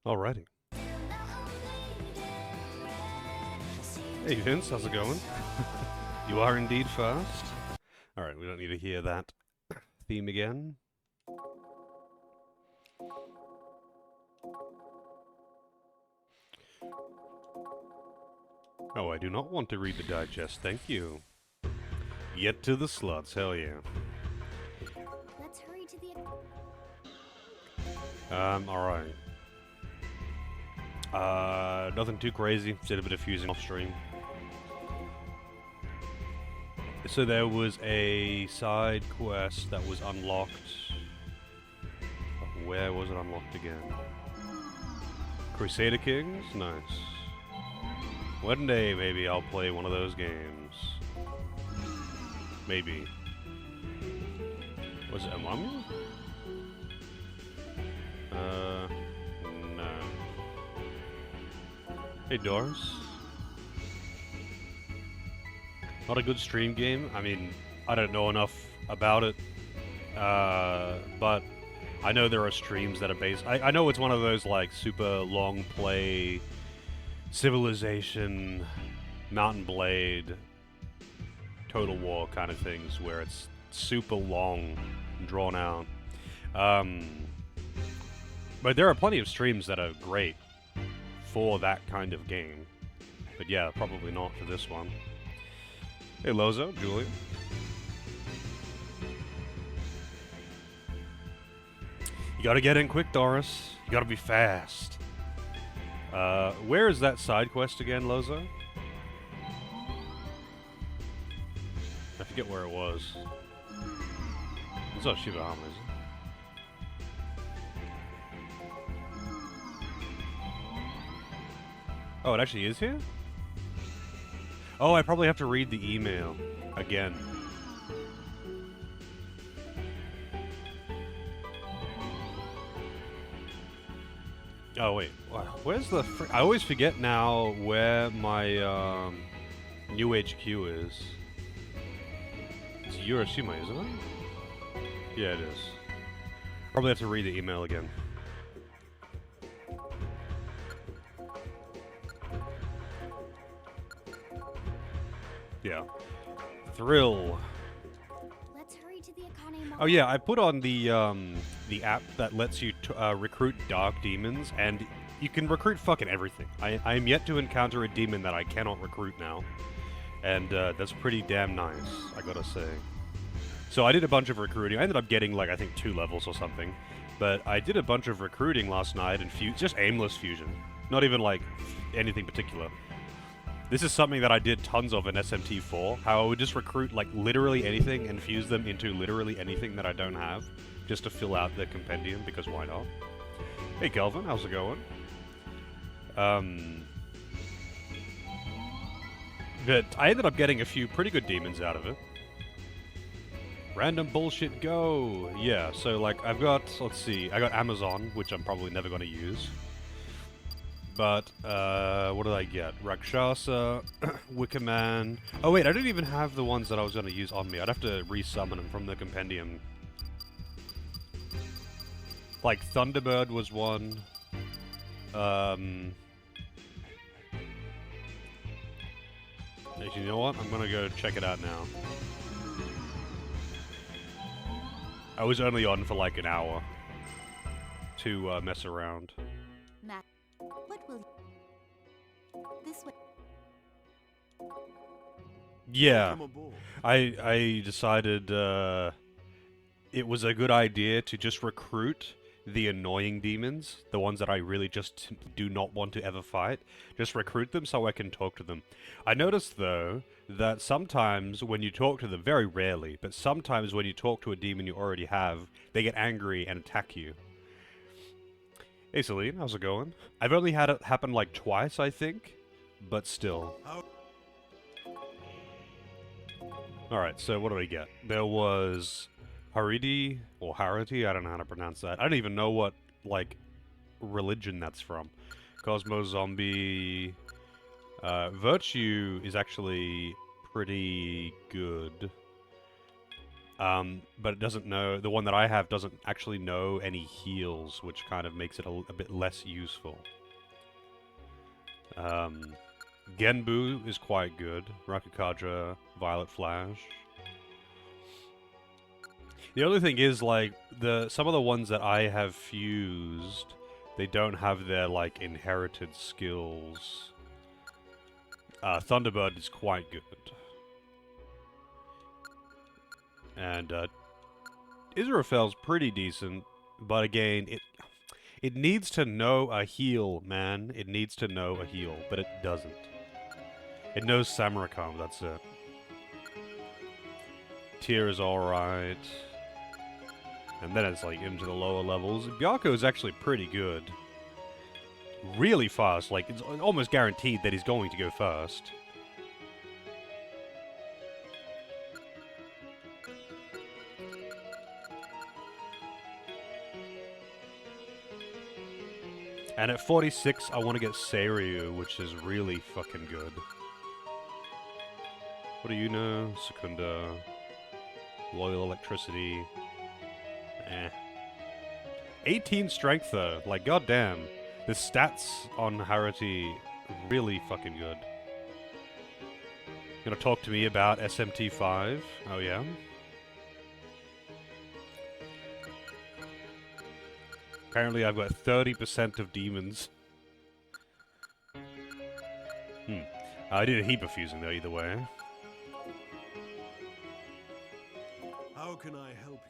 Alrighty. Hey Vince, how's it going? You are indeed fast. Alright, we don't need to hear that theme again. Oh, I do not want to read the digest, thank you. Get to the sluts, hell yeah. Let's hurry to the... Alright. Nothing too crazy, did a bit of fusing off stream. So there was a side quest that was unlocked. Where was it unlocked again? Crusader Kings? Nice. One day, maybe I'll play one of those games. Maybe. Was it a mummy? No. Hey, Doris. Not a good stream game. I mean, I don't know enough about it. But I know there are streams that are based... I know it's one of those, like, super long play... Civilization, Mountain Blade, Total War kind of things where it's super long and drawn out. But there are plenty of streams that are great for that kind of game. But yeah, probably not for this one. Hey Lozo, Julian. You gotta get in quick, Doris. You gotta be fast. Where is that side quest again, Lozo? I forget where it was. It's not Shibahama, is it? Oh, it actually is here? Oh, I probably have to read the email again. Oh wait, where's the I always forget now where my new HQ is. It's Hiroshima, isn't it? Yeah, it is. Probably have to read the email again. Yeah. Thrill. Let's hurry to the Akane Mall. Oh yeah, I put on the app that lets you recruit dark demons, and you can recruit fucking everything. I am yet to encounter a demon that I cannot recruit now, and that's pretty damn nice, I gotta say. So I did a bunch of recruiting. I ended up getting like I think 2 levels or something, but I did a bunch of recruiting last night and just aimless fusion, not even like anything particular. This is something that I did tons of in SMT 4, how I would just recruit like literally anything and fuse them into literally anything that I don't have, just to fill out the compendium, because why not? Hey Kelvin, how's it going? But I ended up getting a few pretty good demons out of it. Random bullshit go! Yeah, so like I've got, let's see, I got Amazon, which I'm probably never going to use. But, what did I get? Rakshasa, Wickerman... Oh wait, I didn't even have the ones that I was going to use on me. I'd have to resummon them from the compendium. Like, Thunderbird was one. Actually, you know what? I'm gonna go check it out now. I was only on for like an hour to mess around. Matt, what will... This way... Yeah, I decided it was a good idea to just recruit the annoying demons, the ones that I really just do not want to ever fight. Just recruit them so I can talk to them. I noticed, though, that sometimes when you talk to them, very rarely, but sometimes when you talk to a demon you already have, they get angry and attack you. Hey Celine, how's it going? I've only had it happen like twice, I think, but still. Alright, so what do we get? There was Haridi, or Hariti, I don't know how to pronounce that. I don't even know what, like, religion that's from. Cosmo Zombie... Virtue is actually pretty good. But it doesn't know, the one that I have doesn't actually know any heals, which kind of makes it a bit less useful. Genbu is quite good. Rakukadra, Violet Flash. The other thing is, like, some of the ones that I have fused, they don't have their, like, inherited skills. Thunderbird is quite good. And, Israfel's pretty decent, but again, it needs to know a heal, man. It needs to know a heal, but it doesn't. It knows Samarkand, that's it. Tyr is alright. And then it's like into the lower levels. Byakko is actually pretty good. Really fast, like it's almost guaranteed that he's going to go first. And at 46, I want to get Seiryu, which is really fucking good. What do you know? Secunda. Loyal Electricity. Eh. 18 strength, though. Like, goddamn. The stats on Harity really fucking good. Gonna talk to me about SMT 5? Oh, yeah? Apparently I've got 30% of demons. I did a heap of fusing, though, either way. How can I help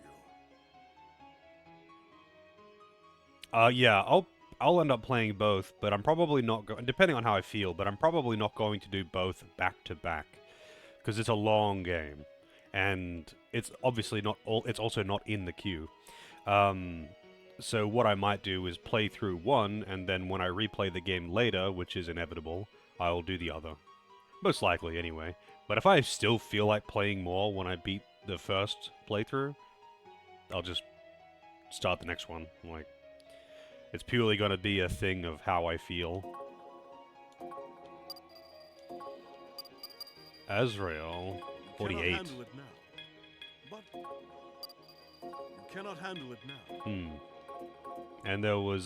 you? Yeah, I'll end up playing both, but I'm probably not going, depending on how I feel, but I'm probably not going to do both back to back, because it's a long game, and it's obviously not it's also not in the queue. So what I might do is play through one, and then when I replay the game later, which is inevitable, I'll do the other. Most likely, anyway. But if I still feel like playing more when I beat the first playthrough, I'll just start the next one. Like, it's purely gonna be a thing of how I feel. Azrael, 48. You cannot handle it now. But you cannot handle it now. And there was,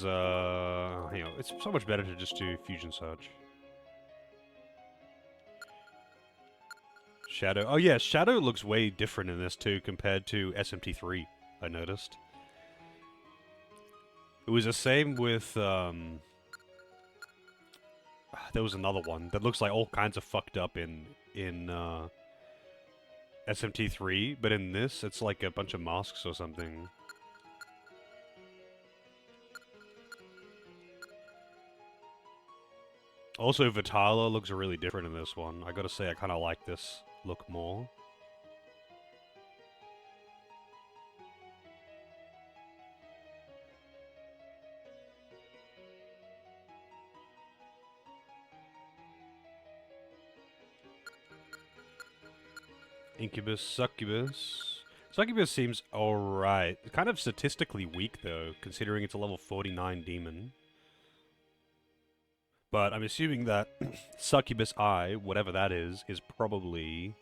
it's so much better to just do Fusion Search. Shadow. Oh yeah, Shadow looks way different in this too compared to SMT3, I noticed. It was the same with, there was another one that looks like all kinds of fucked up in SMT3, but in this, it's like a bunch of masks or something. Also, Vitala looks really different in this one. I gotta say, I kinda like this look more. Incubus, Succubus. Succubus seems alright. Kind of statistically weak, though, considering it's a level 49 demon. But I'm assuming that Succubus Eye, whatever that is probably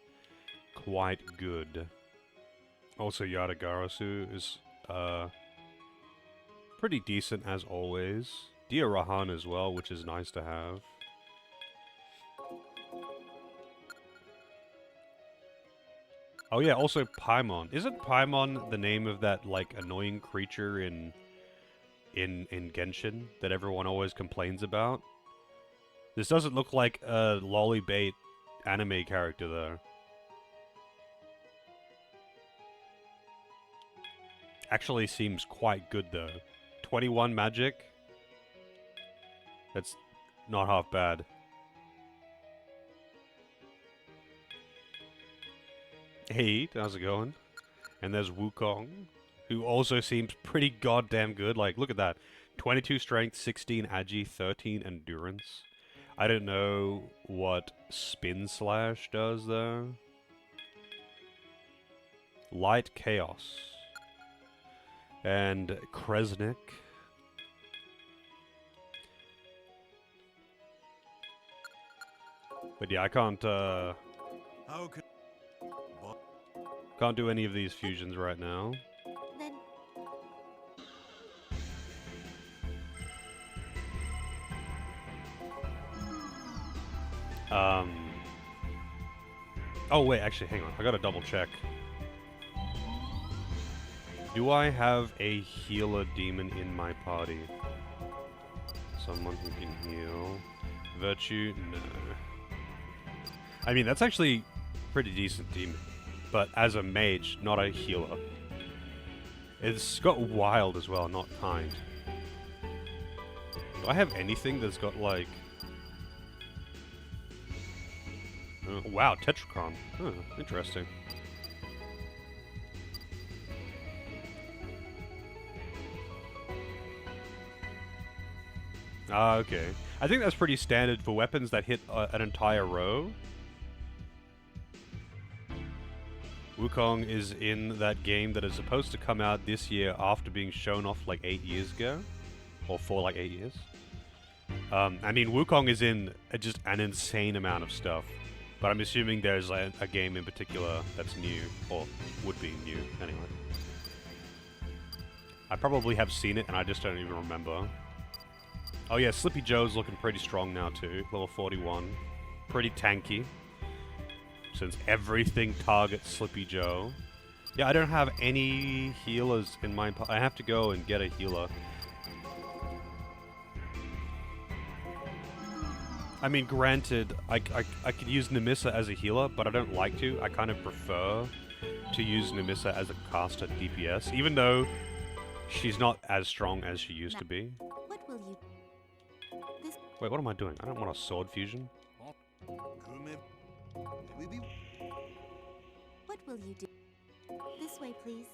quite good. Also, Yadagarasu is pretty decent as always. Dia Rahan as well, which is nice to have. Oh yeah, also Paimon. Isn't Paimon the name of that, like, annoying creature in Genshin that everyone always complains about? This doesn't look like a lollybait anime character, though. Actually seems quite good, though. 21 magic? That's not half bad. Hey, how's it going? And there's Wukong, who also seems pretty goddamn good. Like, look at that. 22 strength, 16 agi, 13 endurance. I don't know what Spin Slash does, though. Light Chaos. And Kresnik. But yeah, I can't, How can... Can't do any of these fusions right now. Then Oh wait, actually, hang on. I gotta double check. Do I have a healer demon in my party? Someone who can heal. Virtue? No. I mean, that's actually pretty decent demon. But as a mage, not a healer. It's got wild as well, not kind. Do I have anything that's got like... wow, Tetracron. Huh, interesting. Ah, okay. I think that's pretty standard for weapons that hit an entire row. Wukong is in that game that is supposed to come out this year after being shown off like 8 years ago. Or for like 8 years. I mean, Wukong is in just an insane amount of stuff. But I'm assuming there's a game in particular that's new, or would be new, anyway. I probably have seen it, and I just don't even remember. Oh yeah, Slippy Joe's looking pretty strong now too, level 41. Pretty tanky, since everything targets Slippy Joe. Yeah, I don't have any healers in my... I have to go and get a healer. I mean, granted, I could use Nemissa as a healer, but I don't like to. I kind of prefer to use Nemissa as a caster DPS, even though she's not as strong as she used to be. what will you? This Wait, what am I doing? I don't want a sword fusion. what will you do? This way, please.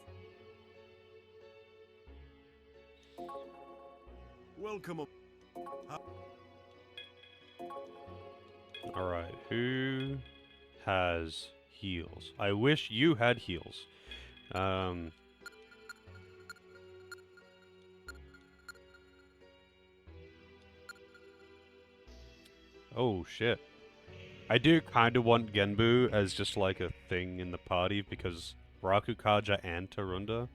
Welcome. Alright, who has heals? I wish you had heals. Oh shit. I do kind of want Genbu as just like a thing in the party because Rakukaja and Tarunda.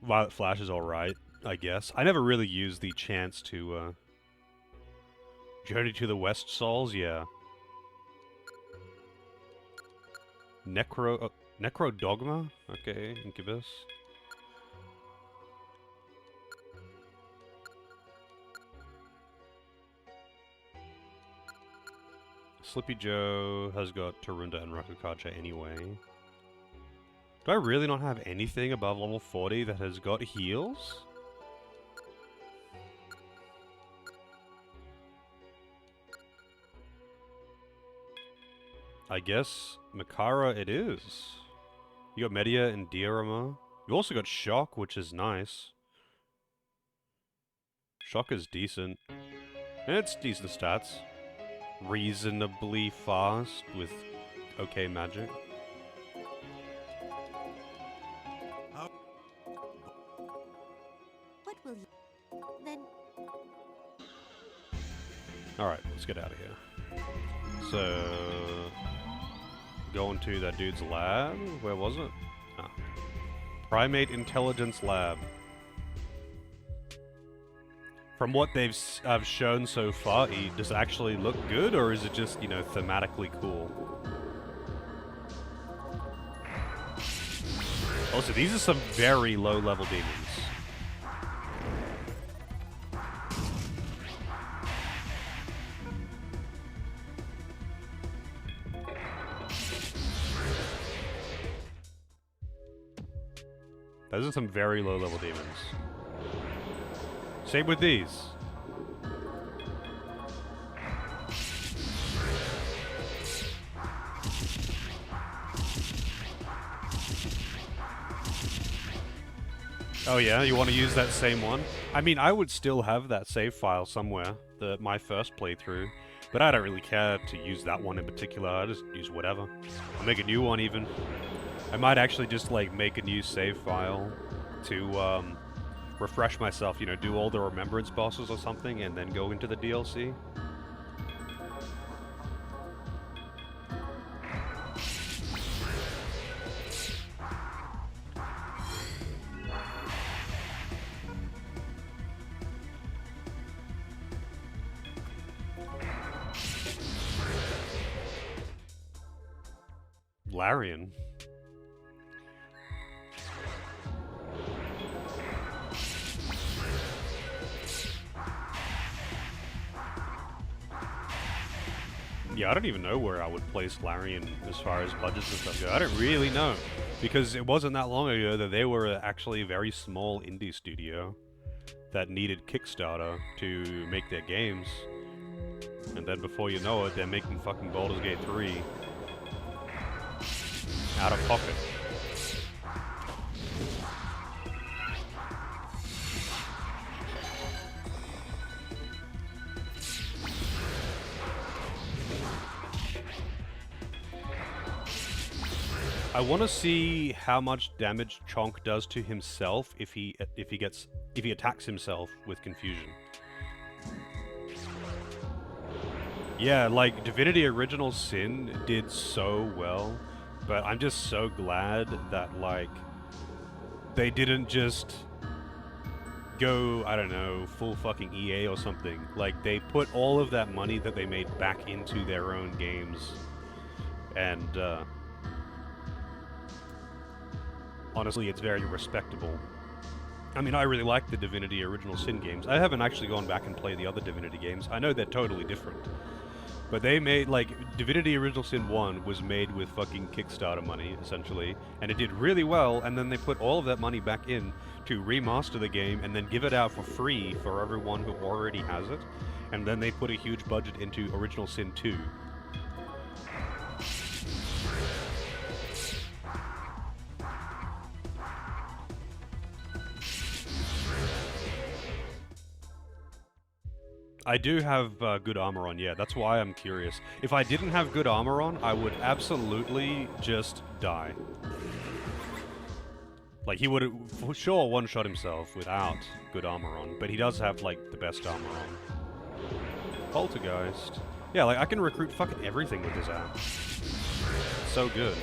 Violet Flash is alright, I guess. I never really used the chance to Journey to the West Souls, yeah. Necro Dogma? Okay, Incubus. Slippy Joe has got Tarunda and Rakukaja anyway. Do I really not have anything above level 40 that has got heals? I guess Makara it is. You got Media and Diorama. You also got Shock, which is nice. Shock is decent. It's decent stats. Reasonably fast with okay magic. What will you? Then Alright, let's get out of here. So... going to that dude's lab? Where was it? Ah. Primate Intelligence Lab. From what they've shown so far, does it actually look good, or is it just, you know, thematically cool? Also, these are some very low-level demons. Those are some very low-level demons. Same with these. Oh yeah, you want to use that same one? I mean, I would still have that save file somewhere, my first playthrough, but I don't really care to use that one in particular. I just use whatever. I'll make a new one even. I might actually just like make a new save file to refresh myself, you know, do all the remembrance bosses or something, and then go into the DLC. Larian. Yeah, I don't even know where I would place Larian as far as budgets and stuff go. I don't really know, because it wasn't that long ago that they were actually a very small indie studio that needed Kickstarter to make their games. And then before you know it, they're making fucking Baldur's Gate 3 out of pocket. I want to see how much damage Chonk does to himself if he attacks himself with confusion. Yeah, like Divinity Original Sin did so well, but I'm just so glad that like they didn't just go, I don't know, full fucking EA or something. Like they put all of that money that they made back into their own games, and honestly, it's very respectable. I mean, I really like the Divinity Original Sin games. I haven't actually gone back and played the other Divinity games. I know they're totally different. But they made, like, Divinity Original Sin 1 was made with fucking Kickstarter money, essentially, and it did really well, and then they put all of that money back in to remaster the game and then give it out for free for everyone who already has it, and then they put a huge budget into Original Sin 2. I do have good armor on, yeah, that's why I'm curious. If I didn't have good armor on, I would absolutely just die. Like, he would for sure one-shot himself without good armor on, but he does have, like, the best armor on. Poltergeist. Yeah, like, I can recruit fucking everything with this app. So good.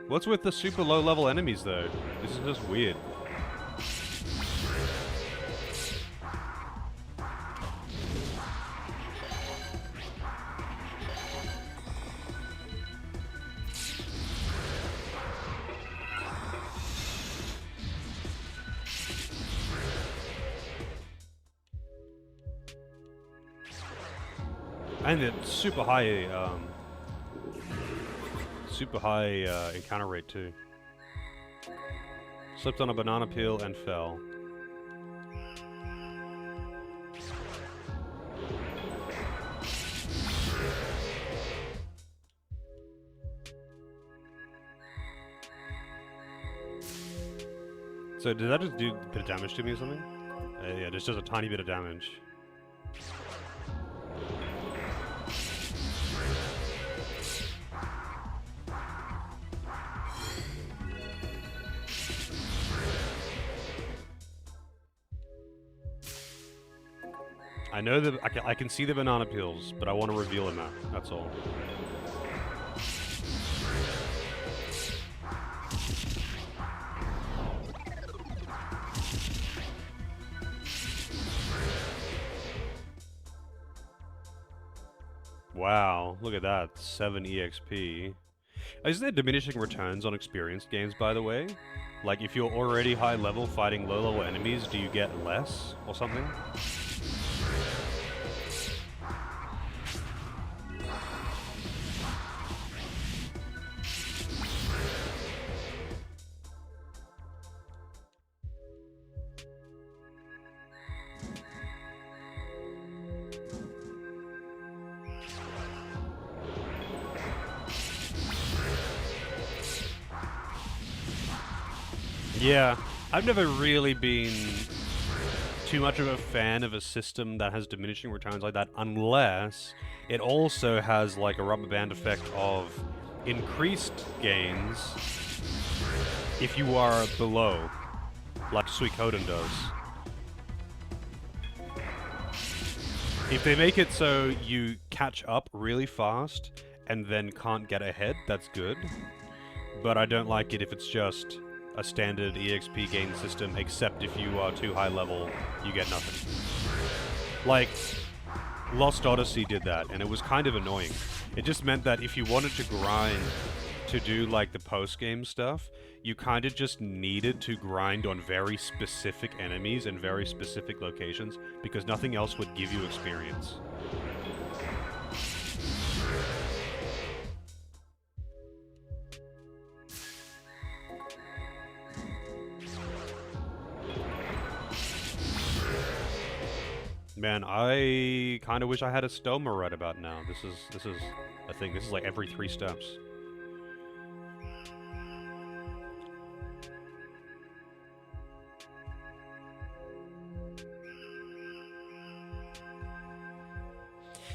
What's with the super low-level enemies, though? This is just weird. And it's super high, encounter rate too. Slipped on a banana peel and fell. So did that just do a bit of damage to me or something? Yeah, just does a tiny bit of damage. I know that I can see the banana peels, but I want to reveal them now. That's all. Wow, look at that. 7 EXP. Is there diminishing returns on experienced games, by the way? Like, if you're already high level fighting low level enemies, do you get less or something? Yeah, I've never really been too much of a fan of a system that has diminishing returns like that, unless it also has like a rubber band effect of increased gains if you are below, like Suikoden does. If they make it so you catch up really fast and then can't get ahead, that's good. but I don't like it if it's just a standard EXP gain system, except if you are too high level, you get nothing. Like, Lost Odyssey did that, and it was kind of annoying. It just meant that if you wanted to grind to do, like, the post-game stuff, you kind of just needed to grind on very specific enemies and very specific locations, because nothing else would give you experience. Man, I kind of wish I had a stoma right about now. This is a thing. This is like every 3 steps.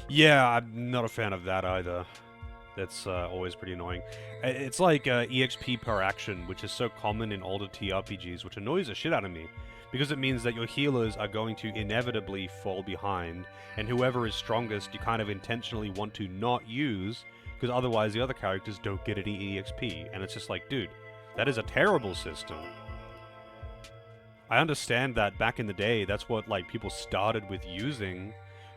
Yeah, I'm not a fan of that either. That's always pretty annoying. It's like EXP per action, which is so common in older TRPGs, which annoys the shit out of me. Because it means that your healers are going to inevitably fall behind, and whoever is strongest you kind of intentionally want to not use, because otherwise the other characters don't get any EXP. And it's just like, dude, that is a terrible system. I understand that back in the day, that's what like people started with using,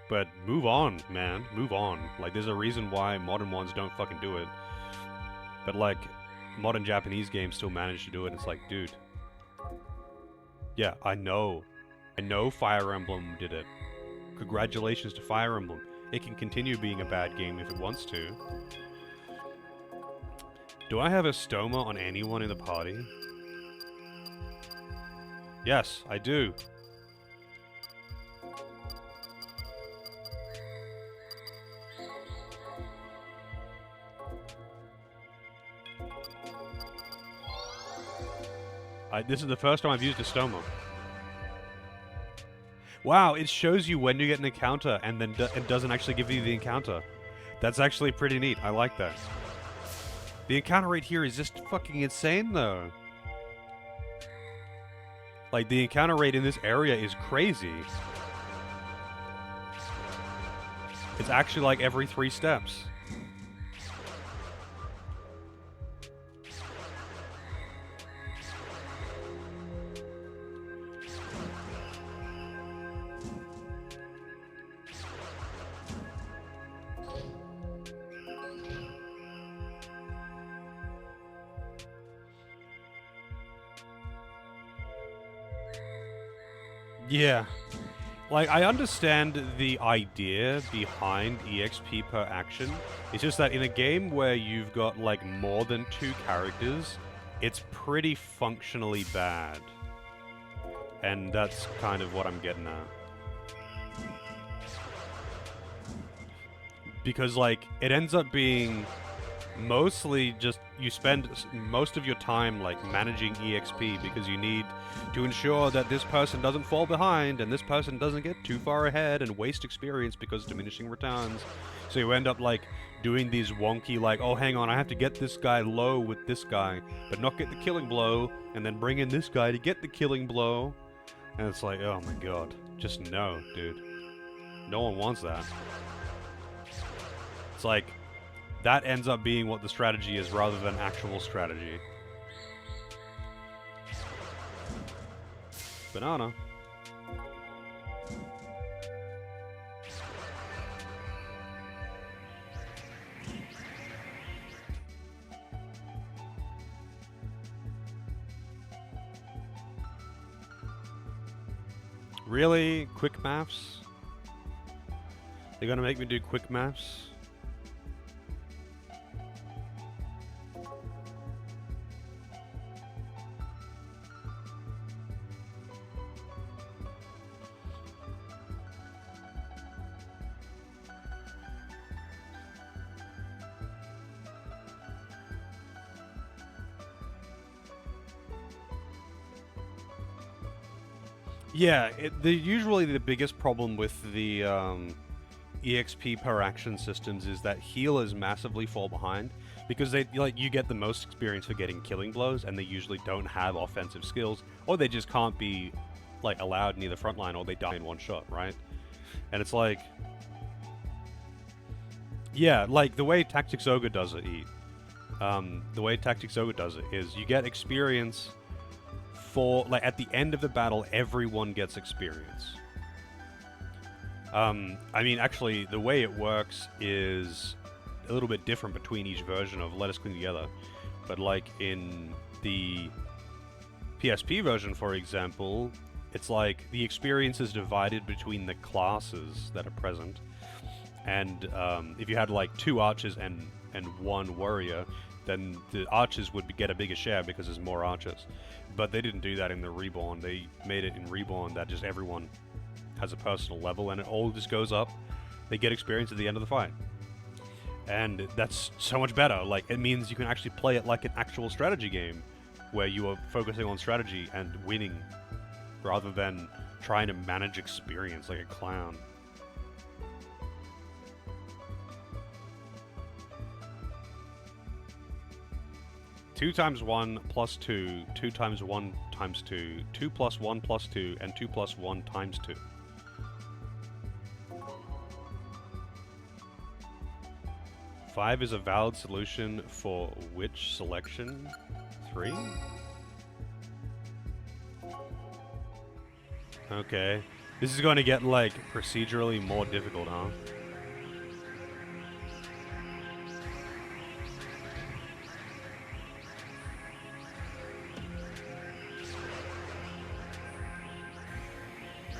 but move on, man. Move on. Like, there's a reason why modern ones don't fucking do it. But like, modern Japanese games still manage to do it. It's like, dude. Yeah, I know. I know Fire Emblem did it. Congratulations to Fire Emblem. It can continue being a bad game if it wants to. Do I have a stoma on anyone in the party? Yes, I do. This is the first time I've used a stoma. Wow, it shows you when you get an encounter and then it doesn't actually give you the encounter. That's actually pretty neat. I like that. The encounter rate here is just fucking insane, though. Like, the encounter rate in this area is crazy. It's actually like every 3 steps. Yeah. Like, I understand the idea behind EXP per action. It's just that in a game where you've got, like, more than 2 characters, it's pretty functionally bad. And that's kind of what I'm getting at. Because, like, it ends up being mostly just, you spend most of your time, like, managing EXP because you need to ensure that this person doesn't fall behind and this person doesn't get too far ahead and waste experience because of diminishing returns. So you end up, like, doing these wonky, like, oh, hang on, I have to get this guy low with this guy, but not get the killing blow, and then bring in this guy to get the killing blow. And it's like, oh my god, just no, dude. No one wants that. It's like, that ends up being what the strategy is rather than actual strategy. Banana. Really? Quick maths? They're gonna make me do quick maths? Yeah, usually the biggest problem with the EXP per action systems is that healers massively fall behind because they, like, you get the most experience for getting killing blows, and they usually don't have offensive skills, or they just can't be, like, allowed near the front line, or they die in one shot, right? And it's like, yeah, like the way Tactics Ogre does it, the way Tactics Ogre does it is you get experience for, like, at the end of the battle, everyone gets experience. I mean, actually, the way it works is a little bit different between each version of Let Us Cling Together. But, like, in the PSP version, for example, it's like the experience is divided between the classes that are present. And if you had, like, 2 archers and 1 warrior, then the archers would get a bigger share because there's more archers. But they didn't do that in the Reborn. They made it in Reborn that just everyone has a personal level and it all just goes up. They get experience at the end of the fight. And that's so much better. Like, it means you can actually play it like an actual strategy game where you are focusing on strategy and winning rather than trying to manage experience like a clown. Two times 1 plus 2, 2 times 1 times 2, 2 plus 1 plus 2, and 2 plus 1 times 2. Five is a valid solution for which selection? 3? Okay. This is going to get, like, procedurally more difficult, huh?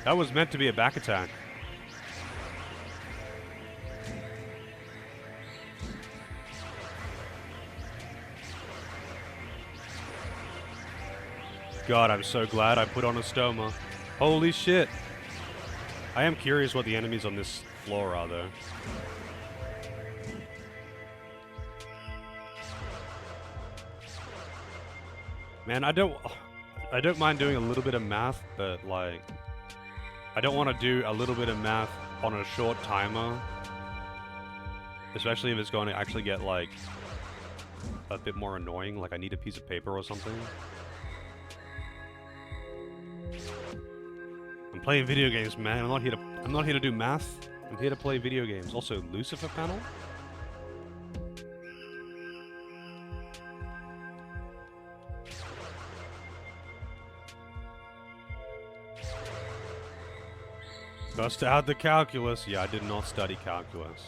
That was meant to be a back attack. God, I'm so glad I put on a stoma. Holy shit. I am curious what the enemies on this floor are, though. Man, I don't mind doing a little bit of math, but, like, I don't want to do a little bit of math on a short timer. Especially if it's going to actually get, like, a bit more annoying, like I need a piece of paper or something. I'm playing video games, man. I'm not here to do math. I'm here to play video games. Also, Lucifer panel? Bust out the calculus. Yeah, I did not study calculus.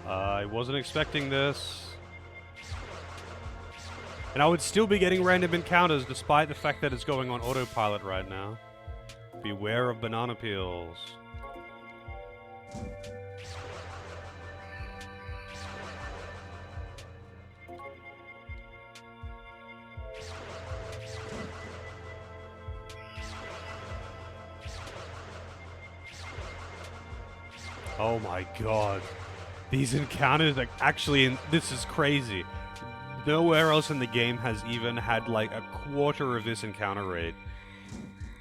I wasn't expecting this. And I would still be getting random encounters despite the fact that it's going on autopilot right now. Beware of banana peels. Oh my god. These encounters are actually this is crazy. Nowhere else in the game has even had like a quarter of this encounter rate.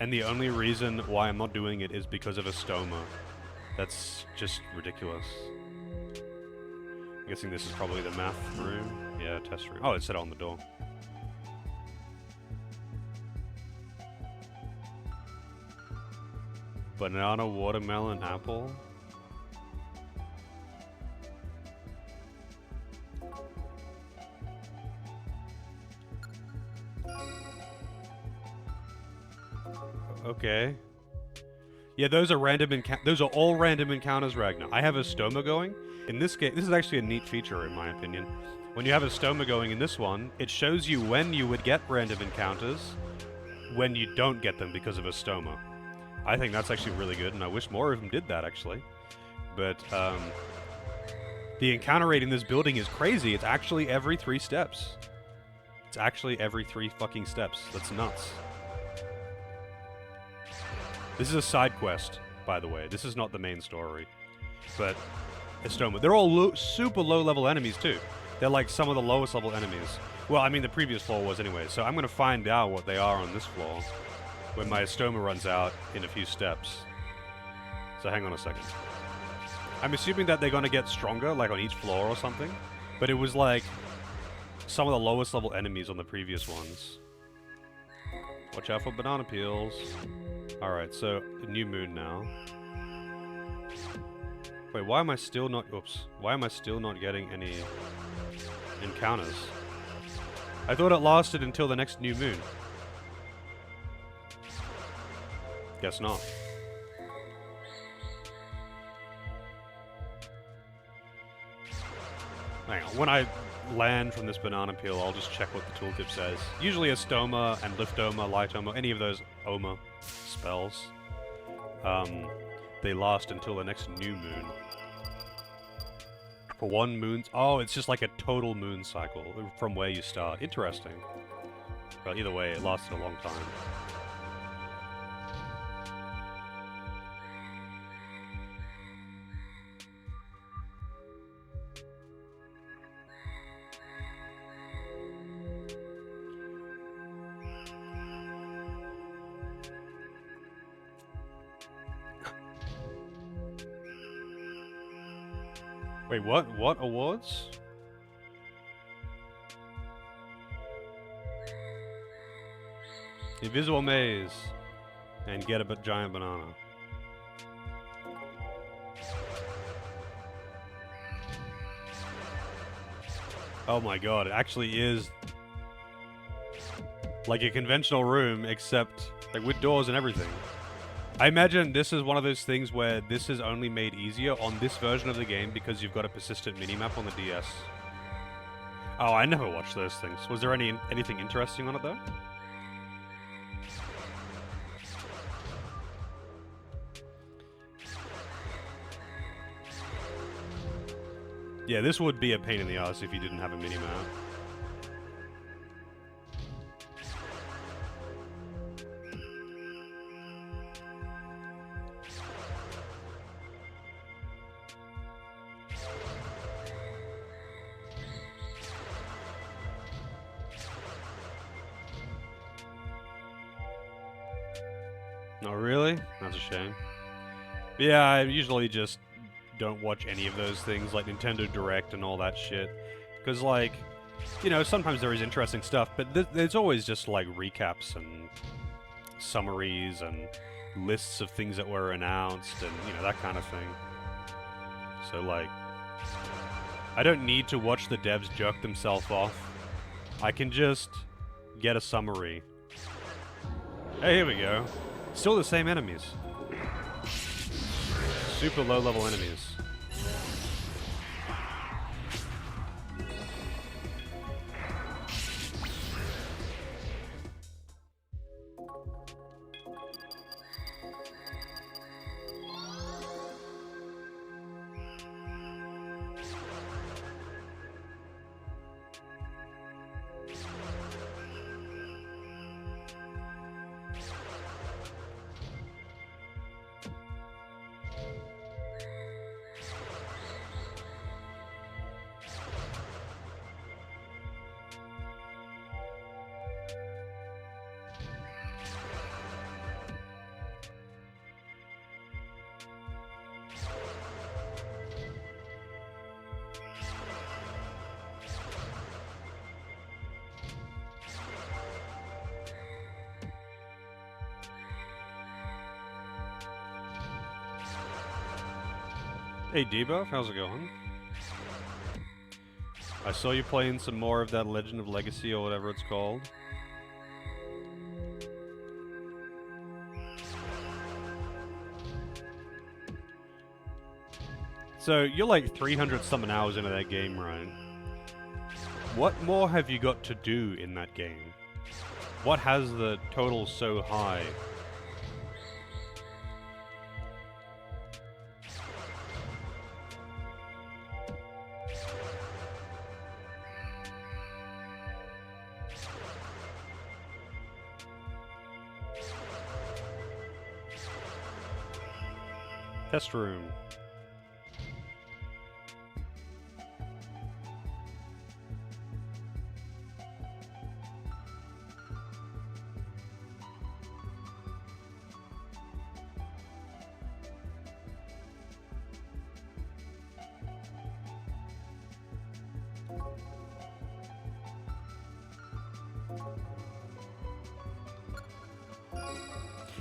And the only reason why I'm not doing it is because of a stoma. That's just ridiculous. I'm guessing this is probably the math room. Yeah, test room. Oh, it said it on the door. Banana, watermelon, apple. Okay. Yeah, those are all random encounters, Ragnar. I have a stoma going. In this game, this is actually a neat feature, in my opinion. When you have a stoma going in this one, it shows you when you would get random encounters, when you don't get them because of a stoma. I think that's actually really good, and I wish more of them did that, actually. But, the encounter rate in this building is crazy. It's actually every 3 steps. It's actually every 3 fucking steps. That's nuts. This is a side quest, by the way. This is not the main story. But Estoma. They're all super low-level enemies, too. They're like some of the lowest level enemies. Well, I mean, the previous floor was anyway, so I'm going to find out what they are on this floor when my Estoma runs out in a few steps. So hang on a second. I'm assuming that they're going to get stronger, like on each floor or something. But it was like some of the lowest level enemies on the previous ones. Watch out for banana peels. Alright, so new moon now. Wait, why am I still not... Oops. Why am I still not getting any encounters? I thought it lasted until the next new moon. Guess not. Hang on, when I land from this banana peel, I'll just check what the tooltip says. Usually a Stoma and Liftoma, Lightoma, any of those Oma spells, they last until the next new moon. For 1 moon... Oh, it's just like a total moon cycle from where you start. Interesting. Well, either way, it lasted a long time. Wait, what? What awards? Invisible maze. And get a giant banana. Oh my god, it actually is like a conventional room, except like with doors and everything. I imagine this is one of those things where this is only made easier on this version of the game because you've got a persistent minimap on the DS. Oh, I never watched those things. Was there anything interesting on it though? Yeah, this would be a pain in the ass if you didn't have a minimap. Oh, really? That's a shame. But yeah, I usually just don't watch any of those things, like Nintendo Direct and all that shit. Because, like, you know, sometimes there is interesting stuff, but there's always just, like, recaps and summaries and lists of things that were announced and, you know, that kind of thing. So, like, I don't need to watch the devs jerk themselves off. I can just get a summary. Hey, here we go. Still the same enemies. Super low-level enemies. Hey Debuff, how's it going? I saw you playing some more of that Legend of Legacy or whatever it's called. So, you're like 300 something hours into that game, right? What more have you got to do in that game? What has the total so high? Test room.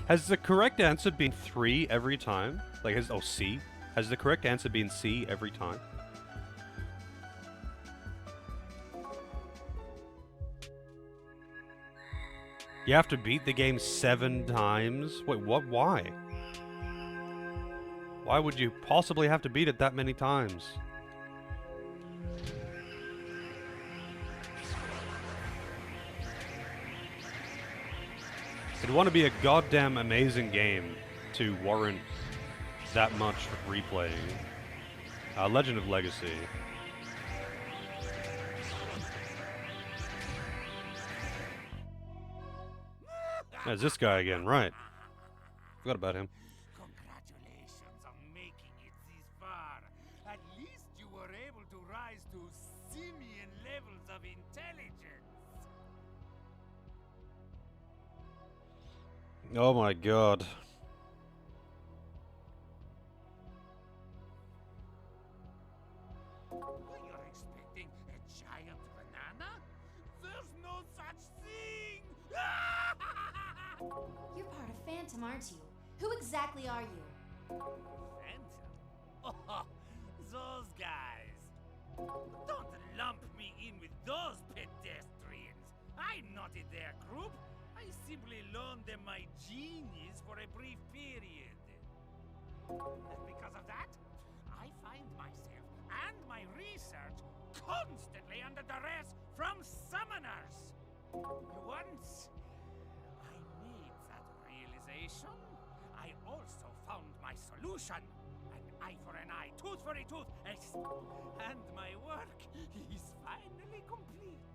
Has the correct answer been 3 every time? Like, C? Has the correct answer been C every time? You have to beat the game 7 times? Wait, what? Why? Why would you possibly have to beat it that many times? It'd want to be a goddamn amazing game to warrant that much replaying. Legend of Legacy. There's this guy again, right. Forgot about him. Congratulations on making it this far. At least you were able to rise to simian levels of intelligence. Oh my god. You're expecting a giant banana? There's no such thing! You're part of Phantom, aren't you? Who exactly are you? Phantom? Oh, those guys. Don't lump me in with those pedestrians. I'm not in their group. I simply loaned them my genius for a brief period. And because of that, I find myself and my research constantly under duress from summoners. Once I made that realization, I also found my solution. An eye for an eye, tooth for a tooth, and my work is finally complete.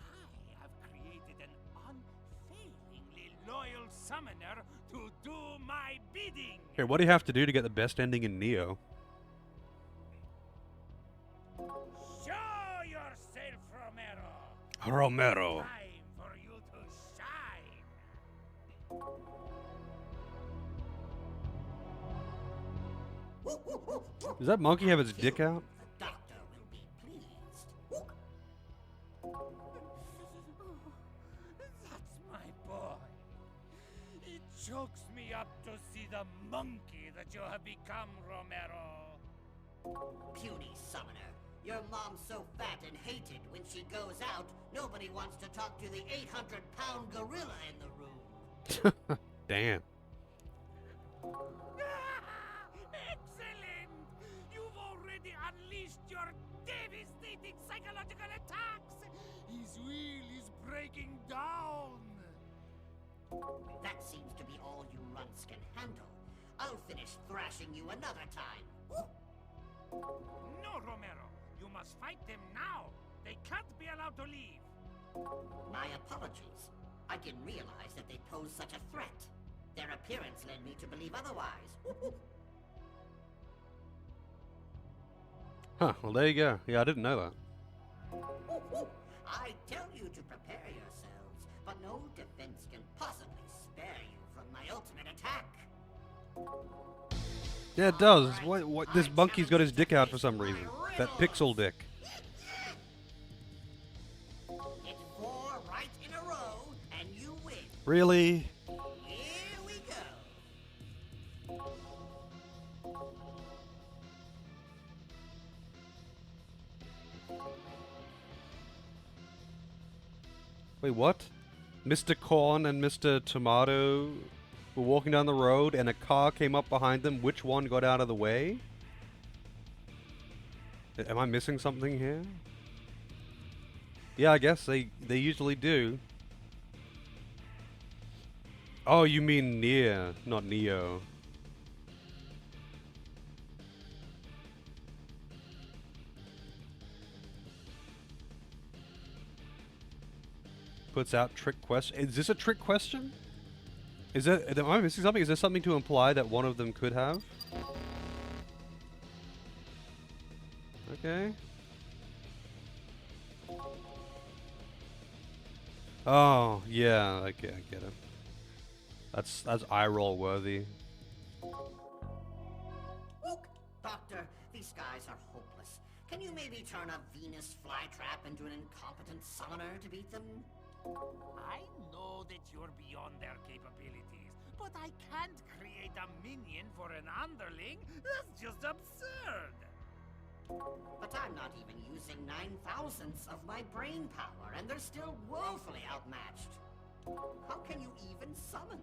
I have created an unfailingly loyal summoner to do my bidding. Here, what do you have to do to get the best ending in Neo? Show yourself, Romero. Romero. Time for you to shine. Does that monkey have his dick out? The doctor will be pleased. That's my boy. It chokes me up to see the monkey that you have become, Romero. Puny summoner. Your mom's so fat and hated when she goes out, nobody wants to talk to the 800-pound gorilla in the room. Damn. Excellent! You've already unleashed your devastating psychological attacks! His will is breaking down! That seems to be all you runts can handle. I'll finish thrashing you another time. No, Romero! You must fight them now! They can't be allowed to leave! My apologies. I didn't realize that they pose such a threat. Their appearance led me to believe otherwise. Huh, well there you go. Yeah, I didn't know that. I tell you to prepare yourselves, but no defense can possibly spare you from my ultimate attack. Yeah, it does. What? This monkey's got his dick out for some reason. That pixel dick. It's 4 right in a row, and you win. Really? Here we go. Wait, what? Mr. Corn and Mr. Tomato were walking down the road and a car came up behind them. Which one got out of the way? Am I missing something here? Yeah, I guess they usually do. Oh, you mean Nier, not Neo. Puts out trick question. Is this a trick question? Is that, am I missing something? Is there something to imply that one of them could have? Okay. Oh, yeah, okay, I get it. That's eye roll worthy. Look, Doctor, these guys are hopeless. Can you maybe turn a Venus flytrap into an incompetent summoner to beat them? I know that you're beyond their capabilities, but I can't create a minion for an underling. That's just absurd. But I'm not even using 9,000ths of my brain power, and they're still woefully outmatched. How can you even summon?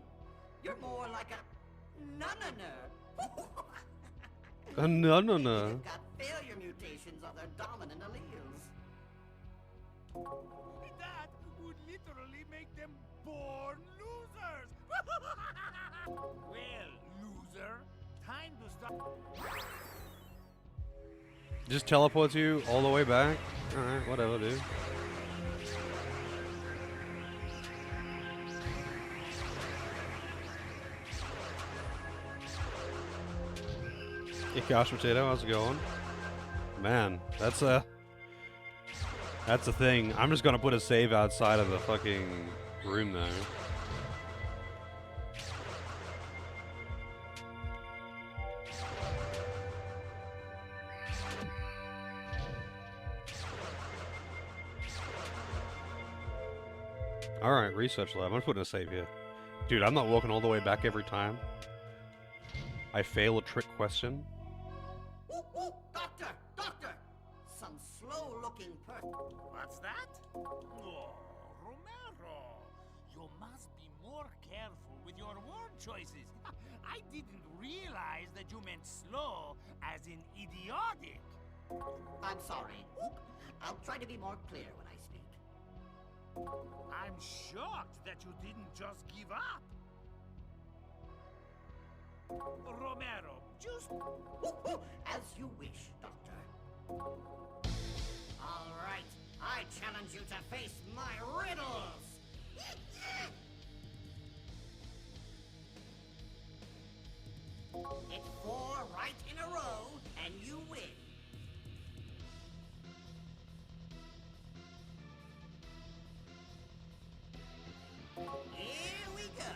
You're more like a nunner. No. They've got failure mutations on their dominant alleles. That would literally make them born losers. Well, loser, time to stop. Just teleports you all the way back? Alright, whatever, dude. Hey, Gosh Potato, how's it going? Man, that's a thing. I'm just gonna put a save outside of the fucking room there. Alright, research lab. I'm putting a save here. Dude, I'm not walking all the way back every time. I fail a trick question. Doctor! Doctor! Some slow-looking person. What's that? Oh, Romero. You must be more careful with your word choices. I didn't realize that you meant slow as in idiotic. I'm sorry. I'll try to be more clear when I speak. I'm shocked that you didn't just give up. Romero, just... As you wish, Doctor. All right, I challenge you to face my riddles. It's 4 right in a row, and you win. Here we go.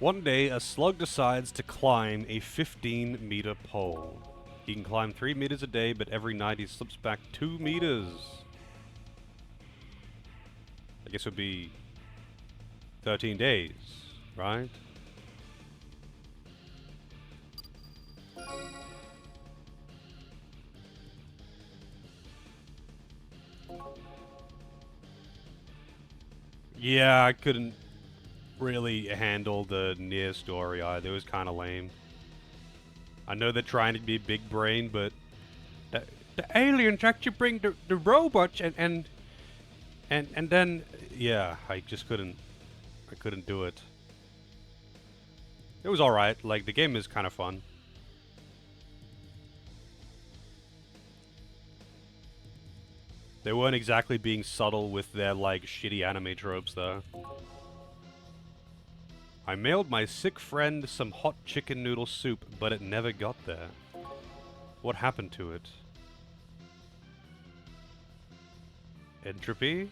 One day, a slug decides to climb a 15-meter pole. He can climb 3 meters a day, but every night he slips back 2 meters. I guess it would be 13 days, right? Yeah, I couldn't really handle the Nier story either. It was kind of lame. I know they're trying to be big brain, but the aliens actually bring the robots and then yeah, I just couldn't do it. It was all right. Like the game is kind of fun. They weren't exactly being subtle with their like shitty anime tropes though. I mailed my sick friend some hot chicken noodle soup, but it never got there. What happened to it? Entropy?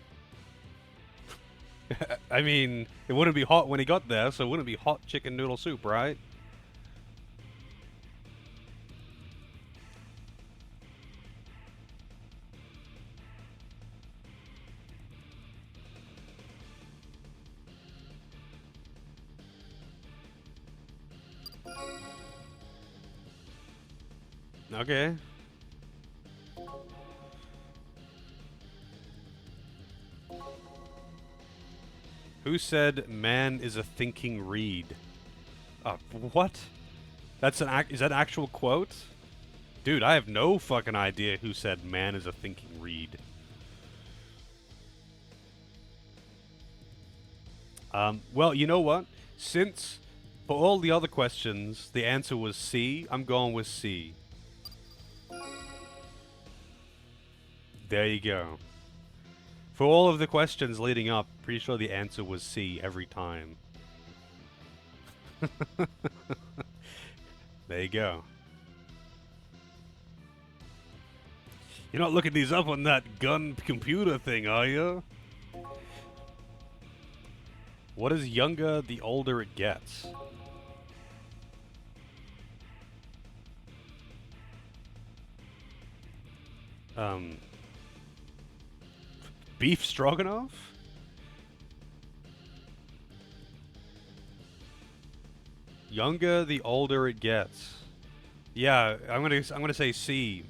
I mean, it wouldn't be hot when he got there, so it wouldn't be hot chicken noodle soup, right? Okay. Who said man is a thinking reed? What? That's an is that an actual quote? Dude, I have no fucking idea who said man is a thinking reed. Well, you know what? Since for all the other questions the answer was C, I'm going with C. There you go. For all of the questions leading up, pretty sure the answer was C every time. There you go. You're not looking these up on that gun computer thing, are you? What is younger the older it gets? Beef stroganoff? Younger the older it gets. Yeah, I'm gonna say C.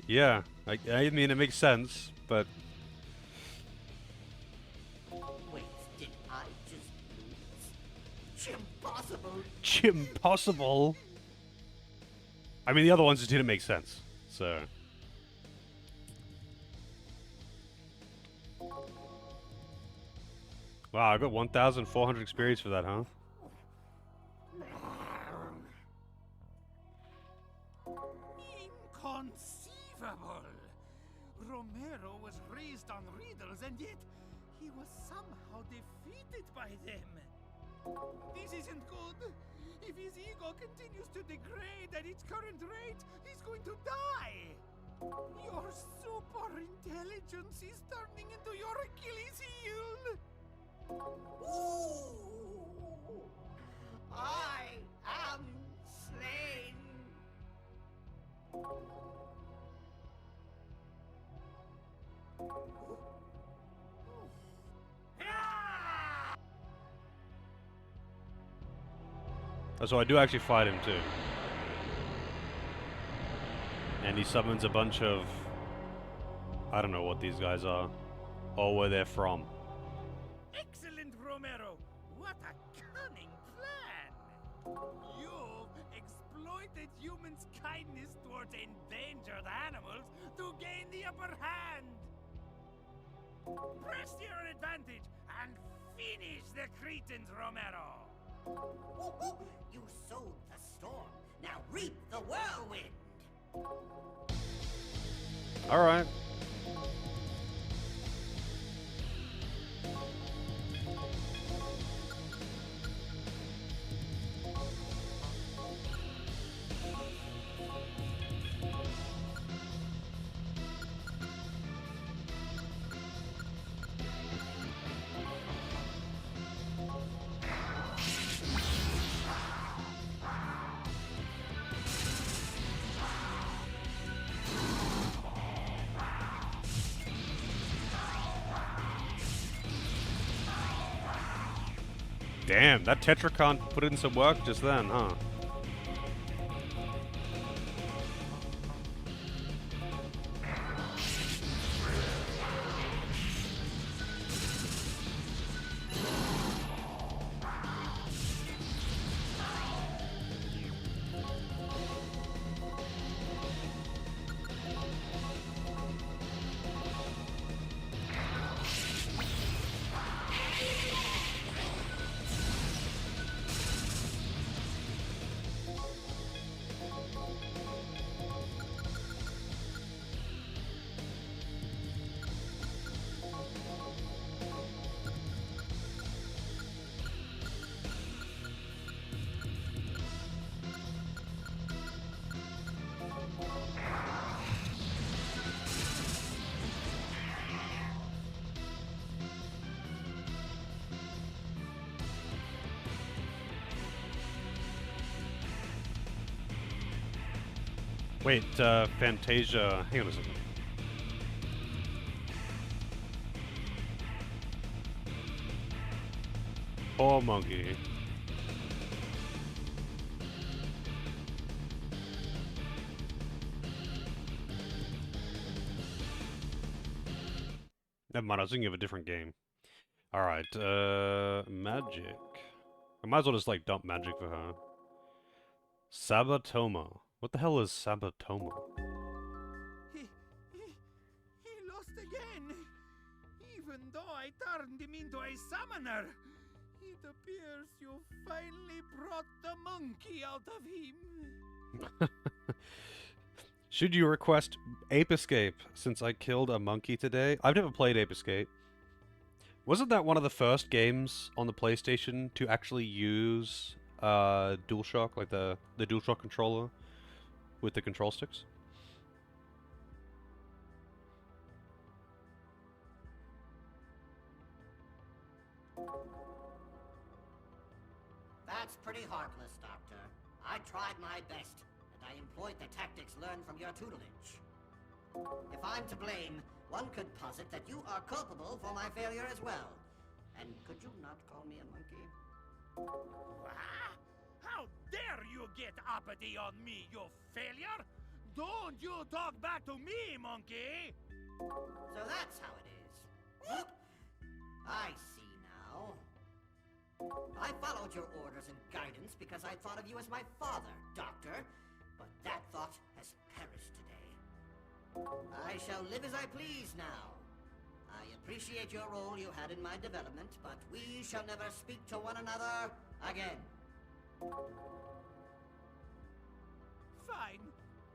Yeah, I mean it makes sense, but Wait, did I just lose? Impossible. impossible. I mean the other ones just didn't make sense, so. Wow, I got 1,400 experience for that, huh? Inconceivable! Romero was raised on riddles, and yet he was somehow defeated by them. This isn't good. If his ego continues to degrade at its current rate, he's going to die. Your super intelligence is turning into your Achilles heel. I am slain. So I do actually fight him too. And he summons a bunch of... I don't know what these guys are. Or where they're from. Excellent, Romero! What a cunning plan! You've exploited humans' kindness towards endangered animals to gain the upper hand! Press to your advantage and finish the Cretans, Romero! You sowed the storm. Now reap the whirlwind. Alright. Damn, that Tetracon put in some work just then, huh? Wait, Fantasia, hang on a second. Poor monkey. Never mind, I was thinking of a different game. Alright, magic. I might as well just, like, dump magic for her. Sabatoma. What the hell is Sabatoma? He lost again. Even though I turned him into a summoner, it appears you finally brought the monkey out of him. Should you request Ape Escape since I killed a monkey today? I've never played Ape Escape. Wasn't that one of the first games on the PlayStation to actually use DualShock, like the DualShock controller with the control sticks? That's pretty heartless, Doctor. I tried my best, and I employed the tactics learned from your tutelage. If I'm to blame, one could posit that you are culpable for my failure as well. And could you not call me a monkey? Ah, how dare you get uppity on me, you failure? Don't you talk back to me, monkey! So that's how it is. I see now. I followed your orders and guidance because I thought of you as my father, Doctor. But that thought has perished today. I shall live as I please now. I appreciate your role you had in my development, but we shall never speak to one another again. Fine.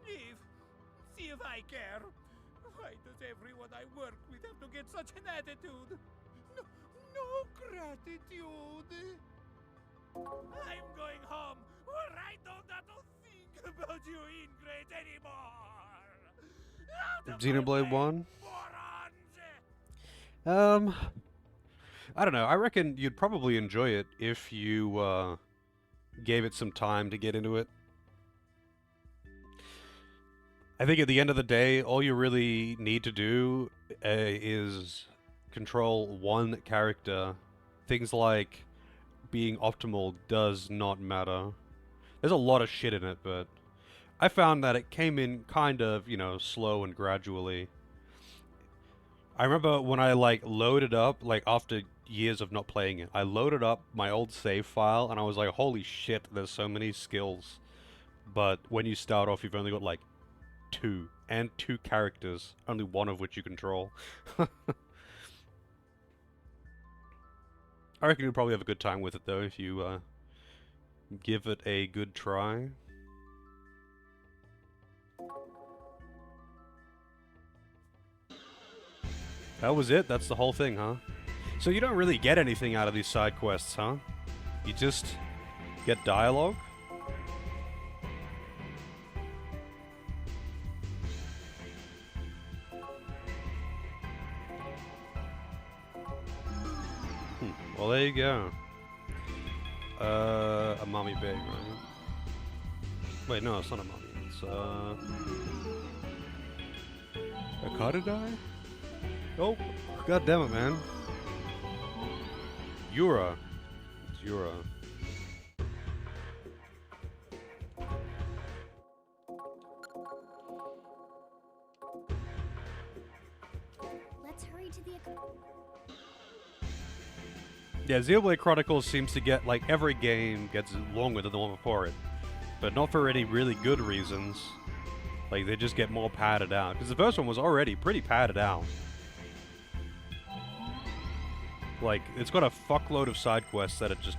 Leave. See if I care. Why does everyone I work with have to get such an attitude? No gratitude. I'm going home, where I don't have to think about you ingrates anymore. Xenoblade 1? Morons! I don't know. I reckon you'd probably enjoy it if you gave it some time to get into it. I think at the end of the day, all you really need to do is control one character. Things like being optimal does not matter. There's a lot of shit in it, but I found that it came in kind of, you know, slow and gradually. I remember when I, like, loaded up, like, after years of not playing it, I loaded up my old save file, and I was like, holy shit, there's so many skills. But when you start off, you've only got, like, two characters, only one of which you control. I reckon you'll probably have a good time with it, though, if you give it a good try. That was it? That's the whole thing, huh? So you don't really get anything out of these side quests, huh? You just get dialogue? Well, there you go. A mommy bag, right? Wait, no, it's not a mommy. It's, a Cardidae? Oh, god damn it, man. Yura. It's Yura. Let's hurry to the... Yeah, Xenoblade Chronicles seems to get, like, every game gets longer than the one before it. But not for any really good reasons. Like, they just get more padded out. Because the first one was already pretty padded out. Like, it's got a fuckload of side quests that it just...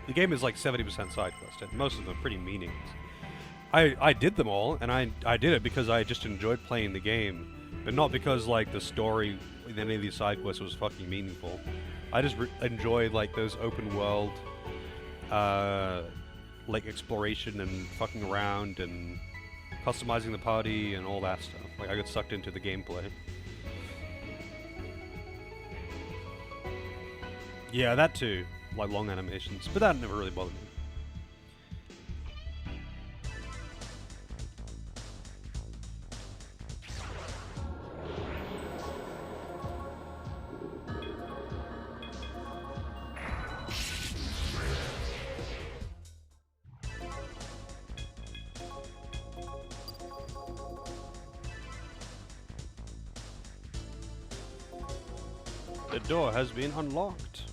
The game is like 70% side quest, and most of them are pretty meaningless. I did them all, and I did it because I just enjoyed playing the game. But not because, like, the story in any of these side quests was fucking meaningful. I just enjoy, like, those open world, like, exploration and fucking around and customizing the party and all that stuff. Like, I got sucked into the gameplay. Yeah, that too. Like, long animations. But that never really bothered me. The door has been unlocked.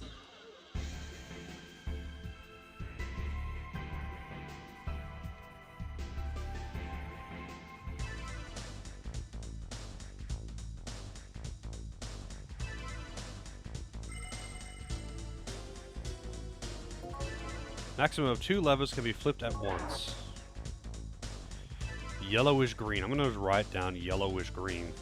Maximum of 2 levers can be flipped at once. Yellowish green. I'm gonna write down yellowish green.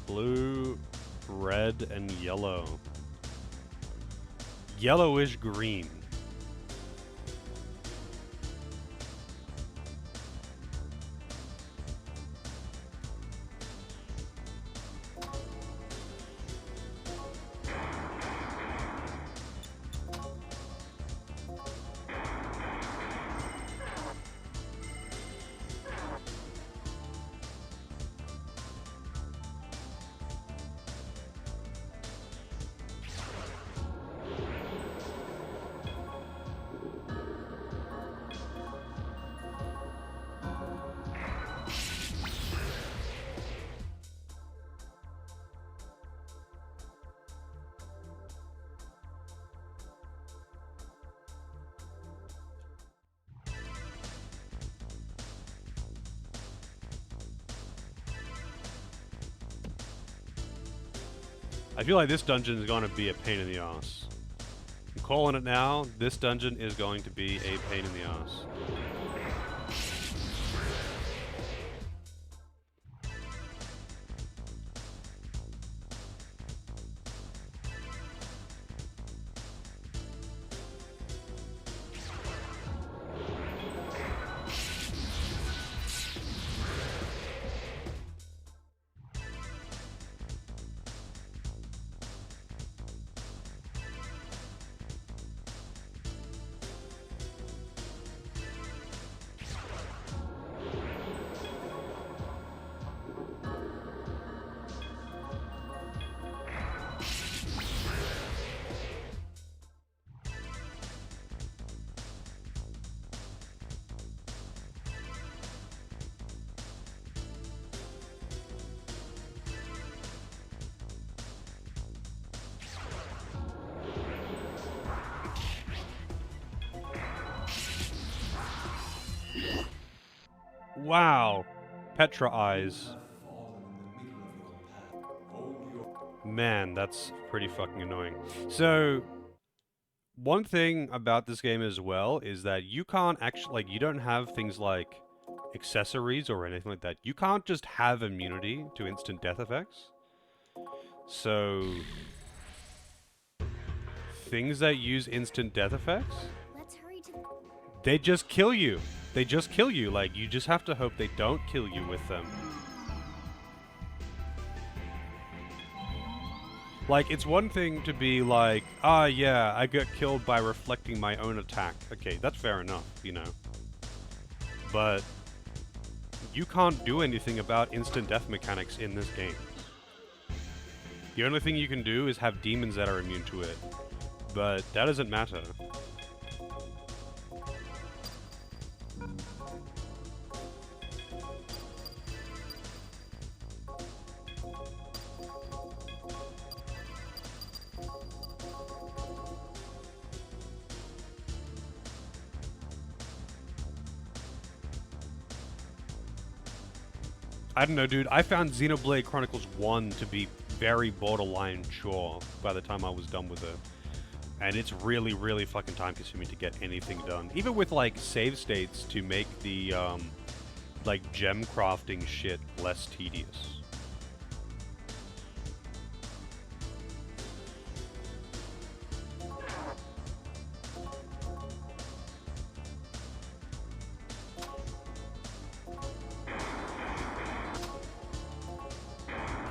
Blue, red, and yellow. Yellowish green. I feel like this dungeon is going to be a pain in the ass. I'm calling it now. This dungeon is going to be a pain in the ass. Wow. Petra eyes. Man, that's pretty fucking annoying. So, one thing about this game as well is that you can't actually, like, you don't have things like accessories or anything like that. You can't just have immunity to instant death effects. So, things that use instant death effects, Let's hurry to. they just kill you. They just kill you. Like, you just have to hope they don't kill you with them. Like, it's one thing to be like, ah, yeah, I got killed by reflecting my own attack. Okay, that's fair enough, you know. But you can't do anything about instant death mechanics in this game. The only thing you can do is have demons that are immune to it. But that doesn't matter. I don't know, dude. I found Xenoblade Chronicles 1 to be very borderline chore by the time I was done with it. And it's really, really fucking time consuming to get anything done. Even with, like, save states to make the, like, gem crafting shit less tedious.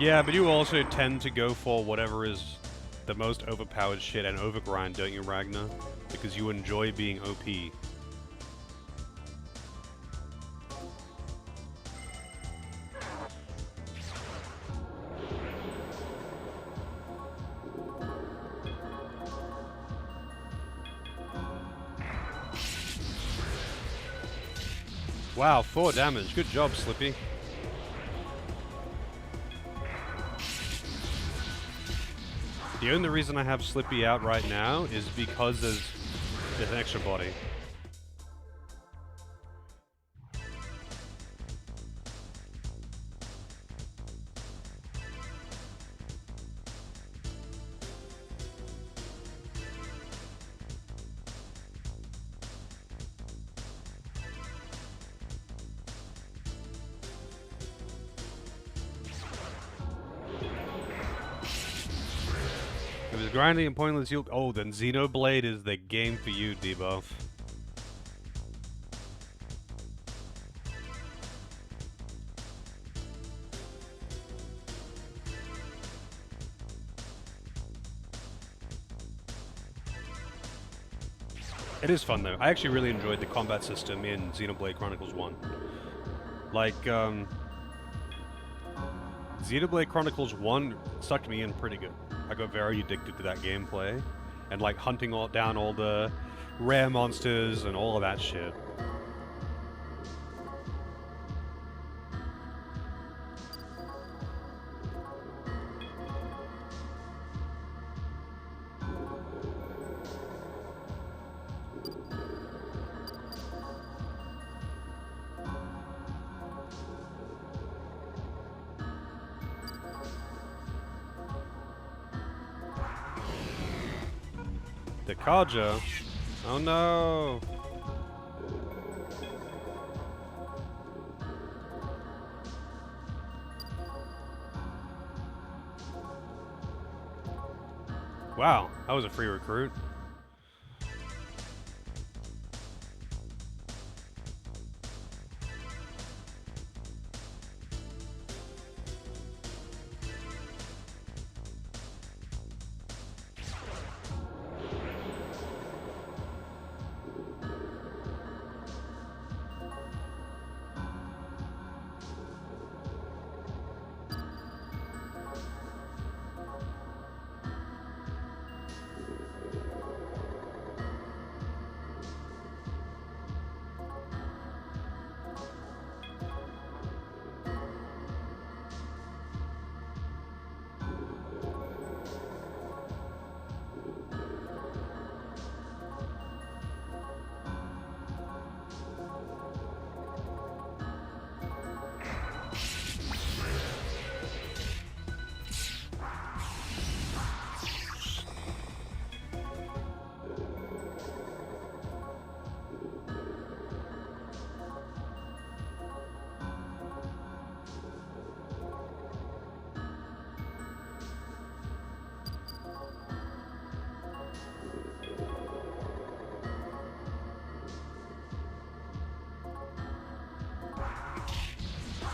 Yeah, but you also tend to go for whatever is the most overpowered shit and overgrind, don't you, Ragnar? Because you enjoy being OP. Wow, 4 damage. Good job, Slippy. The only reason I have Slippy out right now is because there's an extra body. If it's grinding and pointless, you'll... Oh, then Xenoblade is the game for you, Debuff. It is fun, though. I actually really enjoyed the combat system in Xenoblade Chronicles 1. Like, Xenoblade Chronicles 1 sucked me in pretty good. I got very addicted to that gameplay. And, like, hunting down all the rare monsters and all of that shit. The Kaja? Oh no! Wow, that was a free recruit.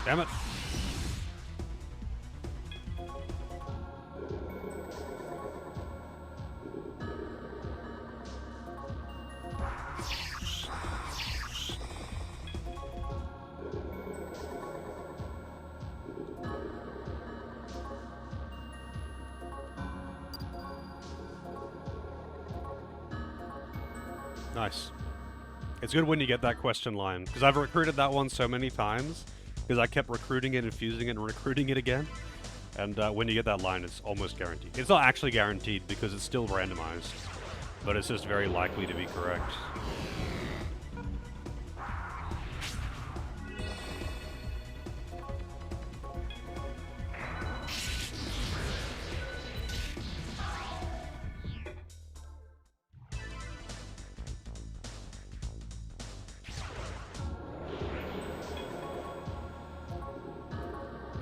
Damn it. Nice. It's good when you get that question line, because I've recruited that one so many times, because I kept recruiting it, infusing it, and recruiting it again. And when you get that line, it's almost guaranteed. It's not actually guaranteed, because it's still randomized, but it's just very likely to be correct.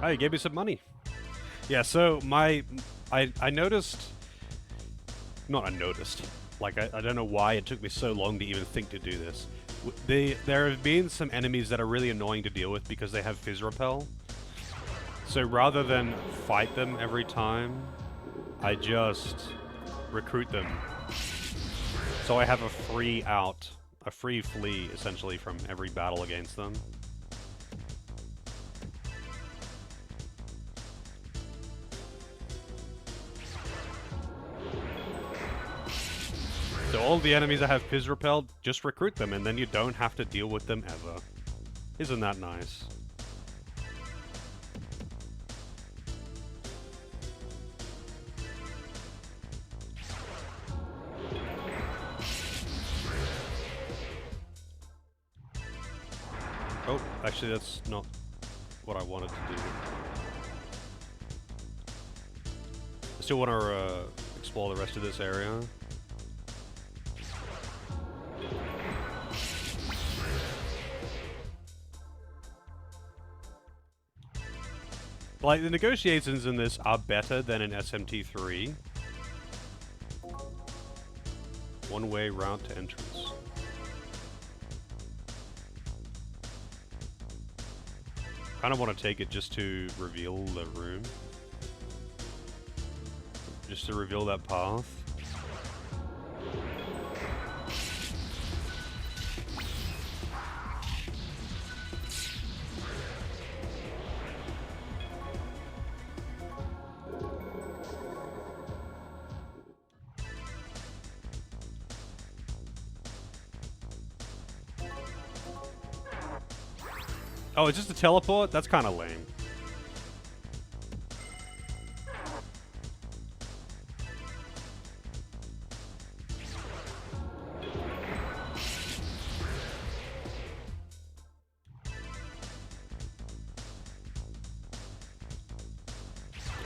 Oh, you gave me some money. Yeah, so I noticed... Not I noticed. Like, I don't know why it took me so long to even think to do this. There have been some enemies that are really annoying to deal with because they have Fizz Repel. So rather than fight them every time, I just recruit them. So I have a free out, a free flee, essentially, from every battle against them. So all the enemies that have Fizz Repel, just recruit them, and then you don't have to deal with them ever. Isn't that nice? Oh, actually that's not what I wanted to do. I still want to explore the rest of this area. Like, the negotiations in this are better than in SMT3, One-way route to entrance. Kind of want to take it just to reveal the room. Just to reveal that path. Oh, it's just a teleport? That's kind of lame.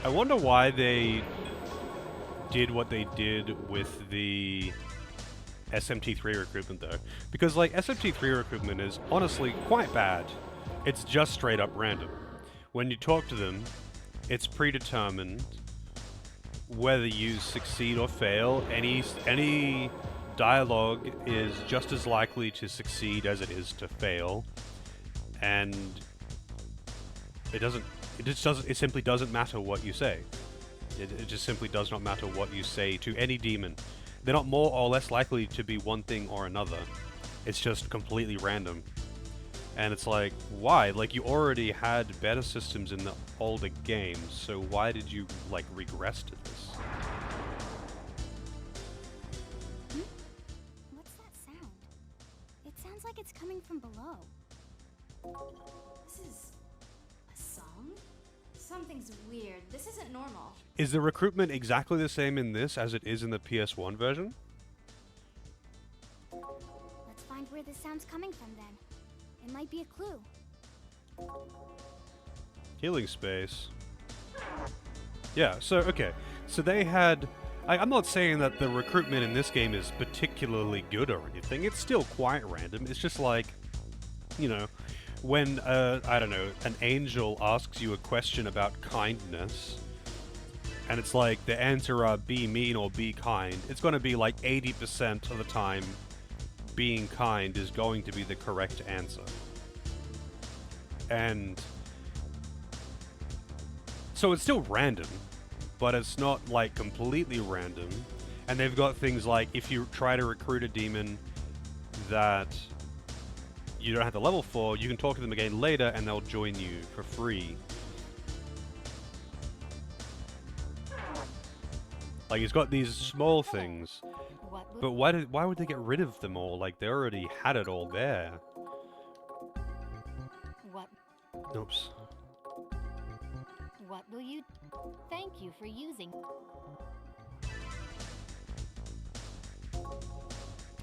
I wonder why they did what they did with the SMT3 recruitment, though. Because, like, SMT3 recruitment is honestly quite bad. It's just straight up random. When you talk to them, it's predetermined whether you succeed or fail. Any dialogue is just as likely to succeed as it is to fail, and it simply doesn't matter what you say. It just simply does not matter what you say to any demon. They're not more or less likely to be one thing or another. It's just completely random. And it's like, why? Like, you already had better systems in the older games, so why did you, like, regress to this? What's that sound? It sounds like it's coming from below. This is a song? Something's weird. This isn't normal. Is the recruitment exactly the same in this as it is in the PS1 version? Let's find where this sound's coming from then. It might be a clue. Healing space. Yeah, so, okay. So they had... I'm not saying that the recruitment in this game is particularly good or anything. It's still quite random. It's just like, you know, when, I don't know, an angel asks you a question about kindness, and it's like the answer are be mean or be kind, it's going to be like 80% of the time being kind is going to be the correct answer. And so it's still random, but it's not like completely random. And they've got things like if you try to recruit a demon that you don't have the level for, you can talk to them again later and they'll join you for free. Like, it's got these small things. But why would they get rid of them all? Like, they already had it all there. What? Oops. What will you? Thank you for using.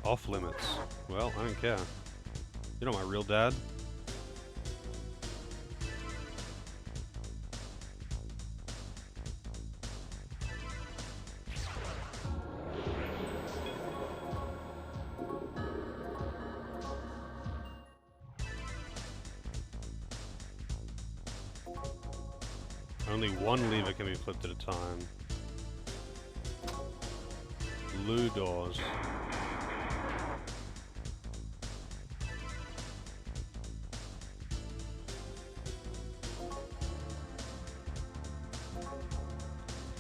Off limits. Well, I don't care. You're not my real dad. Only one lever can be flipped at a time. Blue doors.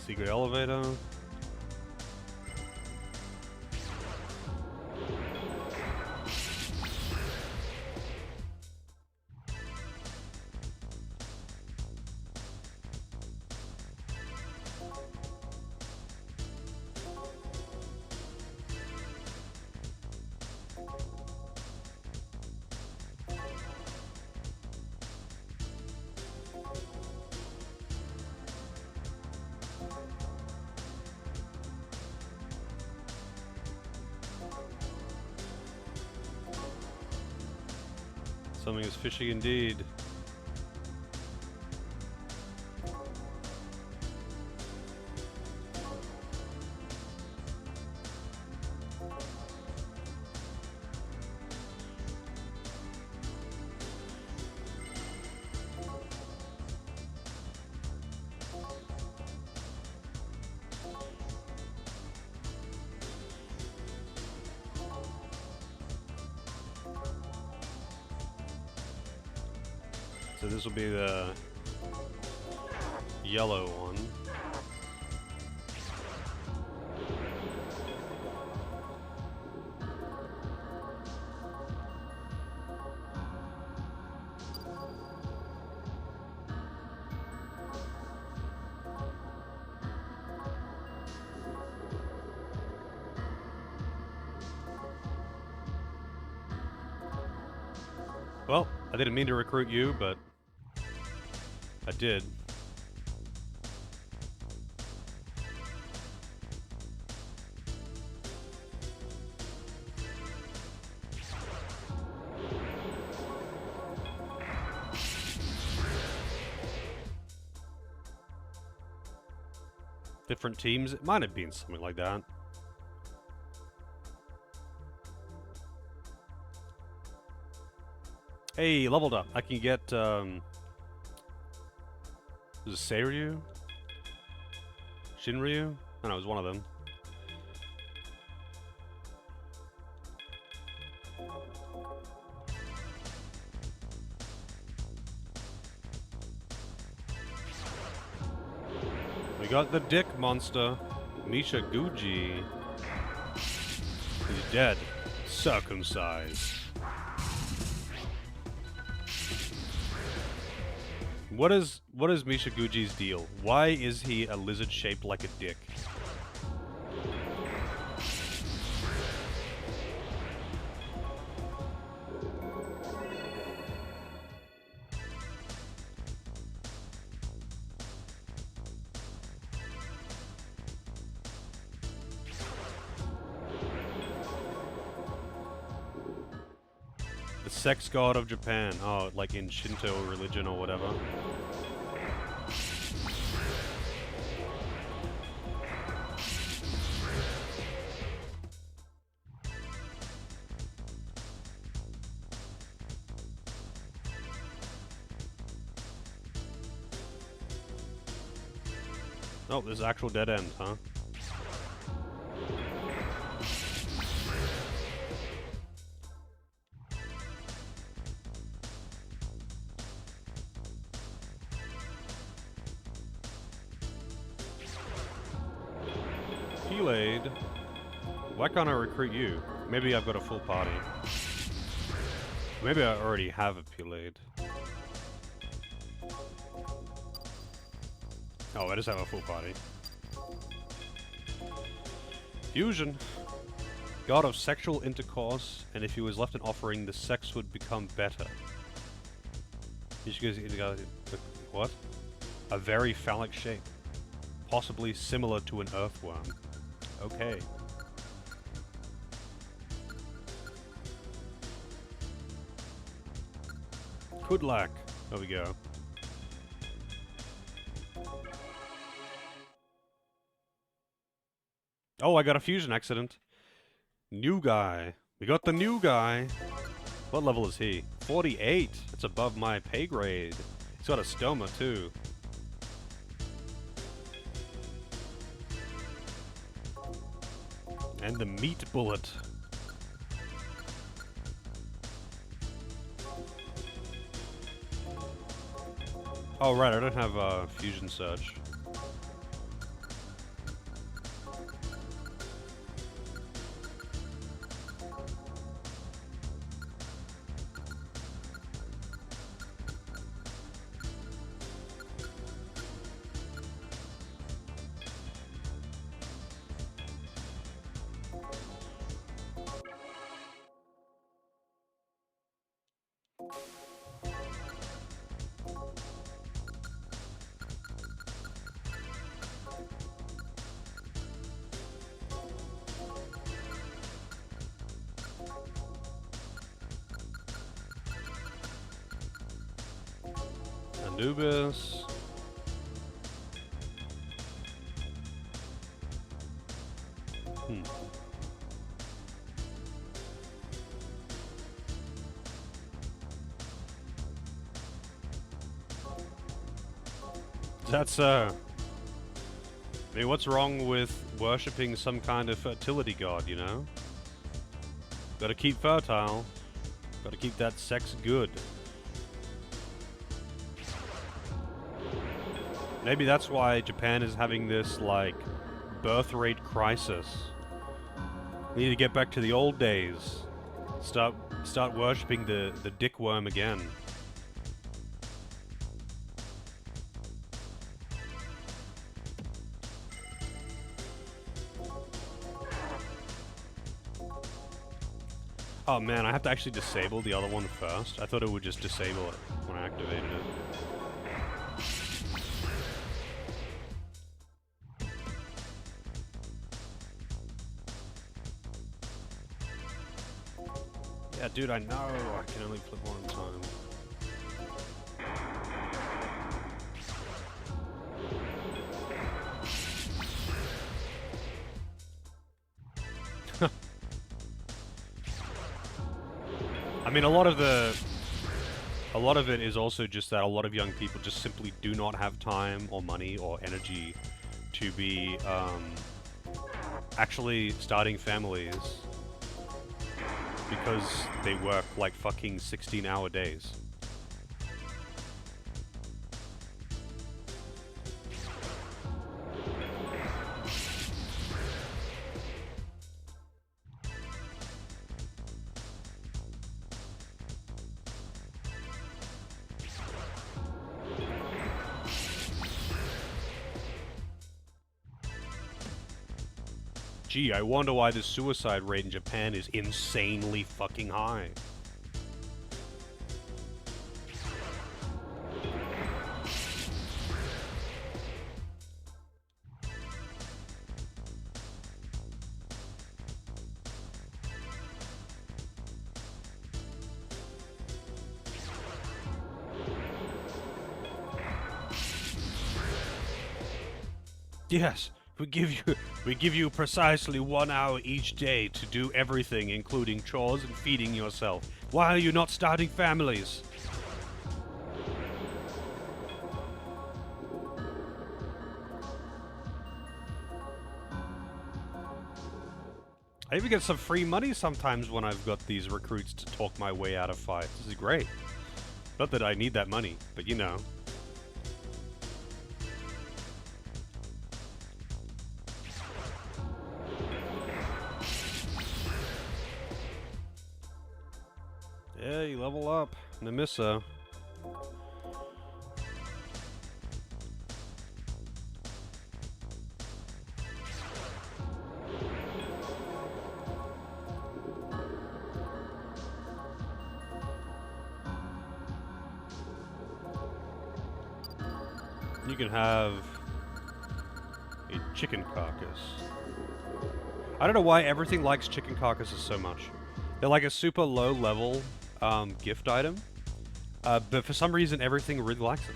Secret elevator. Something is fishy indeed. So this will be the yellow one. Well, I didn't mean to recruit you, but I did. Different teams? It might have been something like that. Hey, leveled up. I can get, is it Seiryu? Shinryu? I don't know, it was one of them. We got the dick monster, Misha Guji. He's dead. Circumcised. What is Misha Guji's deal? Why is he a lizard shaped like a dick? The sex god of Japan. Oh, like in Shinto religion or whatever. Oh, there's actual dead end, huh? Pelade. Why can't I recruit you? Maybe I've got a full party. Maybe I already have a Pelade. Oh, I just have a full party. Fusion. God of sexual intercourse, and if he was left an offering, the sex would become better. What? A very phallic shape. Possibly similar to an earthworm. Okay. Good luck. There we go. Oh, I got a fusion accident. New guy. We got the new guy. What level is he? 48. That's above my pay grade. He's got a stoma, too. And the meat bullet. Oh, right, I don't have fusion surge. Anubis. That's, I mean, what's wrong with worshipping some kind of fertility god, you know? Gotta keep fertile. Gotta keep that sex good. Maybe that's why Japan is having this, like, birth rate crisis. We need to get back to the old days. Start worshipping the dickworm again. Oh man, I have to actually disable the other one first. I thought it would just disable it when I activated it. Yeah, dude, I know. I can only flip one at a time. I mean, a lot of it is also just that a lot of young people just simply do not have time or money or energy to be actually starting families because they work like fucking 16-hour days. Gee, I wonder why the suicide rate in Japan is insanely fucking high. Yes. We give you precisely 1 hour each day to do everything, including chores and feeding yourself. Why are you not starting families? I even get some free money sometimes when I've got these recruits to talk my way out of fights. This is great. Not that I need that money, but you know. Yeah, you level up. Namissa. You can have a chicken carcass. I don't know why everything likes chicken carcasses so much. They're like a super low level gift item, but for some reason everything really likes it.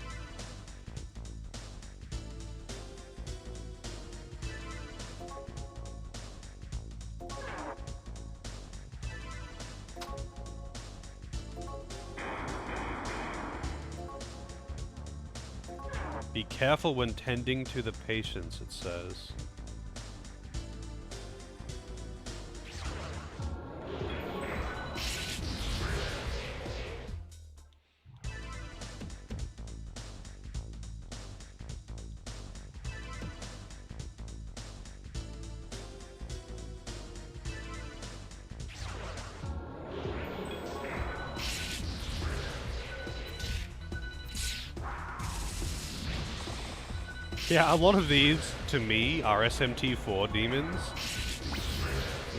Be careful when tending to the patients, it says. Yeah, a lot of these, to me, are SMT4 demons.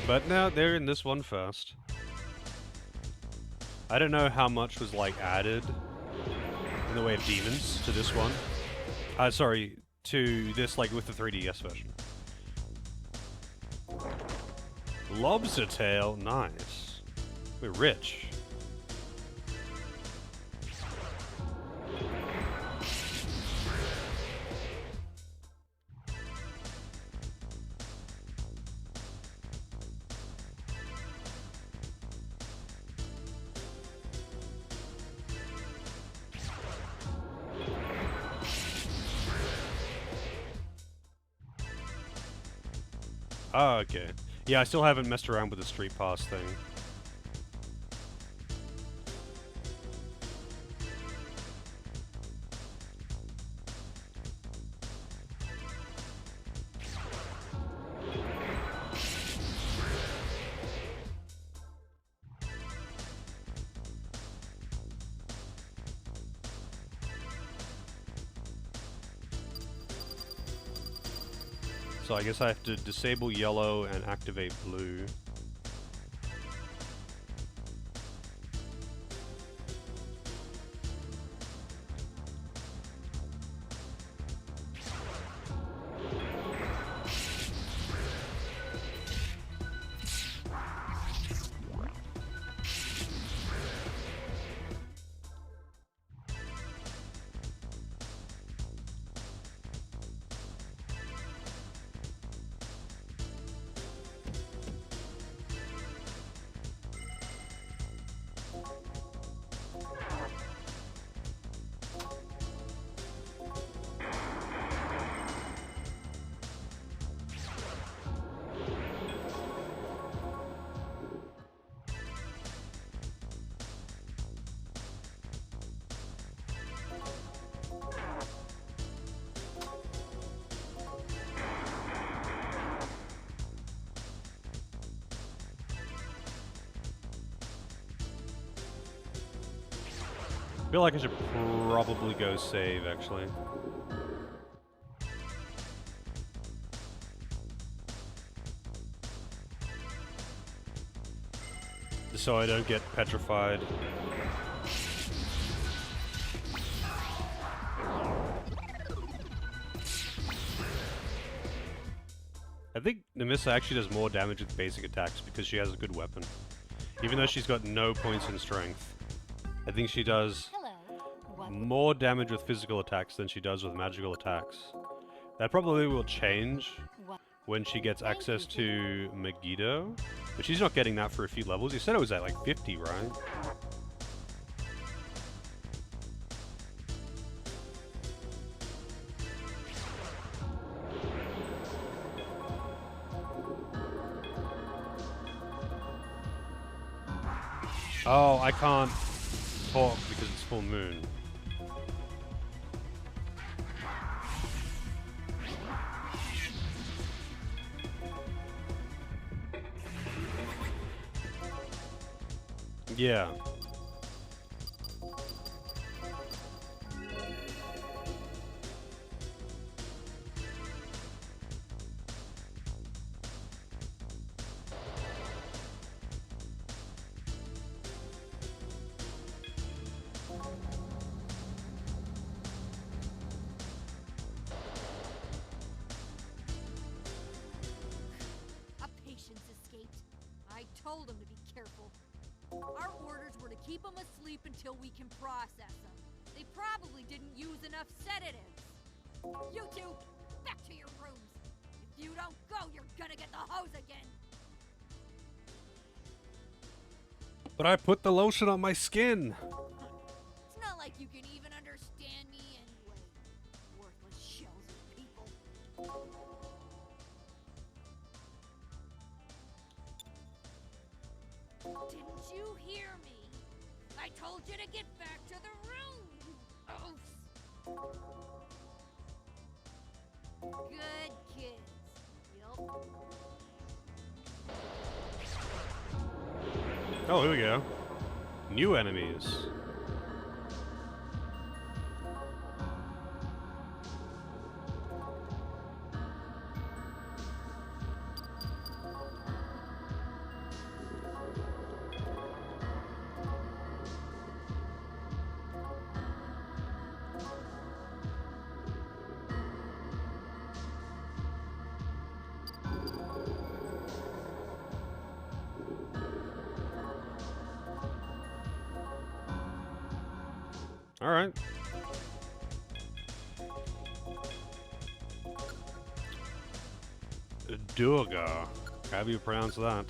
But no, they're in this one first. I don't know how much was, like, added in the way of demons to this one. Sorry, to this, like, with the 3DS version. Lobster tail, nice. We're rich. Oh, okay. Yeah, I still haven't messed around with the Street Pass thing. So I guess I have to disable yellow and activate blue. I feel like I should probably go save, actually. Just so I don't get petrified. I think Namissa actually does more damage with basic attacks because she has a good weapon. Even though she's got no points in strength. I think she does more damage with physical attacks than she does with magical attacks. That probably will change when she gets access to Megiddo, but she's not getting that for a few levels. You said it was at like 50, right? Oh, I can't talk because it's full moon. Yeah. A patient's escaped. I told him to be careful. Our orders were to keep him asleep until we can process him. They probably didn't use enough sedatives. You two, back to your rooms. If you don't go, you're gonna get the hose again. But I put the lotion on my skin. It's not like you can even understand me anyway. Worthless shells of people. Didn't you hear me? I told you to get back to the room, you oafs. Good kids. Yup. Oh, here we go. New enemies. All right. Durga. How do you pronounce that?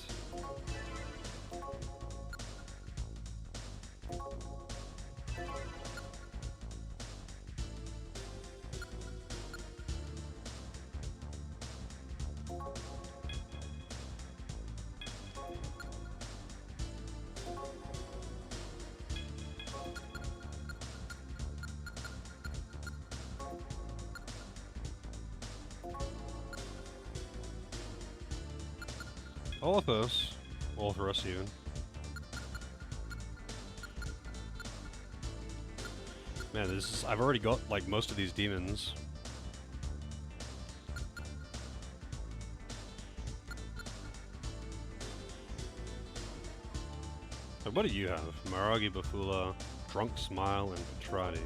Olthos. Olthros even. Man, this is, I've already got like most of these demons. So what do you have? Maragi, Bafula, Drunk Smile, and Petrati.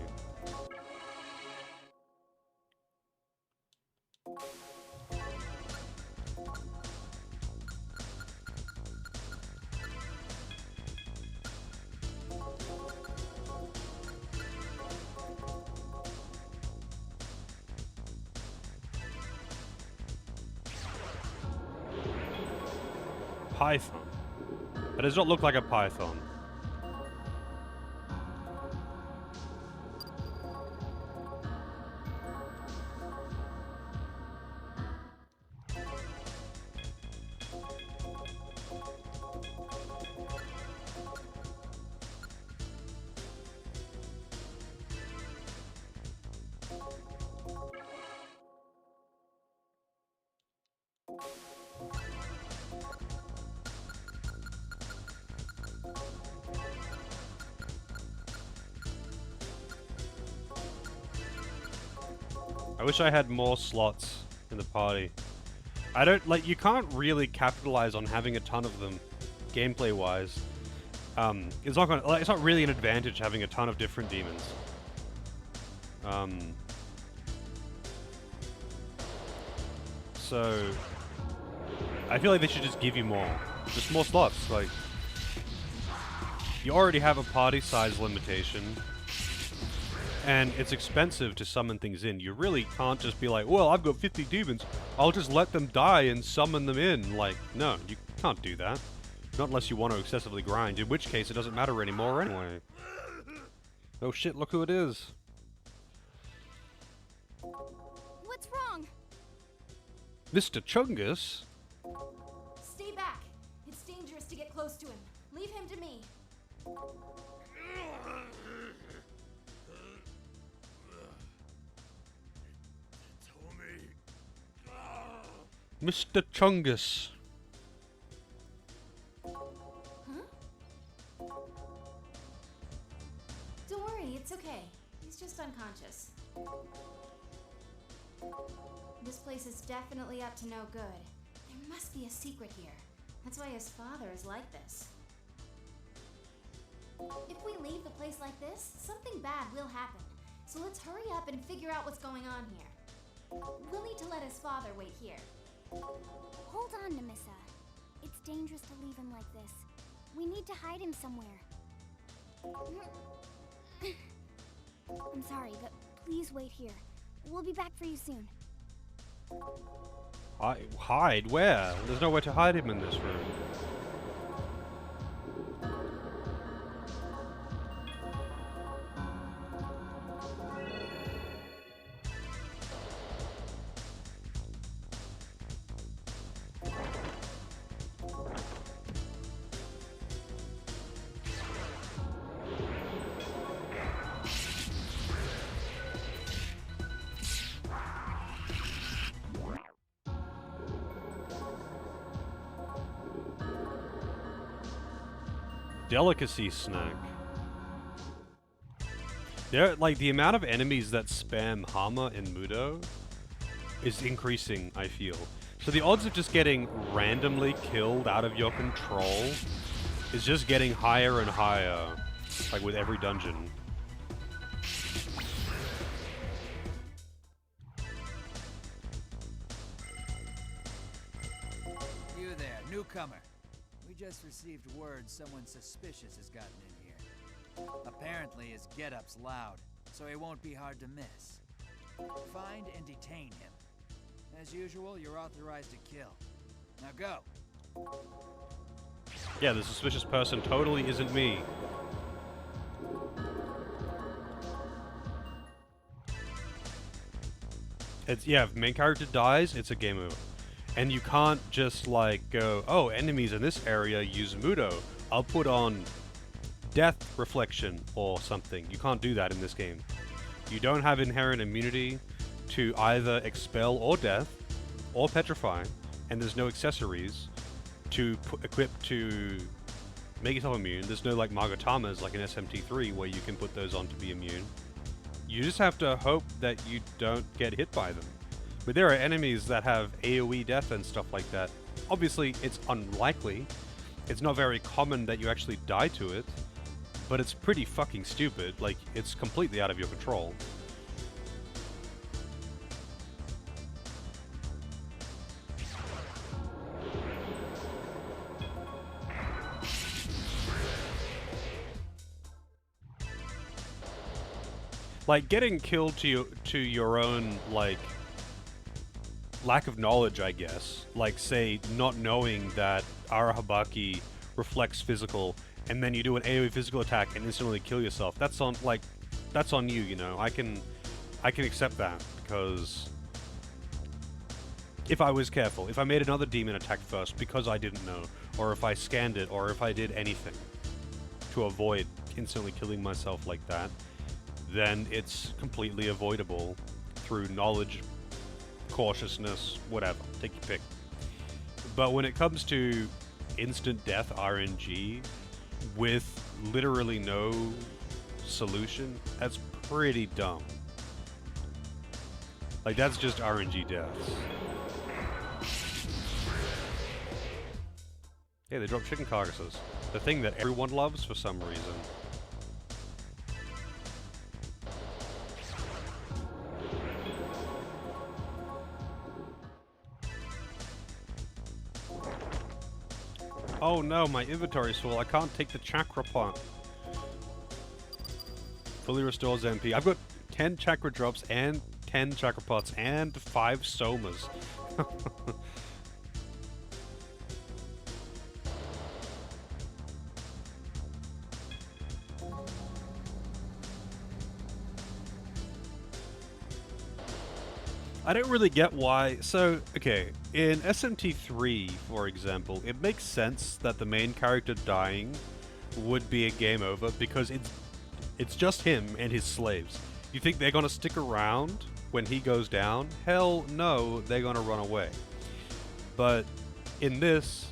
Python. That does not look like a python. I wish I had more slots in the party. I don't, like, you can't really capitalize on having a ton of them, gameplay-wise. It's not gonna, like, it's not really an advantage having a ton of different demons. So, I feel like they should just give you more. Just more slots, like... You already have a party size limitation. And it's expensive to summon things in. You really can't just be like, well, I've got 50 demons. I'll just let them die and summon them in. Like, no, you can't do that. Not unless you want to excessively grind, in which case it doesn't matter anymore anyway. Oh shit, look who it is. What's wrong? Mr. Chungus? Stay back. It's dangerous to get close to him. Leave him to me. Mr. Chungus. Huh? Don't worry, it's okay. He's just unconscious. This place is definitely up to no good. There must be a secret here. That's why his father is like this. If we leave the place like this, something bad will happen. So let's hurry up and figure out what's going on here. We'll need to let his father wait here. Hold on, Namissa. It's dangerous to leave him like this. We need to hide him somewhere. I'm sorry, but please wait here. We'll be back for you soon. Hide? Where? There's nowhere to hide him in this room. Delicacy snack. There, like, the amount of enemies that spam Hama and Mudo is increasing, I feel. So the odds of just getting randomly killed out of your control is just getting higher and higher, like with every dungeon. You there, newcomer. We just received word someone suspicious has gotten in here. Apparently his get-up's loud, so he won't be hard to miss. Find and detain him. As usual, you're authorized to kill. Now go. Yeah, the suspicious person totally isn't me. It's, yeah, if main character dies, it's a game over. And you can't just, like, go, oh, enemies in this area use Mudo. I'll put on Death Reflection or something. You can't do that in this game. You don't have inherent immunity to either Expel or Death, or Petrify, and there's no accessories to equip to make yourself immune. There's no, like, Margotamas, like in SMT3, where you can put those on to be immune. You just have to hope that you don't get hit by them. But there are enemies that have AoE death and stuff like that. Obviously, it's unlikely. It's not very common that you actually die to it, but it's pretty fucking stupid. Like, it's completely out of your control. Like, getting killed to your own, like, lack of knowledge, I guess. Like, say, not knowing that Arahabaki reflects physical, and then you do an AoE physical attack and instantly kill yourself. That's on, like, that's on you, you know? I can accept that, because if I was careful, if I made another demon attack first because I didn't know, or if I scanned it, or if I did anything to avoid instantly killing myself like that, then it's completely avoidable through knowledge, cautiousness, whatever. Take your pick. But when it comes to instant death RNG with literally no solution, that's pretty dumb. Like, that's just RNG deaths. Hey, they drop chicken carcasses. The thing that everyone loves for some reason. Oh no, my inventory's full. I can't take the chakra pot. Fully restores MP. I've got 10 chakra drops and 10 chakra pots and 5 somas. I don't really get why. So, okay, in SMT 3, for example, it makes sense that the main character dying would be a game over because it's just him and his slaves. You think they're gonna stick around when he goes down? Hell no, they're gonna run away. But in this,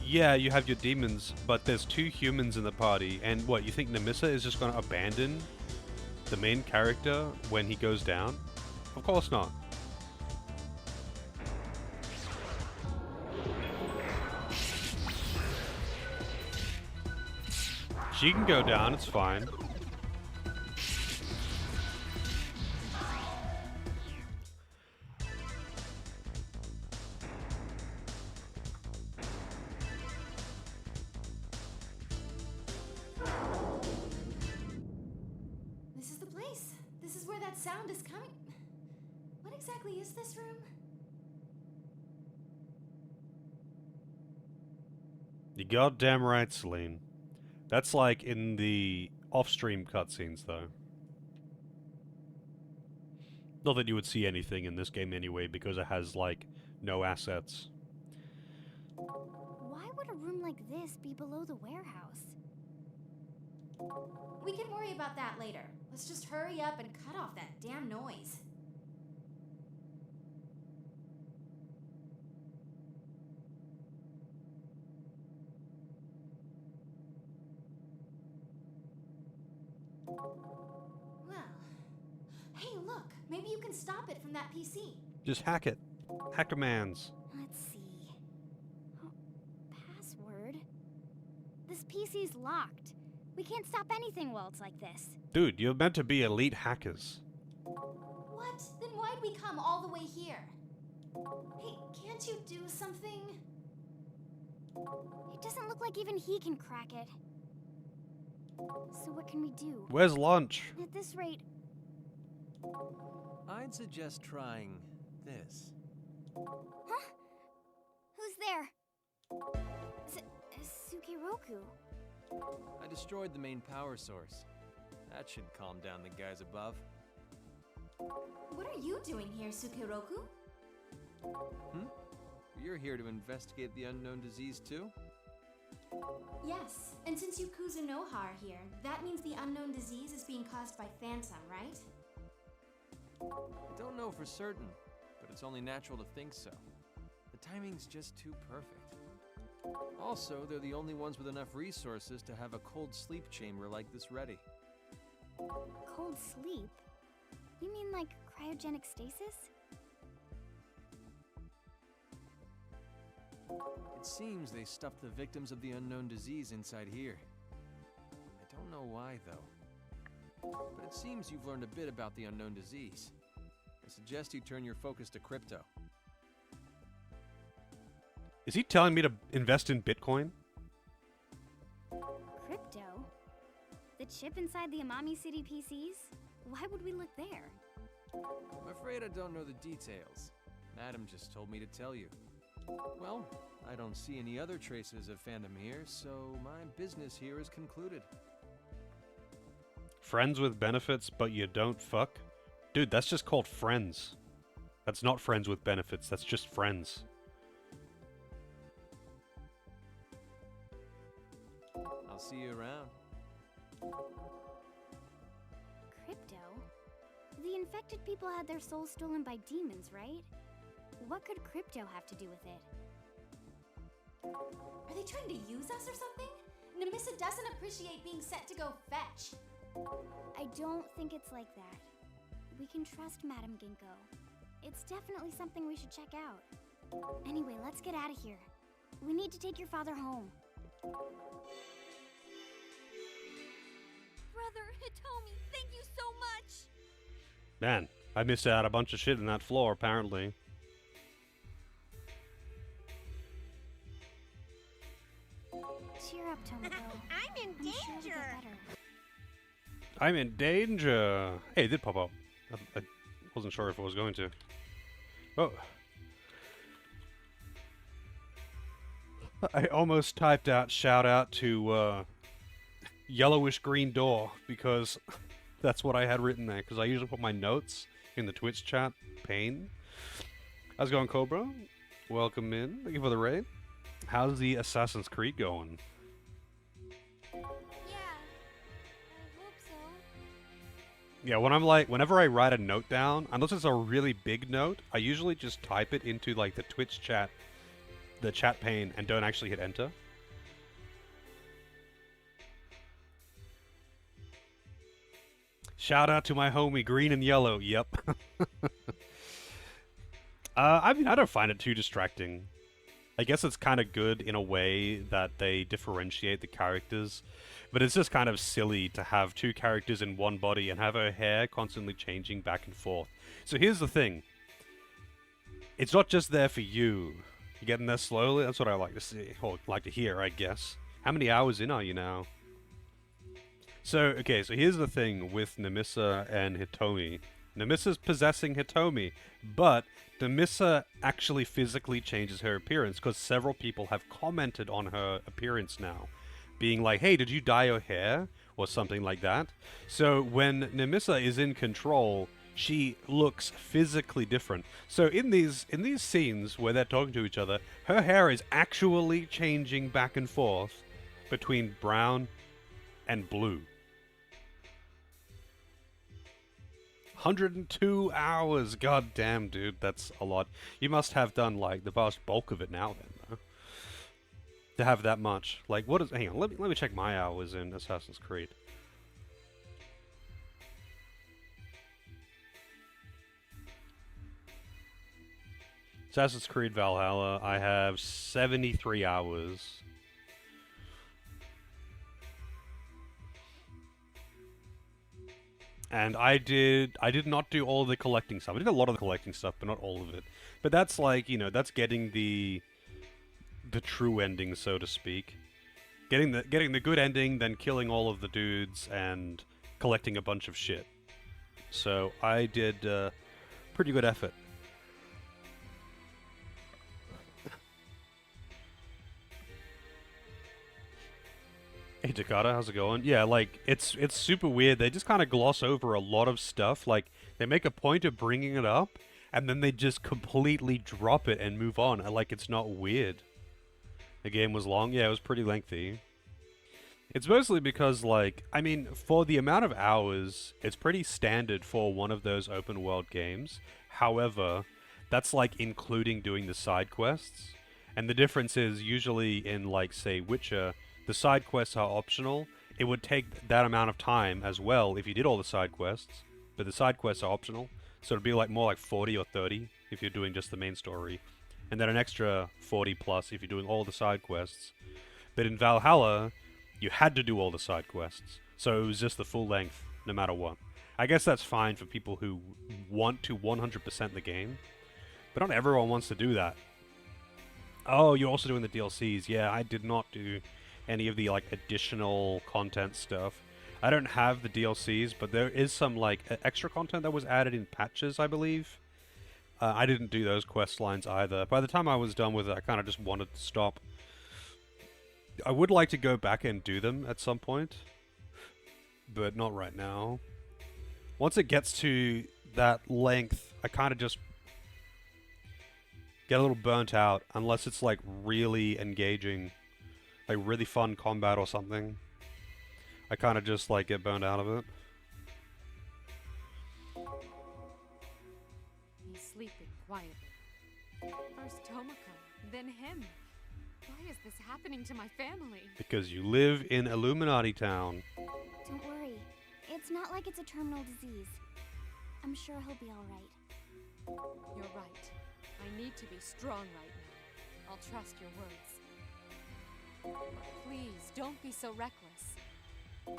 yeah, you have your demons, but there's 2 humans in the party, and what, you think Nemissa is just gonna abandon the main character when he goes down? Of course not. She can go down, it's fine. This is the place. This is where that sound is coming. What exactly is this room? You goddamn right, Celine. That's like in the off-stream cutscenes, though. Not that you would see anything in this game anyway, because it has, like, no assets. Why would a room like this be below the warehouse? We can worry about that later. Let's just hurry up and cut off that damn noise. Well, hey, look, maybe you can stop it from that PC. Just hack it. Hackermans. Let's see. Oh, password? This PC's locked. We can't stop anything while it's like this. Dude, you're meant to be elite hackers. What? Then why'd we come all the way here? Hey, can't you do something? It doesn't look like even he can crack it. So what can we do? Where's lunch? At this rate... I'd suggest trying this. Huh? Who's there? Sukeroku. I destroyed the main power source. That should calm down the guys above. What are you doing here, Sukeroku? You're here to investigate the unknown disease too? Yes, and since you Kuzunoha are here, that means the unknown disease is being caused by Phantom, right? I don't know for certain, but it's only natural to think so. The timing's just too perfect. Also, they're the only ones with enough resources to have a cold sleep chamber like this ready. Cold sleep? You mean like cryogenic stasis? It seems they stuffed the victims of the unknown disease inside here. I don't know why, though. But it seems you've learned a bit about the unknown disease. I suggest you turn your focus to crypto. Is he telling me to invest in Bitcoin? Crypto? The chip inside the Amami City PCs? Why would we look there? I'm afraid I don't know the details. Madam just told me to tell you. Well, I don't see any other traces of fandom here, so my business here is concluded. Friends with benefits, but you don't fuck? Dude, that's just called friends. That's not friends with benefits, that's just friends. I'll see you around. Crypto? The infected people had their souls stolen by demons, right? What could crypto have to do with it? Are they trying to use us or something? Nemissa doesn't appreciate being sent to go fetch. I don't think it's like that. We can trust Madame Ginkgo. It's definitely something we should check out. Anyway, let's get out of here. We need to take your father home. Brother Hitomi, thank you so much! Man, I missed out a bunch of shit in that floor, apparently. Cheer up, Tomoko. I'm in I'm sure we'll danger. get better. I'm in danger! Hey, it did pop up. I wasn't sure if it was going to. Oh. I almost typed out shout out to yellowish green door because that's what I had written there, because I usually put my notes in the Twitch chat pane. How's it going, Cobra? Welcome in. Thank you for the raid. How's the Assassin's Creed going? Yeah, I hope so. Yeah, when I'm like, whenever I write a note down, unless it's a really big note, I usually just type it into like the Twitch chat, the chat pane, and don't actually hit enter. Shout out to my homie, green and yellow. Yep. I mean, I don't find it too distracting. I guess it's kind of good in a way that they differentiate the characters, but it's just kind of silly to have two characters in one body and have her hair constantly changing back and forth. So here's the thing. It's not just there for you. You're getting there slowly? That's what I like to see, or like to hear, I guess. How many hours in are you now? So, okay, so here's the thing with Nemissa and Hitomi. Nemissa's possessing Hitomi, but Nemissa actually physically changes her appearance because several people have commented on her appearance now, being like, hey, did you dye your hair? Or something like that. So when Nemissa is in control, she looks physically different. So in these scenes where they're talking to each other, her hair is actually changing back and forth between brown and blue. 102 hours, god damn, dude, that's a lot. You must have done like the vast bulk of it now then, though, to have that much. Like, what is? Hang on, let me check my hours in Assassin's Creed. Assassin's Creed Valhalla, I have 73 hours. And I did not do all of the collecting stuff. I did a lot of the collecting stuff, but not all of it. But that's like, you know, that's getting the true ending, so to speak. Getting the good ending, then killing all of the dudes and collecting a bunch of shit. So I did pretty good effort. Hey Takata, how's it going? Yeah, like, it's super weird. They just kind of gloss over a lot of stuff. Like, they make a point of bringing it up, and then they just completely drop it and move on. Like, it's not weird. The game was long? Yeah, it was pretty lengthy. It's mostly because, like, I mean, for the amount of hours, it's pretty standard for one of those open world games. However, that's, like, including doing the side quests. And the difference is, usually in, like, say, Witcher, the side quests are optional. It would take that amount of time as well if you did all the side quests, but the side quests are optional, so it'd be like more like 40 or 30 if you're doing just the main story. and then an extra 40 plus if you're doing all the side quests. But in Valhalla, you had to do all the side quests, so it was just the full length, no matter what. I guess that's fine for people who want to 100% the game, but not everyone wants to do that. Oh, you're also doing the DLCs. Yeah, I did not do any of the like additional content stuff. I don't have the DLCs, but there is some like extra content that was added in patches, I believe. I didn't do those quest lines either. By the time I was done with it, I kind of just wanted to stop. I would like to go back and do them at some point, but not right now. Once it gets to that length, I kind of just get a little burnt out, unless it's like really engaging, like really fun combat or something. I kind of just like get burnt out of it. He's sleeping quietly. First Tomoko, then him. Why is this happening to my family? Because you live in Illuminati Town. Don't worry. It's not like it's a terminal disease. I'm sure he'll be alright. You're right. I need to be strong right now. I'll trust your words. But please, don't be so reckless. Oh,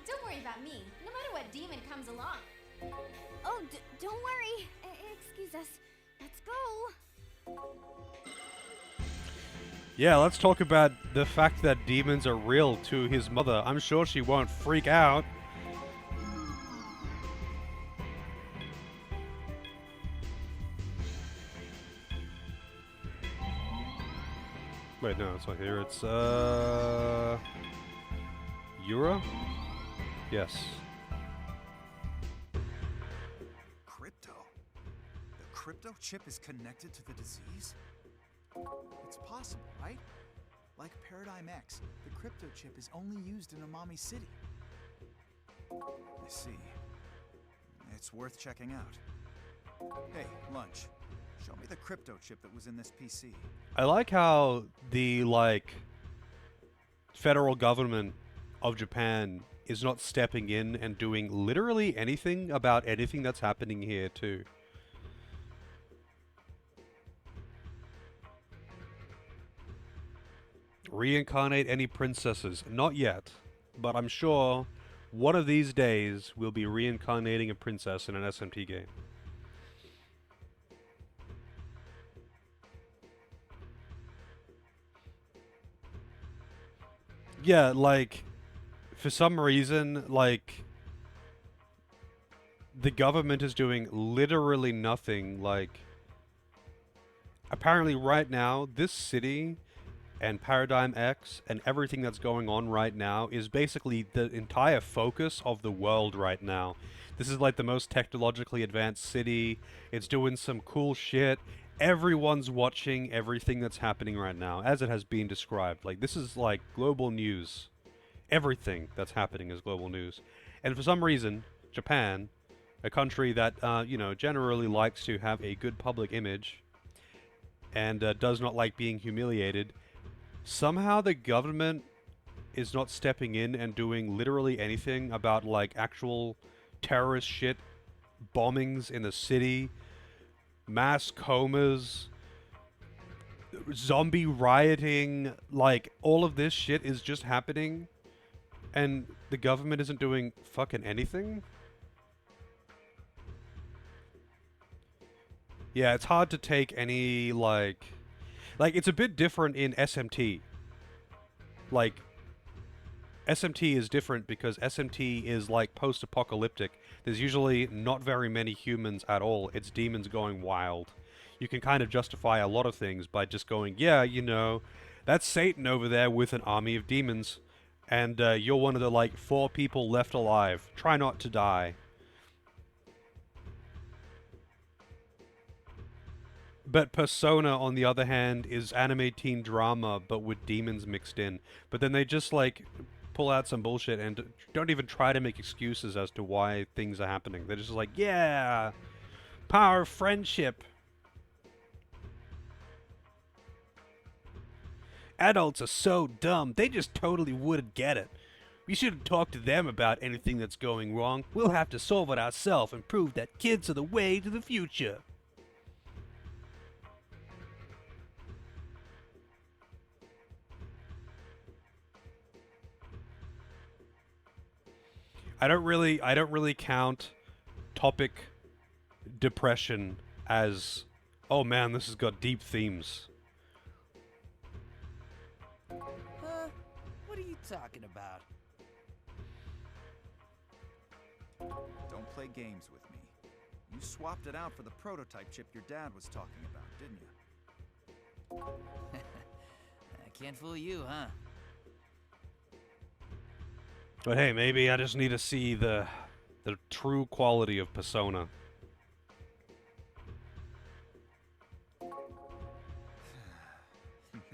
don't worry about me. No matter what demon comes along. Oh, don't worry. Excuse us. Let's go. Yeah, let's talk about the fact that demons are real to his mother. I'm sure she won't freak out. Wait, no, it's not here. It's, Eura? Yes. Crypto? The crypto chip is connected to the disease? It's possible, right? Like Paradigm X, the crypto chip is only used in Amami City. I see. It's worth checking out. Hey, Lunch. Show me the crypto chip that was in this PC. I like how the, like, federal government of Japan is not stepping in and doing literally anything about anything that's happening here, too. Reincarnate any princesses? Not yet, but I'm sure one of these days we'll be reincarnating a princess in an SMT game. Yeah, like, for some reason, like, the government is doing literally nothing. Like, apparently right now, this city and Paradigm X and everything that's going on right now is basically the entire focus of the world right now. This is like the most technologically advanced city. It's doing some cool shit. Everyone's watching everything that's happening right now, as it has been described. Like, this is like global news. Everything that's happening is global news. And for some reason, Japan, a country that, you know, generally likes to have a good public image and does not like being humiliated, somehow the government is not stepping in and doing literally anything about, like, actual terrorist shit, bombings in the city, mass comas, zombie rioting. Like, all of this shit is just happening, and the government isn't doing fucking anything? Yeah, it's hard to take any, like, it's a bit different in SMT. Like, SMT is different because SMT is, like, post-apocalyptic. There's usually not very many humans at all. It's demons going wild. You can kind of justify a lot of things by just going, yeah, you know, that's Satan over there with an army of demons. And you're one of the, like, 4 people left alive. Try not to die. But Persona, on the other hand, is anime teen drama, but with demons mixed in. But then they just, like, pull out some bullshit and don't even try to make excuses as to why things are happening. They're just like, yeah, power of friendship. Adults are so dumb, they just totally wouldn't get it. We shouldn't talk to them about anything that's going wrong. We'll have to solve it ourselves and prove that kids are the way to the future. I don't really count topic depression as, oh man, this has got deep themes. Huh? What are you talking about? Don't play games with me. You swapped it out for the prototype chip your dad was talking about, didn't you? I can't fool you, huh? But hey, maybe I just need to see the true quality of Persona.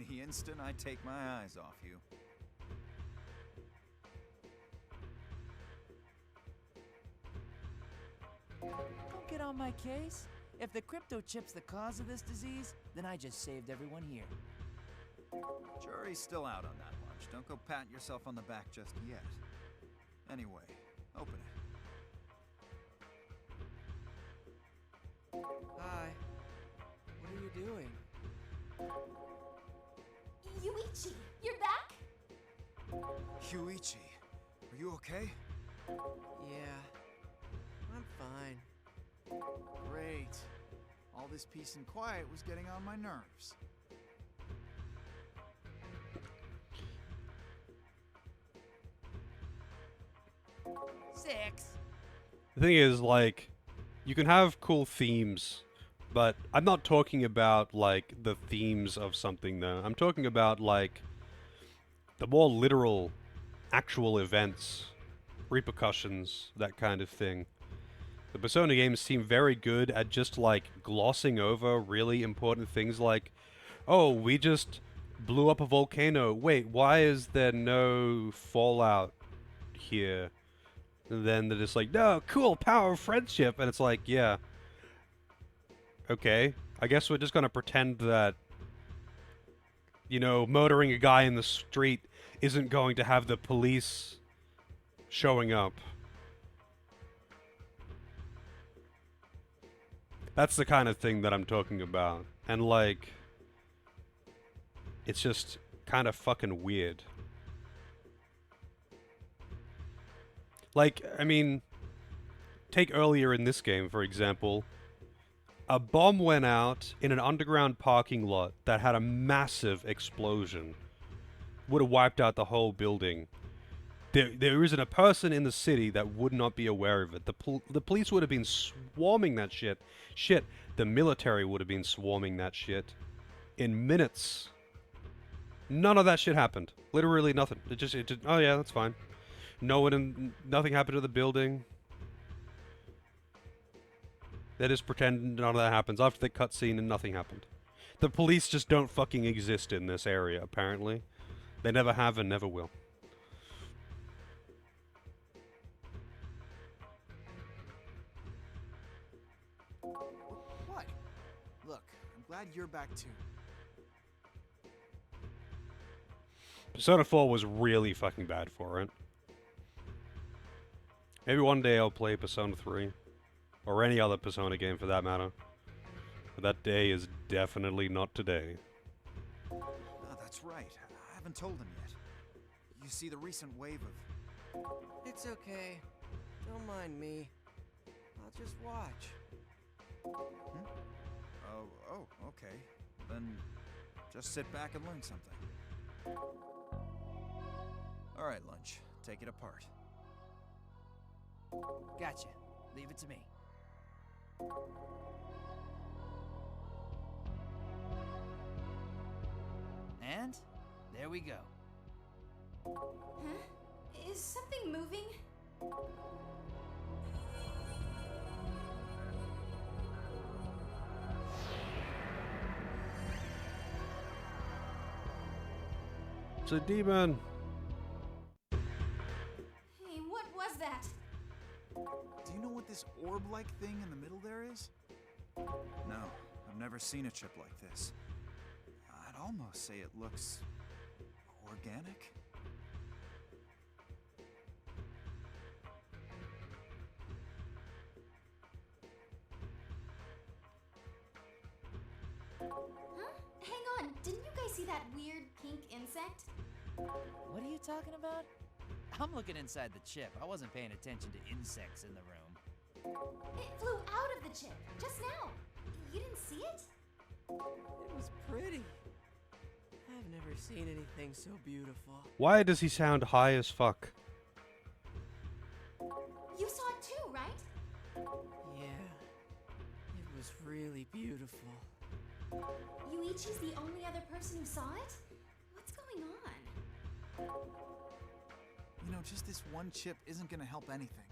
The instant I take my eyes off you. Don't get on my case. If the crypto chip's the cause of this disease, then I just saved everyone here. Jury's still out on that lunch. Don't go patting yourself on the back just yet. Anyway, open it. Hi. What are you doing? Yuichi, you're back? Yuichi, are you okay? Yeah. I'm fine. Great. All this peace and quiet was getting on my nerves. Six. The thing is, like, you can have cool themes, but I'm not talking about, like, the themes of something, though. I'm talking about, like, the more literal, actual events, repercussions, that kind of thing. The Persona games seem very good at just, like, glossing over really important things like, oh, we just blew up a volcano. Wait, why is there no fallout here? And then they're just like, no, cool, power of friendship. And it's like, yeah. Okay. I guess we're just gonna pretend that, you know, motoring a guy in the street isn't going to have the police showing up. That's the kind of thing that I'm talking about. And, like, it's just kind of fucking weird. Like, I mean, take earlier in this game, for example. A bomb went out in an underground parking lot that had a massive explosion. Would have wiped out the whole building. There isn't a person in the city that would not be aware of it. The police would have been swarming that shit. Shit, the military would have been swarming that shit. In minutes. None of that shit happened. Literally nothing. It just oh yeah, that's fine. Nothing happened to the building. They just pretend none of that happens after the cutscene and nothing happened. The police just don't fucking exist in this area, apparently. They never have and never will. What? Look, I'm glad you're back too. Persona 4 was really fucking bad for it. Maybe one day I'll play Persona 3. Or any other Persona game for that matter. But that day is definitely not today. Oh, that's right. I haven't told him yet. You see the recent wave of... It's okay. Don't mind me. I'll just watch. Hmm? Oh, okay. Then just sit back and learn something. All right, Lunch. Take it apart. Gotcha. Leave it to me. And there we go. Huh? Is something moving? It's a demon! Hey, what was that? Do you know what this orb-like thing in the middle there is? No, I've never seen a chip like this. I'd almost say it looks... organic? Huh? Hang on, didn't you guys see that weird pink insect? What are you talking about? I'm looking inside the chip. I wasn't paying attention to insects in the room. It flew out of the chip, just now. You didn't see it? It was pretty. I've never seen anything so beautiful. Why does he sound high as fuck? You saw it too, right? Yeah. It was really beautiful. Yuichi's the only other person who saw it? What's going on? You know, just this one chip isn't gonna help anything.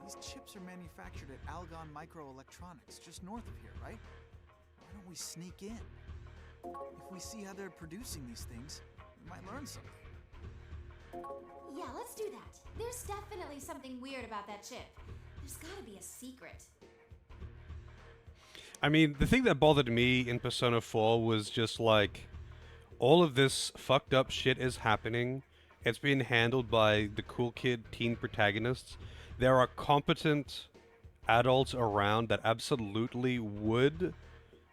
These chips are manufactured at Algon Microelectronics, just north of here, right? Why don't we sneak in? If we see how they're producing these things, we might learn something. Yeah, let's do that. There's definitely something weird about that chip. There's gotta be a secret. I mean, the thing that bothered me in Persona 4 was just like, all of this fucked up shit is happening. It's being handled by the cool kid teen protagonists. There are competent adults around that absolutely would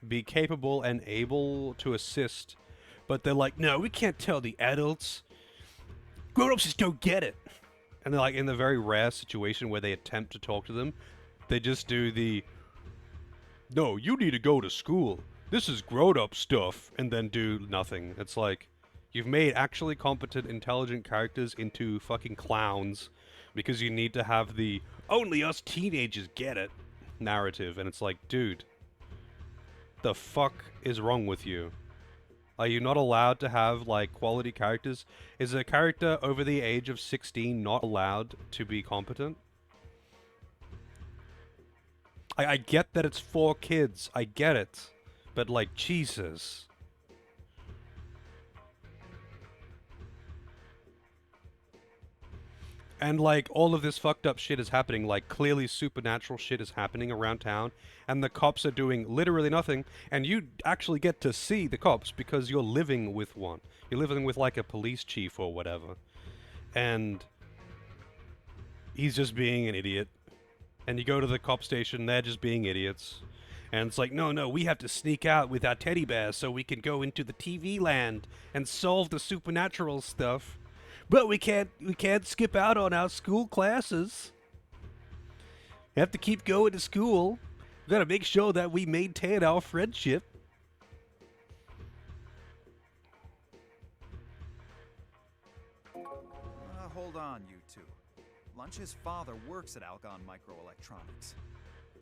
be capable and able to assist. But they're like, no, we can't tell the adults. Grown-ups just don't get it. And they're like, in the very rare situation where they attempt to talk to them, they just do the, no, you need to go to school. This is grown-up stuff, and then do nothing. It's like, you've made actually competent, intelligent characters into fucking clowns because you need to have the only us teenagers get it narrative, and it's like, dude, the fuck is wrong with you? Are you not allowed to have, like, quality characters? Is a character over the age of 16 not allowed to be competent? I get that it's for kids, I get it, but, like, Jesus. And, like, all of this fucked up shit is happening, like, clearly supernatural shit is happening around town, and the cops are doing literally nothing, and you actually get to see the cops because you're living with one. You're living with, like, a police chief or whatever. And he's just being an idiot. And you go to the cop station, they're just being idiots. And it's like, no, we have to sneak out with our teddy bear so we can go into the TV land and solve the supernatural stuff. But we can't skip out on our school classes. We have to keep going to school. We gotta make sure that we maintain our friendship. Hold on, you two. Lunch's father works at Algon Microelectronics.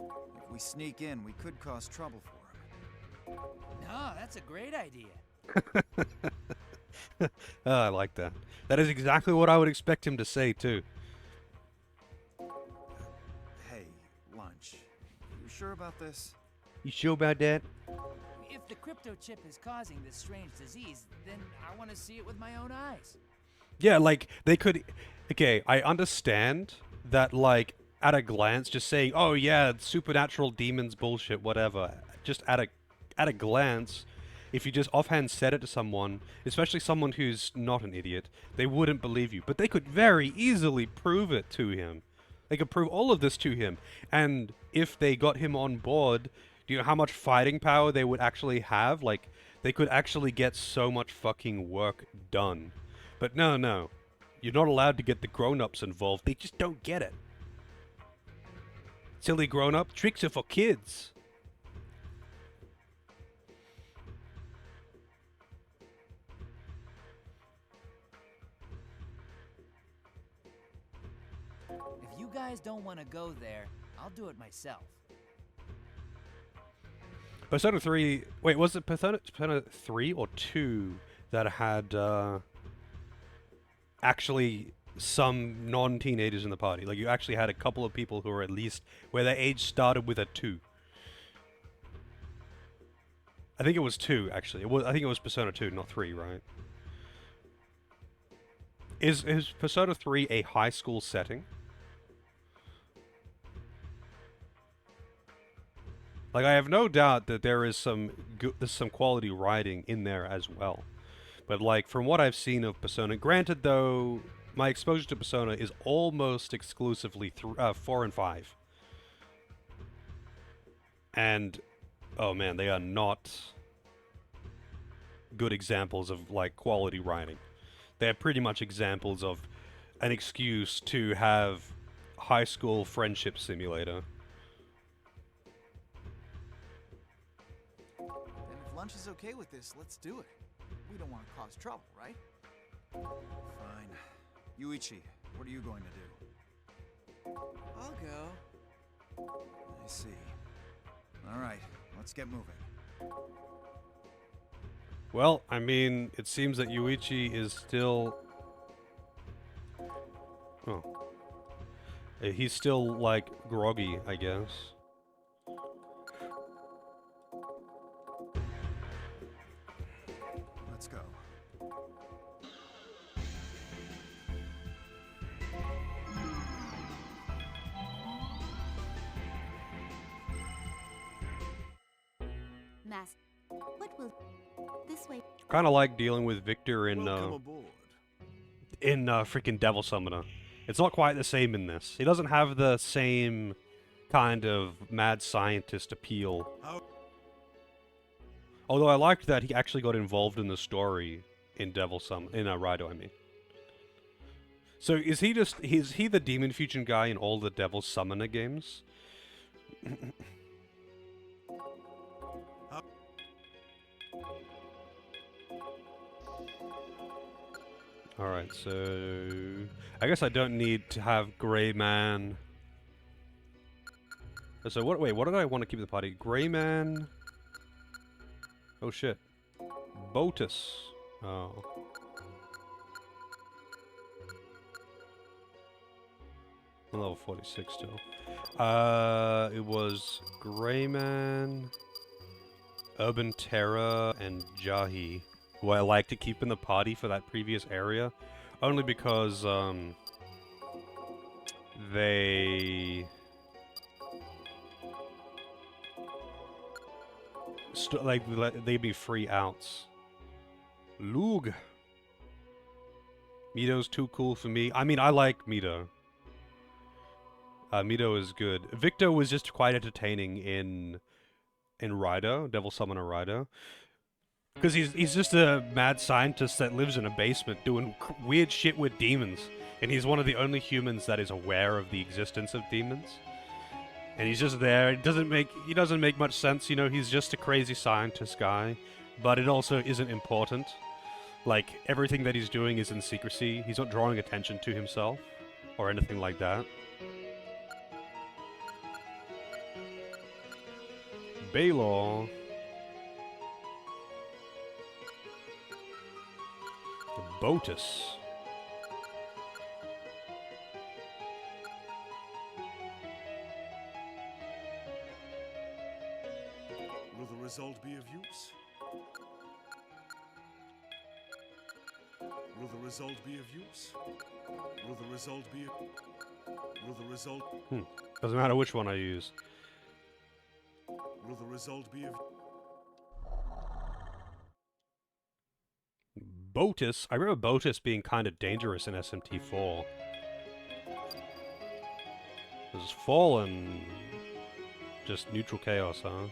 If we sneak in, we could cause trouble for him. No, that's a great idea. Oh, I like that. That is exactly what I would expect him to say, too. Hey, Lunch. You sure about this? You sure about that? If the crypto chip is causing this strange disease, then I want to see it with my own eyes. Yeah, like, they could... Okay, I understand that, like, at a glance, just saying, oh yeah, supernatural demons bullshit, whatever. Just at a glance, if you just offhand said it to someone, especially someone who's not an idiot, they wouldn't believe you. But they could very easily prove it to him. They could prove all of this to him. And if they got him on board, do you know how much fighting power they would actually have? Like, they could actually get so much fucking work done. But no. You're not allowed to get the grown-ups involved. They just don't get it. Silly grown-up, tricks are for kids. If you guys don't want to go there, I'll do it myself. Persona 3... Wait, was it Persona 3 or 2 that had, actually some non-teenagers in the party? Like, you actually had a couple of people who were at least... where their age started with a 2. I think it was 2, actually. I think it was Persona 2, not 3, right? Is Persona 3 a high school setting? Like, I have no doubt that there is some quality writing in there as well. But, like, from what I've seen of Persona, granted, though, my exposure to Persona is almost exclusively 4 and 5. And, oh man, they are not good examples of, like, quality writing. They're pretty much examples of an excuse to have high school friendship simulator. Then if lunch is okay with this, let's do it. We don't want to cause trouble, right? Fine. Yuichi, what are you going to do? I'll go. I see. All right, let's get moving. Well, I mean, it seems that Yuichi is still... Oh. He's still, like, groggy, I guess. Let's go. Master, what will this way? Kind of like dealing with Victor in, Welcome aboard. Freaking Devil Summoner. It's not quite the same in this. He doesn't have the same kind of mad scientist appeal. Although I liked that he actually got involved in the story in Raido, I mean. So is he the Demon Fusion guy in all the Devil Summoner games? Alright, so... I guess I don't need to have Grey Man... So what did I want to keep in the party? Grey Man... Oh shit. Botus. Oh. I'm level 46 still. It was Grey Man... Urban Terror, and Jahi, who I like to keep in the party for that previous area, only because, they'd be free outs. Lug. Mido's too cool for me. I mean, I like Mido. Mido is good. Victor was just quite entertaining in Raido, Devil Summoner Raido. Because he's just a mad scientist that lives in a basement doing weird shit with demons. And he's one of the only humans that is aware of the existence of demons. And he's just there. He doesn't make much sense, you know, he's just a crazy scientist guy. But it also isn't important. Like, everything that he's doing is in secrecy. He's not drawing attention to himself. Or anything like that. Baylor. Botus. Will the result be of use? Will the result be of use? Will the result be of... Will the result... Doesn't matter which one I use. Will the result be of... Botus? I remember Botus being kind of dangerous in SMT4. There's Fall and... just neutral chaos, huh?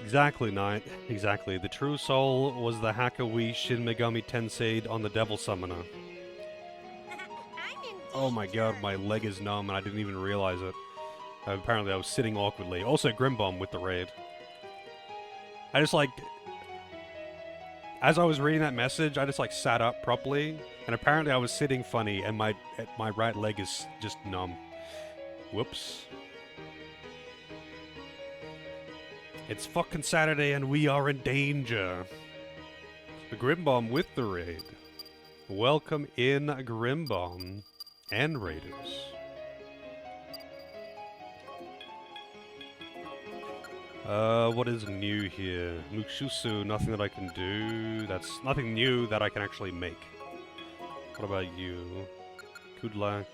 Exactly, Knight. Exactly. The true soul was the Hakawi Shin Megami Tensei on the Devil Summoner. Oh my god, my leg is numb and I didn't even realize it. Apparently I was sitting awkwardly. Also Grimbomb with the raid. I just like... As I was reading that message, I just like sat up properly, and apparently I was sitting funny and my right leg is just numb. Whoops. It's fucking Saturday and we are in danger. The Grimbomb with the raid. Welcome in, Grimbomb and raiders. What is new here? Mukshusu, nothing that I can do. That's nothing new that I can actually make. What about you? Kudlak.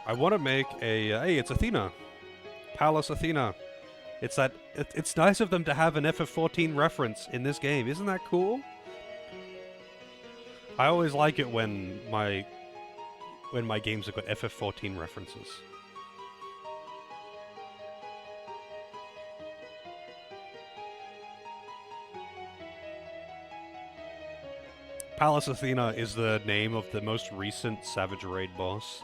I want to make a... hey, it's Athena. Palace Athena. It's that... It's nice of them to have an FF14 reference in this game. Isn't that cool? I always like it when my when my games have got FF14 references. Palace Athena is the name of the most recent Savage Raid boss.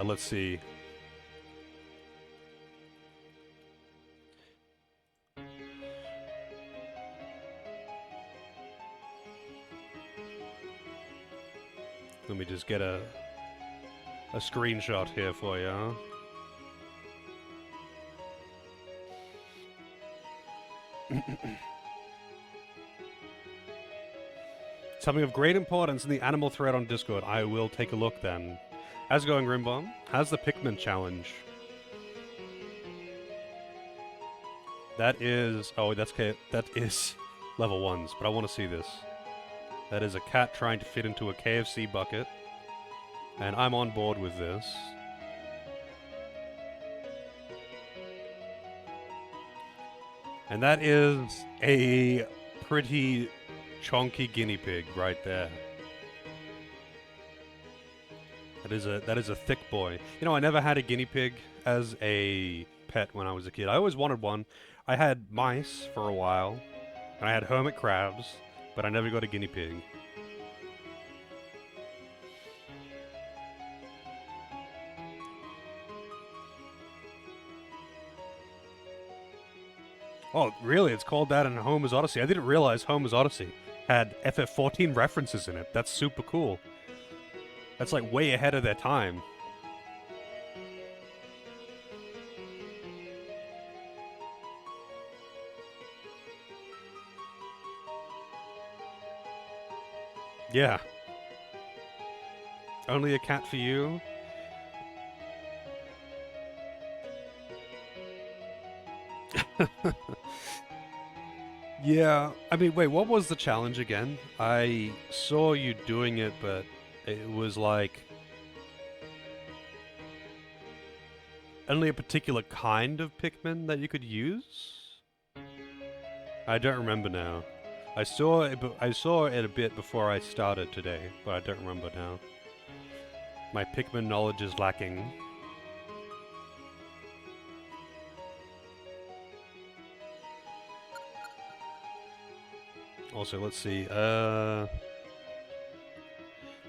Let's see. Let me just get a screenshot here for you. Something of great importance in the animal thread on Discord. I will take a look then. How's it going, Grimbomb? How's the Pikmin challenge? That is... Oh, that is level 1s, but I want to see this. That is a cat trying to fit into a KFC bucket. And I'm on board with this. And that is a pretty chonky guinea pig right there. That is a thick boy. You know, I never had a guinea pig as a pet when I was a kid. I always wanted one. I had mice for a while, and I had hermit crabs, but I never got a guinea pig. Oh, really? It's called that in Homer's Odyssey. I didn't realize Homer's Odyssey had FF14 references in it. That's super cool. That's like way ahead of their time. Yeah. Only a cat for you? Yeah, I mean, wait, what was the challenge again? I saw you doing it, but it was like... only a particular kind of Pikmin that you could use? I don't remember now. I saw it a bit before I started today, but I don't remember now. My Pikmin knowledge is lacking. Also, let's see,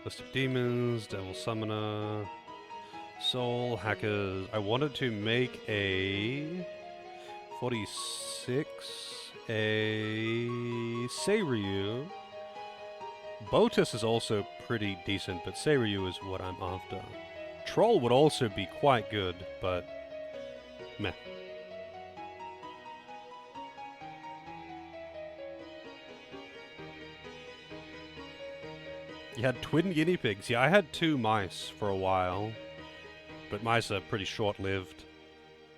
list of demons, devil summoner, soul, hackers. I wanted to make a 46, a Seiryu. Botus is also pretty decent, but Seiryu is what I'm after. Troll would also be quite good, but meh. You had twin guinea pigs. Yeah, I had 2 mice for a while, but mice are pretty short-lived.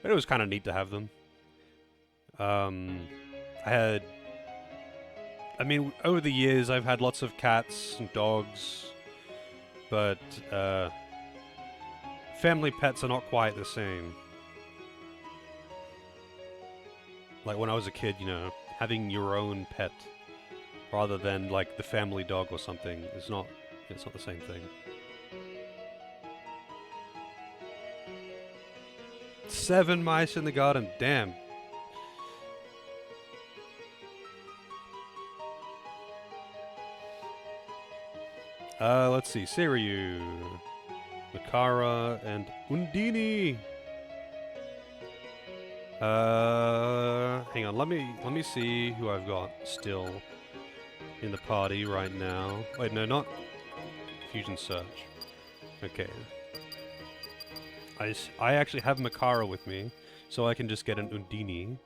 But it was kind of neat to have them. I mean, over the years, I've had lots of cats and dogs, but family pets are not quite the same. Like when I was a kid, you know, having your own pet rather than like the family dog or something is not, it's not the same thing. Seven mice in the garden, damn. Let's see, Seiryu, Makara, and Undini. Hang on, let me see who I've got still in the party right now. Wait, no, not Fusion Search. Okay. I actually have Makara with me, so I can just get an Undini.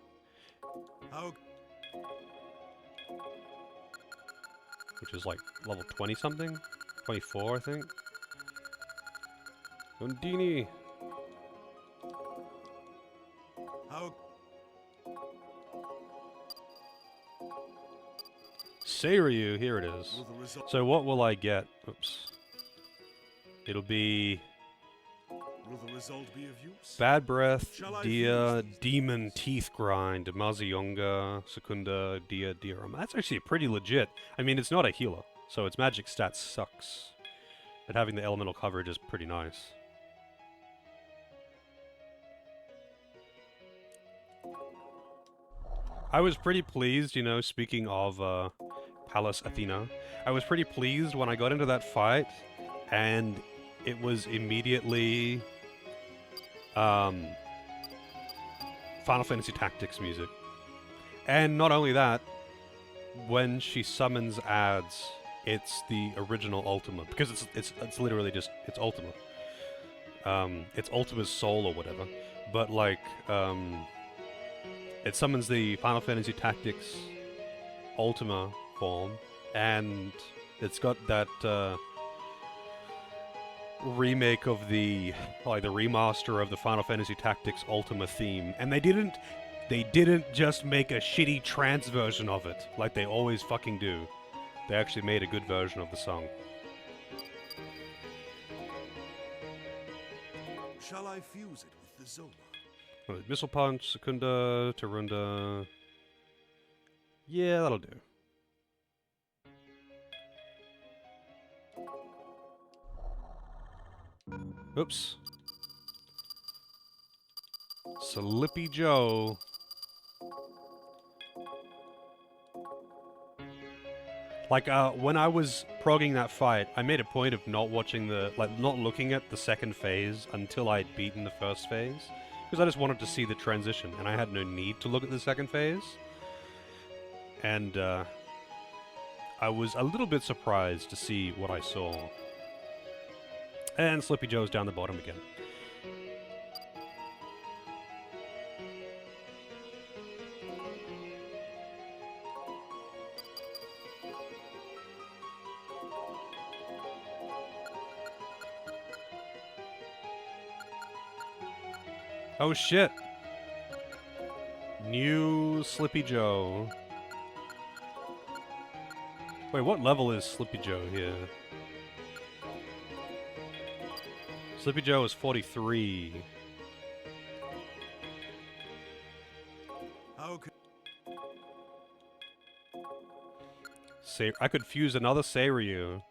How? Which is like level 20 something? 24, I think. Undini! How? Seiryu, here it is. So what will I get? Oops. It'll be Will the result be of use? Bad Breath, Shall I Dia, fuse these Demon, Teeth Grind, Mazionga, Secunda, Dia, Diarama. That's actually pretty legit. I mean, it's not a healer, so its magic stats sucks. But having the elemental coverage is pretty nice. I was pretty pleased, you know, speaking of Pallas Athena, I was pretty pleased when I got into that fight, and it was immediately Final Fantasy Tactics music. And not only that, when she summons ads, it's the original Ultima, because it's literally just it's Ultima. It's Ultima's soul or whatever, but like it summons the Final Fantasy Tactics Ultima form, and it's got that remake of the remaster of the Final Fantasy Tactics Ultima theme, and they didn't just make a shitty trance version of it like they always fucking do. They actually made a good version of the song. Shall I fuse it with the Zoma? Missile Punch, Secunda, Tarunda. Yeah, that'll do. Oops. Slippy Joe. Like, when I was progging that fight, I made a point of not watching not looking at the second phase until I'd beaten the first phase. Because I just wanted to see the transition, and I had no need to look at the second phase. And, I was a little bit surprised to see what I saw. And Slippy Joe's down the bottom again. Oh shit! New Slippy Joe. Wait, what level is Slippy Joe here? Slippy Joe is 43. How could... I could fuse another Seiryu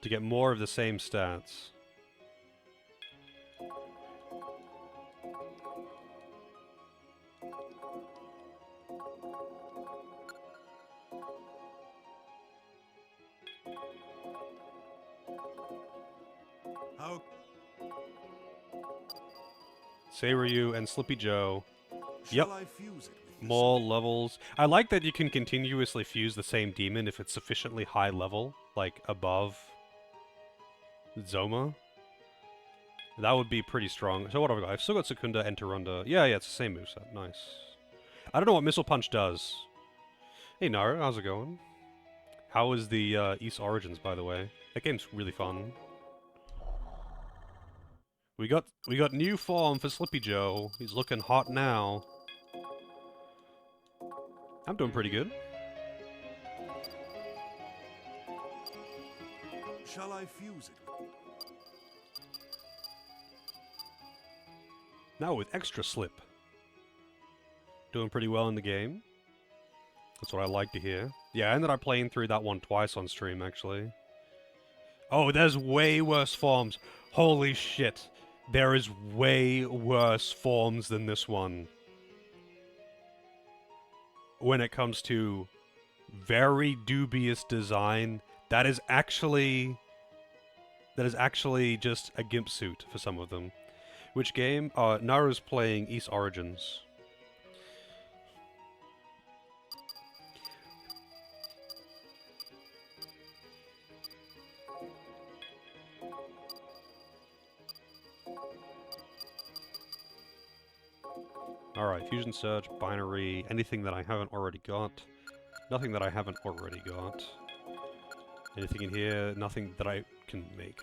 to get more of the same stats. How... Seiryu and Slippy Joe. Yep. Shall I fuse it with the More levels. I like that you can continuously fuse the same demon if it's sufficiently high level, like above Zoma. That would be pretty strong. So what have I got? I've still got Secunda and Tarunda. Yeah, it's the same moveset. Nice. I don't know what Missile Punch does. Hey Naro, how's it going? How is the East Origins, by the way? That game's really fun. We got new form for Slippy Joe. He's looking hot now. I'm doing pretty good. Shall I fuse it? Now with extra slip. Doing pretty well in the game. That's what I like to hear. Yeah, I ended up playing through that one twice on stream, actually. Oh, there's way worse forms. Holy shit. There is way worse forms than this one. When it comes to very dubious design, that is actually just a gimp suit for some of them. Which game? Naru's playing East Origins. Alright, Fusion Surge, Binary, anything that I haven't already got. Nothing that I haven't already got. Anything in here? Nothing that I can make.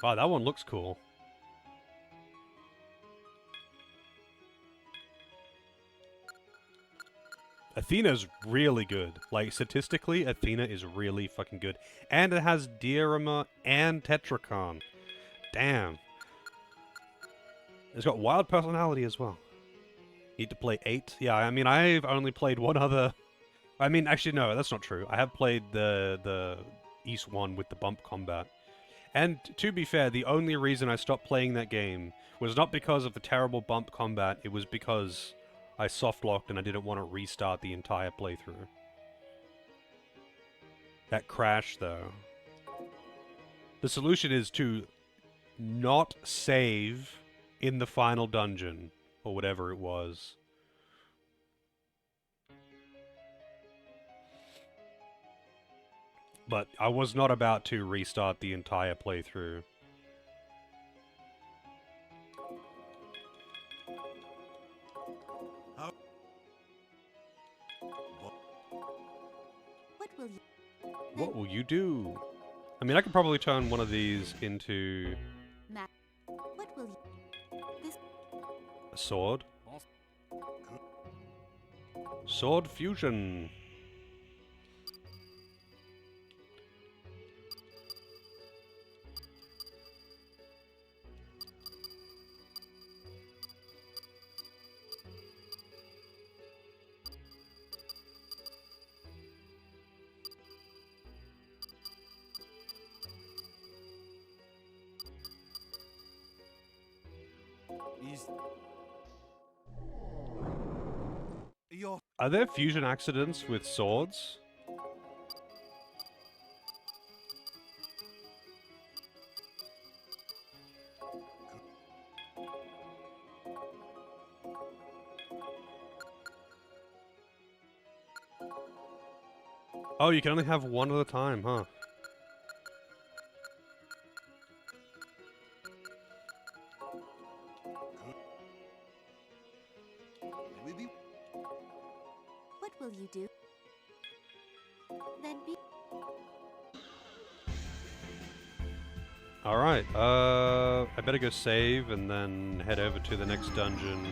Wow, that one looks cool. Athena's really good. Like, statistically, Athena is really fucking good. And it has Diarama and Tetracon. Damn. It's got wild personality as well. Need to play 8? Yeah, I mean, I've only played one other... I mean, actually, no, that's not true. I have played the East one with the bump combat. And to be fair, the only reason I stopped playing that game was not because of the terrible bump combat, it was because I soft-locked and I didn't want to restart the entire playthrough. That crash, though. The solution is to not save in the final dungeon, or whatever it was. But I was not about to restart the entire playthrough. What will you do? I mean, I could probably turn one of these into... What will you... This... a sword. Sword fusion. Are there fusion accidents with swords? Oh, you can only have one at a time, huh? What will you do? Then be... Alright, I better go save and then head over to the next dungeon.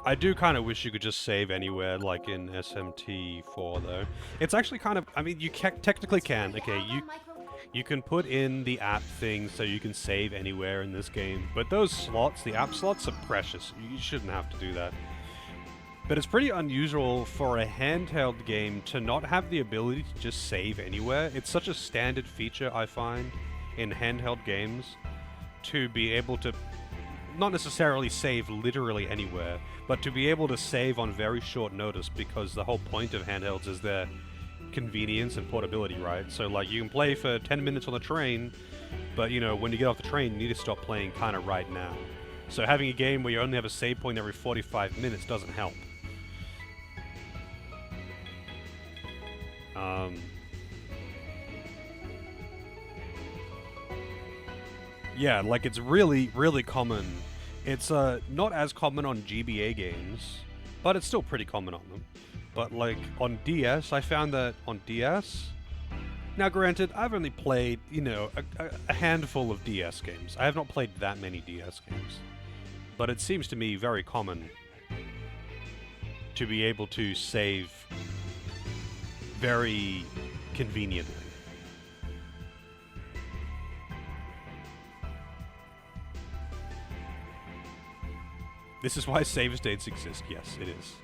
I do kind of wish you could just save anywhere, like in SMT 4, though. It's actually kind of... I mean, you technically can. Okay, you can put in the app thing so you can save anywhere in this game. But those slots, the app slots, are precious. You shouldn't have to do that. But it's pretty unusual for a handheld game to not have the ability to just save anywhere. It's such a standard feature, I find, in handheld games, to be able to not necessarily save literally anywhere, but to be able to save on very short notice, because the whole point of handhelds is their convenience and portability, right? So, like, you can play for 10 minutes on the train, but, you know, when you get off the train, you need to stop playing kind of right now. So having a game where you only have a save point every 45 minutes doesn't help. Yeah, like, it's really, really common. It's not as common on GBA games, but it's still pretty common on them. But, like, on DS, I found that on DS... Now, granted, I've only played, you know, a handful of DS games. I have not played that many DS games. But it seems to me very common to be able to save very conveniently. This is why save states exist. Yes, it is.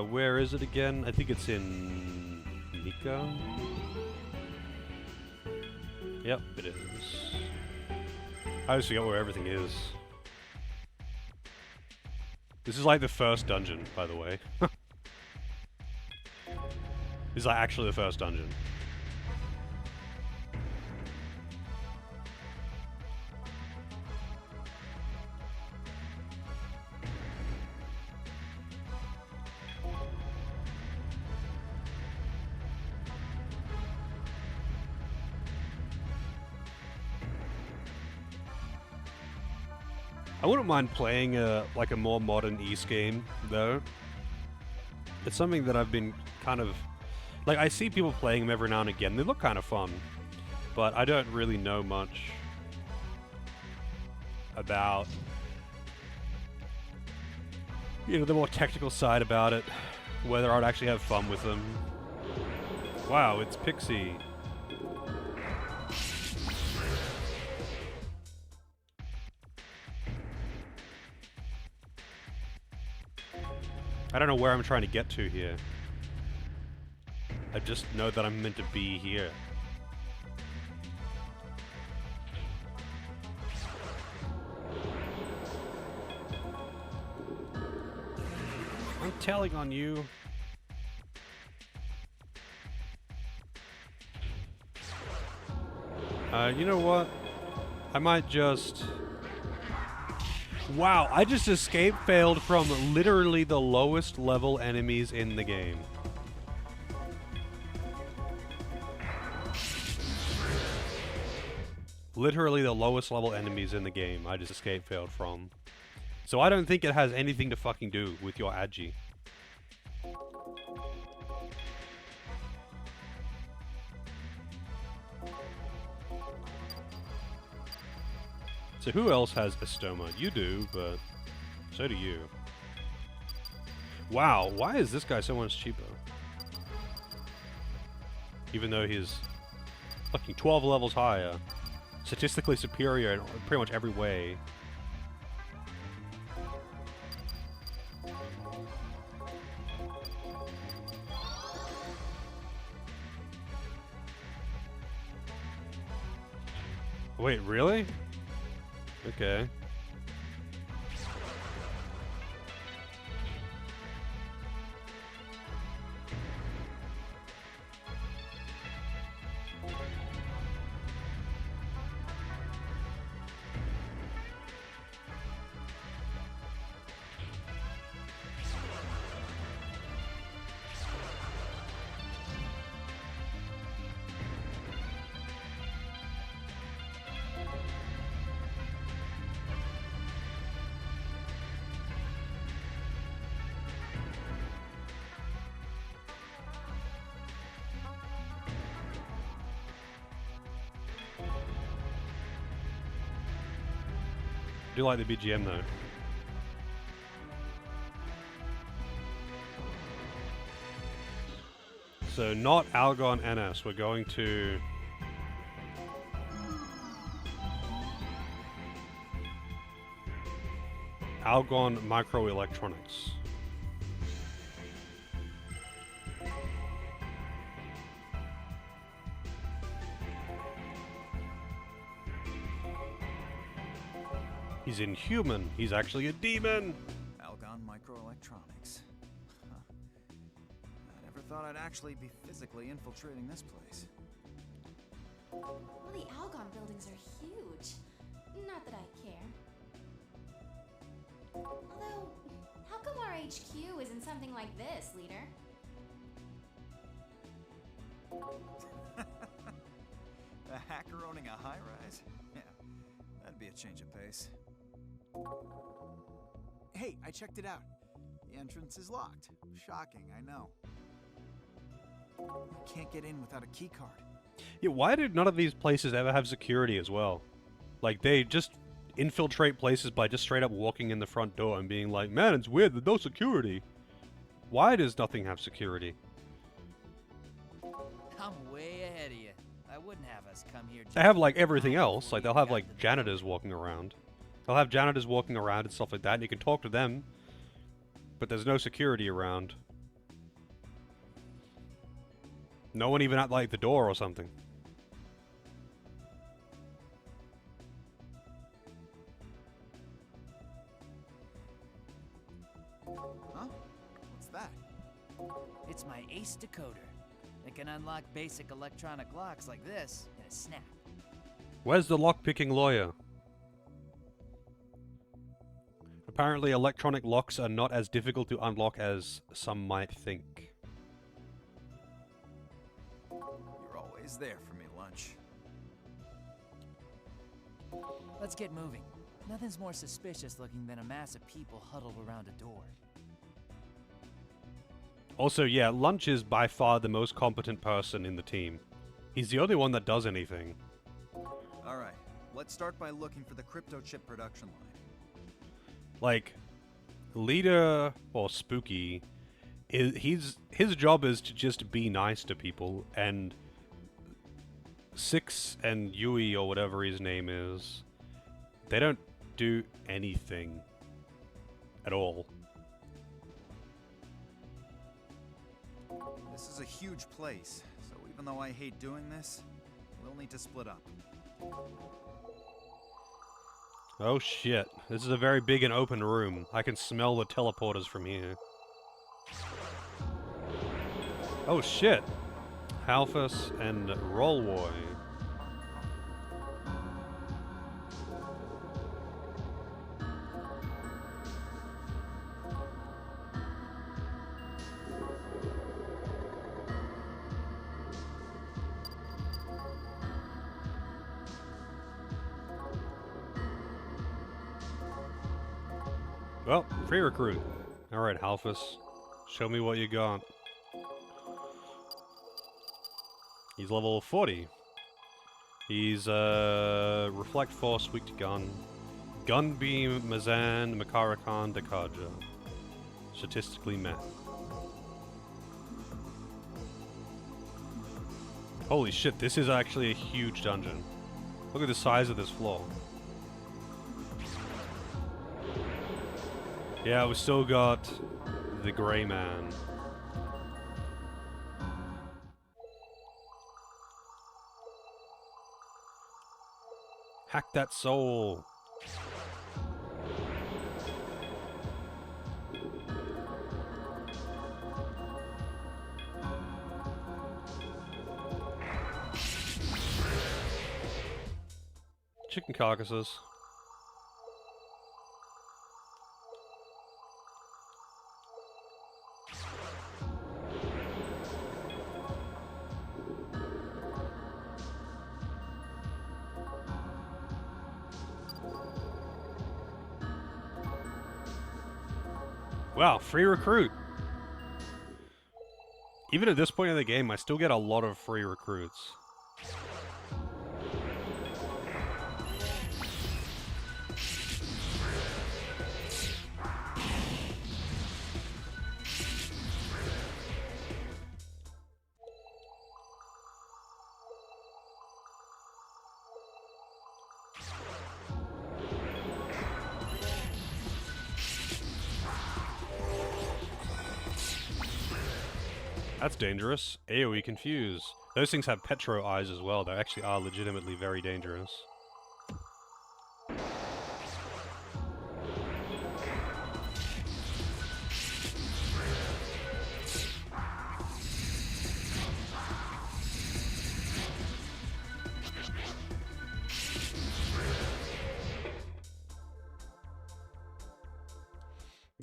Where is it again? I think it's in Nika. Yep, it is. I always forget where everything is. This is like the first dungeon, by the way. This is like actually the first dungeon. I wouldn't mind playing like a more modern East game, though. It's something that I've been kind of... Like, I see people playing them every now and again. They look kind of fun. but I don't really know much about, you know, the more technical side about it, whether I'd actually have fun with them. Wow, it's Pixie. I don't know where I'm trying to get to here. I just know that I'm meant to be here. I'm telling on you. You know what? I might just... Wow, I just escape failed from literally the lowest level enemies in the game. Literally the lowest level enemies in the game I just escape failed from. So I don't think it has anything to fucking do with your Agi. So who else has Estoma? You do, but so do you. Wow, why is this guy so much cheaper? Even though he's fucking 12 levels higher. Statistically superior in pretty much every way. Wait, really? Okay. I do like the BGM though. So not Algon NS, we're going to... Algon Microelectronics. He's inhuman. He's actually a demon. Algon Microelectronics. Huh. I never thought I'd actually be physically infiltrating this place. Well, the Algon buildings are huge. Not that I care. Although, how come our HQ isn't something like this, leader? A hacker owning a high-rise? Yeah, that'd be a change of pace. Hey, I checked it out. The entrance is locked. Shocking, I know. You can't get in without a key card. Yeah, why did none of these places ever have security as well? Like, they just infiltrate places by just straight up walking in the front door and being like, man, it's weird, there's no security. Why does nothing have security? I'm way ahead of you. I wouldn't have us come here. They have, like, everything else. Like, they'll have, like, janitors walking around. They'll have janitors walking around and stuff like that, and you can talk to them. But there's no security around. No one even at, like, the door or something. Huh? What's that? It's my ace decoder. It can unlock basic electronic locks like this in a snap. Where's the lock-picking lawyer? Apparently electronic locks are not as difficult to unlock as some might think. You're always there for me, Lunch. Let's get moving. Nothing's more suspicious looking than a mass of people huddled around a door. Also, yeah, Lunch is by far the most competent person in the team. He's the only one that does anything. Alright, let's start by looking for the crypto chip production line. Like, Leader, or Spooky, his job is to just be nice to people, and Six and Yui, or whatever his name is, they don't do anything at all. This is a huge place, so even though I hate doing this, we'll need to split up. Oh shit, this is a very big and open room. I can smell the teleporters from here. Oh shit! Halfus and Rollwoy. Well, free recruit. Alright, Halfus. Show me what you got. He's level 40. He's, Reflect Force, weak to gun. Gun Beam, Mazan, Makarakan, Dakaja. Statistically met. Holy shit, this is actually a huge dungeon. Look at the size of this floor. Yeah, we still got the Grey Man. Hack that soul. Chicken carcasses. Wow, free recruit. Even at this point in the game, I still get a lot of free recruits. That's dangerous. AoE confuse. Those things have petro eyes as well. They actually are legitimately very dangerous.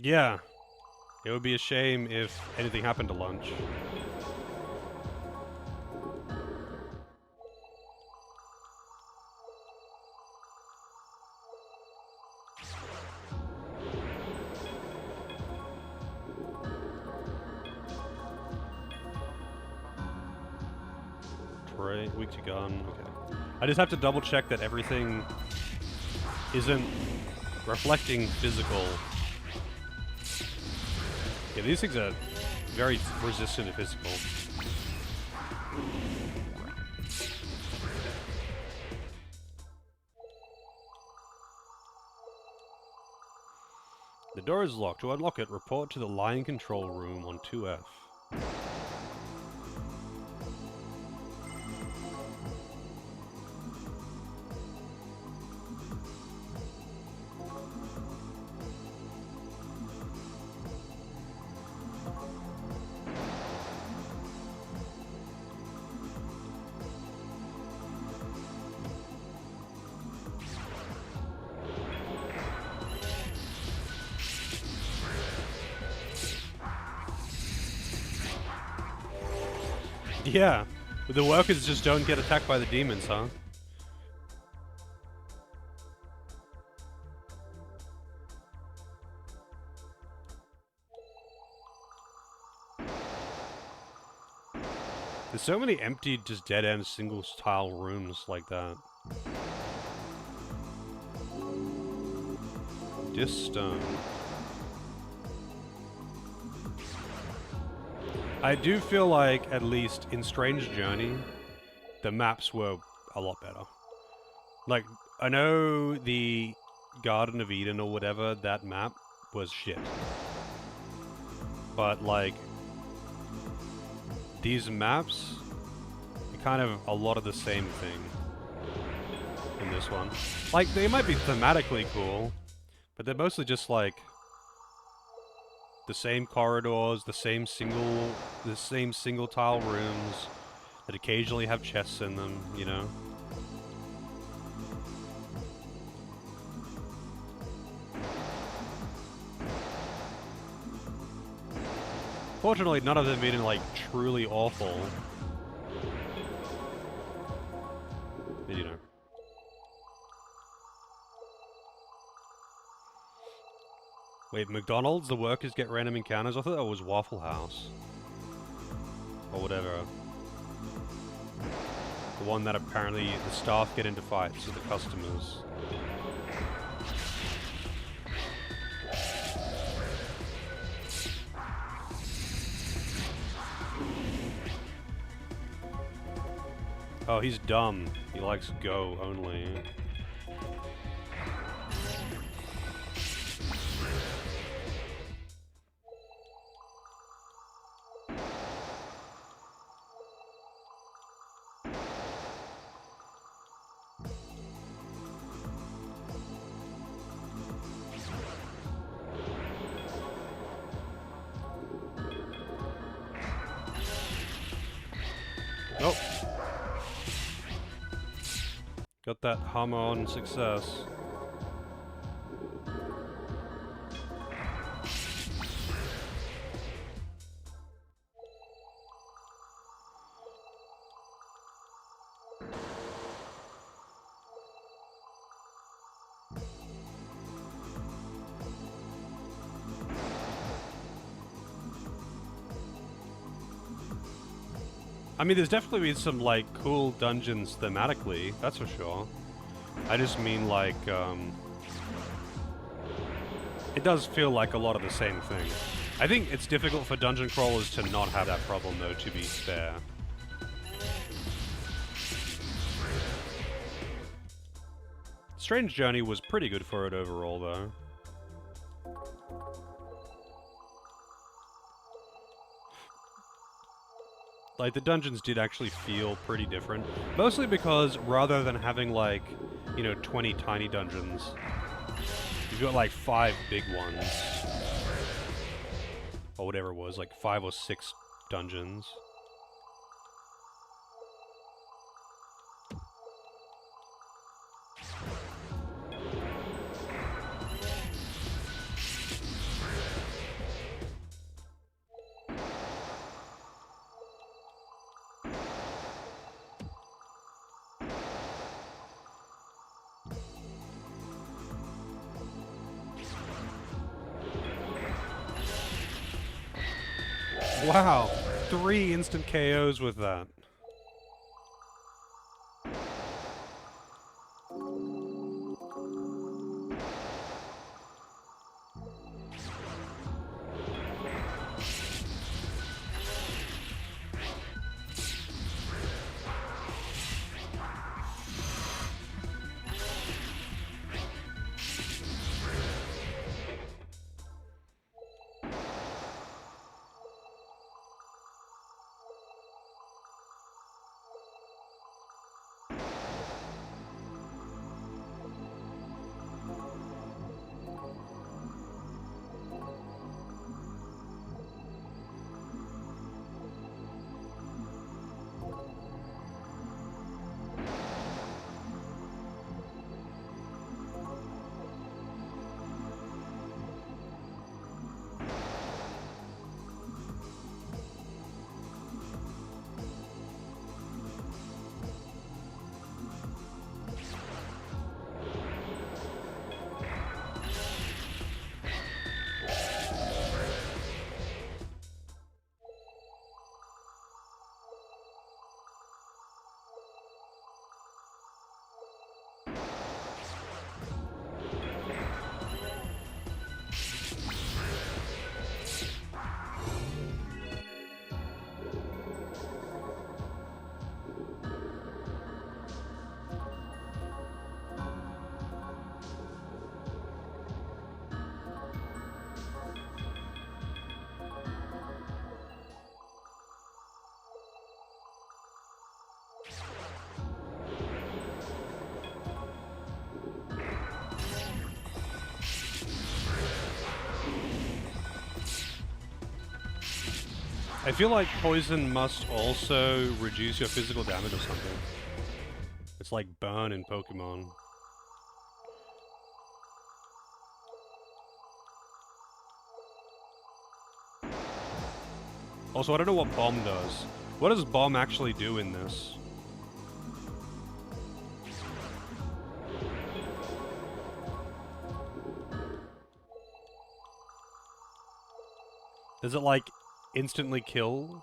Yeah. It would be a shame if anything happened to lunch. Tray, weak to gun, okay. I just have to double check that everything isn't reflecting physical. Yeah, these things are very resistant to physical. The door is locked. To unlock it, report to the line control room on 2F. Yeah, but the workers just don't get attacked by the demons, huh? There's so many empty, just dead-end single-tile rooms like that. This stone. I do feel like, at least in Strange Journey, the maps were a lot better. Like, I know the Garden of Eden or whatever, that map was shit. But, like, these maps are kind of a lot of the same thing in this one. Like, they might be thematically cool, but they're mostly just, like, the same corridors, the same single tile rooms that occasionally have chests in them, you know? Fortunately, none of them being like truly awful. But, you know. Wait, McDonald's, the workers get random encounters? I thought that was Waffle House. Or whatever. The one that apparently the staff get into fights with the customers. Oh, he's dumb. He likes Go only. Nope. Got that hammer on success. I mean, there's definitely been some, like, cool dungeons thematically, that's for sure. I just mean, like, it does feel like a lot of the same thing. I think it's difficult for dungeon crawlers to not have that problem, though, to be fair. Strange Journey was pretty good for it overall, though. Like, the dungeons did actually feel pretty different. Mostly because, rather than having, like, you know, 20 tiny dungeons, you've got, like, 5 big ones. Or whatever it was, like 5 or 6 dungeons. Wow, 3 instant KOs with that. I feel like poison must also reduce your physical damage or something. It's like burn in Pokemon. Also, I don't know what bomb does. What does bomb actually do in this? Does it, like, instantly kill?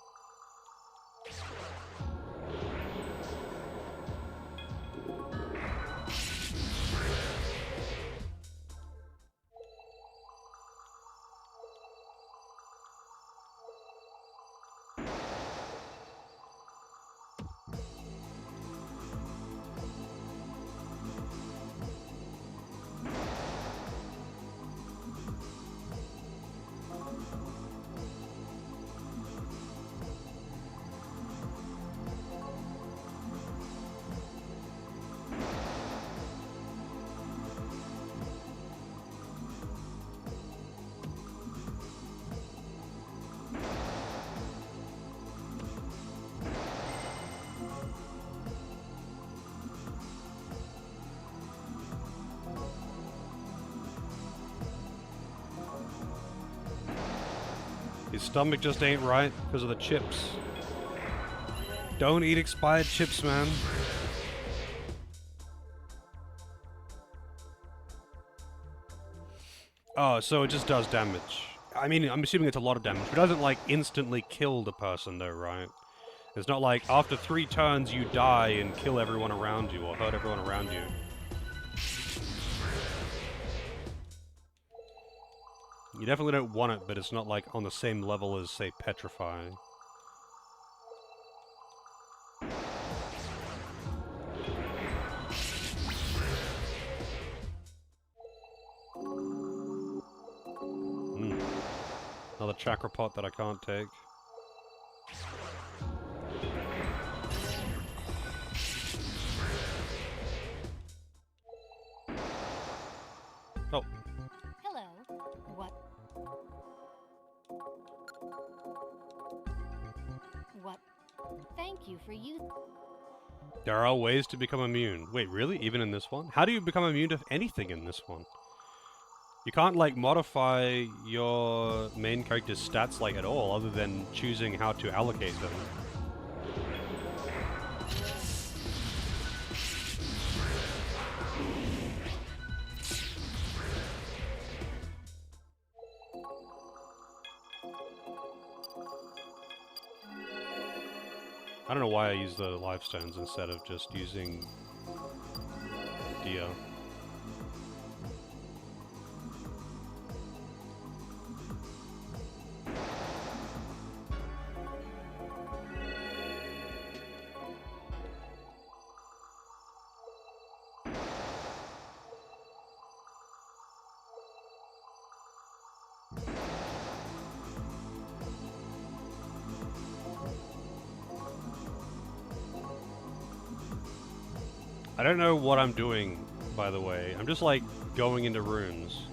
His stomach just ain't right because of the chips. Don't eat expired chips, man. Oh, so it just does damage. I mean, I'm assuming it's a lot of damage, but it doesn't, like, instantly kill the person, though, right? It's not like, after 3 turns, you die and kill everyone around you, or hurt everyone around you. You definitely don't want it, but it's not, like, on the same level as, say, Petrify. Another chakra pot that I can't take. Oh. Hello. What? What? Thank you for you. There are ways to become immune. Wait, really? Even in this one? How do you become immune to anything in this one? You can't, like, modify your main character's stats, like, at all, other than choosing how to allocate them. I don't know why I use the life stones instead of just using Dio. I don't know what I'm doing, by the way. I'm just, like, going into rooms.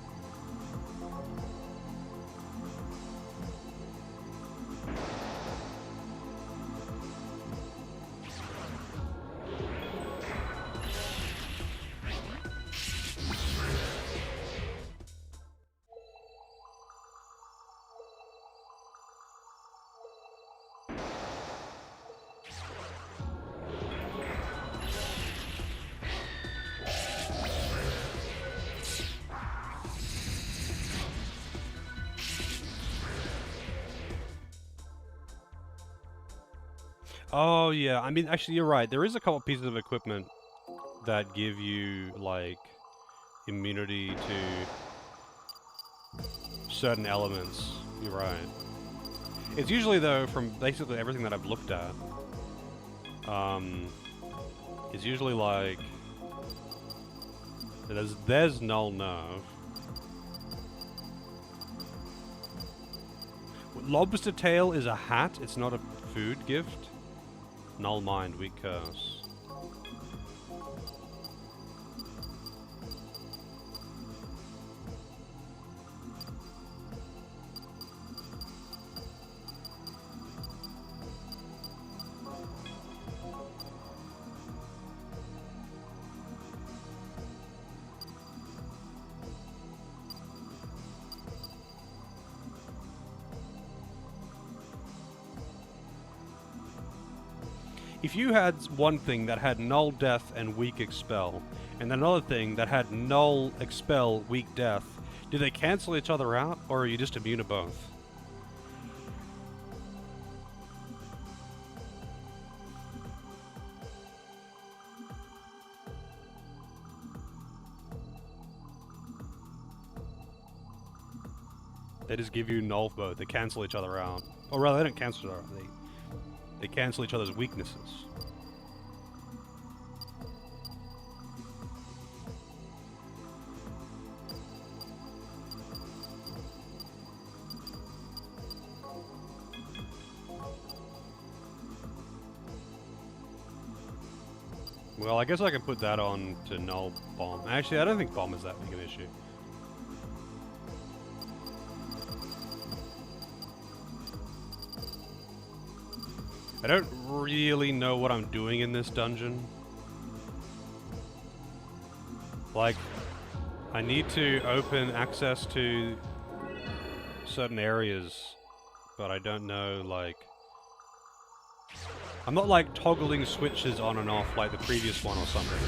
Oh, yeah. I mean, actually, you're right. There is a couple pieces of equipment that give you, like, immunity to certain elements. You're right. It's usually, though, from basically everything that I've looked at, it's usually, like, there's Null Nerve. Lobster Tail is a hat, it's not a food gift. Null Mind, Weak Curse. if you had one thing that had null death and weak expel, and another thing that had null expel, weak death, do they cancel each other out, or are you just immune to both? They just give you null both. They cancel each other out. Or rather, they don't cancel each other out. They cancel each other's weaknesses. Well, I guess I can put that on to null bomb. Actually, I don't think bomb is that big an issue. I don't really know what I'm doing in this dungeon. Like, I need to open access to certain areas, but I don't know, like... I'm not, like, toggling switches on and off like the previous one or something.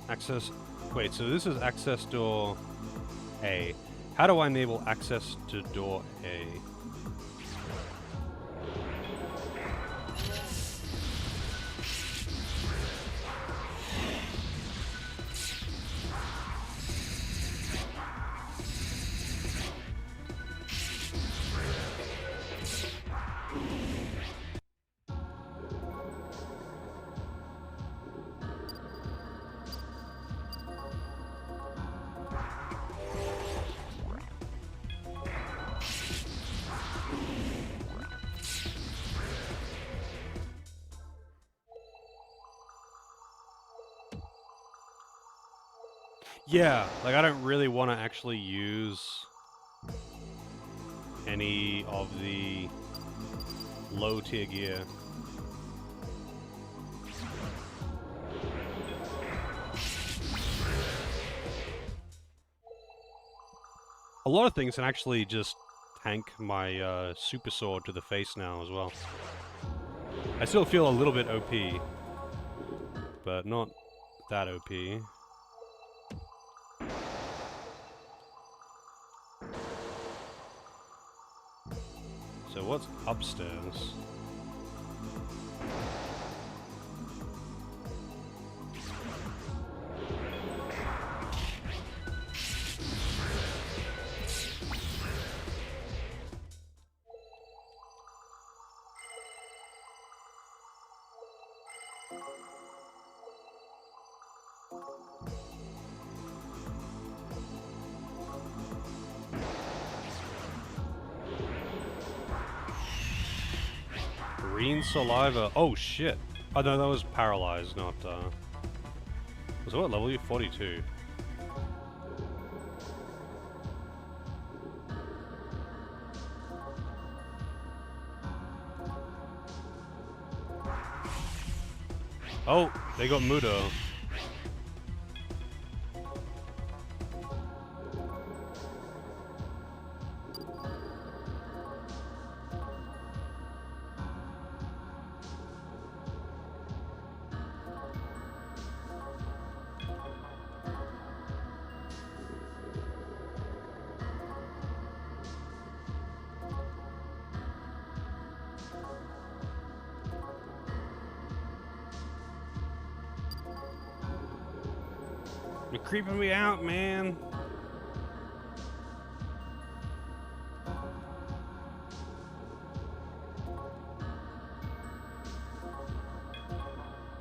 Access... Wait, so this is access door A. How do I enable access to door A? Yeah, like I don't really want to actually use any of the low tier gear. A lot of things can actually just tank my super sword to the face now as well. I still feel a little bit OP, but not that OP. So what's upstairs? Green saliva. Oh shit. Oh no, that was paralyzed, not was it what level are you? 42. Oh, they got Mudo. You're creeping me out, man.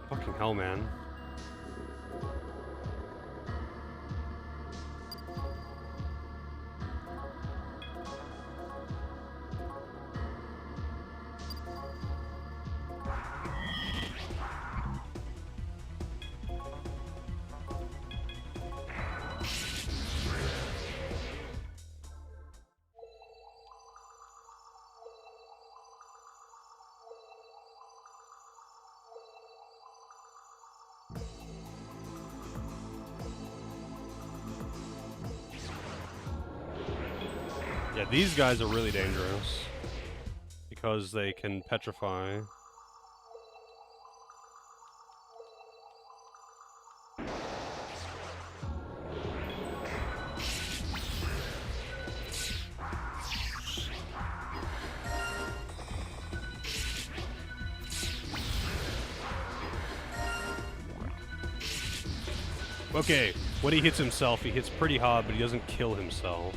Fucking hell, man. Yeah, these guys are really dangerous because they can petrify. Okay, when he hits himself, he hits pretty hard, but he doesn't kill himself.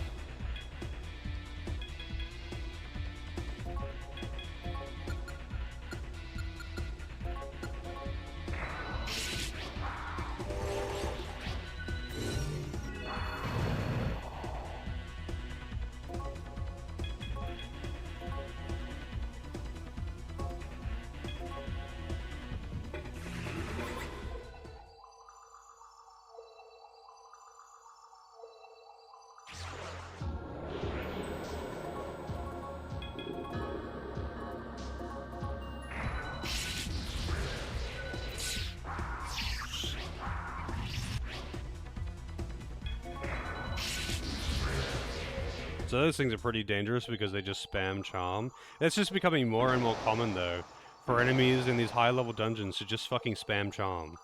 So those things are pretty dangerous because they just spam charm. It's just becoming more and more common though, for enemies in these high-level dungeons to just fucking spam charm.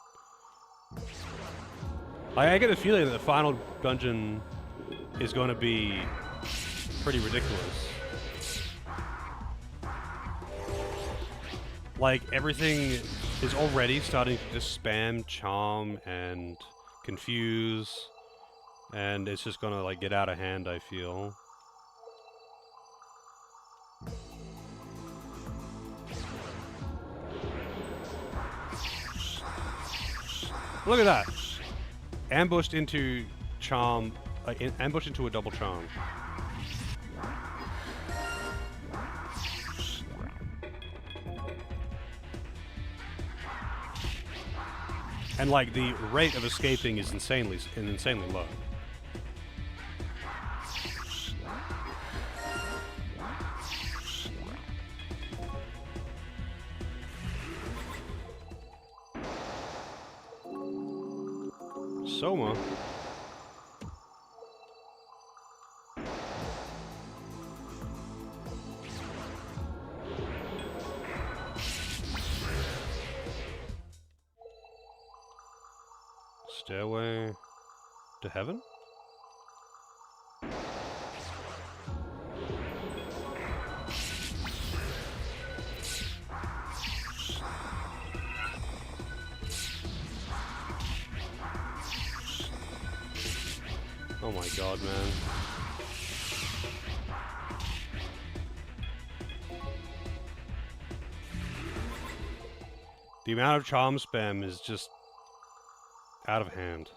I get the feeling that the final dungeon is going to be pretty ridiculous. Like, everything is already starting to just spam charm and confuse, and it's just gonna like get out of hand, I feel. Look at that! Ambushed into charm, ambushed into a double charm. And like the rate of escaping is insanely low. Soma. Stairway to heaven? Oh my god, man. The amount of charm spam is just out of hand.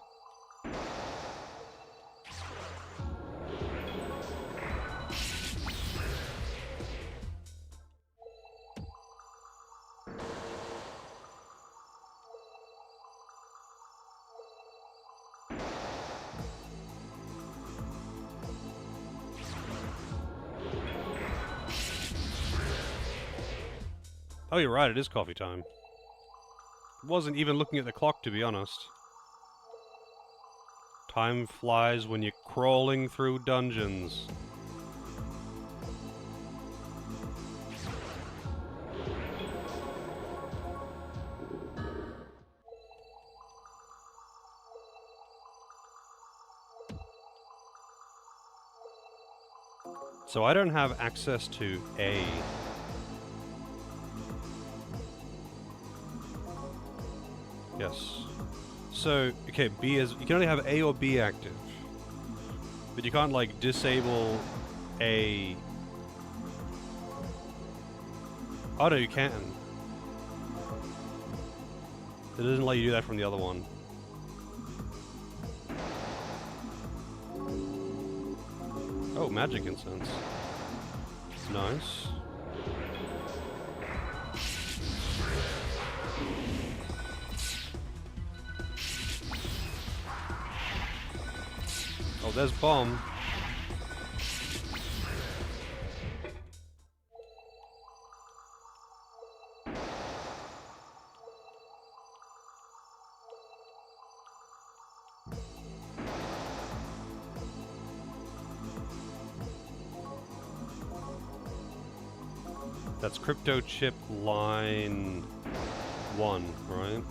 Oh, you're right, it is coffee time. Wasn't even looking at the clock, to be honest. Time flies when you're crawling through dungeons. So I don't have access to A. Yes. So, okay, B is... You can only have A or B active. But you can't, like, disable A... Oh, no, you can. It doesn't let you do that from the other one. Oh, magic incense. Nice. Oh, there's bomb. That's crypto chip line 1, right?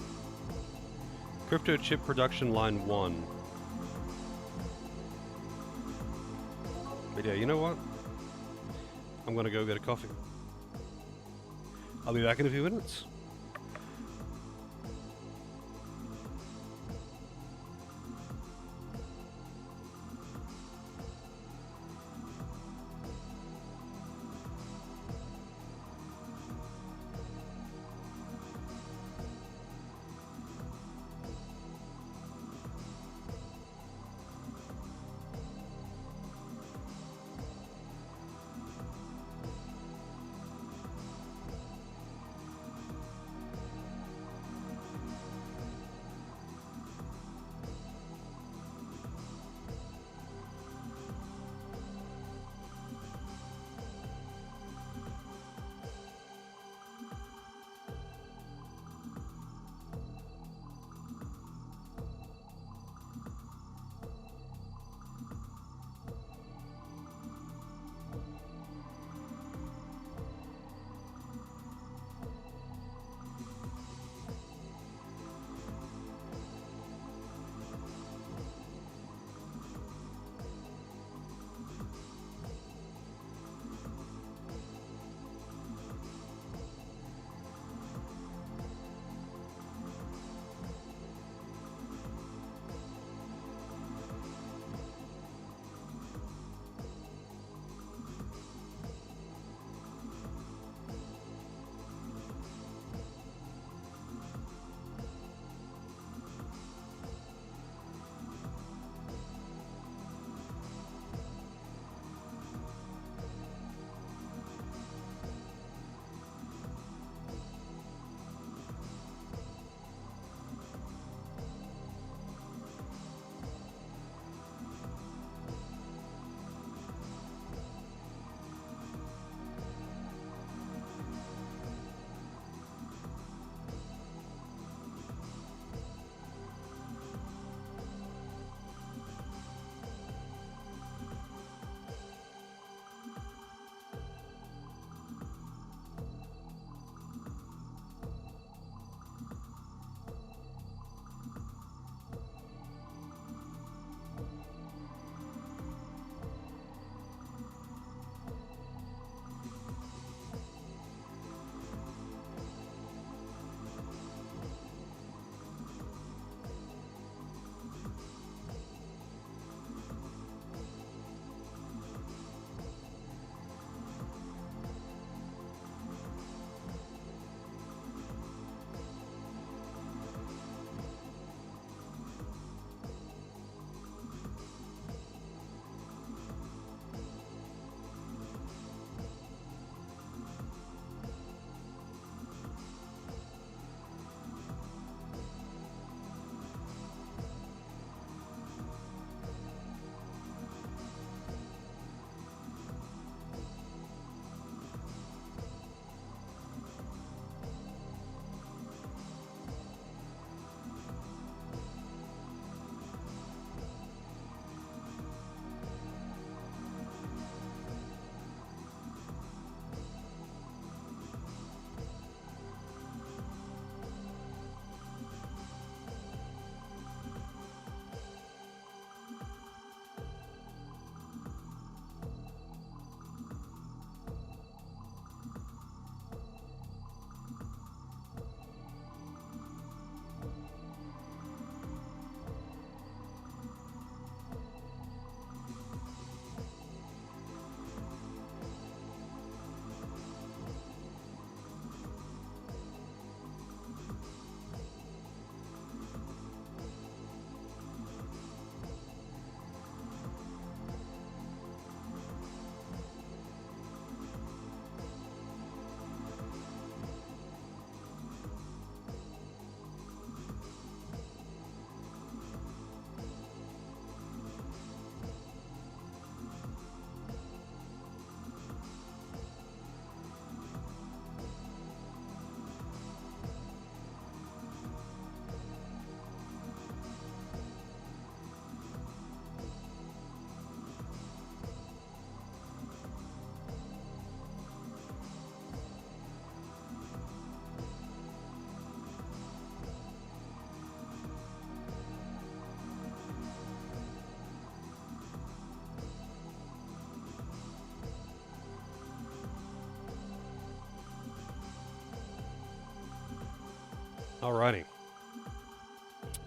Crypto chip production line 1. But yeah, you know what? I'm gonna go get a coffee. I'll be back in a few minutes. Alrighty.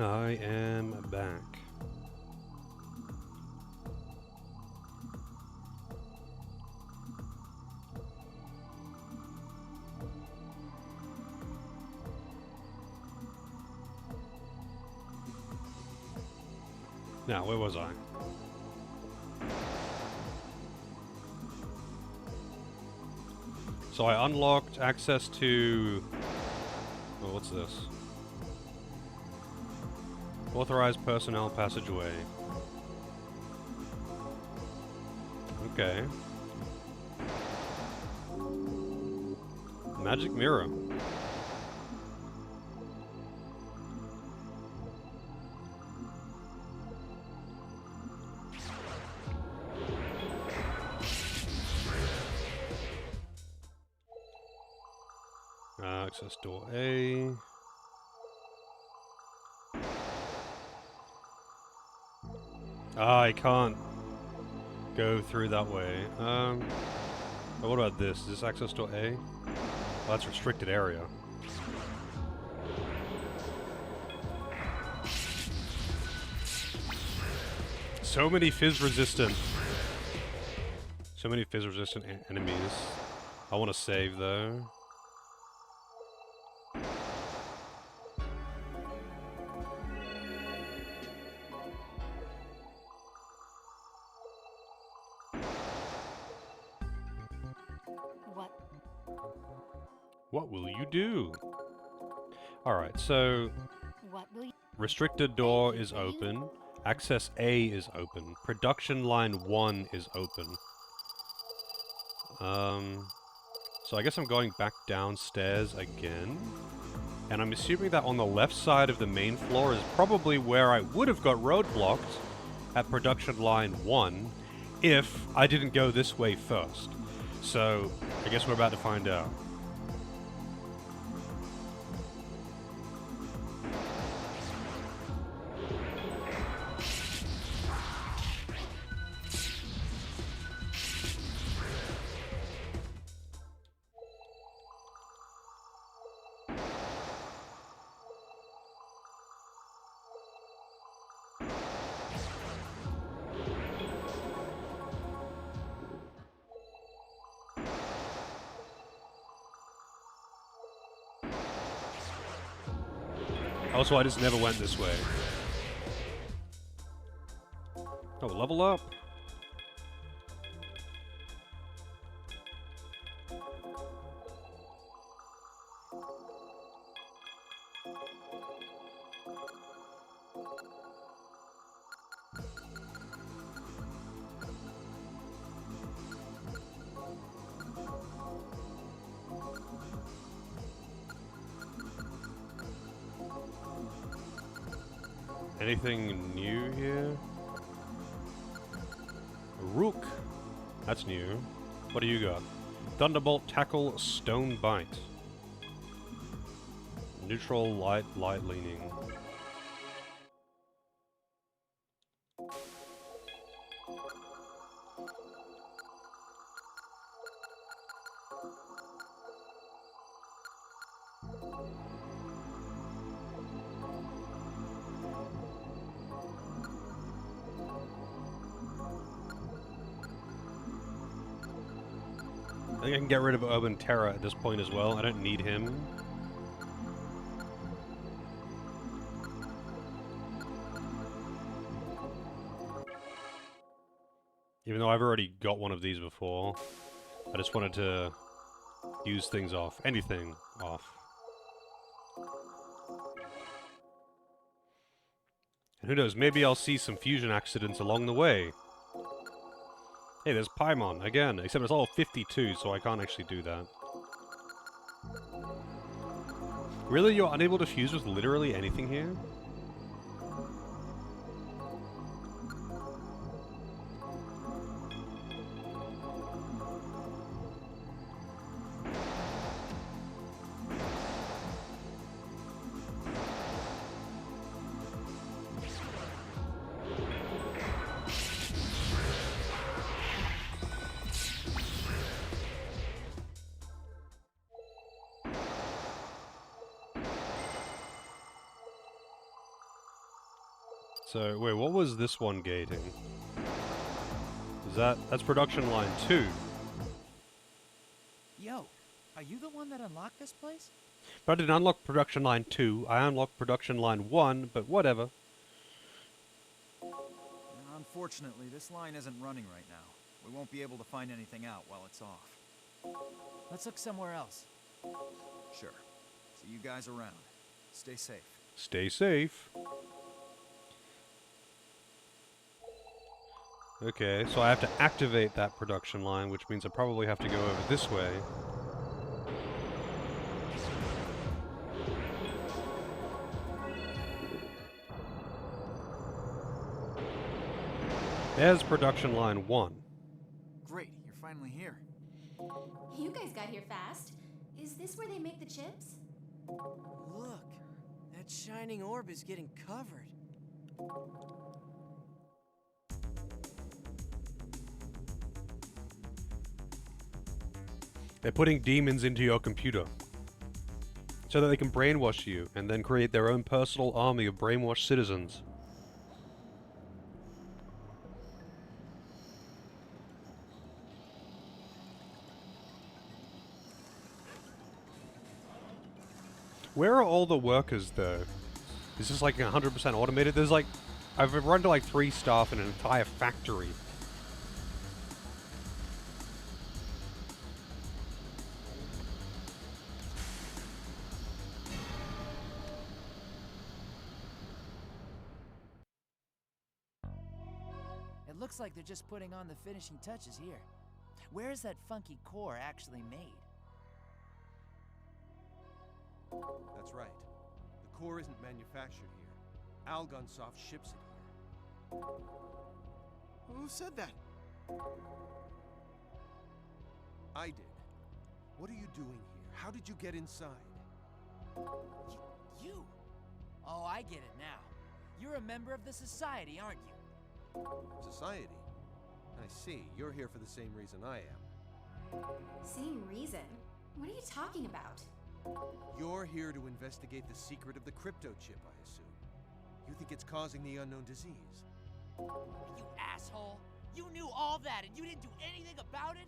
I am back. Now, where was I? So I unlocked access to... Oh, what's this? Authorized personnel passageway. Okay. Magic mirror. Access door A. I can't go through that way. But what about this? Is this access door A? Well, that's restricted area. So many fizz-resistant. So many fizz-resistant enemies. I want to save though. What will you do? Alright, so... What will you... Restricted door is open. Access A is open. Production line 1 is open. So I guess I'm going back downstairs again. And I'm assuming that on the left side of the main floor is probably where I would have got roadblocked at production line 1 if I didn't go this way first. So, I guess we're about to find out. Also, I just never went this way. Oh, level up! Anything new here? Rook. That's new. What do you got? Thunderbolt, Tackle, Stone Bite. Neutral, light leaning. I think I can get rid of Urban Terror at this point as well. I don't need him. Even though I've already got one of these before. I just wanted to use things off. Anything off. And who knows, maybe I'll see some fusion accidents along the way. Hey, there's Paimon, again, except it's all 52, so I can't actually do that. Really? You're unable to fuse with literally anything here? So, wait, what was this one gating? Is that's production line 2. Yo, are you the one that unlocked this place? But I didn't unlock production line 2, I unlocked production line 1, but whatever. Unfortunately, this line isn't running right now. We won't be able to find anything out while it's off. Let's look somewhere else. Sure. See you guys around. Stay safe. Stay safe. Okay, so I have to activate that production line, which means I probably have to go over this way. There's production line 1. Great, you're finally here. You guys got here fast. Is this where they make the chips? Look, that shining orb is getting covered. They're putting demons into your computer so that they can brainwash you and then create their own personal army of brainwashed citizens. Where are all the workers, though? Is this like 100% automated? There's like... I've run to like 3 staff in an entire factory. It looks like they're just putting on the finishing touches here. Where is that funky core actually made? That's right. The core isn't manufactured here. Algonsoft ships it here. Who said that? I did. What are you doing here? How did you get inside? You? Oh, I get it now. You're a member of the society, aren't you? Society? I see. You're here for the same reason I am. Same reason? What are you talking about? You're here to investigate the secret of the crypto chip, I assume. You think it's causing the unknown disease? You asshole! You knew all that and you didn't do anything about it?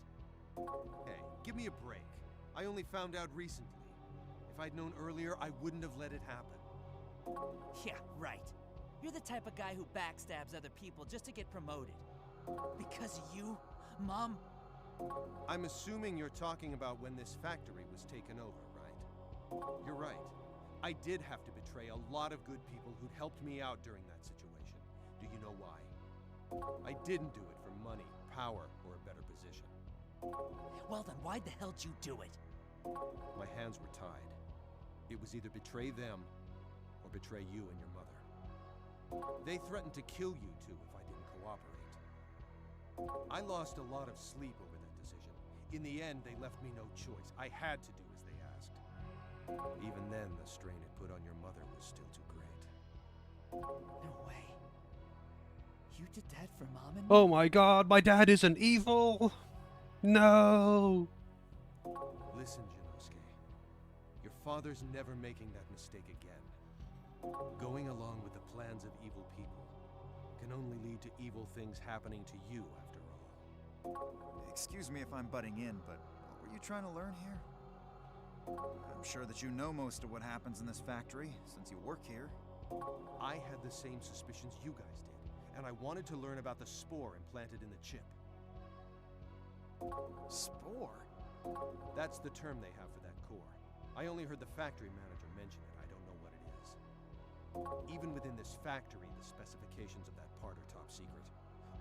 Hey, give me a break. I only found out recently. If I'd known earlier, I wouldn't have let it happen. Yeah, right. You're the type of guy who backstabs other people just to get promoted. Because of you, Mom? I'm assuming you're talking about when this factory was taken over, right? You're right. I did have to betray a lot of good people who'd helped me out during that situation. Do you know why? I didn't do it for money, power, or a better position. Well then, why the hell did you do it? My hands were tied. It was either betray them, or betray you and your mother. They threatened to kill you two if I didn't cooperate. I lost a lot of sleep over that decision. In the end, they left me no choice. I had to do as they asked. Even then, the strain it put on your mother was still too great. No way. You did that for Mom and me? Oh my god, my dad isn't evil! No! Listen, Jinosuke. Your father's never making that mistake again. Going along with the plans of evil people can only lead to evil things happening to you, after all. Excuse me if I'm butting in, but what were you trying to learn here? I'm sure that you know most of what happens in this factory, since you work here. I had the same suspicions you guys did, and I wanted to learn about the spore implanted in the chip. Spore? That's the term they have for that core. I only heard the factory manager mention it. I don't know what it is. Even within this factory, the specifications of that part are top secret.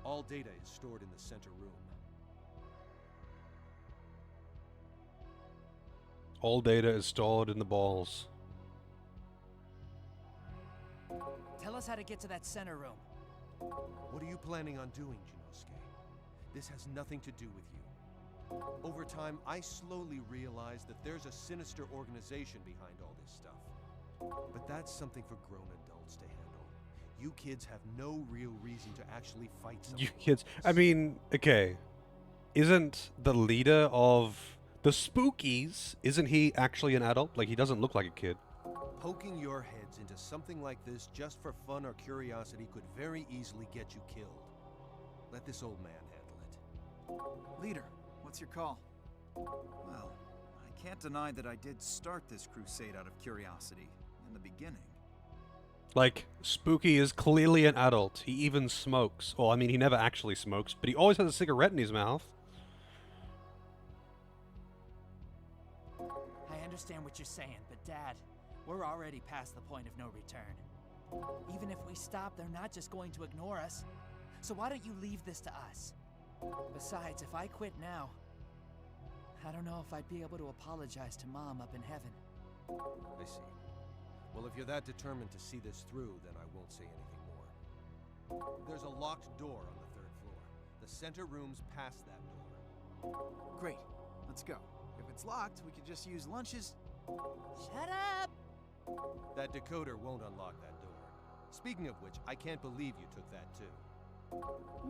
All data is stored in the center room. All data is stored in the balls. Tell us how to get to that center room. What are you planning on doing, Jinosuke? This has nothing to do with you. Over time, I slowly realized that there's a sinister organization behind all this stuff. But that's something for grown adults to handle. You kids have no real reason to actually fight someone. You kids... I mean, okay. Isn't the leader of the Spookies, isn't he actually an adult? Like, he doesn't look like a kid. Poking your heads into something like this just for fun or curiosity could very easily get you killed. Let this old man handle it. Leader, what's your call? Well, I can't deny that I did start this crusade out of curiosity in the beginning. Like, Spooky is clearly an adult. He even smokes. Well, I mean, he never actually smokes, but he always has a cigarette in his mouth. I understand what you're saying, but Dad, we're already past the point of no return. Even if we stop, they're not just going to ignore us. So why don't you leave this to us? Besides, if I quit now, I don't know if I'd be able to apologize to Mom up in heaven. I see. Well, if you're that determined to see this through, then I won't say anything more. There's a locked door on the 3rd floor. The center room's past that door. Great. Let's go. If it's locked, we could just use lunches. Shut up! That decoder won't unlock that door. Speaking of which, I can't believe you took that too.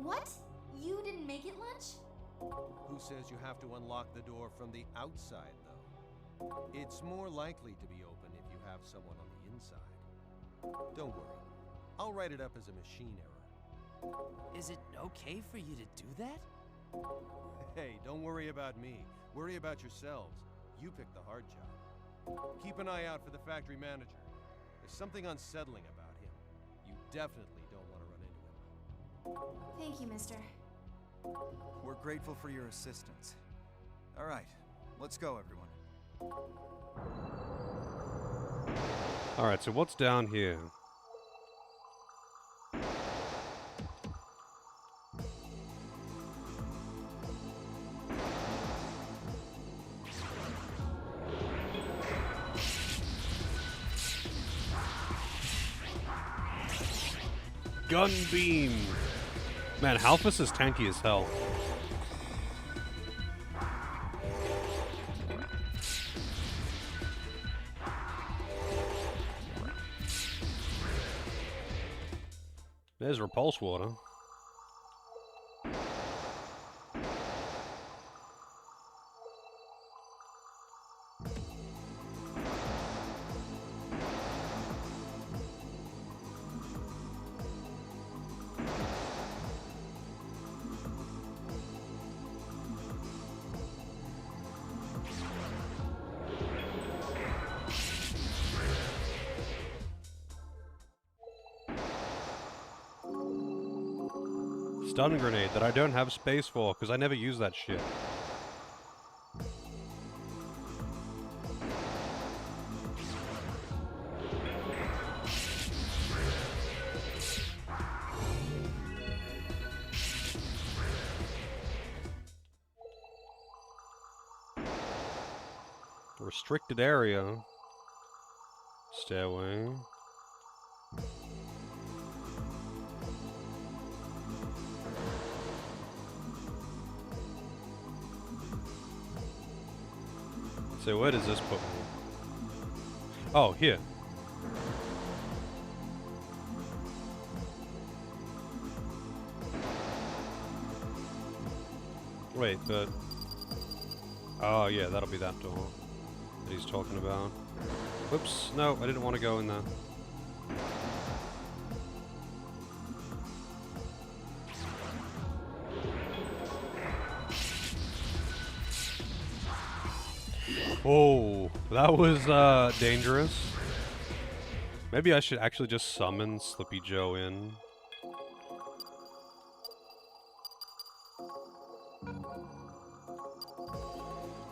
What? You didn't make it lunch? Who says you have to unlock the door from the outside, though? It's more likely to be open if you have someone on the inside. Don't worry. I'll write it up as a machine error. Is it okay for you to do that? Hey, don't worry about me. Worry about yourselves. You picked the hard job. Keep an eye out for the factory manager. There's something unsettling about him. You definitely don't want to run into him. Thank you, mister. We're grateful for your assistance. All right, let's go, everyone. Alright, so what's down here? Gun beam! Man, Halphus is tanky as hell. There's repulse water. Stun grenade that I don't have space for, because I never use that shit. Restricted area. Stairway. So where does this put me? Oh, here. Wait, but... Oh, yeah, that'll be that door that he's talking about. Whoops, no, I didn't want to go in there. Oh, that was dangerous. Maybe I should actually just summon Slippy Joe in.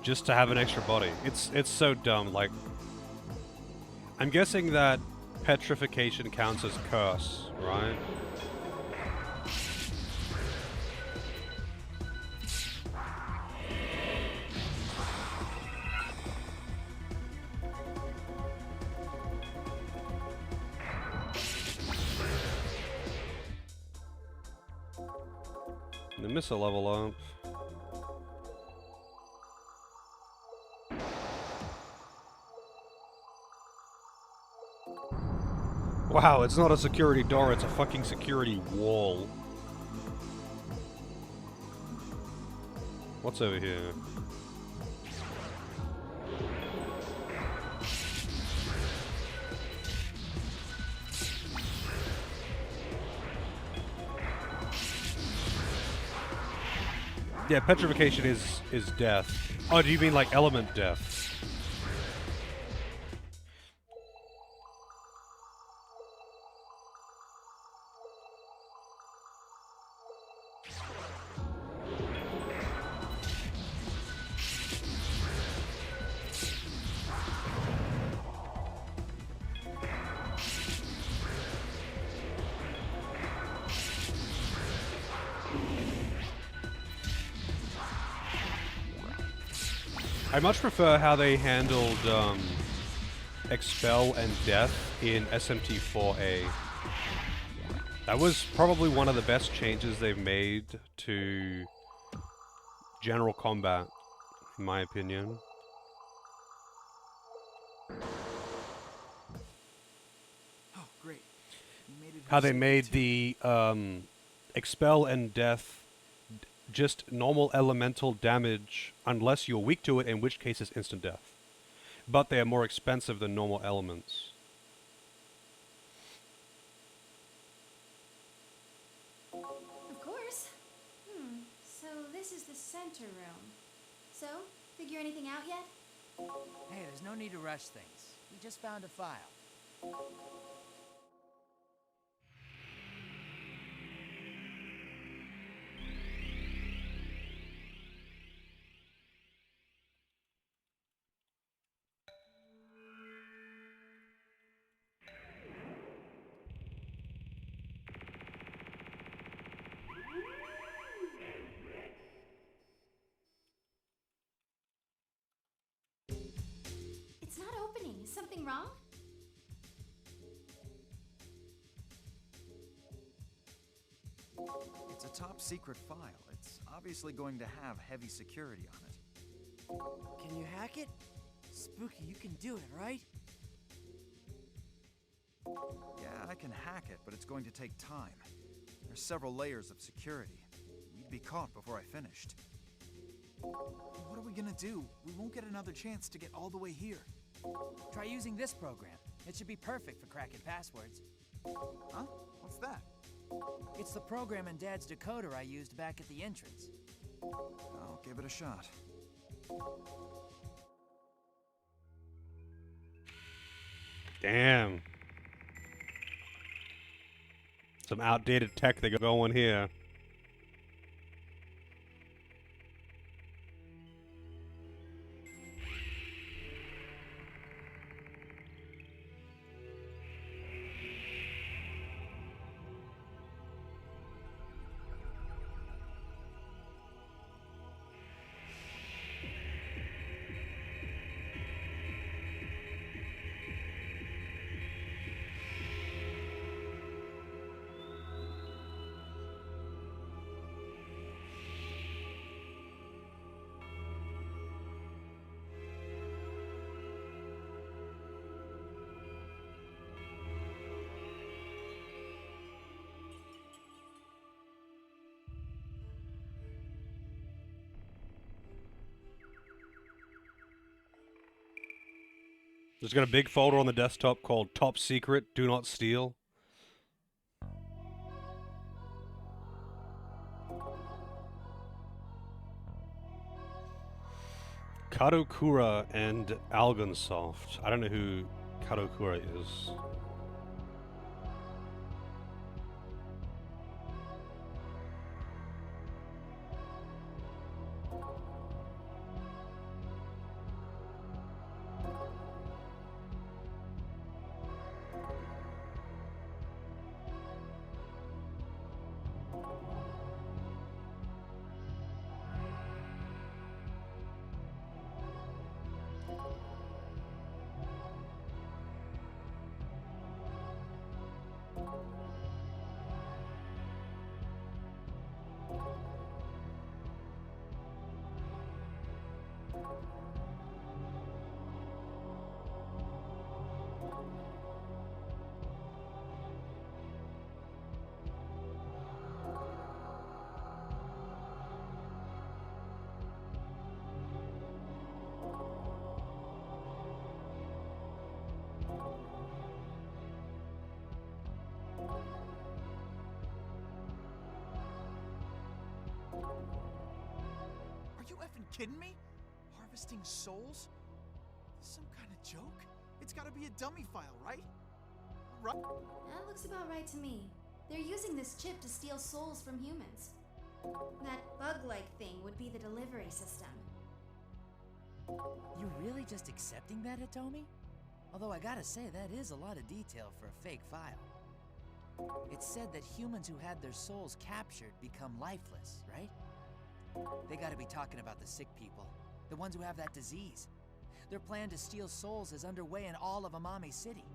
Just to have an extra body. It's so dumb, like... I'm guessing that petrification counts as curse, right? The missile level up. Wow, it's not a security door, it's a fucking security wall. What's over here? Yeah, petrification is death. Oh, do you mean like element death? I much prefer how they handled Expel and Death in SMT 4A. That was probably one of the best changes they've made to general combat, in my opinion. Oh, great. You made it How they safely, made too. the Expel and Death just normal elemental damage unless you're weak to it, in which case it's instant death. But they are more expensive than normal elements. Of course. So this is the center room. So, figure anything out yet? Hey, there's no need to rush things. We just found a file. It's not opening. Is something wrong? It's a top secret file. It's obviously going to have heavy security on it. Can you hack it? Spooky, you can do it, right? Yeah, I can hack it, but it's going to take time. There's several layers of security. We'd be caught before I finished. What are we gonna do? We won't get another chance to get all the way here. Try using this program. It should be perfect for cracking passwords. Huh? What's that? It's the program in Dad's decoder I used back at the entrance. I'll give it a shot. Damn. Some outdated tech they got going here. There's got a big folder on the desktop called Top Secret, Do Not Steal. Kadokura and Algonsoft. I don't know who Kadokura is. Are you effing kidding me? Harvesting souls? This some kind of joke? It's gotta be a dummy file, right? Right? That looks about right to me. They're using this chip to steal souls from humans. That bug-like thing would be the delivery system. You really just accepting that, Hitomi? Although I gotta say, that is a lot of detail for a fake file. It said that humans who had their souls captured become lifeless, right? They gotta be talking about the sick people, the ones who have that disease. Their plan to steal souls is underway in all of Amami City.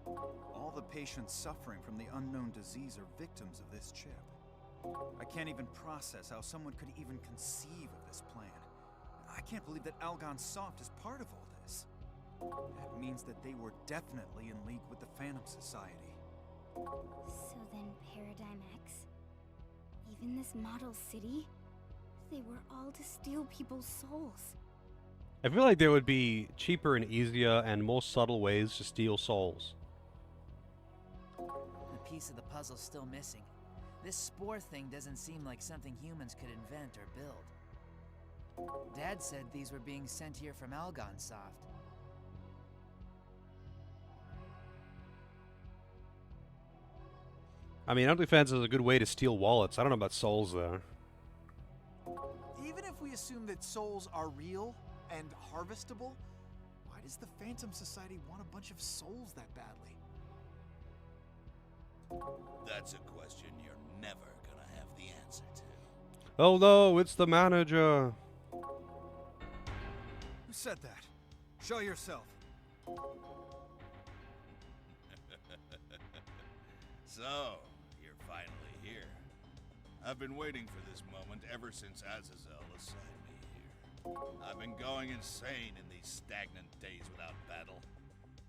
All the patients suffering from the unknown disease are victims of this chip. I can't even process how someone could even conceive of this plan. I can't believe that Algon Soft is part of all this. That means that they were definitely in league with the Phantom Society. So then Paradigm X? Even this model city? They were all to steal people's souls. I feel like there would be cheaper and easier and more subtle ways to steal souls. A piece of the puzzle's still missing. This spore thing doesn't seem like something humans could invent or build. Dad said these were being sent here from Algon Soft. I mean, OnlyFans is a good way to steal wallets. I don't know about souls, though. Even if we assume that souls are real and harvestable, why does the Phantom Society want a bunch of souls that badly? That's a question you're never gonna have the answer to. Oh no, it's the manager. Who said that? Show yourself. So, you're finally here. I've been waiting for this moment ever since Azazel assigned me here. I've been going insane in these stagnant days without battle,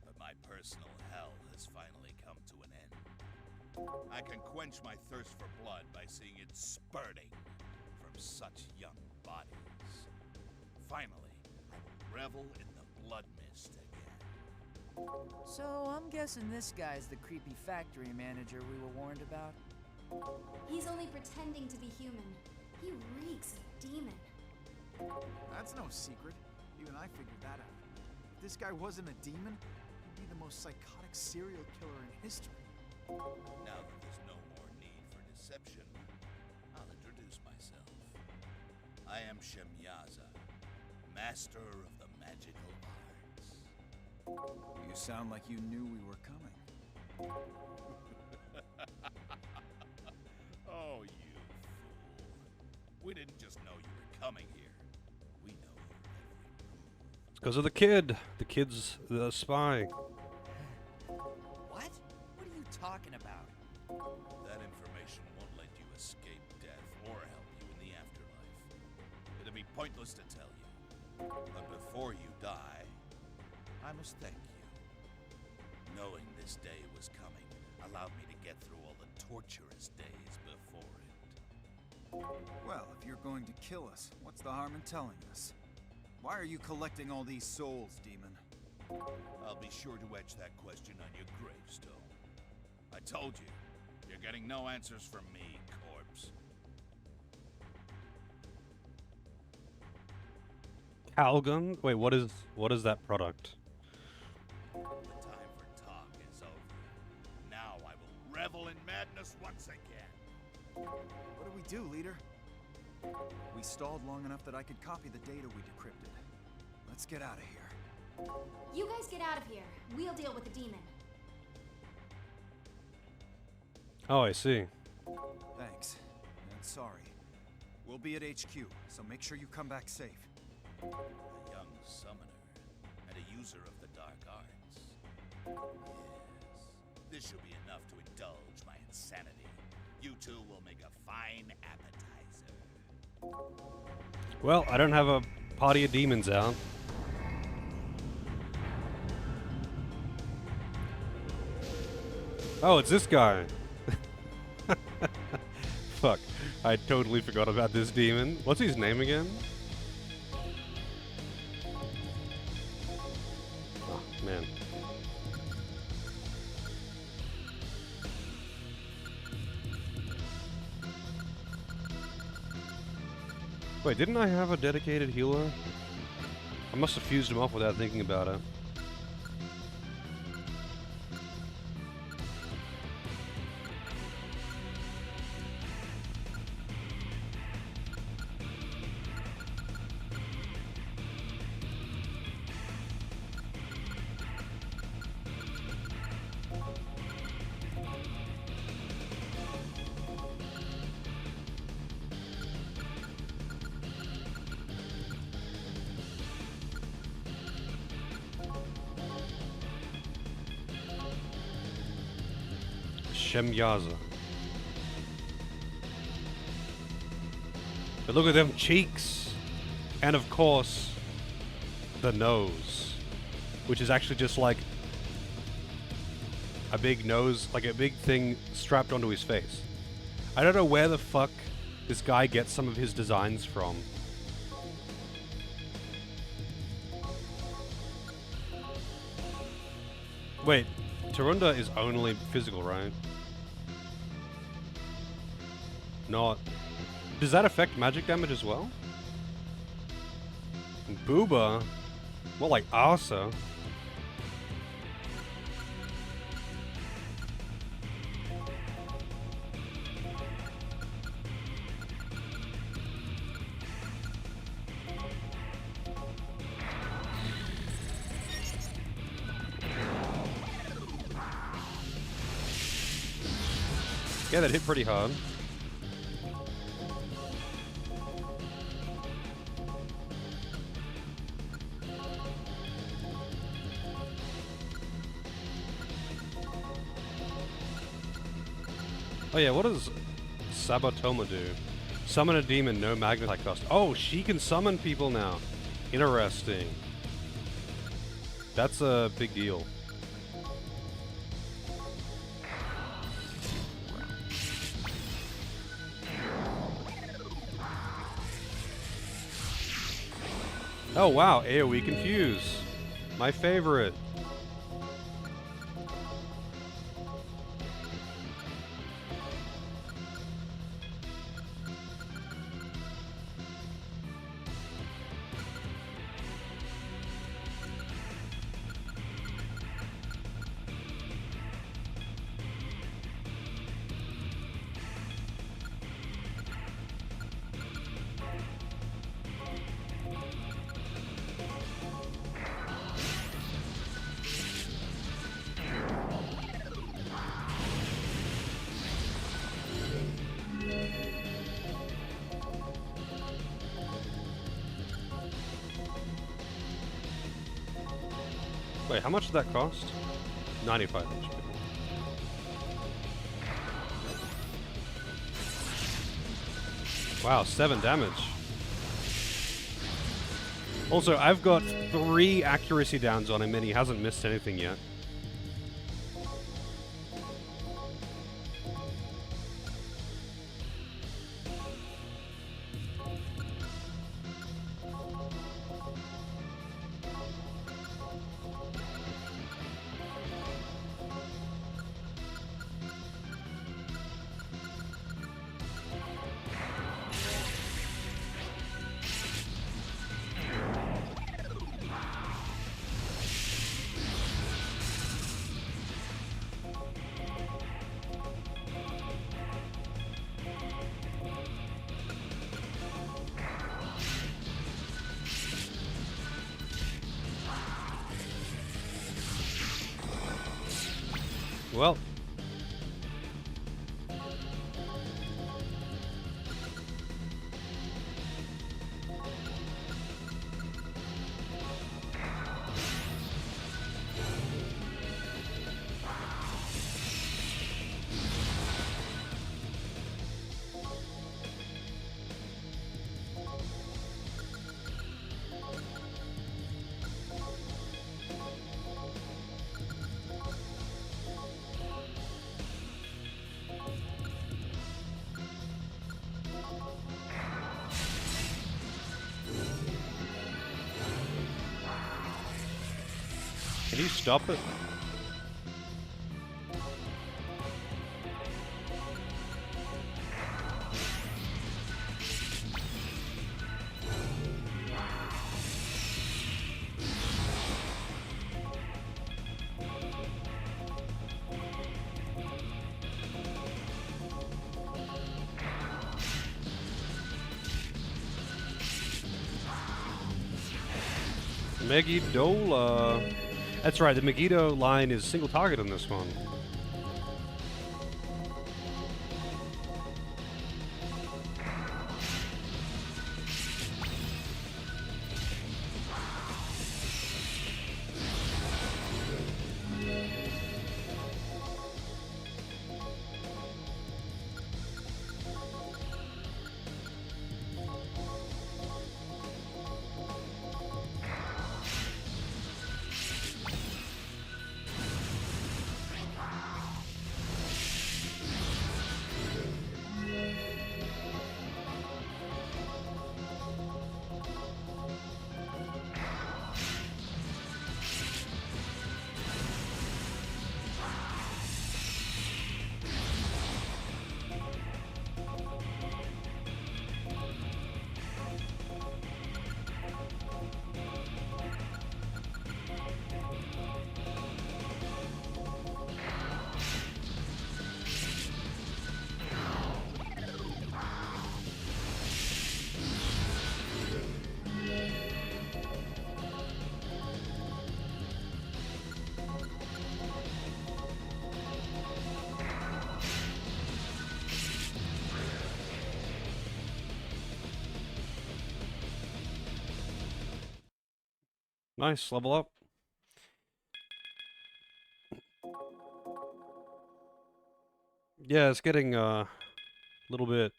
but my personal hell has finally come to an end. I can quench my thirst for blood by seeing it spurting from such young bodies. Finally, I will revel in the blood mist again. So I'm guessing this guy's the creepy factory manager we were warned about? He's only pretending to be human. He reeks of demon. That's no secret. Even I figured that out. If this guy wasn't a demon, he'd be the most psychotic serial killer in history. Now that there's no more need for deception, I'll introduce myself. I am Shemyaza, master of the magical arts. You sound like you knew we were coming. Oh, you fool. We didn't just know you were coming here. We know your every move. It's because of the kid. The kid's the spy. What? What are you talking about? That information won't let you escape death or help you in the afterlife. It'd be pointless to tell you. But before you die, I must thank you. Knowing this day was coming allowed me to get through all the torturous days before it. Well, if you're going to kill us, what's the harm in telling us? Why are you collecting all these souls, demon? I'll be sure to etch that question on your gravestone. I told you, you're getting no answers from me, corpse. Calgon? Wait, what is that product? The time for talk is over. Now I will revel in madness once again. What do we do, leader? We stalled long enough that I could copy the data we decrypted. Let's get out of here. You guys get out of here. We'll deal with the demon. Oh, I see. Thanks. And sorry. We'll be at HQ, so make sure you come back safe. A young summoner and a user of the dark arts. Yes, this should be enough to indulge my insanity. You two will make a fine appetizer. Well, I don't have a party of demons out. Oh, it's this guy. Fuck. I totally forgot about this demon. What's his name again? Oh, man. Wait, didn't I have a dedicated healer? I must have fused him off without thinking about it. Shemyaza. But look at them cheeks! And of course, the nose. Which is actually just like a big nose, like a big thing strapped onto his face. I don't know where the fuck this guy gets some of his designs from. Wait, Tarunda is only physical, right? Not. Does that affect magic damage as well? Booba? More like Asa. Yeah, that hit pretty hard. Oh yeah, what does Sabatoma do? Summon a demon, no magnetite cost. Oh, she can summon people now. Interesting. That's a big deal. Oh wow, AoE Confuse. My favorite. Wait, how much did that cost? 95 HP. Wow, 7 damage. Also, I've got 3 accuracy downs on him and he hasn't missed anything yet. Well. Can you stop it? Megiddola. That's right, the Megiddo line is single target on this one. Nice, level up. Yeah, it's getting a little bit.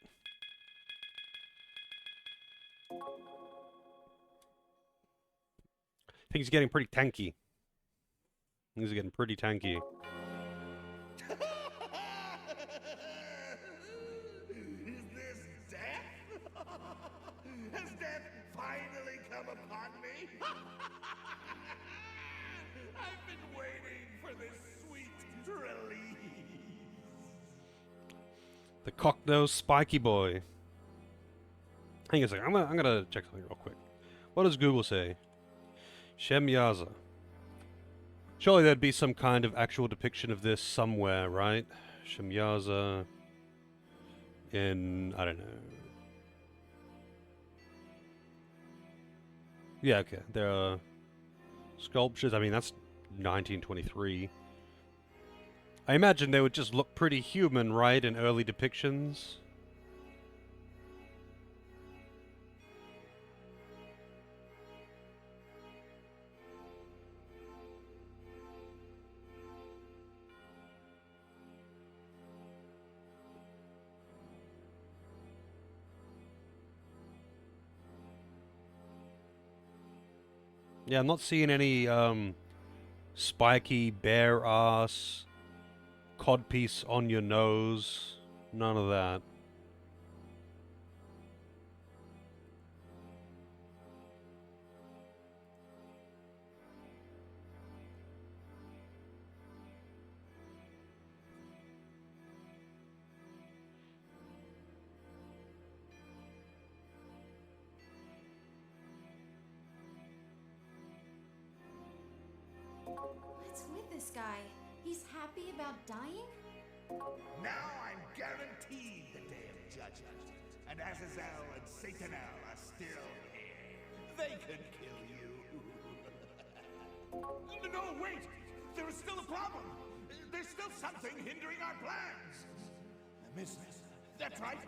Things are getting pretty tanky. Things are getting pretty tanky. Is this death? Has death finally come upon me? I've been waiting for this sweet release. The cock-nosed spiky boy. Hang on a second. I'm gonna check something real quick. What does Google say? Shemyaza. Surely there'd be some kind of actual depiction of this somewhere, right? Shemyaza in, I don't know. Yeah, okay. There are sculptures. I mean, that's 1923. I imagine they would just look pretty human, right, in early depictions? Yeah, I'm not seeing any, spiky, bare ass, codpiece on your nose. None of that. What's with this guy? He's happy about dying? Now I'm guaranteed the day of judgment. And Azazel and Satanel are still here. They could kill you. No, wait! There is still a problem! There's still something hindering our plans! Nemissa. That's right!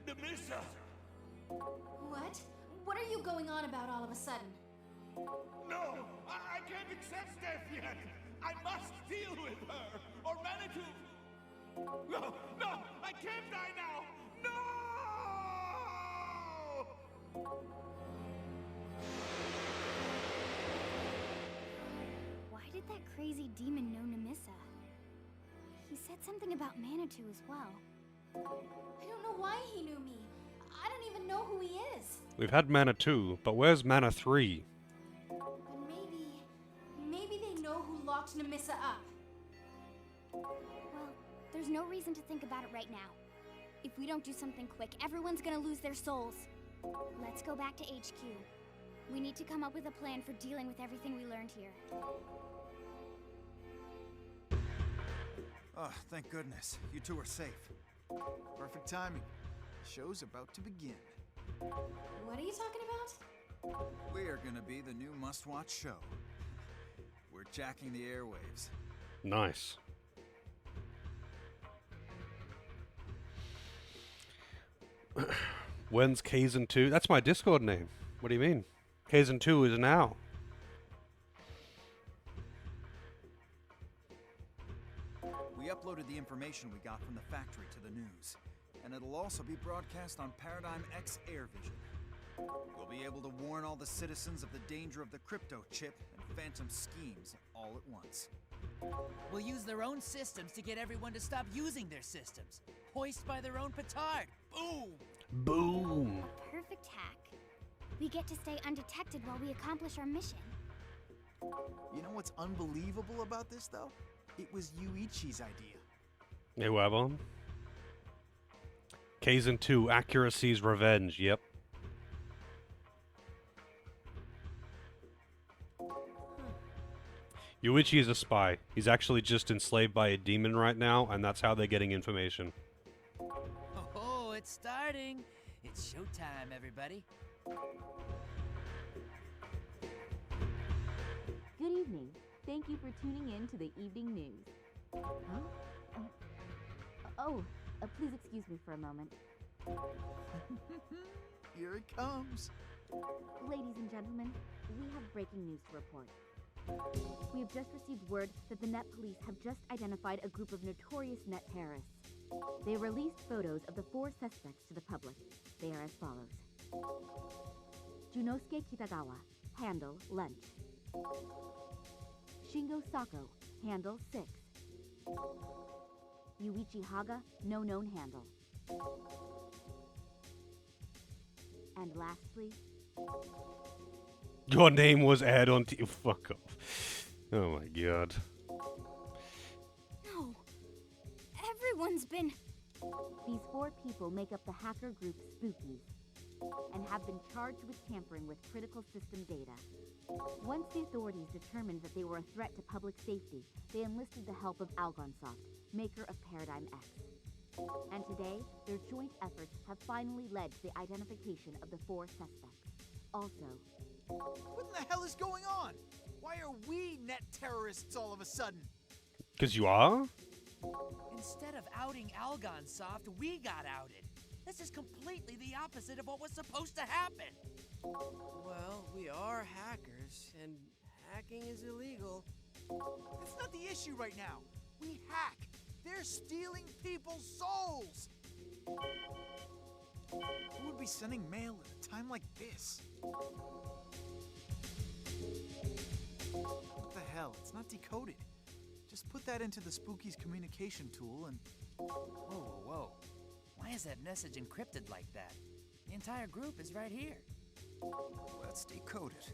Nemissa! What? What are you going on about all of a sudden? No! I can't accept death yet! I must deal with her! Or Manitou! No! No! I can't die now! No! Why did that crazy demon know Nemissa? He said something about Manitou as well. I don't know why he knew me. I don't even know who he is. We've had Mana 2, but where's Mana 3? Maybe they know who locked Nemissa up. Well, there's no reason to think about it right now. If we don't do something quick, everyone's gonna lose their souls. Let's go back to HQ. We need to come up with a plan for dealing with everything we learned here. Oh, thank goodness. You two are safe. Perfect timing. The show's about to begin. What are you talking about? We're gonna be the new must-watch show. We're jacking the airwaves. Nice. When's Kaizen 2? That's my Discord name. What do you mean? Kaizen 2 is now. We uploaded the information we got from the factory to the news, and it'll also be broadcast on Paradigm X Air Vision. We'll be able to warn all the citizens of the danger of the crypto chip and phantom schemes all at once. We'll use their own systems to get everyone to stop using their systems. Hoist by their own petard. Boom! Boom! A perfect hack. We get to stay undetected while we accomplish our mission. You know what's unbelievable about this, though? It was Yuichi's idea. Hey, Wabon. Kaizen 2, Accuracy's Revenge. Yep. Yuichi is a spy. He's actually just enslaved by a demon right now, and that's how they're getting information. Oh, it's starting. It's showtime, everybody. Good evening. Thank you for tuning in to the evening news. Huh? Please excuse me for a moment. Here it comes. Ladies and gentlemen, we have breaking news to report. We have just received word that the Net Police have just identified a group of notorious net terrorists. They released photos of the 4 suspects to the public. They are as follows. Junosuke Kitagawa, handle lunch. Shingo Sako, handle 6. Yuichi Haga, no known handle. And lastly, Your name was aired on TV. Fuck off. Oh my god. No. Everyone's been... These 4 people make up the hacker group Spookies and have been charged with tampering with critical system data. Once the authorities determined that they were a threat to public safety, they enlisted the help of Algonsoft, maker of Paradigm X. And today, their joint efforts have finally led to the identification of the 4 suspects. Also, What in the hell is going on? Why are we net terrorists all of a sudden? 'Cause you are? Instead of outing Algonsoft, we got outed. This is completely the opposite of what was supposed to happen. Well, we are hackers, and hacking is illegal. That's not the issue right now. We hack. They're stealing people's souls. Who would be sending mail at a time like this? What the hell? It's not decoded. Just put that into the Spookies communication tool and... Whoa. Why is that message encrypted like that? The entire group is right here. Let's decode it.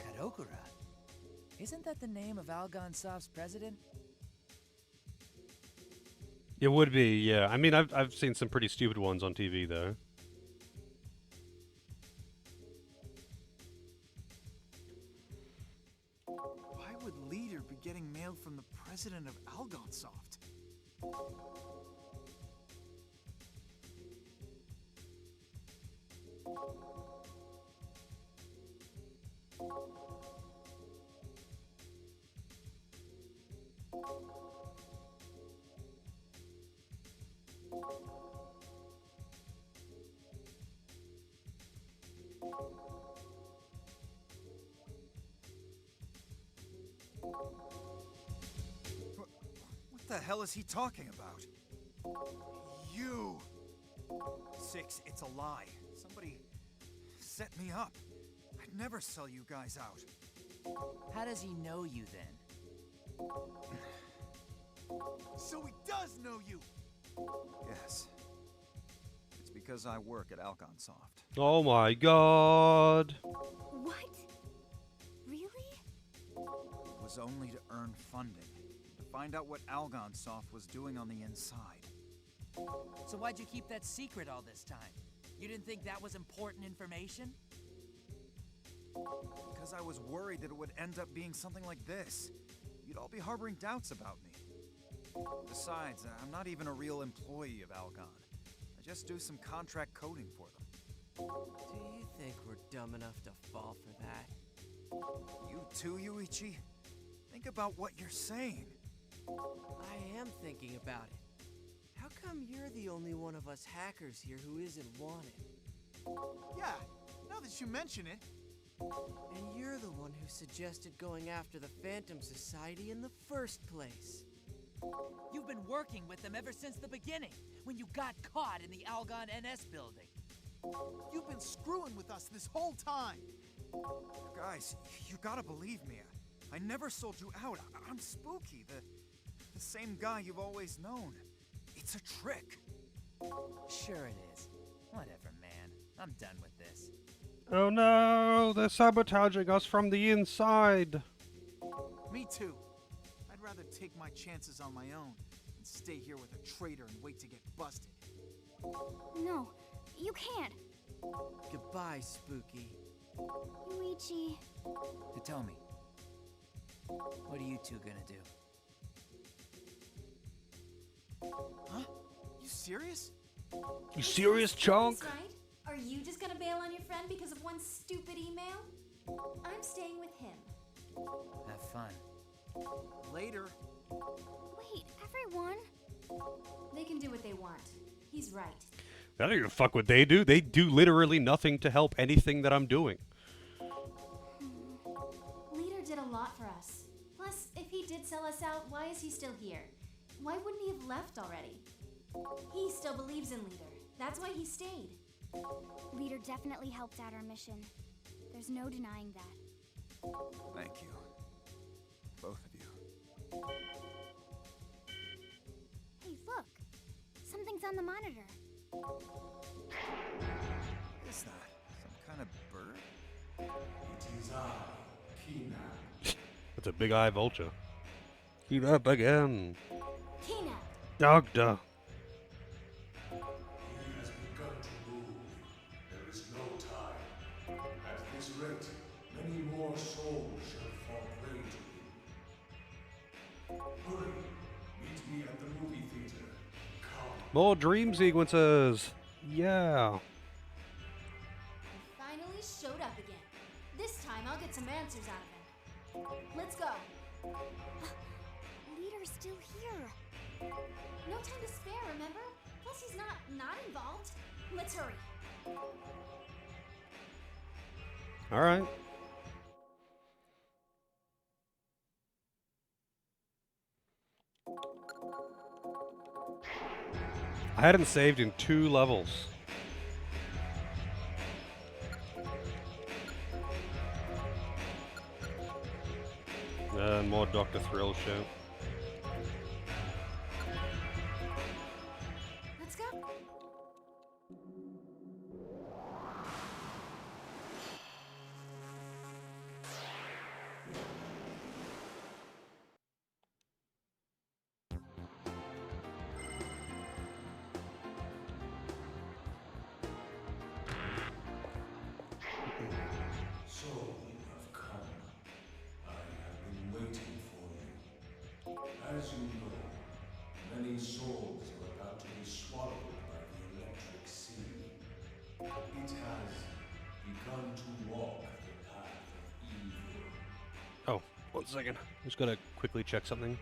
Kadokura? Isn't that the name of Algonsoft's president? It would be, yeah. I mean, I've seen some pretty stupid ones on TV, though. Why would Leader be getting mail from the president of Algonsoft? What the hell is he talking about? You! 6, it's a lie. Somebody set me up. I'd never sell you guys out. How does he know you then? So he does know you! Yes. It's because I work at Algonsoft. Oh my god. What? Really? It was only to earn funding. To find out what Algonsoft was doing on the inside. So why'd you keep that secret all this time? You didn't think that was important information? Because I was worried that it would end up being something like this. You'd all be harboring doubts about me. Besides, I'm not even a real employee of Algon. I just do some contract coding for them. Do you think we're dumb enough to fall for that? You too, Yuichi? Think about what you're saying. I am thinking about it. How come you're the only one of us hackers here who isn't wanted? Yeah, now that you mention it. And you're the one who suggested going after the Phantom Society in the first place. You've been working with them ever since the beginning, when you got caught in the Algon NS building. You've been screwing with us this whole time. Guys, you gotta believe me. I never sold you out. I'm Spooky, the same guy you've always known. It's a trick. Sure it is. Whatever, man. I'm done with this. Oh no, they're sabotaging us from the inside. Me too. I'd rather take my chances on my own than stay here with a traitor and wait to get busted. No, you can't. Goodbye, Spooky. Yuichi. Tell me, what are you two gonna do? Huh? You serious? You serious, Chunk? That's right. Are you just gonna bail on your friend because of one stupid email? I'm staying with him. Have fun. Later. Wait, everyone. They can do what they want. He's right. I don't give a fuck what they do. They do literally nothing to help anything that I'm doing. Leader did a lot for us. Plus, if he did sell us out, why is he still here? Why wouldn't he have left already? He still believes in Leader. That's why he stayed. Leader definitely helped out our mission. There's no denying that. Thank you. Both of you. Hey, look. Something's on the monitor. What is that? Some kind of bird? It is I, Kina. That's a big eye vulture. Keep up again. Kina. Doctor. He has begun to move. There is no time. At this rate, many more souls shall fall prey to him. Hurry, meet me at the movie theater. Come. More dream sequences. Yeah. He finally showed up again. This time I'll get some answers out of him. Let's go. Leader's still here. No time to spare, remember? Plus he's not involved. Let's hurry. All right. I hadn't saved in 2 levels. More Dr. Thrill shit. Let's go. So you have come. I have been waiting for you. As you know, many souls are about to be swallowed by the electric sea. It has begun to walk the path of evil. Oh, 1 second. Just gotta quickly check something.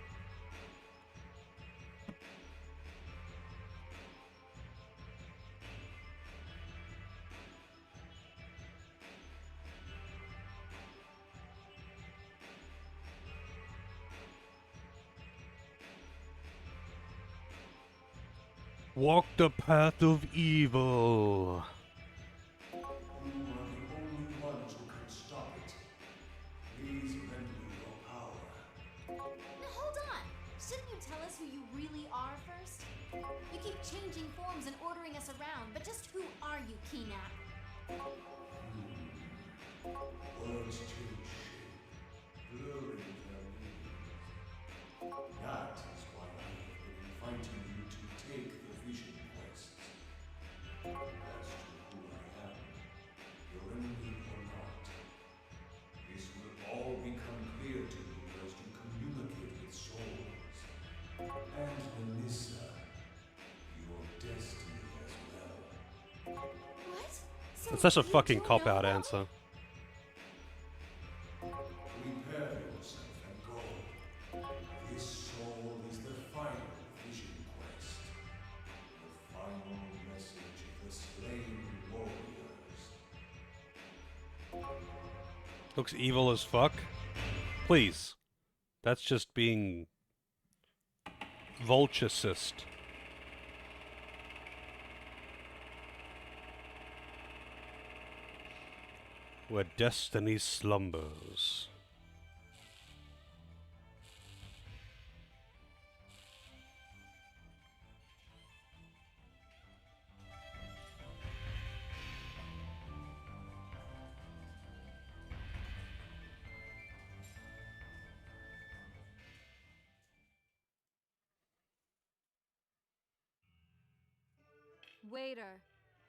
Walk the path of evil. You are the only ones who can stop it. Please lend me your power. Now hold on. Shouldn't you tell us who you really are first? You keep changing forms and ordering us around, but just who are you, Keenap? Words change shape, blurring their meanings. That is why I have been inviting you to take the vision quests. As to who I am, your enemy or not, this will all become clear to you as you communicate with souls. And It's such a fucking cop-out answer. Prepare yourself and go. This soul is the final vision quest. The final message of the slain warriors. Looks evil as fuck. Please. That's just being vulturicist. Where destiny slumbers. Waiter,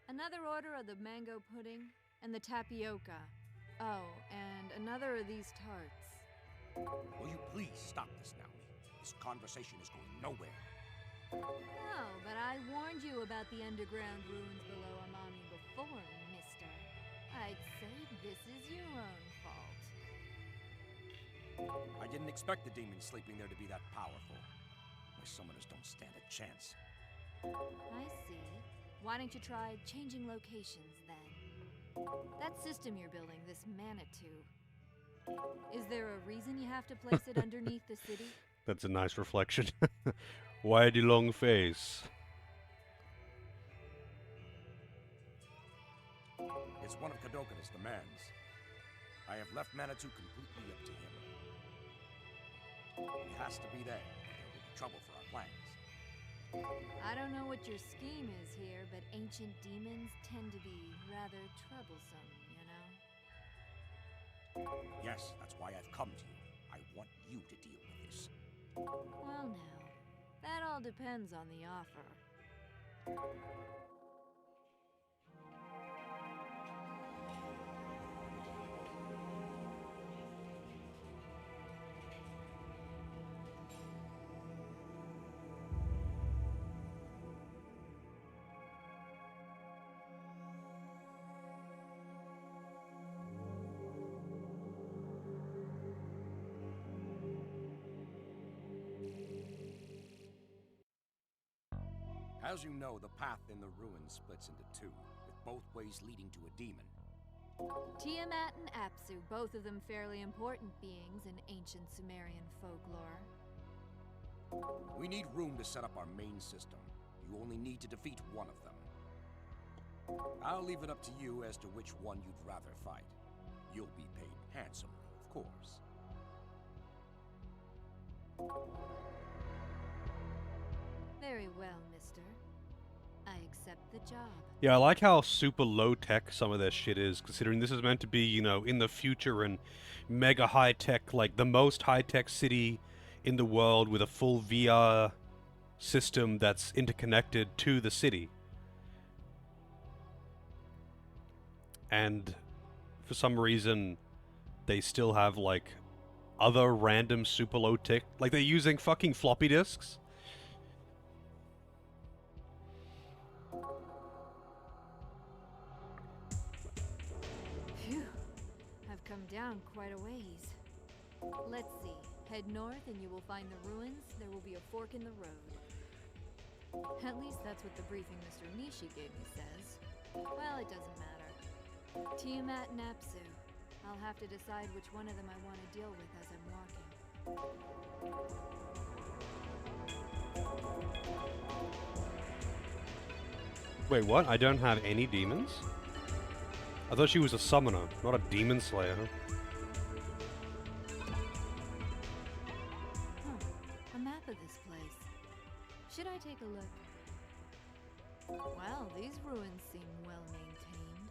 another order of the mango pudding and the tapioca. Oh, and another of these tarts. Will you please stop this now? This conversation is going nowhere. Oh, but I warned you about the underground ruins below Amami before, mister. I'd say this is your own fault. I didn't expect the demons sleeping there to be that powerful. My summoners don't stand a chance. I see. Why don't you try changing locations, then? That system you're building, this Manitou. Is there a reason you have to place it underneath the city? That's a nice reflection. Why the long face? It's one of Kadoka's demands. I have left Manitou completely up to him. He has to be there, or there'll be trouble for our plans. I don't know what your scheme is here, but ancient demons tend to be rather troublesome, you know? Yes, that's why I've come to you. I want you to deal with this. Well now, that all depends on the offer. As you know, the path in the ruins splits into two, with both ways leading to a demon. Tiamat and Apsu, both of them fairly important beings in ancient Sumerian folklore. We need room to set up our main system. You only need to defeat one of them. I'll leave it up to you as to which one you'd rather fight. You'll be paid handsomely, of course. Very well, mister. I accept the job. Yeah, I like how super low-tech some of their shit is, considering this is meant to be, you know, in the future and mega high-tech, like the most high-tech city in the world with a full VR system that's interconnected to the city. And for some reason, they still have, like, other random super low-tech, like they're using fucking floppy disks. Phew. I've come down quite a ways. Let's see. Head north and you will find the ruins. There will be a fork in the road. At least that's what the briefing Mr. Nishi gave me says. Well, it doesn't matter. Tiamat and Apsu. I'll have to decide which one of them I want to deal with as I'm walking. Wait, what? I don't have any demons? I thought she was a summoner, not a demon slayer. Huh. A map of this place. Should I take a look? Well, these ruins seem well maintained.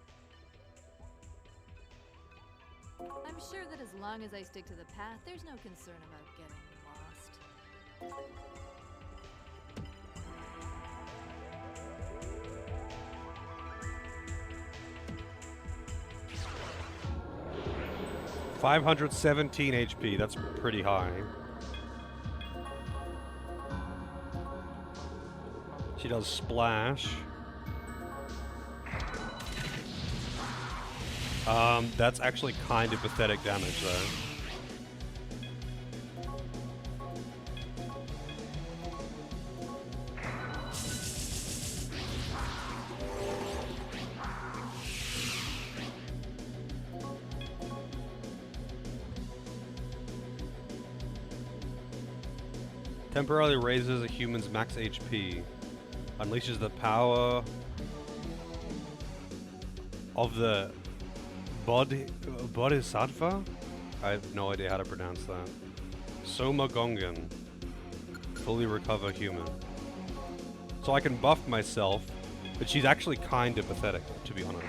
I'm sure that as long as I stick to the path, there's no concern about getting lost. 517 HP, that's pretty high. She does splash. That's actually kind of pathetic damage, though. Temporarily raises a human's max HP. Unleashes the power of the Bodhisattva? I have no idea how to pronounce that. Soma Gongan. Fully recover human. So I can buff myself, but she's actually kind of pathetic, to be honest.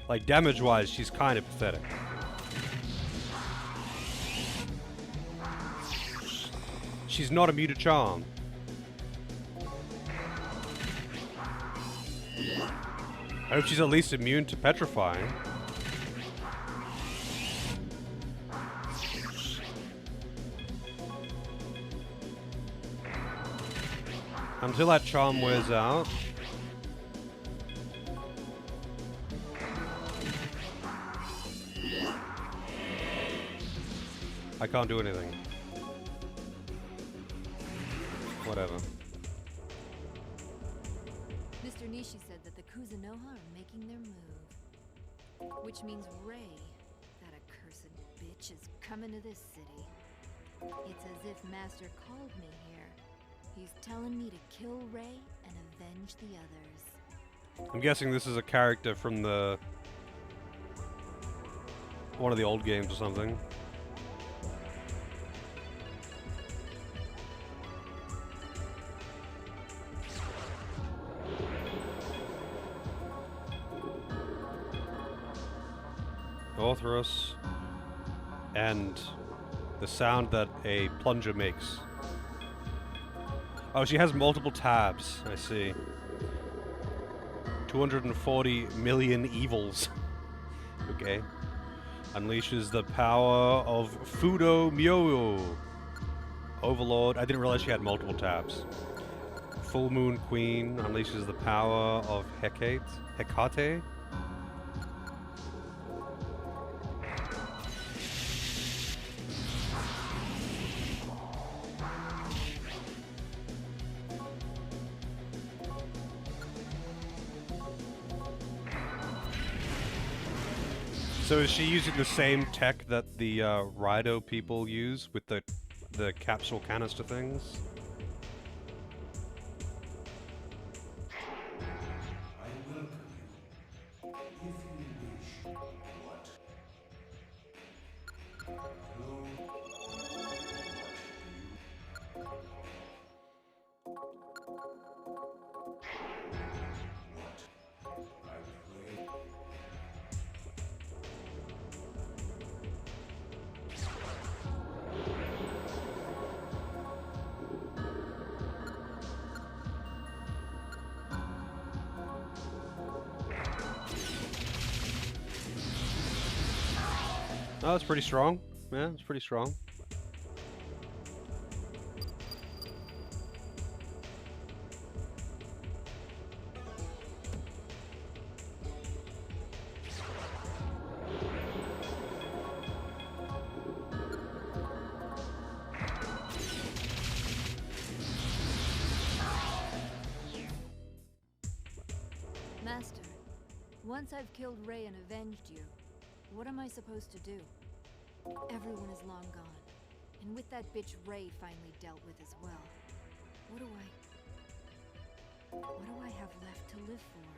Like, damage-wise, she's kind of pathetic. She's not immune to charm. I hope she's at least immune to petrifying. Until that charm wears out. I can't do anything. Whatever. Mr. Nishi said that the Kuzunoha are making their move. Which means Ray, that accursed bitch, is coming to this city. It's as if Master called me here. He's telling me to kill Ray and avenge the others. I'm guessing this is a character from the... one of the old games or something. Orthros, and the sound that a plunger makes. Oh, she has multiple tabs, I see. 240 million evils. Okay. Unleashes the power of Fudo Myo. Overlord. I didn't realize she had multiple tabs. Full Moon Queen unleashes the power of Hecate. Hecate? So is she using the same tech that the Raido people use with the capsule canister things? I welcome you. If you wish. What? Hello? What? I pray. Oh, that's pretty strong. Yeah, it's pretty strong. Master, once I've killed Ray and avenged you, what am I supposed to do? Everyone is long gone, and with that bitch Ray finally dealt with as well. What do I have left to live for?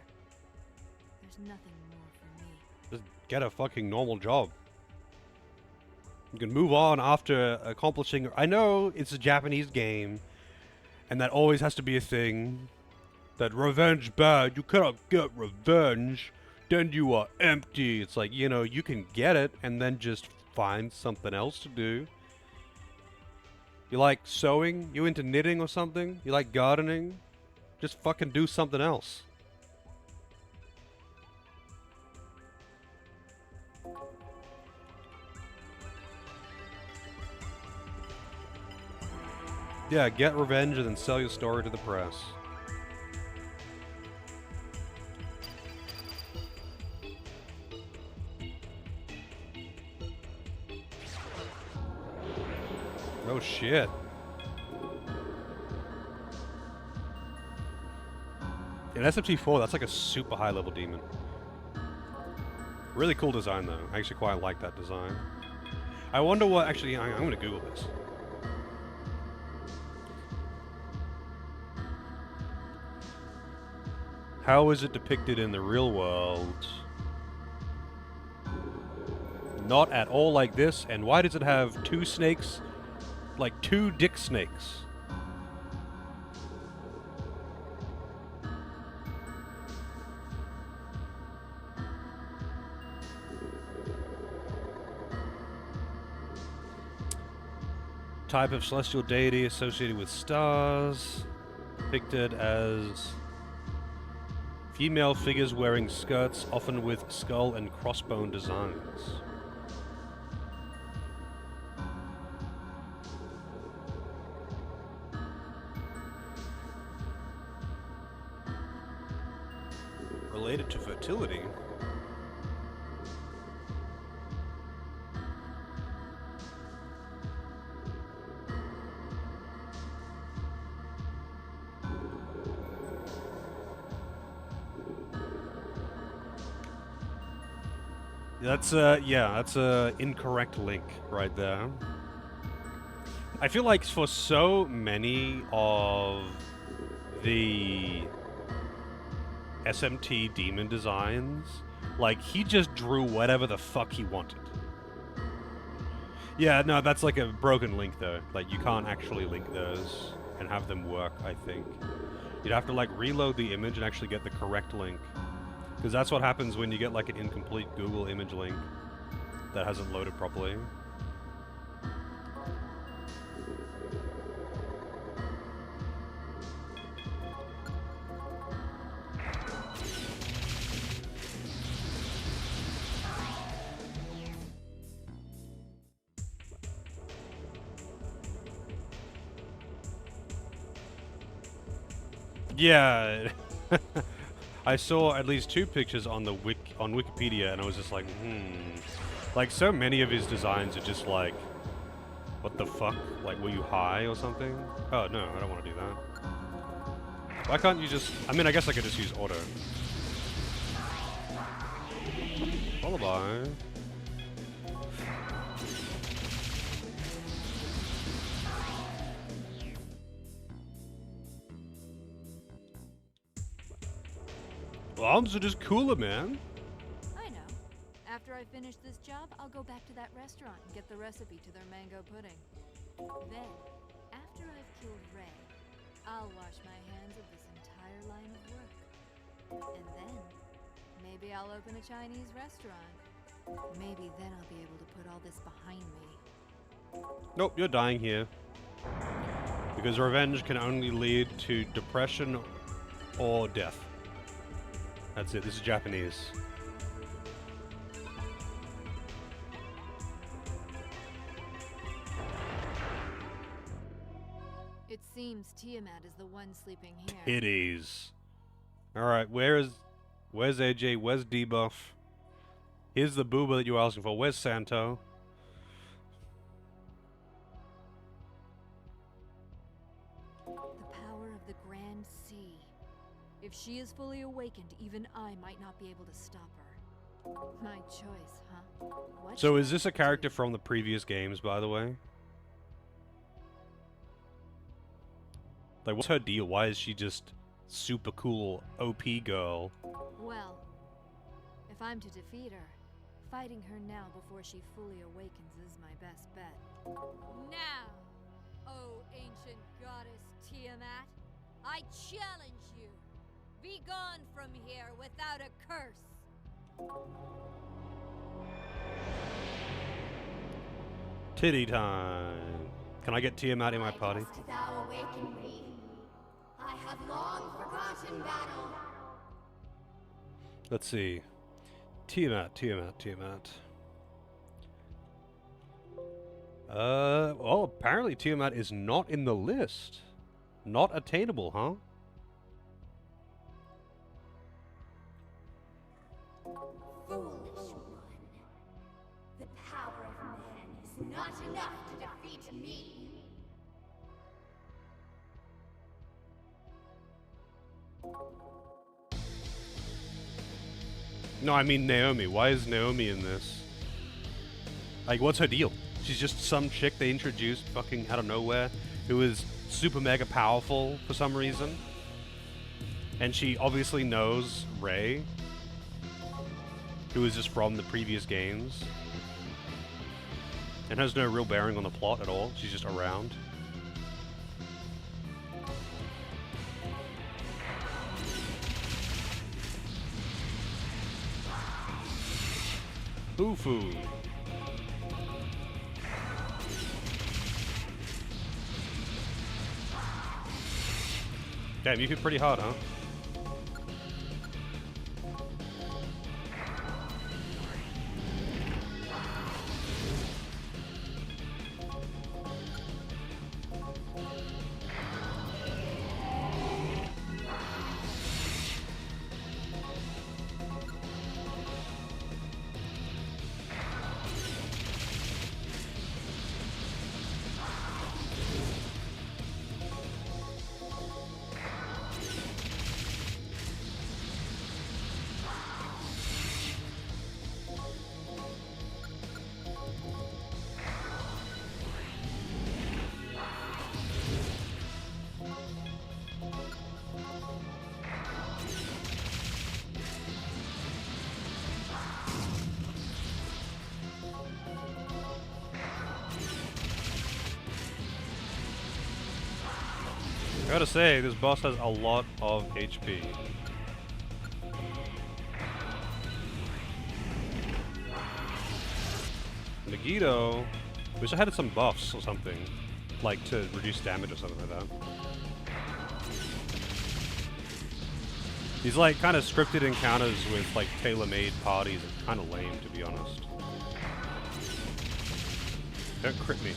There's nothing more for me. Just get a fucking normal job. You can move on after accomplishing... I know it's a Japanese game, and that always has to be a thing. That revenge bad, you cannot get revenge, then you are empty. It's like, you know, you can get it and then just find something else to do. You like sewing? You into knitting or something? You like gardening? Just fucking do something else. Yeah, get revenge and then sell your story to the press. Oh shit. In SMT 4, that's like a super high level demon. Really cool design though. I actually quite like that design. I wonder what actually, I'm gonna Google this. How is it depicted in the real world? Not at all like this, and why does it have two snakes? Like two dick snakes. Type of celestial deity associated with stars. Depicted as female figures wearing skirts, often with skull and crossbone designs. Related to fertility. That's a incorrect link right there. I feel like for so many of the SMT demon designs, like he just drew whatever the fuck he wanted. Yeah, no, that's like a broken link though. Like you can't actually link those and have them work, I think. You'd have to like reload the image and actually get the correct link. Because that's what happens when you get like an incomplete Google image link that hasn't loaded properly. Yeah. I saw at least 2 pictures on the on Wikipedia, and I was just like, Like, so many of his designs are just like, what the fuck? Like, were you high or something? Oh, no, I don't want to do that. Why can't you just... I mean, I guess I could just use auto. Lullaby. Arms are just cooler, man. I know. After I finish this job, I'll go back to that restaurant and get the recipe to their mango pudding. Then, after I've killed Ray, I'll wash my hands of this entire line of work. And then, maybe I'll open a Chinese restaurant. Maybe then I'll be able to put all this behind me. Nope, you're dying here. Because revenge can only lead to depression or death. That's it, this is Japanese. It seems Tiamat is the one sleeping here. Titties. Alright, where's AJ? Where's Debuff? Here's the booba that you were asking for. Where's Santo? The power of the Grand Sea. If she is fully awakened, even I might not be able to stop her. My choice, huh? What So is this a character from the previous games, by the way? Like, what's her deal? Why is she just super cool OP girl? Well, if I'm to defeat her, fighting her now before she fully awakens is my best bet. Now, oh ancient goddess Tiamat, I challenge you. Be gone from here without a curse. Titty time. Can I get Tiamat in my party? Must thou awaken me? I have long forgotten battle. Let's see. Tiamat. Well, apparently Tiamat is not in the list. Not attainable, huh? Foolish one. The power of man is not enough to defeat me. No, I mean Naomi. Why is Naomi in this? Like, what's her deal? She's just some chick they introduced fucking out of nowhere who is super mega powerful for some reason. And she obviously knows Rey, who is just from the previous games. And has no real bearing on the plot at all. She's just around. Foo-foo. Damn, you hit pretty hard, huh? Gotta say, this boss has a lot of HP. Megiddo, wish I had some buffs or something, like to reduce damage or something like that. These like kind of scripted encounters with like tailor-made parties are kind of lame, to be honest. Don't crit me.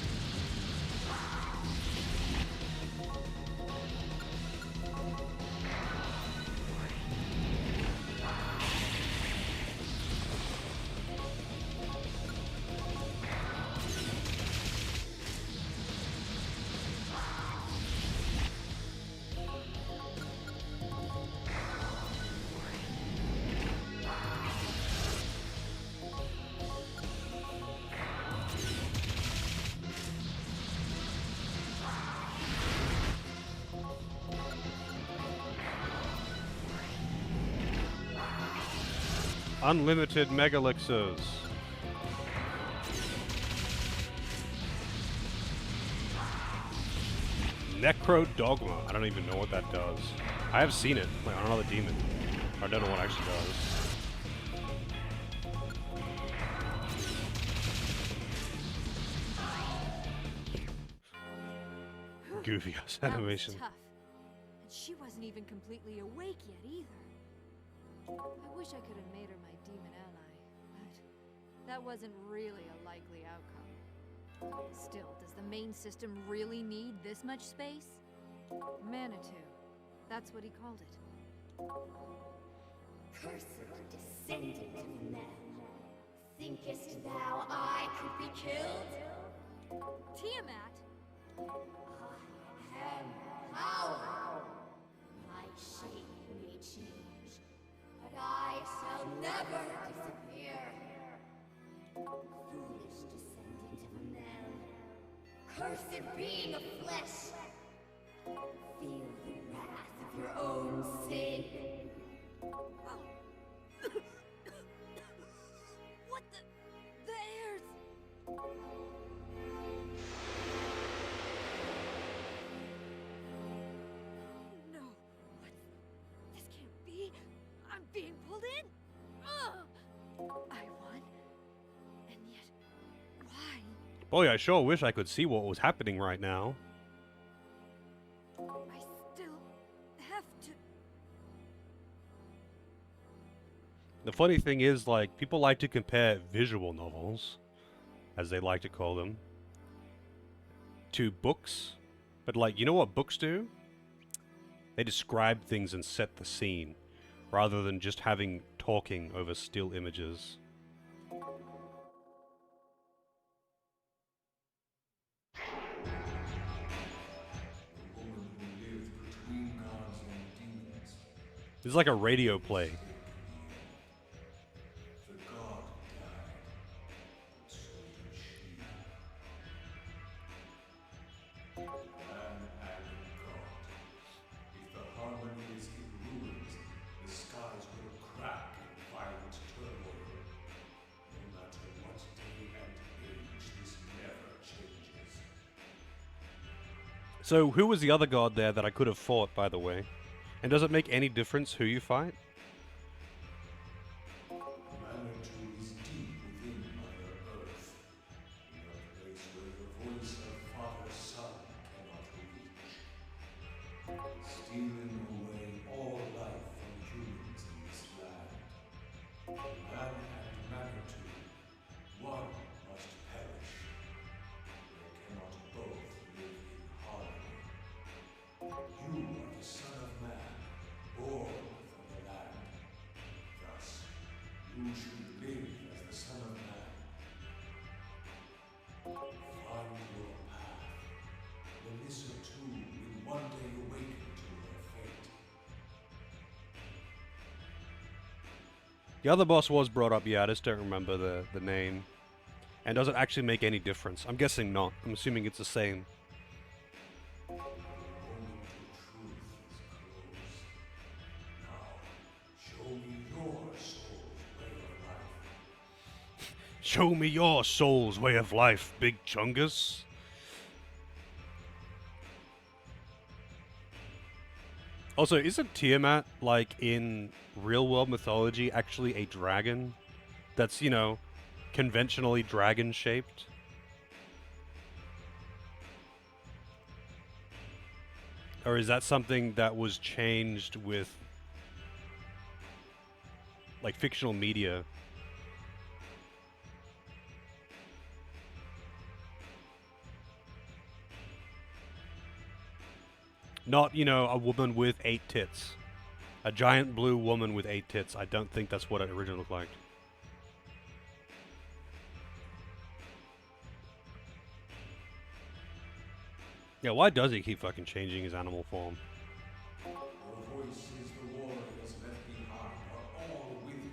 Unlimited Megalixirs. Necro Dogma. I don't even know what that does. I have seen it, like on another demon. I don't know what it actually does. Goofy ass animation. That was tough. And she wasn't even completely awake yet either. I wish I could have made her my demon ally, but that wasn't really a likely outcome. Still, does the main system really need this much space? Manitou. That's what he called it. Cursed descendant of men, thinkest thou I could be killed? Tiamat? I am power. My shape may change, but I shall never disappear. Foolish descendant of men, cursed being of flesh, feel the wrath of your own sin. What the heirs? No. What? This can't be. I'm being pulled in. Ugh. I won. And yet, why? Boy, I sure wish I could see what was happening right now. I still have to. The funny thing is, like, people like to compare visual novels, as they like to call them, to books, but like, you know what books do? They describe things and set the scene, rather than just having talking over still images. This is like a radio play. The god died, but so did she. Man and God. If the harmony is in ruins, the skies will crack in violent turmoil. No matter what day and age, this never changes. So, who was the other god there that I could have fought, by the way? And does it make any difference who you fight? Manitou is deep within Mother Earth, in a place where the voice of Father-Son cannot reach, stealing away all life from humans in this land. Man and Manitou, one must perish. They cannot both live in harmony. You are the son of man, born from the land. Thus, you should live as the son of man. Find your path. Melissa too will one day awaken to her fate. The other boss was brought up, yeah, I just don't remember the name. And does it actually make any difference? I'm guessing not. I'm assuming it's the same. Show me your soul's way of life, Big Chungus. Also, isn't Tiamat, like, in real-world mythology, actually a dragon? That's, you know, conventionally dragon-shaped? Or is that something that was changed with, like, fictional media? Not, you know, a woman with 8 tits. A giant blue woman with 8 tits. I don't think that's what it originally looked like. Yeah, why does he keep fucking changing his animal form? The voices the warriors left behind are all with you.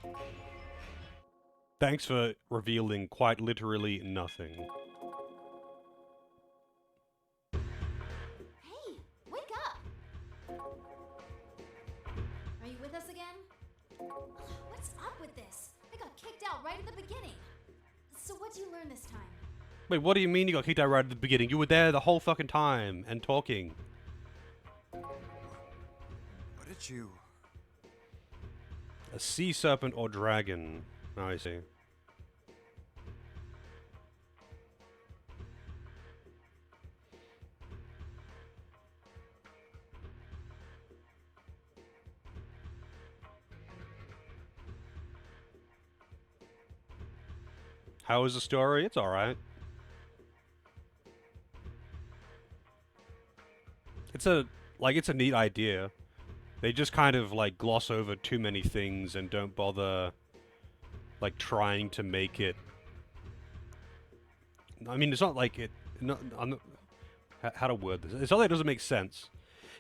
Now, go. Thanks for revealing quite literally nothing. Hey, wake up! Are you with us again? What's up with this? I got kicked out right at the beginning. So what'd you learn this time? Wait, what do you mean you got kicked out right at the beginning? You were there the whole fucking time and talking. What did you... A sea serpent or dragon. Oh, I see. How is the story? It's alright. It's a neat idea. They just kind of, like, gloss over too many things and don't bother, like, trying to make it... I mean, it's not like it... how to word this? It's not like it doesn't make sense.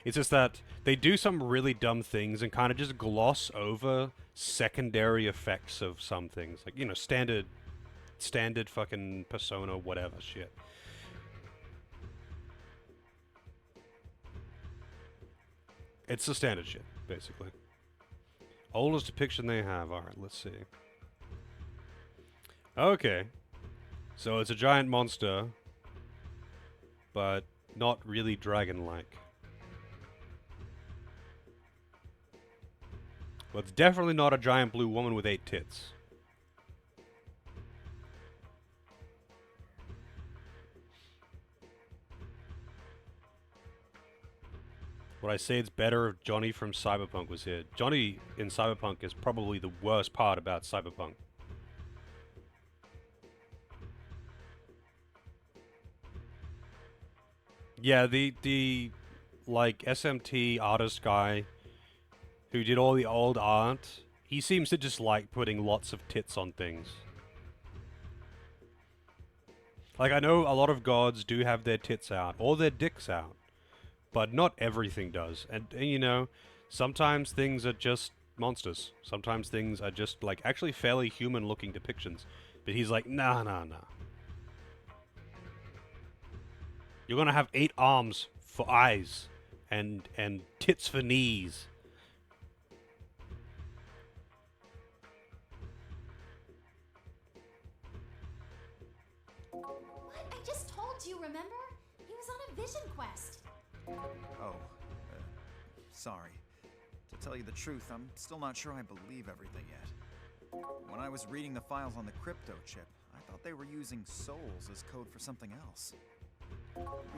It's just that they do some really dumb things and kind of just gloss over secondary effects of some things. Like, you know, standard fucking Persona, whatever shit. It's the standard shit, basically. Oldest depiction they have. Alright, let's see. Okay. So it's a giant monster, but not really dragon-like. Well, it's definitely not a giant blue woman with 8 tits. Would I say it's better if Johnny from Cyberpunk was here? Johnny in Cyberpunk is probably the worst part about Cyberpunk. Yeah, the like SMT artist guy who did all the old art, he seems to just like putting lots of tits on things. Like, I know a lot of gods do have their tits out, or their dicks out, but not everything does. And you know, sometimes things are just monsters. Sometimes things are just, like, actually fairly human-looking depictions. But he's like, nah, nah, nah. You're gonna have 8 arms for eyes, and tits for knees. What? I just told you, remember? He was on a vision quest. Oh, sorry. To tell you the truth, I'm still not sure I believe everything yet. When I was reading the files on the crypto chip, I thought they were using souls as code for something else.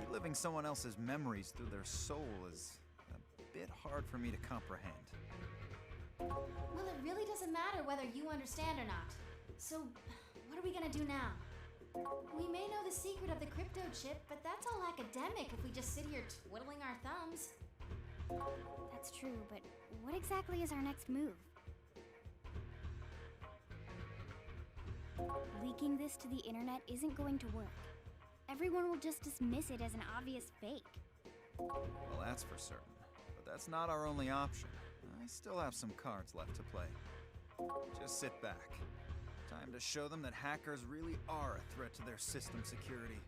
Reliving someone else's memories through their soul is a bit hard for me to comprehend. Well, it really doesn't matter whether you understand or not. So, what are we gonna do now? We may know the secret of the crypto chip, but that's all academic if we just sit here twiddling our thumbs. That's true, but what exactly is our next move? Leaking this to the internet isn't going to work. Everyone will just dismiss it as an obvious fake. Well, that's for certain. But that's not our only option. I still have some cards left to play. Just sit back. Time to show them that hackers really are a threat to their system security.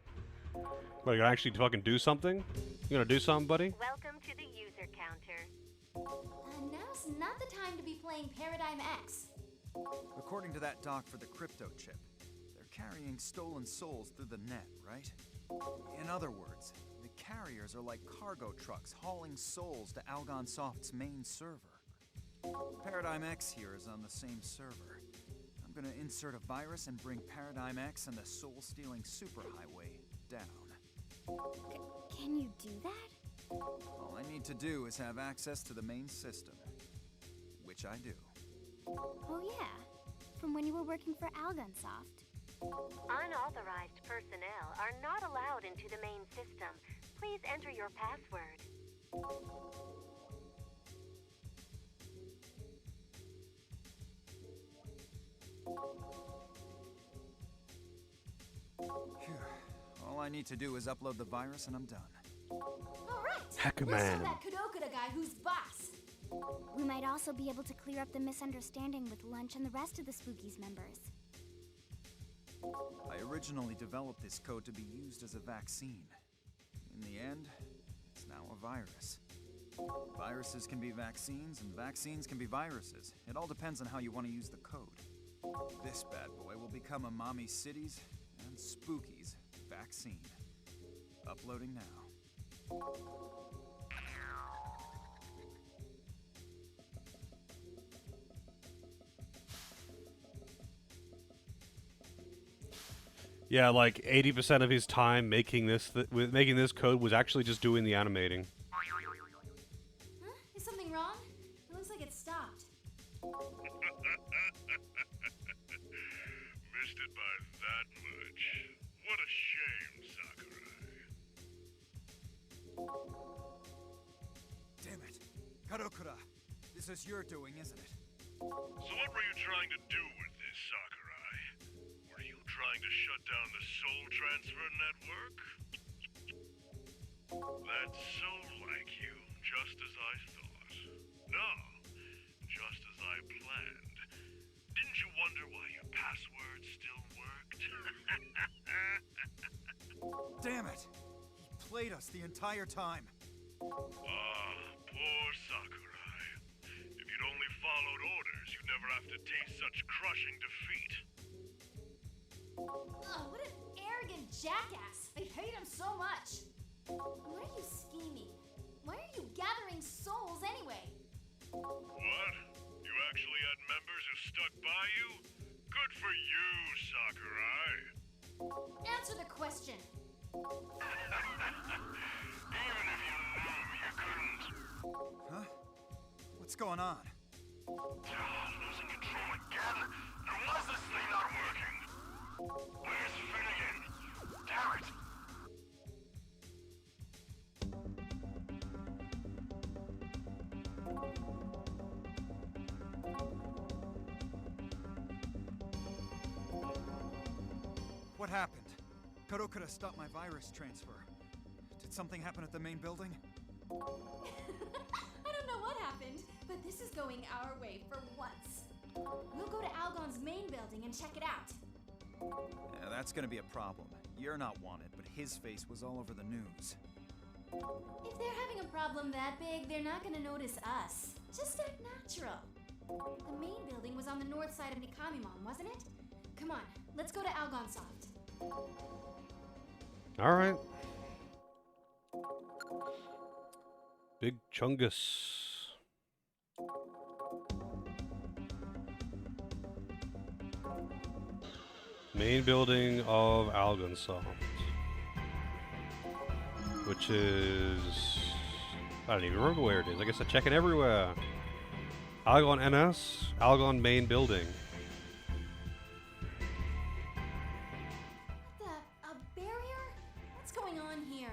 What, you gonna actually fucking do something? You gonna do something, buddy? Welcome to the user counter. Now's not the time to be playing Paradigm X. According to that doc for the crypto chip, they're carrying stolen souls through the net, right? In other words, the carriers are like cargo trucks hauling souls to Algonsoft's main server. Paradigm X here is on the same server. I'm gonna insert a virus and bring Paradigm X and the soul-stealing superhighway down. Can you do that? All I need to do is have access to the main system, which I do. Oh yeah, from when you were working for Algonsoft. Unauthorized personnel are not allowed into the main system. Please enter your password. Phew. All I need to do is upload the virus and I'm done. All right. Hacker Let's show man. that Kudokuda guy who's boss. We might also be able to clear up the misunderstanding with Lunch and the rest of the Spookies members. I originally developed this code to be used as a vaccine. In the end, it's now a virus. Viruses can be vaccines, and vaccines can be viruses. It all depends on how you want to use the code. This bad boy will become a Mommy Cities and Spookies vaccine. Uploading now. Yeah, like 80% of his time making this making this code was actually just doing the animating. Huh? Is something wrong? It looks like it stopped. Missed it by that much. What a shame, Sakurai. Damn it. Karokura, this is your doing, isn't it? So what were you trying to do with this, Sakurai? Were you trying to shut down the soul transfer network? That's so like you, just as I thought. No, just as I planned. Didn't you wonder why your password still worked? Damn it! He played us the entire time. Ah, poor Sakurai. If you'd only followed orders, you'd never have to taste such crushing defeat. Ugh, what an arrogant jackass! I hate him so much! What are you scheming? Why are you gathering souls anyway? What? You actually had members who stuck by you? Good for you, Sakurai. Answer the question! Even if you knew, you couldn't. Huh? What's going on? Losing control again? And why's this thing not working? Where's Finnegan? Damn it! What happened? Kodo could have stopped my virus transfer. Did something happen at the main building? I don't know what happened, but this is going our way for once. We'll go to Algon's main building and check it out. Yeah, that's gonna be a problem. You're not wanted, but his face was all over the news. If they're having a problem that big, they're not gonna notice us. Just act natural. The main building was on the north side of Nikamimon, wasn't it? Come on, let's go to Algonsoft. Alright. Big Chungus. Main building of Algonsoft. Which is... I don't even remember where it is. I guess I'm checking everywhere. Algon NS, Algon main building. A barrier? What's going on here?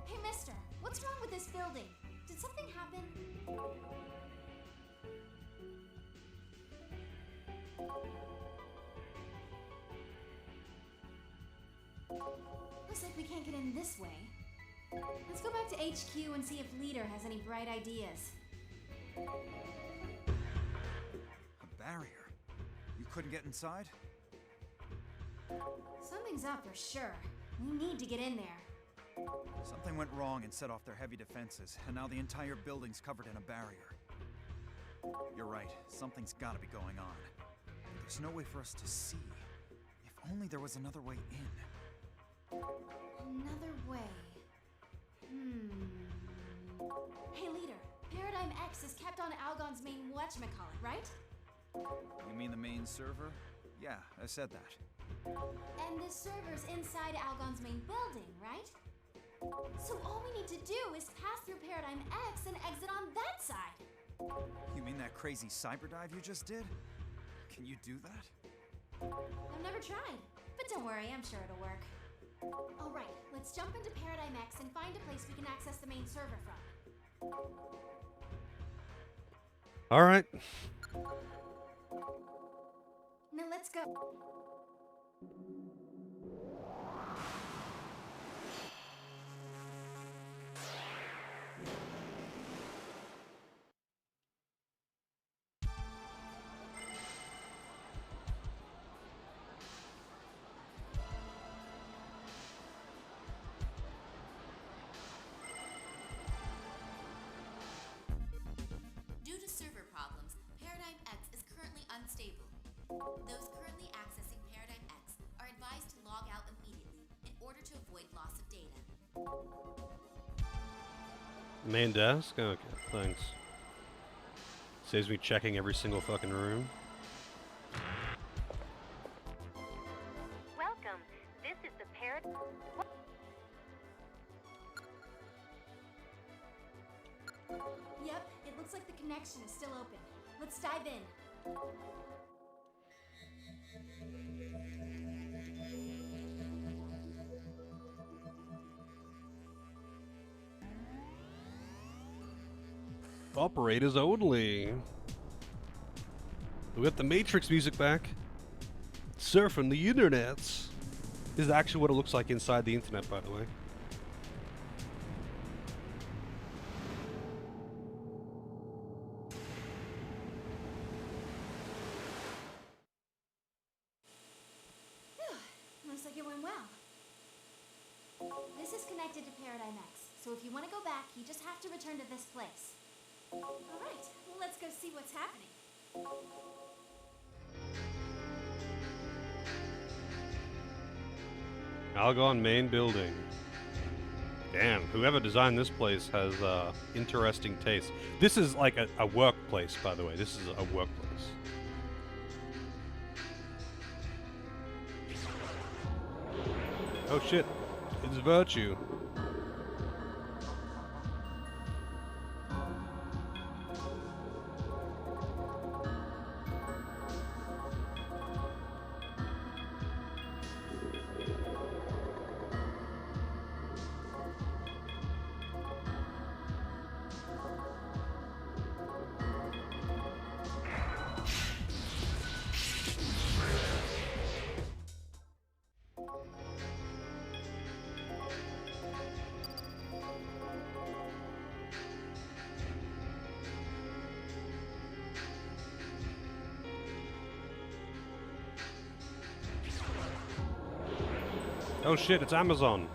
Hey, mister, what's wrong with this building? Did something happen? Looks like we can't get in this way. Let's go back to HQ and see if Leader has any bright ideas. A barrier? You couldn't get inside? Something's up for sure. We need to get in there. Something went wrong and set off their heavy defenses, and now the entire building's covered in a barrier. You're right, something's gotta be going on. But there's no way for us to see. If only there was another way in. Another way. Hey, Leader, Paradigm X is kept on Algon's main whatchamacallit, right? You mean the main server? Yeah, I said that. And this server's inside Algon's main building, right? So all we need to do is pass through Paradigm X and exit on that side. You mean that crazy cyber dive you just did? Can you do that? I've never tried, but don't worry, I'm sure it'll work. Alright, let's jump into Paradigm X and find a place we can access the main server from. Alright. Now let's go. Due to server problems, Paradigm X is currently unstable. Those currently accessing Paradigm X are advised to log out immediately in order to avoid loss of data. Main desk? Okay, thanks. Saves me checking every single fucking room. Welcome. This is the Yep, it looks like the connection is still open. Let's dive in. Operators only. We got the Matrix music back. Surfing the internets. This is actually what it looks like inside the internet, by the way. Looks like it went well. This is connected to Paradigm X, so if you want to go back, you just have to return to this place. Alright, well, let's go see what's happening. Algon main building. Damn, whoever designed this place has interesting taste. This is like a workplace, by the way. This is a workplace. Oh shit, it's Virtue. Oh shit, it's Amazon.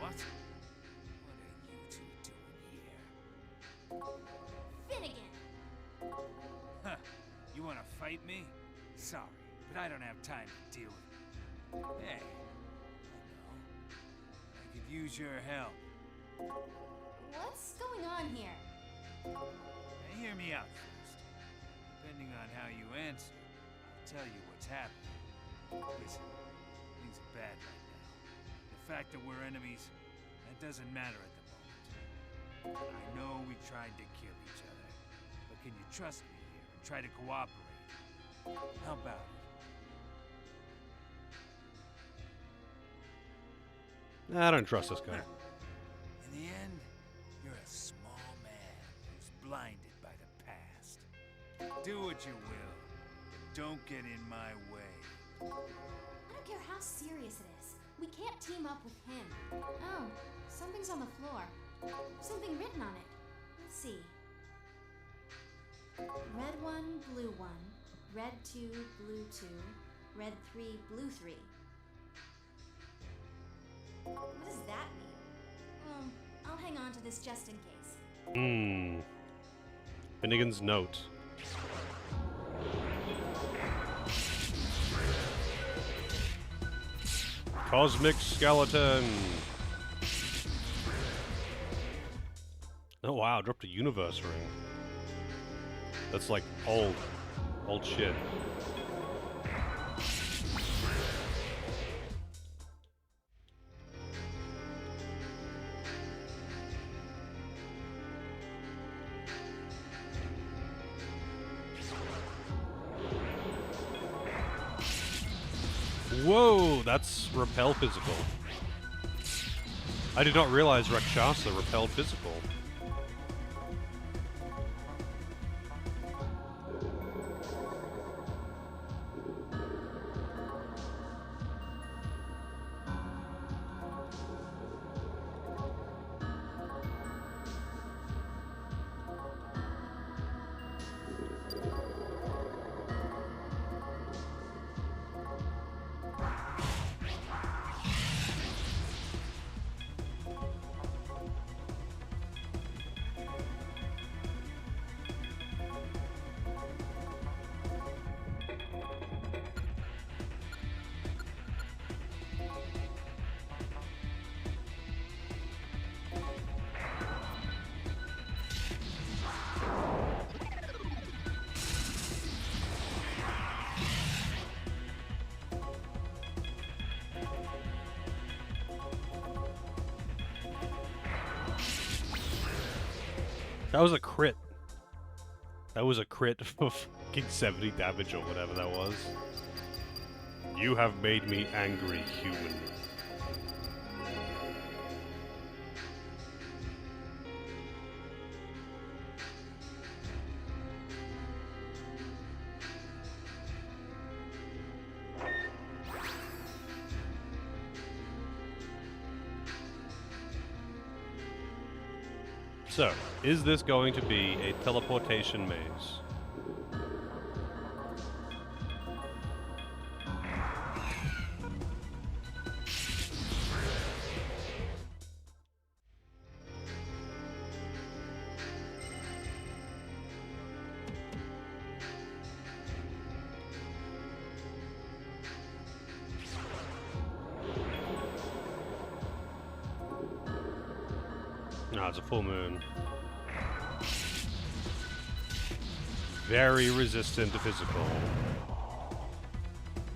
What? What are you two doing here? Finnegan! Huh. You wanna fight me? Sorry, but I don't have time to deal with it. Hey, I know. I could use your help. What's going on here? Now, hear me out first. Depending on how you answer, I'll tell you what's happening. Listen, things are bad right now. The fact that we're enemies, that doesn't matter at the moment. I know we tried to kill each other, but can you trust me here and try to cooperate? How about it? I don't trust this guy. In the end, you're a small man who's blinded by the past. Do what you will, but don't get in my way. I don't care how serious it is. We can't team up with him. Oh, something's on the floor. Something written on it. Let's see. Red 1, blue 1. Red 2, blue 2. Red 3, blue 3. What does that mean? I'll hang on to this just in case. Finnegan's note. Cosmic skeleton. Oh wow, dropped a universe ring. That's like old shit. Whoa, that's repel physical. I did not realize Rakshasa repelled physical. That was a crit. That was a crit for fucking 70 damage or whatever that was. You have made me angry, human. So, is this going to be a teleportation maze? No, it's a full moon. Very resistant to physical.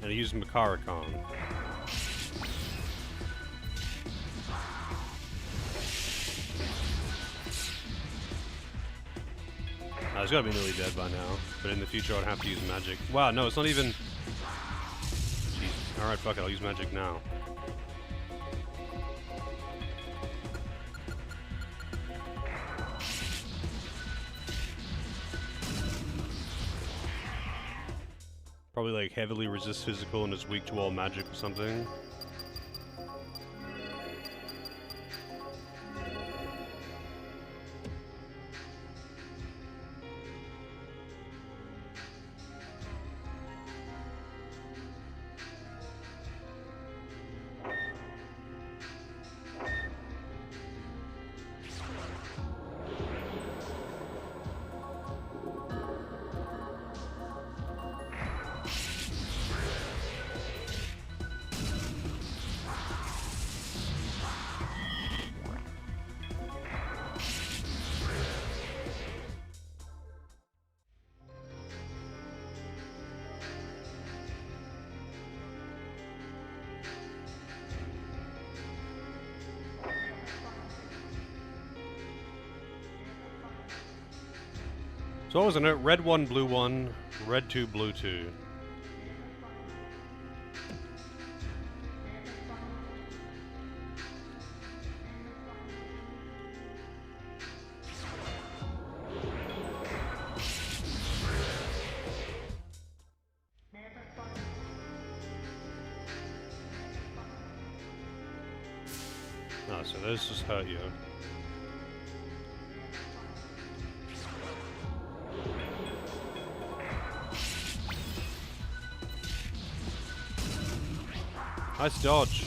And I used Makaricon. It's gotta be nearly dead by now. But in the future I'd have to use magic. Wow, no, it's not even... Jesus. Alright, fuck it, I'll use magic now. Probably like heavily resists physical and is weak to all magic or something. So what was it? Red 1, blue 1, red 2, blue 2. Oh, so those just hurt you. Nice dodge.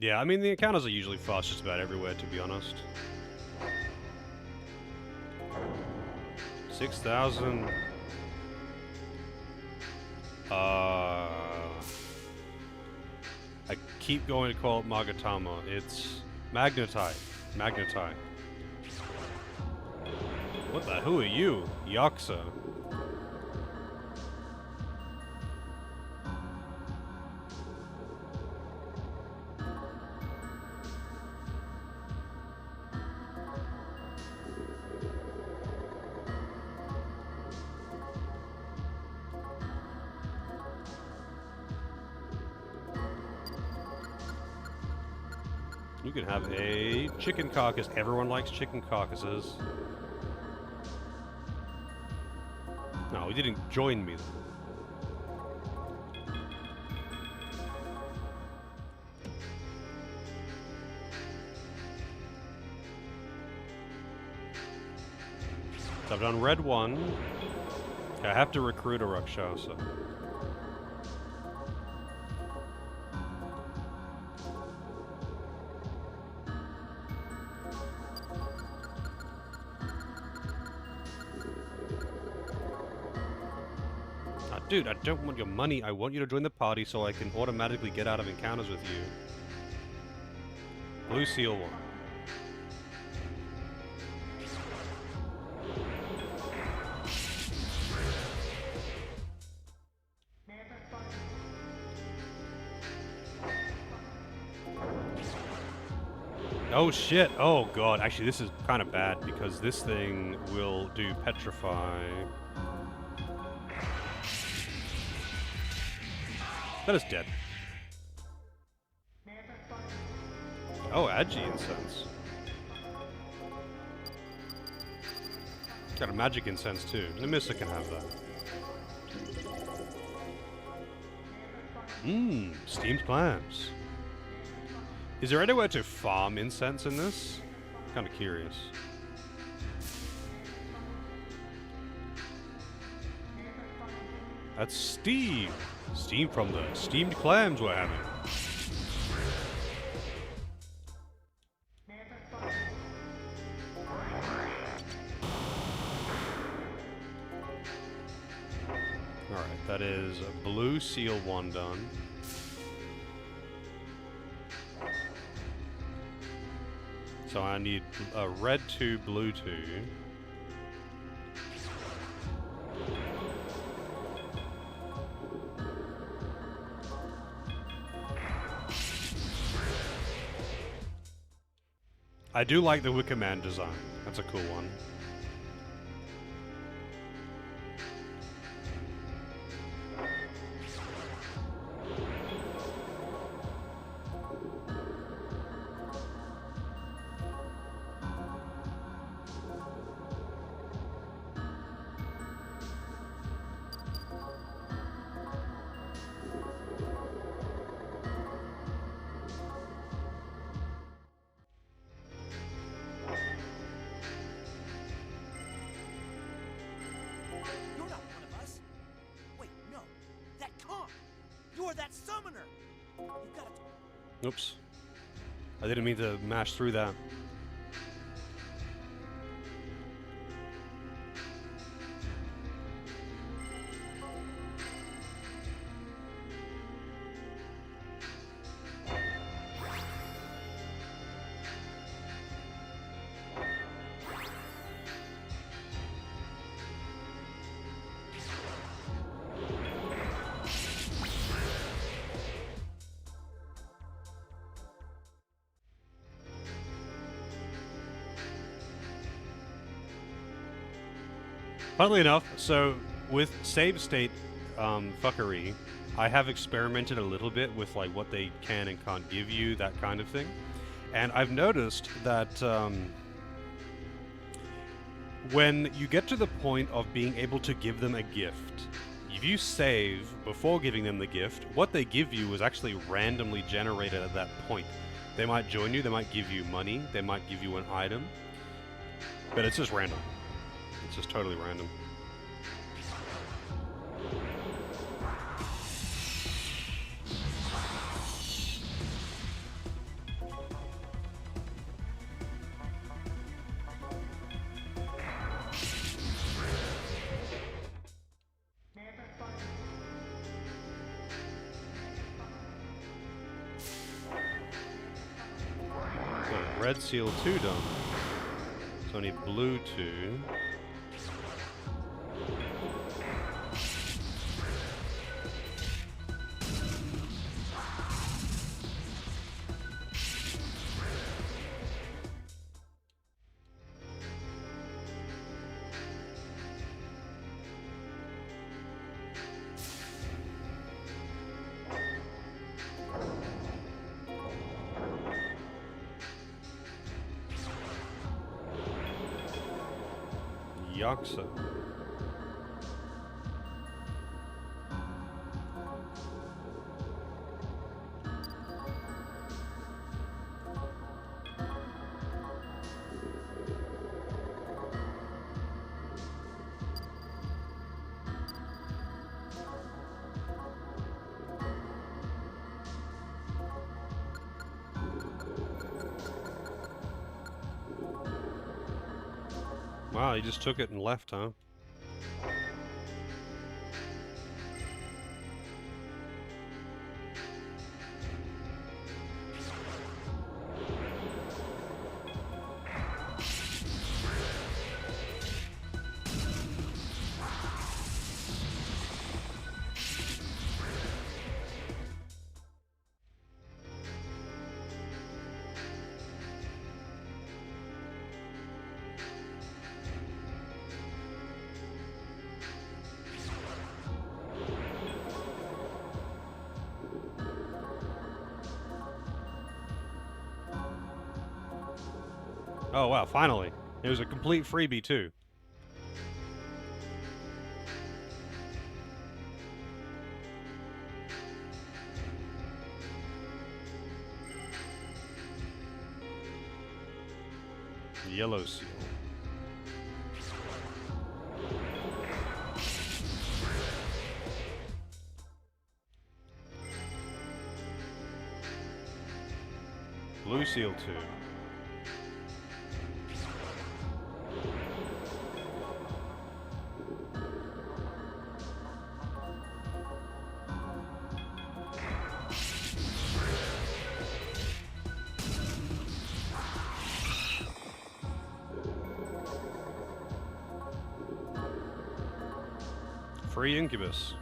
Yeah, I mean, the encounters are usually fast just about everywhere, to be honest. 6,000. I keep going to call it Magatama. It's Magnetite. Magnetite. What the? Who are you? Yakuza. You can have a chicken carcass. Everyone likes chicken carcasses. No, he didn't join me though. So I've done red 1. Okay, I have to recruit a Rakshasa. Dude, I don't want your money. I want you to join the party so I can automatically get out of encounters with you. Blue Seal 1. Oh shit, oh god. Actually, this is kind of bad because this thing will do Petrify. That is dead. Oh, Agi Incense. Got a magic incense too. Nemissa can have that. Mmm, steamed clams. Is there anywhere to farm incense in this? Kind of curious. That's steam. Steam from the steamed clams we're having. Alright, that is a blue seal 1 done. So I need a red 2, blue 2. I do like the Wicker Man design. That's a cool one. You're not one of us. Wait, no. That Kong. You're that summoner. You've got to... Oops. I didn't mean to mash through that. Funnily enough, so with save state fuckery, I have experimented a little bit with like what they can and can't give you, that kind of thing. And I've noticed that when you get to the point of being able to give them a gift, if you save before giving them the gift, what they give you is actually randomly generated at that point. They might join you, they might give you money, they might give you an item, but it's just random. It's just totally random. So red seal 2 done. So I need blue 2. Yaksa. Wow, he just took it and left, huh? Oh wow, finally. It was a complete freebie too. Yellow seal. Blue seal 2. Free Incubus.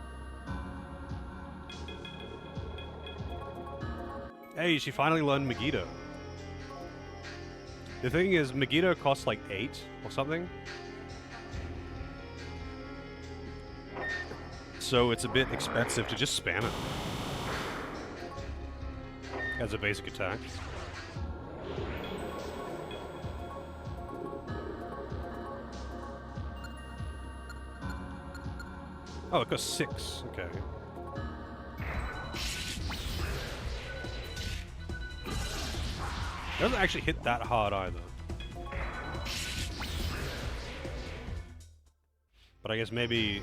Hey, she finally learned Megiddo. The thing is, Megiddo costs like 8 or something. So it's a bit expensive to just spam it as a basic attack. Oh, it costs 6. Okay. It doesn't actually hit that hard either. But I guess maybe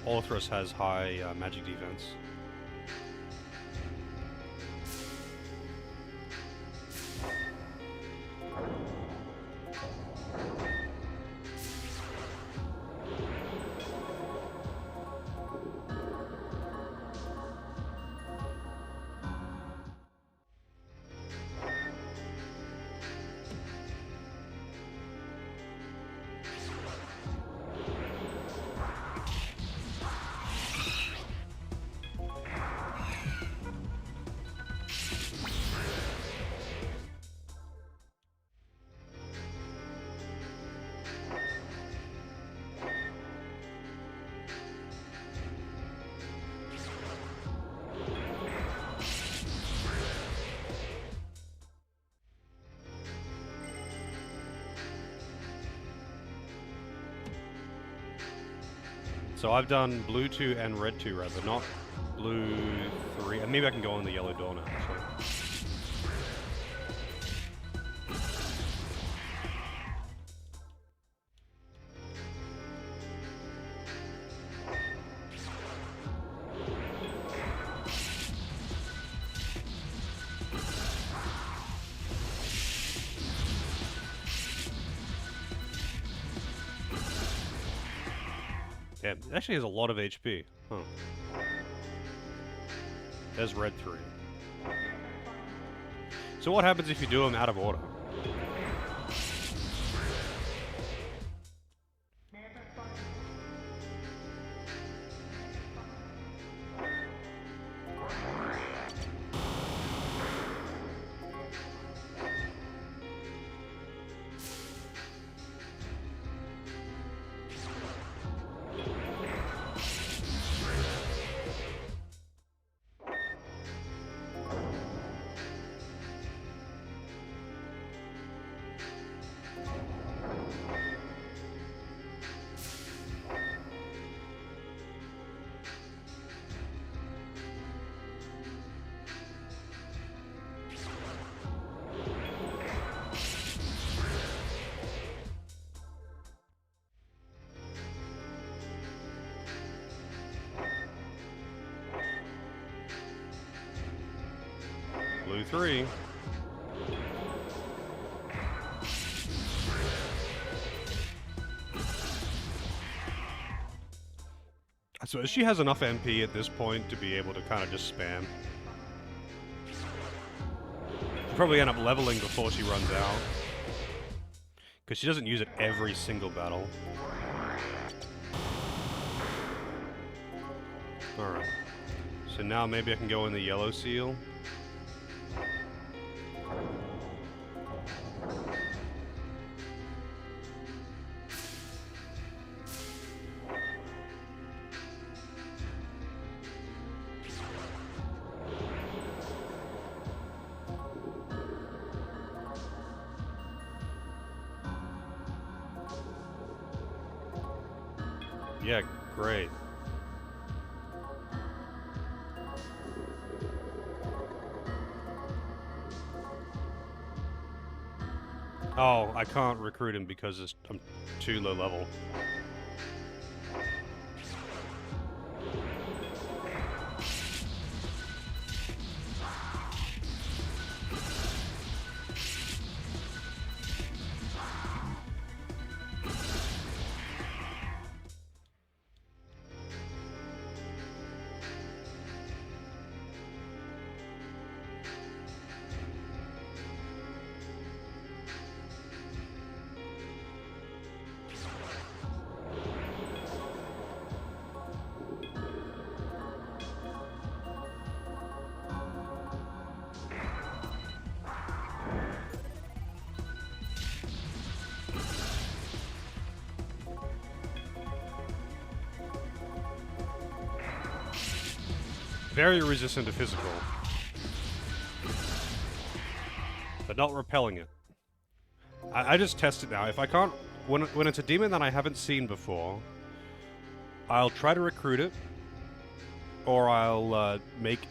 Orthros has high magic defense. So I've done blue 2 and red 2 rather, not blue 3. And maybe I can go on the yellow door now, actually. Yeah, it actually has a lot of HP. Huh. There's red 3. So what happens if you do them out of order? Blue 3. So she has enough MP at this point to be able to kind of just spam. She'll probably end up leveling before she runs out. Because she doesn't use it every single battle. Alright. So now maybe I can go in the yellow seal. Yeah, great. Oh, I can't recruit him because I'm too low level. very resistant to physical. But not repelling it. I just test it now. If I can't... When it's a demon that I haven't seen before, I'll try to recruit it, or I'll make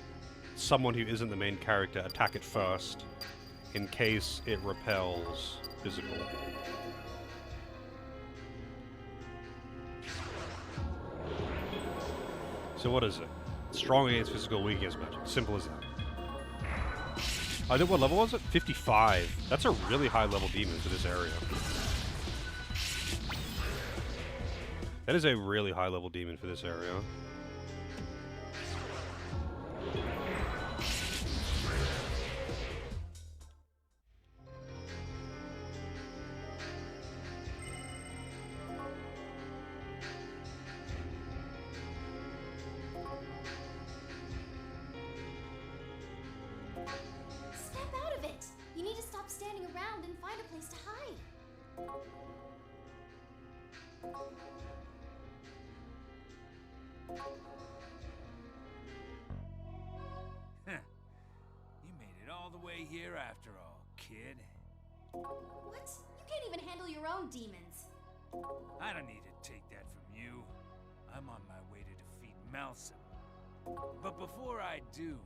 someone who isn't the main character attack it first, in case it repels physical. So what is it? Strong against physical, weak against magic. Simple as that. I think what level was it? 55. That's a really high level demon for this area. That is a really high level demon for this area. Snap out of it! You need to stop standing around and find a place to hide. You made it all the way here after all, kid. What? You can't even handle your own demons. I don't need to take that from you. I'm on my way to defeat Malsum. But before I do,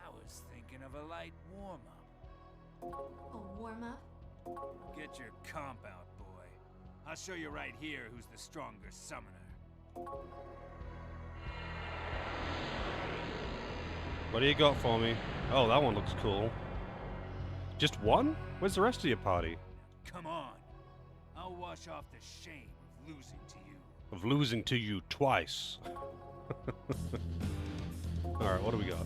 I was thinking of a light warm-up. A warm-up? Get your comp out, boy. I'll show you right here who's the stronger summoner. What do you got for me? Oh, that one looks cool. Just one? Where's the rest of your party? Come on. I'll wash off the shame of losing to you. Of losing to you twice. Alright, what do we got?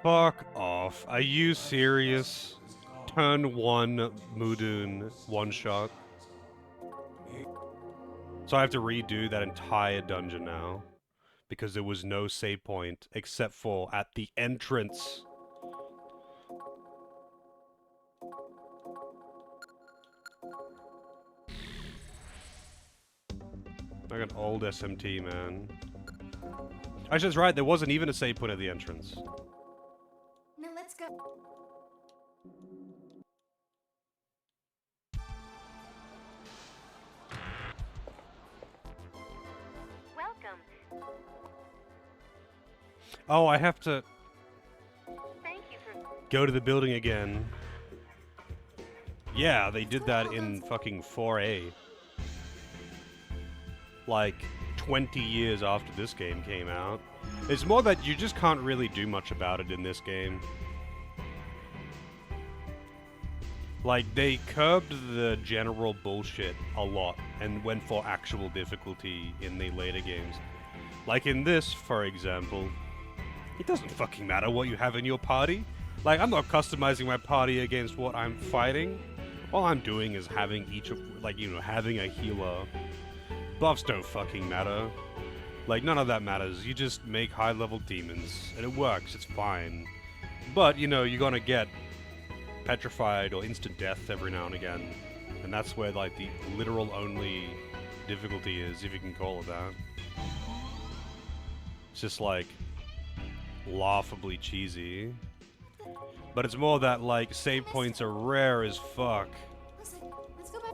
Fuck off. Are you serious? Turn 1 Mudun one-shot. So I have to redo that entire dungeon now. Because there was no save point except for at the entrance. Like an old SMT, man. Actually, that's right, there wasn't even a save point at the entrance. Now let's go. Welcome. Oh, I have to Thank you for... go to the building again. Yeah, they did that in fucking 4A. Like, 20 years after this game came out. It's more that you just can't really do much about it in this game. Like, they curbed the general bullshit a lot and went for actual difficulty in the later games. Like in this, for example, it doesn't fucking matter what you have in your party. Like, I'm not customizing my party against what I'm fighting. All I'm doing is having each of, like, you know, having a healer. Buffs don't fucking matter. Like, none of that matters. You just make high-level demons, and it works, it's fine. But, you know, you're gonna get petrified or instant death every now and again. And that's where, like, the literal only difficulty is, if you can call it that. It's just, like, laughably cheesy. But it's more that, like, save points are rare as fuck. Listen, let's go back.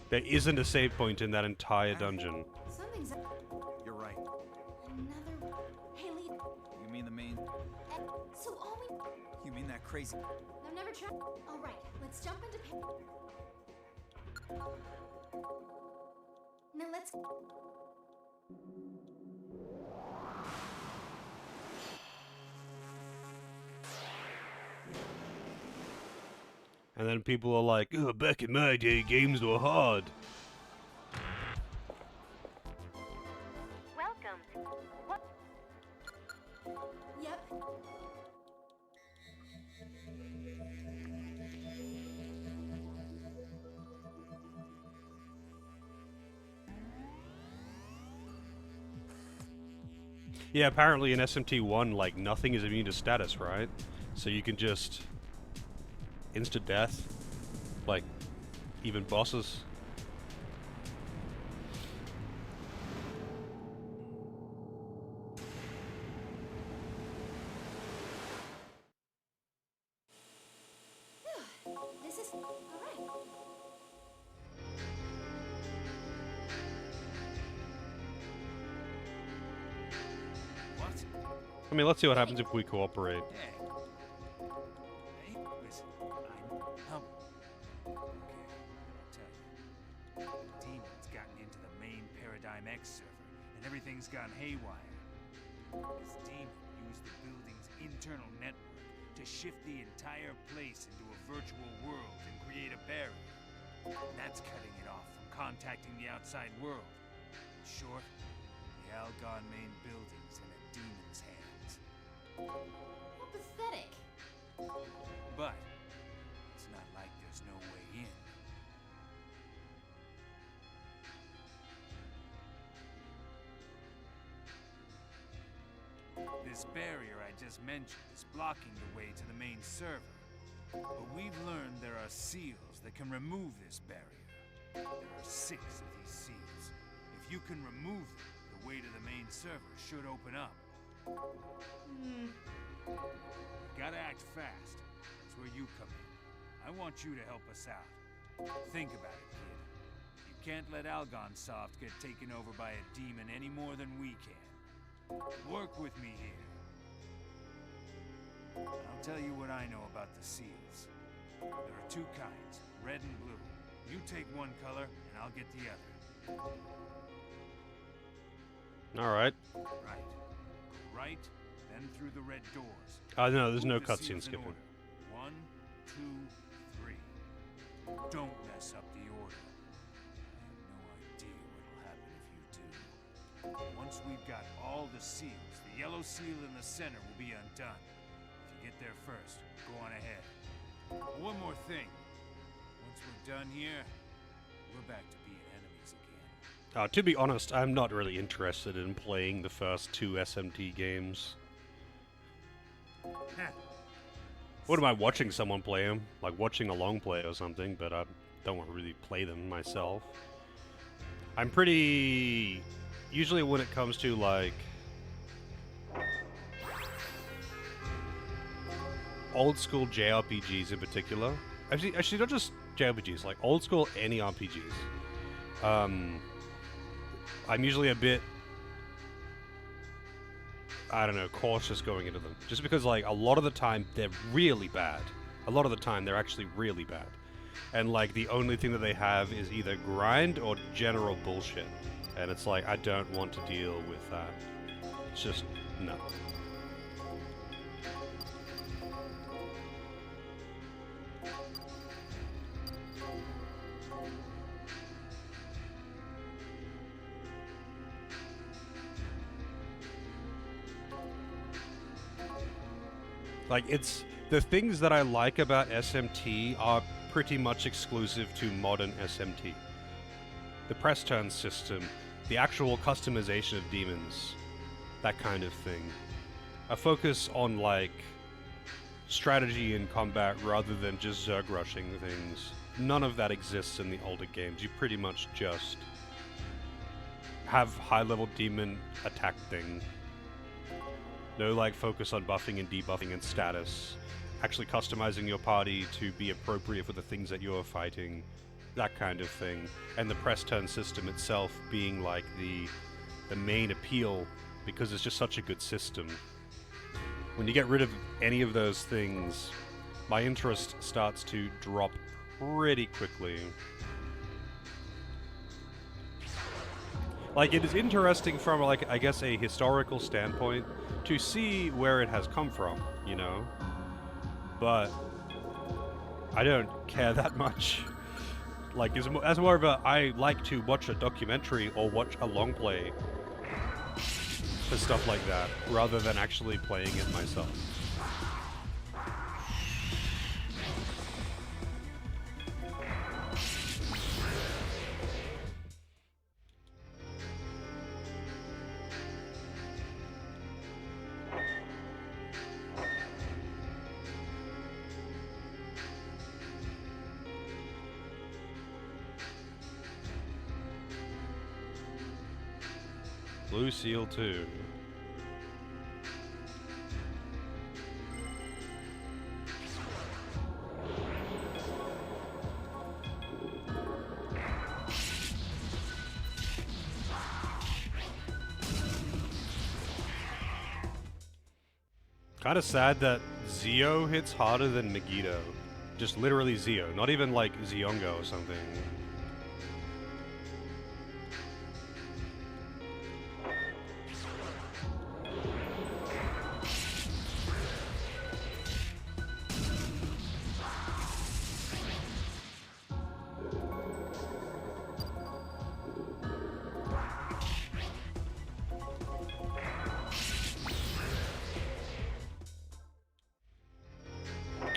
There isn't a save point in that entire dungeon. Something's up. You're right. Another. Hey, Lee. You mean the main... So all we. You mean that crazy... I've never tried. All right, let's jump into. Now let's. And then people are like, oh, back in my day, games were hard. Welcome. What? Yep. Yeah, apparently in SMT1, like, nothing is immune to status, right? So you can just insta-death, like, even bosses. This is alright. What? I mean, let's see what happens if we cooperate. Hey. Hey, listen, I'm humble. Okay, I'll tell you. The demon's gotten into the main Paradigm X server, and everything's gone haywire. This demon used the building's internal network to shift the entire place into a virtual world and create a barrier. That's cutting it off from contacting the outside world. In short, the Algon main building's in a demon's hands. How pathetic. But it's not like there's no way in. This barrier I just mentioned is blocking the way to the main server. But we've learned there are seals that can remove this barrier. There are 6 of these seals. If you can remove them, the way to the main server should open up. Gotta act fast. That's where you come in. I want you to help us out. Think about it, kid. You can't let Algonsoft get taken over by a demon any more than we can. Work with me here. I'll tell you what I know about the seals. There are 2 kinds, red and blue. You take one color, and I'll get the other. Alright. Right. Go right, then through the red doors. No, there's no Move the cutscene seals in skipping. order. 1, 2, 3. Don't mess up the order. I have no idea what'll happen if you do. Once we've got all the seals, the yellow seal in the center will be undone. If you get there first, go on ahead. One more thing. Once we're done here, we're back to being enemies again. To be honest, I'm not really interested in playing the first 2 SMT games. What am I watching someone play them? Like watching a long play or something, but I don't want to really play them myself. I'm pretty... Usually when it comes to like... old school JRPGs in particular. Actually not just JRPGs, like old school any RPGs. I'm usually a bit, I don't know, cautious going into them. Just because, like, a lot of the time, they're really bad. A lot of the time, they're actually really bad. And, like, the only thing that they have is either grind or general bullshit. And it's like, I don't want to deal with that. It's just, no. Like, it's... The things that I like about SMT are pretty much exclusive to modern SMT. The press turn system, the actual customization of demons, that kind of thing. A focus on, like, strategy in combat rather than just Zerg rushing things. None of that exists in the older games. You pretty much just have high-level demon attack thing. No, like, focus on buffing and debuffing and status. Actually customizing your party to be appropriate for the things that you're fighting. That kind of thing. And the press turn system itself being, like, the main appeal, because it's just such a good system. When you get rid of any of those things, my interest starts to drop pretty quickly. Like, it is interesting from, like, I guess a historical standpoint to see where it has come from, you know? But I don't care that much. Like, as more of a, I like to watch a documentary or watch a long play for stuff like that, rather than actually playing it myself. Blue Seal 2. Kind of sad that Zio hits harder than Megiddo. Just literally Zio, not even like Ziongo or something.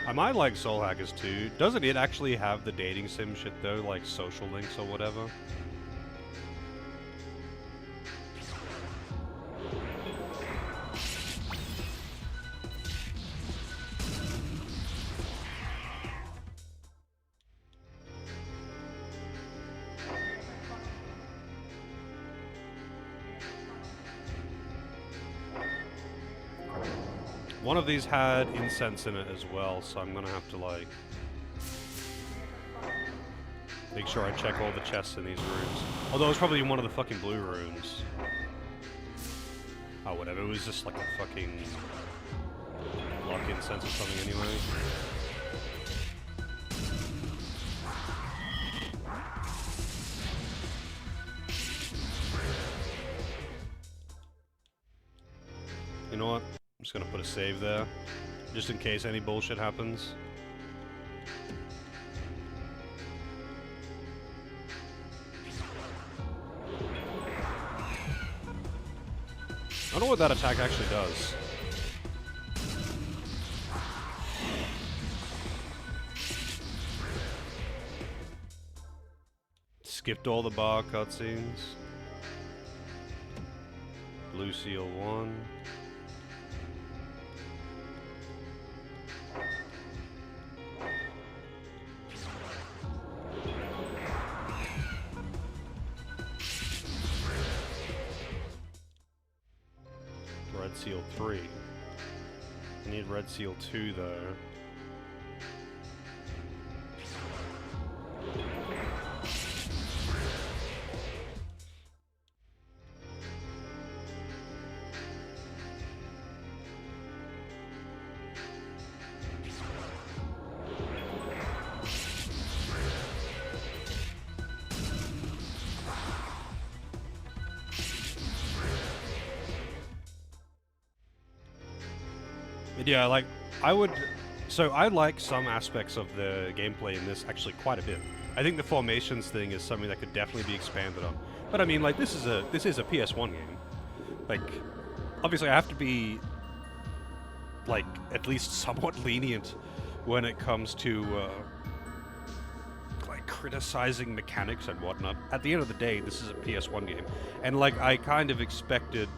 I might like Soul Hackers too. Doesn't it actually have the dating sim shit though, like social links or whatever? One of these had incense in it as well, so I'm gonna have to like make sure I check all the chests in these rooms. Although it's probably in one of the fucking blue rooms. Oh, whatever. It was just like a fucking lock incense or something anyway. You know what? I'm just gonna put a save there, just in case any bullshit happens. I don't know what that attack actually does. Skipped all the bar cutscenes. Blue Seal 1. Red Seal 3. I need Red Seal 2 though. Yeah, like, I like some aspects of the gameplay in this actually quite a bit. I think the formations thing is something that could definitely be expanded on. But I mean, like, this is a PS1 game. Like, obviously I have to be, like, at least somewhat lenient when it comes to, like, criticizing mechanics and whatnot. At the end of the day, this is a PS1 game. And, like, I kind of expected,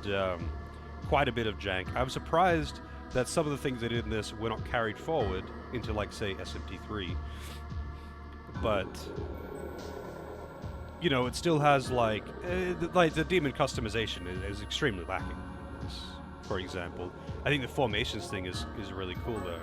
quite a bit of jank. I was surprised that some of the things they did in this were not carried forward into, like, say, SMT 3. But, you know, it still has, like the demon customization is extremely lacking in this, for example. I think the formations thing is really cool, though.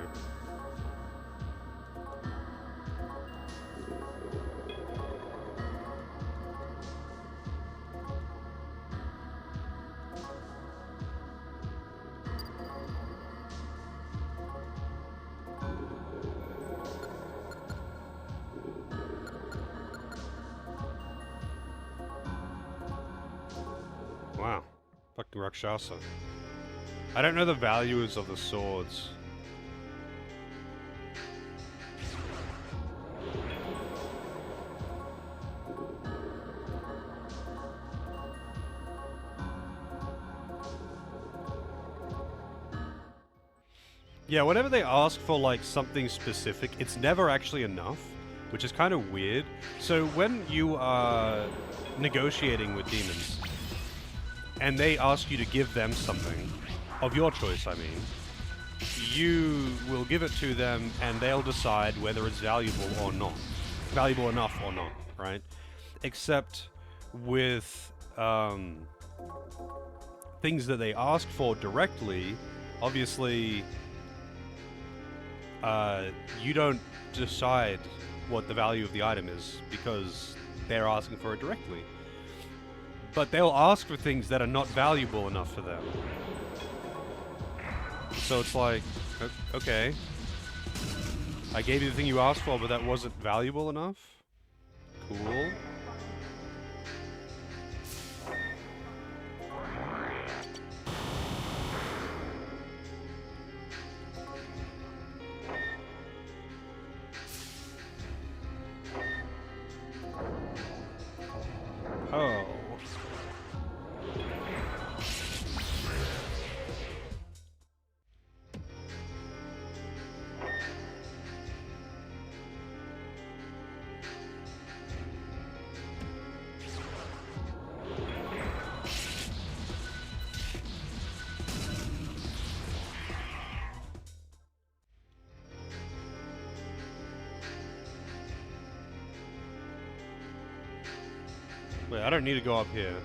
Wow. Fucking Rakshasa. I don't know the values of the swords. Yeah, whenever they ask for like something specific, it's never actually enough, which is kind of weird. So when you are negotiating with demons, and they ask you to give them something, of your choice, I mean, you will give it to them, and they'll decide whether it's valuable or not. Valuable enough or not, right? Except with things that they ask for directly, obviously, you don't decide what the value of the item is because they're asking for it directly. But they'll ask for things that are not valuable enough for them. So it's like, okay, I gave you the thing you asked for, but that wasn't valuable enough? Cool. Oh. Wait, I don't need to go up here.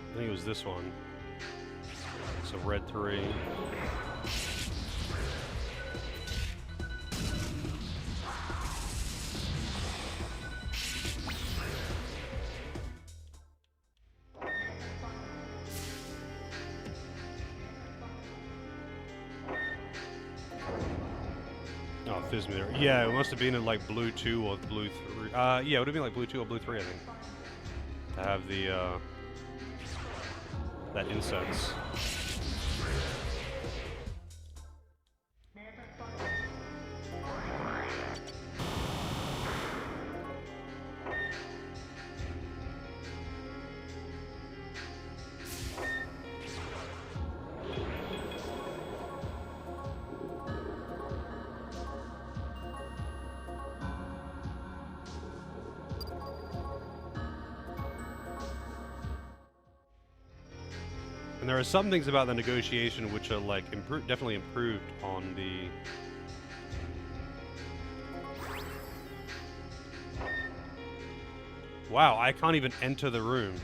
I think it was this one. So red 3. Oh, Fizzmeter. Yeah, it must have been in like blue 2 or blue 3. Yeah, it would have been like blue 2 or blue 3, I think. To have the, that incense. And there are some things about the negotiation which are like definitely improved on the. Wow, I can't even enter the room.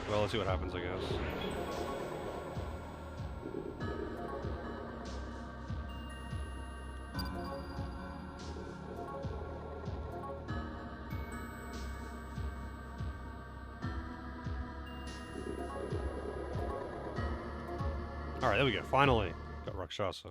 Well, let's see what happens, I guess. Alright, there we go. Finally. Got Rakshasa.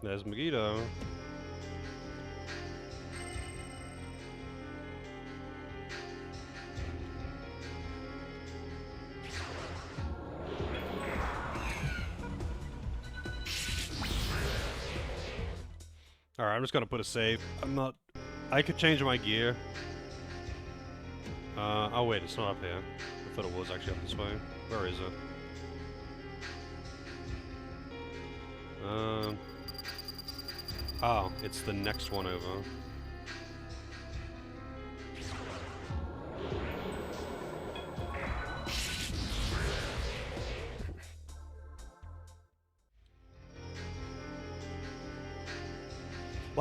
There's Megiddo. Alright, I'm just gonna put a save. I could change my gear. Oh wait, it's not up here. I thought it was actually up this way. Where is it? Oh, it's the next one over.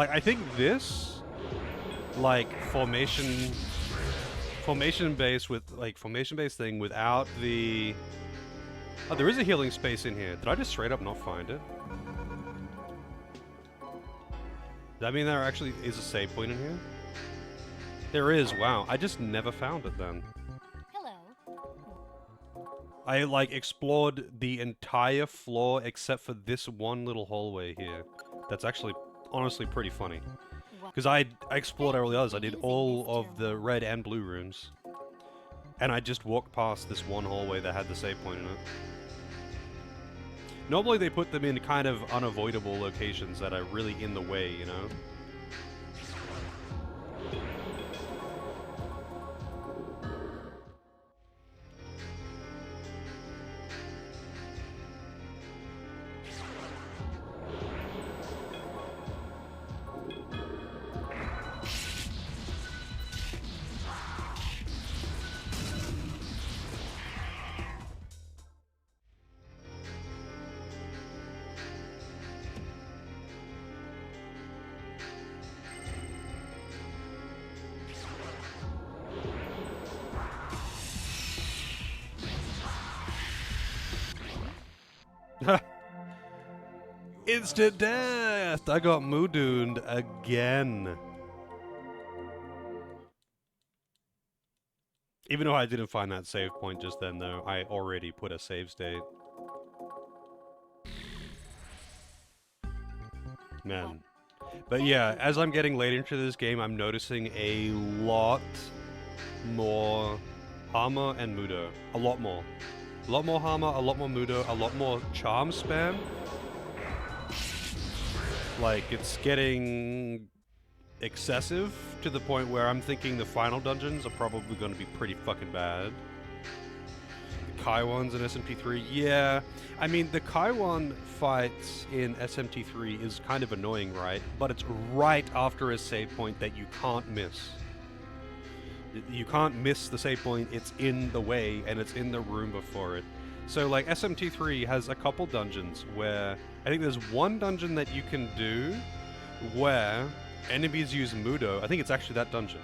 Like, I think this, like, formation-based thing without the... Oh, there is a healing space in here. Did I just straight up not find it? Does that mean there actually is a save point in here? There is, wow. I just never found it then. Hello. I, like, explored the entire floor except for this one little hallway here. That's actually, honestly, pretty funny. Because I explored all the others. I did all of the red and blue rooms. And I just walked past this one hallway that had the save point in it. Normally they put them in kind of unavoidable locations that are really in the way, you know? Instant death! I got Moodooned again. Even though I didn't find that save point just then, though, I already put a save state. Man. But yeah, as I'm getting later into this game, I'm noticing a lot more Hama and Mudo. A lot more. A lot more Hama, a lot more Mudo, a lot more charm spam. Like, it's getting excessive to the point where I'm thinking the final dungeons are probably going to be pretty fucking bad. The Kaiwans in SMT3, yeah. I mean, the Kaiwan fights in SMT3 is kind of annoying, right? But it's right after a save point that you can't miss. You can't miss the save point, it's in the way, and it's in the room before it. So, like, SMT3 has a couple dungeons where... I think there's one dungeon that you can do where enemies use Mudo. I think it's actually that dungeon.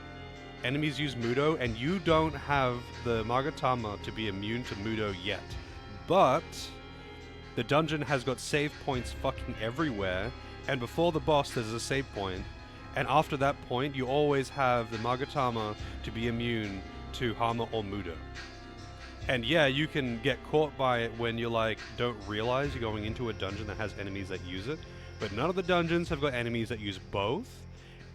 Enemies use Mudo, and you don't have the Magatama to be immune to Mudo yet. But the dungeon has got save points fucking everywhere, and before the boss there's a save point, and after that point you always have the Magatama to be immune to Hama or Mudo. And yeah, you can get caught by it when you, like, don't realize you're going into a dungeon that has enemies that use it. But none of the dungeons have got enemies that use both.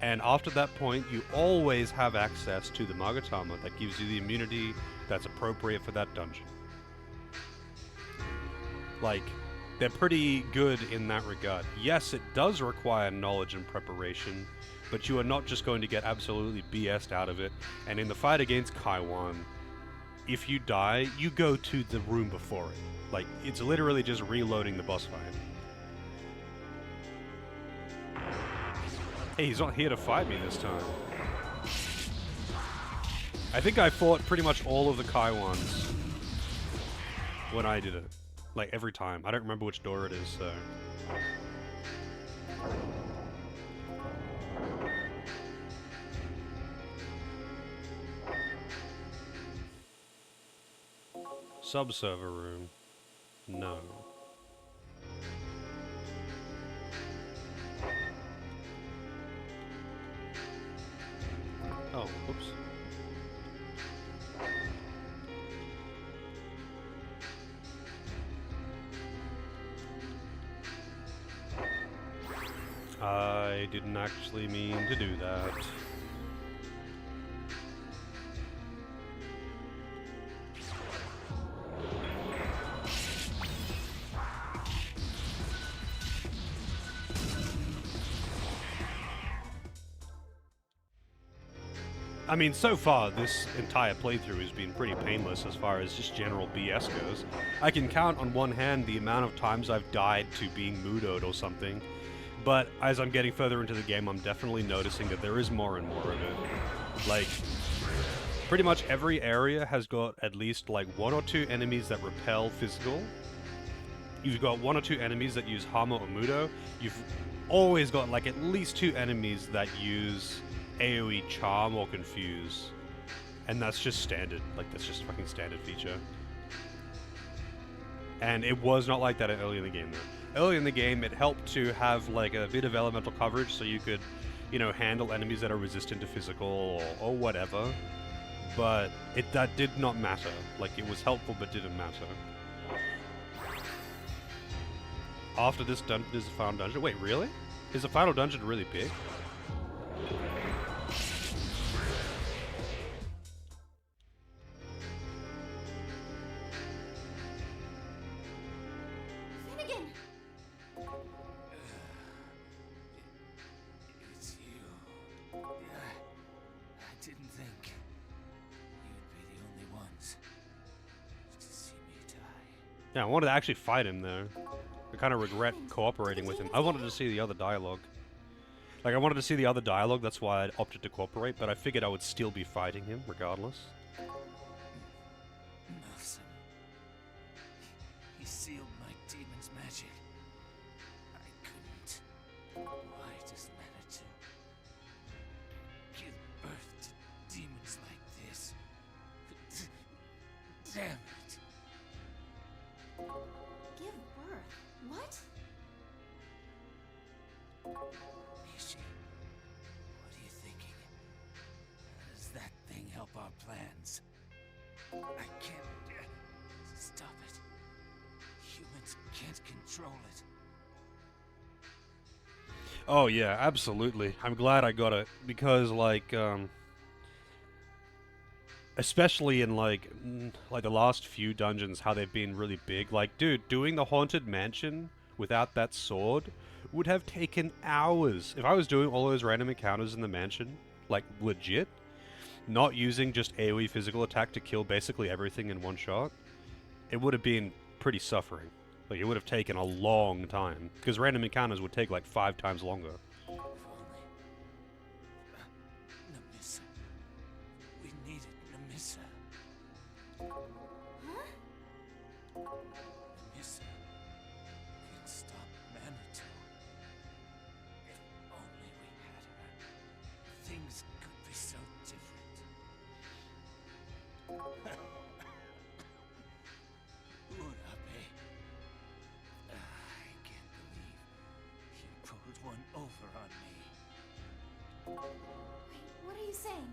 And after that point, you always have access to the Magatama that gives you the immunity that's appropriate for that dungeon. Like, they're pretty good in that regard. Yes, it does require knowledge and preparation, but you are not just going to get absolutely BS'd out of it. And in the fight against Kaiwan, if you die, you go to the room before it. Like, it's literally just reloading the boss fight. Hey, he's not here to fight me this time. I think I fought pretty much all of the Kaiwans when I did it. Like, every time. I don't remember which door it is, so... Sub-server room. No. Oh, oops. I didn't actually mean to do that. I mean, so far, this entire playthrough has been pretty painless as far as just general BS goes. I can count on one hand the amount of times I've died to being Mudo'd or something, but as I'm getting further into the game, I'm definitely noticing that there is more and more of it. Like, pretty much every area has got at least, like, 1 or 2 enemies that repel physical. You've got 1 or 2 enemies that use Hama or Mudo. You've always got like at least 2 enemies that use AoE Charm or Confuse. And that's just standard. Like, that's just a fucking standard feature. And it was not like that early in the game, though. Early in the game, it helped to have, like, a bit of elemental coverage so you could, you know, handle enemies that are resistant to physical or whatever. But that did not matter. Like, it was helpful, but didn't matter. After this dungeon is the final dungeon. Wait, really? Is the final dungeon really big? Finnegan! It's you. I didn't think you'd be the only ones to see me die. Yeah, I wanted to actually fight him, though. I kind of regret cooperating with him. I wanted to see the other dialogue. Like, I wanted to see the other dialogue, that's why I opted to cooperate, but I figured I would still be fighting him, regardless. Nelson. He sealed my demon's magic. I couldn't. Why does Manitou give birth to demons like this? Damn it. Give birth? What? Nishi, what are you thinking? Does that thing help our plans? I can't stop it. Humans can't control it. Oh yeah, absolutely. I'm glad I got it, because, like, especially in, like the last few dungeons, how they've been really big. Like, dude, doing the Haunted Mansion without that sword would have taken hours. If I was doing all those random encounters in the mansion, like, legit, not using just AoE physical attack to kill basically everything in one shot, it would have been pretty suffering. Like, it would have taken a long time, because random encounters would take, like, 5 times longer. Namissa. We needed Namissa. Huh? Namissa can stop Manitou. If only we had her, things could be so different. Urabe. I can't believe you pulled one over on me. Wait, what are you saying?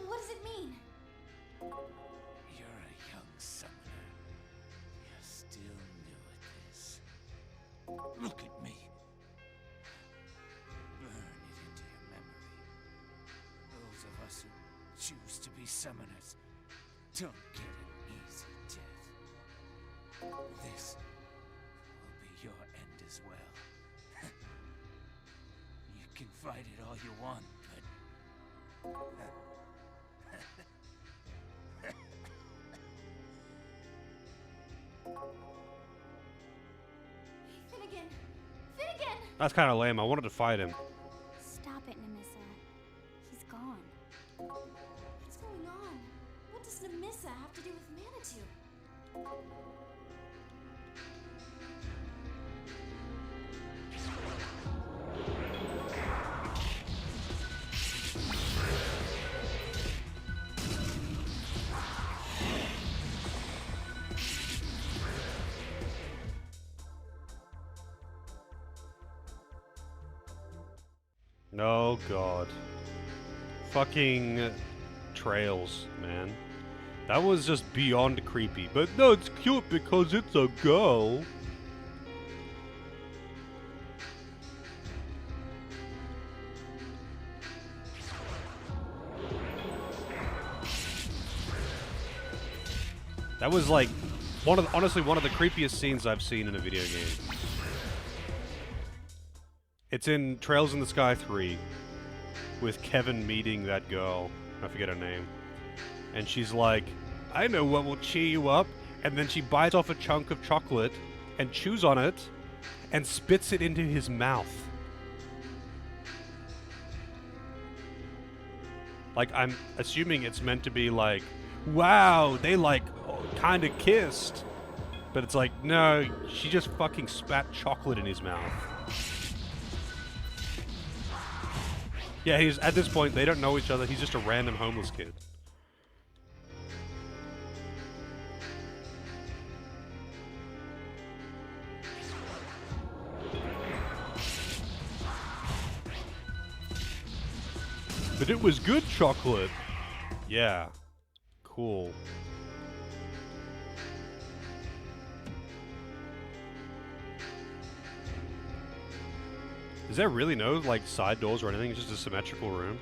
What does it mean? You're a young summoner. You're still new at this. Look at me. Burn it into your memory. Those of us who choose to be summoners don't get an easy death. This will be your end as well. You can fight it all you want, but... Finnegan! Finnegan! That's kind of lame. I wanted to fight him. Stop it, Namissa. He's gone. What's going on? What does Namissa have to do with Manitou? Oh god. Fucking trails, man. That was just beyond creepy. But no, it's cute because it's a girl. That was like honestly one of the creepiest scenes I've seen in a video game. It's in Trails in the Sky 3 with Kevin meeting that girl. I forget her name. And she's like, I know what will cheer you up. And then she bites off a chunk of chocolate and chews on it and spits it into his mouth. Like, I'm assuming it's meant to be like, wow, they like kind of kissed. But it's like, no, she just fucking spat chocolate in his mouth. Yeah, he's at this point, they don't know each other. He's just a random homeless kid. But it was good chocolate. Yeah. Cool. Is there really no, like, side doors or anything? It's just a symmetrical room?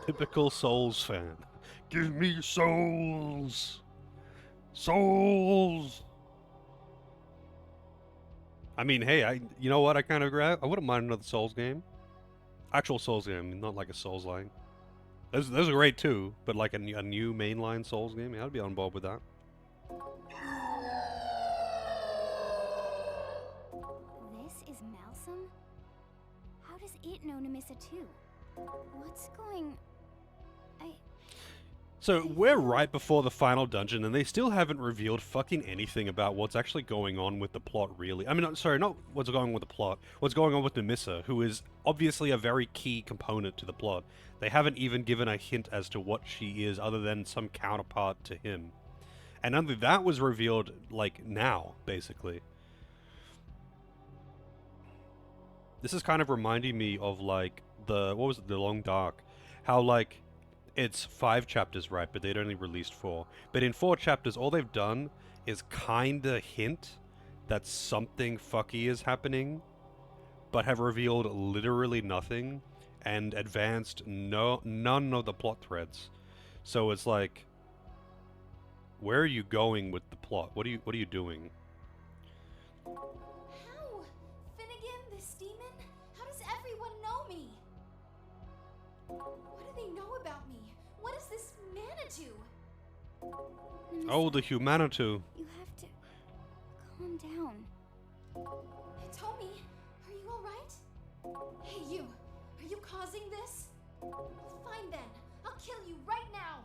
Typical Souls fan. Give me souls! Souls! I mean, hey, you know what? I kind of agree. I wouldn't mind another Souls game. Actual Souls game, not like a Souls line. Those are great too, but like a new mainline Souls game, yeah, I'd be on board with that. This is Malsum? How does it know Nemissa too? What's going... So, we're right before the final dungeon, and they still haven't revealed fucking anything about what's actually going on with the plot, really. I mean, sorry, not what's going on with the plot. What's going on with Nemissa, who is obviously a very key component to the plot. They haven't even given a hint as to what she is, other than some counterpart to him. And only that was revealed, like, now, basically. This is kind of reminding me of, like, what was it, The Long Dark? How, like... It's 5 chapters, right, but they'd only released 4. But in 4 chapters, all they've done is kinda hint that something fucky is happening, but have revealed literally nothing, and advanced none of the plot threads. So it's like, where are you going with the plot? What are you doing? How? Finnegan, this demon? How does everyone know me? What do they know about me? What is this Manitou? Oh, the Humanitou. You have to... calm down. Tommy, are you alright? Hey you, are you causing this? Fine then, I'll kill you right now.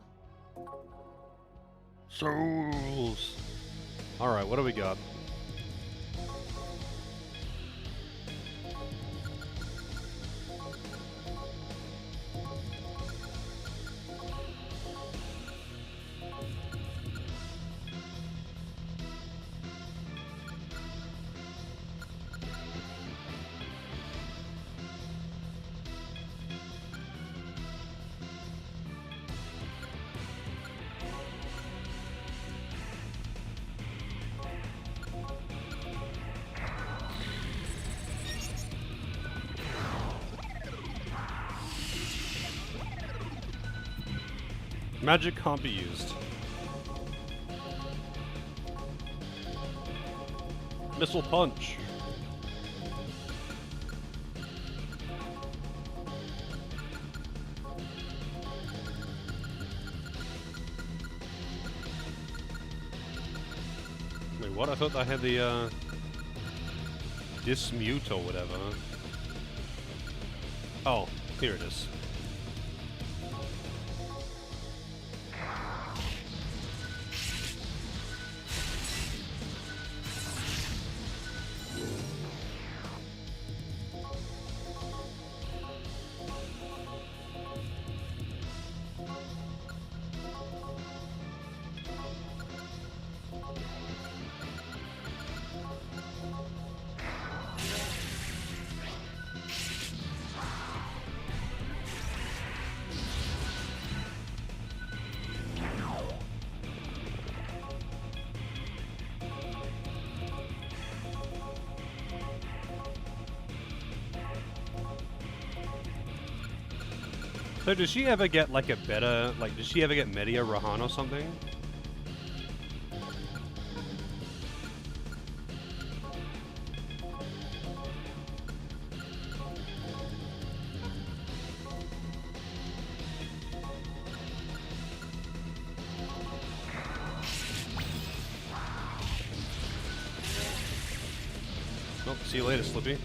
Souls. Alright, what do we got? Magic can't be used. Missile punch. Wait, what? I thought I had the, dismute or whatever. Oh, here it is. So does she ever get like a better, like does she ever get Media Rahan or something? Oh, see you later, Slippy.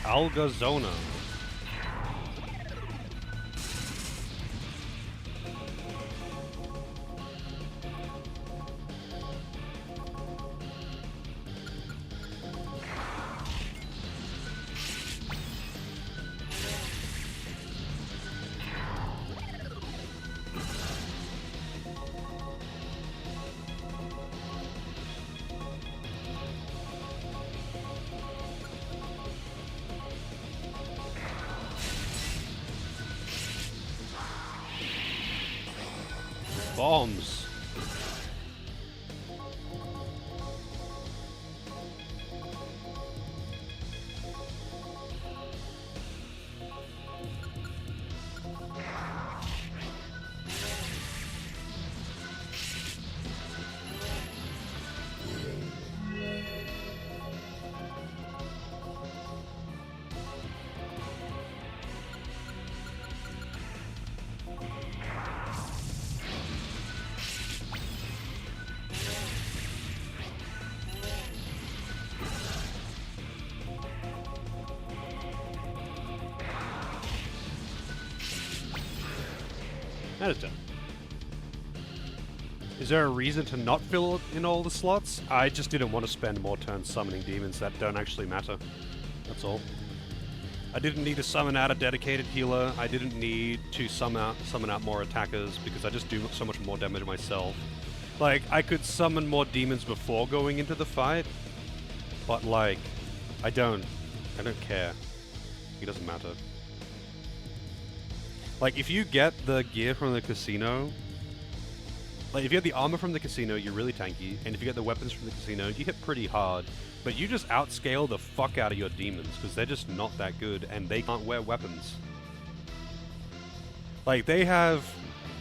Algazona. Bombs. That is done. Is there a reason to not fill in all the slots? I just didn't want to spend more turns summoning demons that don't actually matter. That's all. I didn't need to summon out a dedicated healer. I didn't need to summon out more attackers because I just do so much more damage myself. Like, I could summon more demons before going into the fight, but like, I don't care. It doesn't matter. Like, if you get the gear from the casino, like, if you get the armor from the casino, you're really tanky, and if you get the weapons from the casino, you hit pretty hard, but you just outscale the fuck out of your demons, because they're just not that good, and they can't wear weapons. Like, they have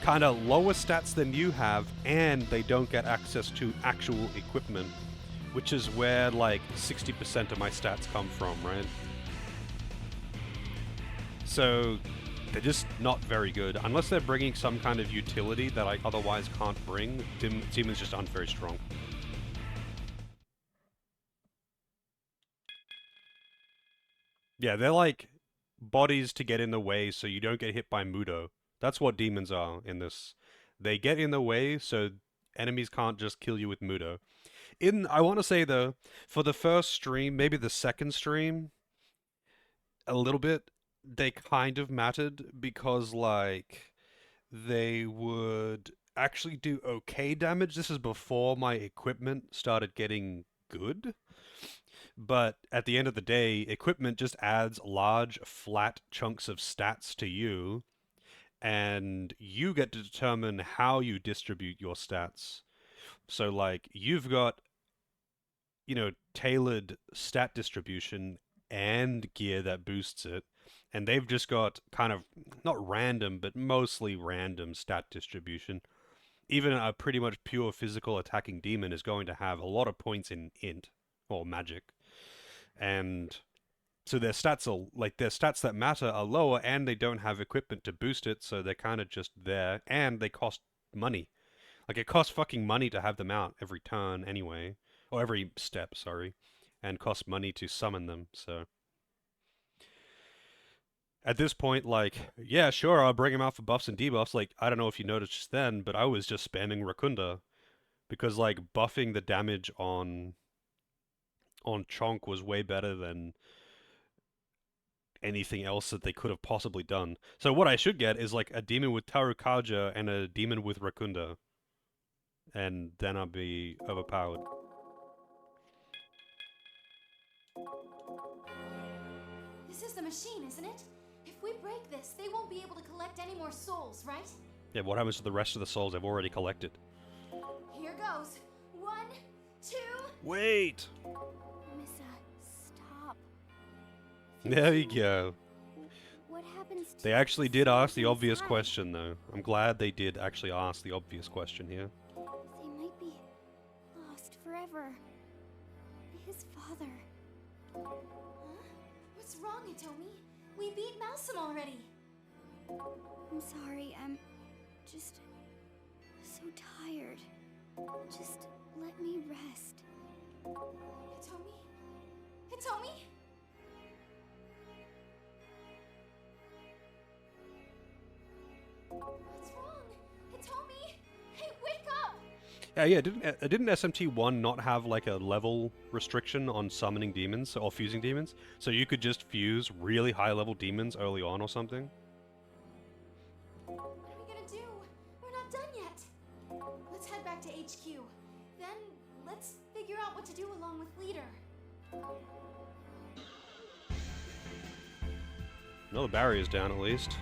kind of lower stats than you have, and they don't get access to actual equipment, which is where, like, 60% of my stats come from, right? So they're just not very good. Unless they're bringing some kind of utility that I otherwise can't bring, demons just aren't very strong. Yeah, they're like bodies to get in the way so you don't get hit by Mudo. That's what demons are in this. They get in the way so enemies can't just kill you with Mudo. I want to say though, for the first stream, maybe the second stream, a little bit, they kind of mattered because, like, they would actually do okay damage. This is before my equipment started getting good. But at the end of the day, equipment just adds large, flat chunks of stats to you, and you get to determine how you distribute your stats. So, like, you've got, tailored stat distribution and gear that boosts it, and they've just got kind of, not random, but mostly random stat distribution. Even a pretty much pure physical attacking demon is going to have a lot of points in int, or magic. And so their stats that matter are lower, and they don't have equipment to boost it, so they're kind of just there, and they cost money. Like, it costs fucking money to have them out every turn anyway. Or every step, sorry. And costs money to summon them, so. At this point, like, yeah, sure, I'll bring him out for buffs and debuffs. Like, I don't know if you noticed just then, but I was just spamming Rakunda. because like buffing the damage on Chonk was way better than anything else that they could have possibly done. So what I should get is like a demon with Tarukaja and a demon with Rakunda. And then I'll be overpowered. This is the machine, isn't it? If we break this, they won't be able to collect any more souls, right? Yeah, what happens to the rest of the souls I've already collected? Here goes. 1, 2... Wait! Missa, stop. There you go. What happens to They actually did ask the souls obvious inside? question, though. I'm glad they did actually ask the obvious question here. They might be lost forever. His father. Huh? What's wrong, Itomi? We beat Malsum already. I'm sorry, I'm just so tired. Just let me rest. Hitomi? Hitomi? What's wrong? Hitomi? Hey, wake up! Yeah, didn't SMT1 not have like a level restriction on summoning demons or fusing demons? So you could just fuse really high level demons early on or something? What are we gonna do? We're not done yet. Let's head back to HQ. Then, let's figure out what to do along with Leader. No, the barrier's down at least.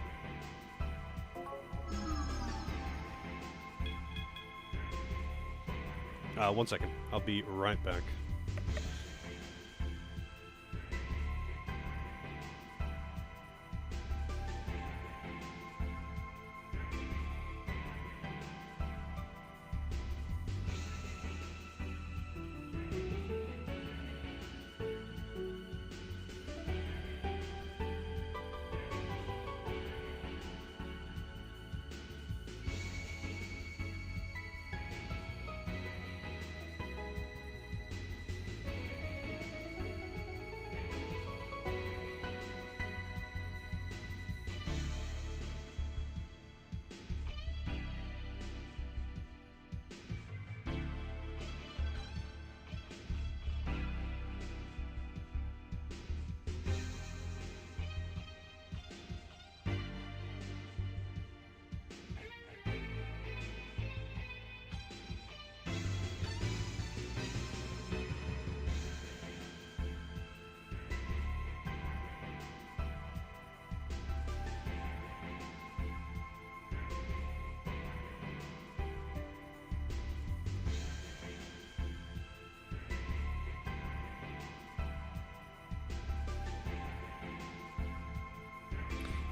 One second. I'll be right back.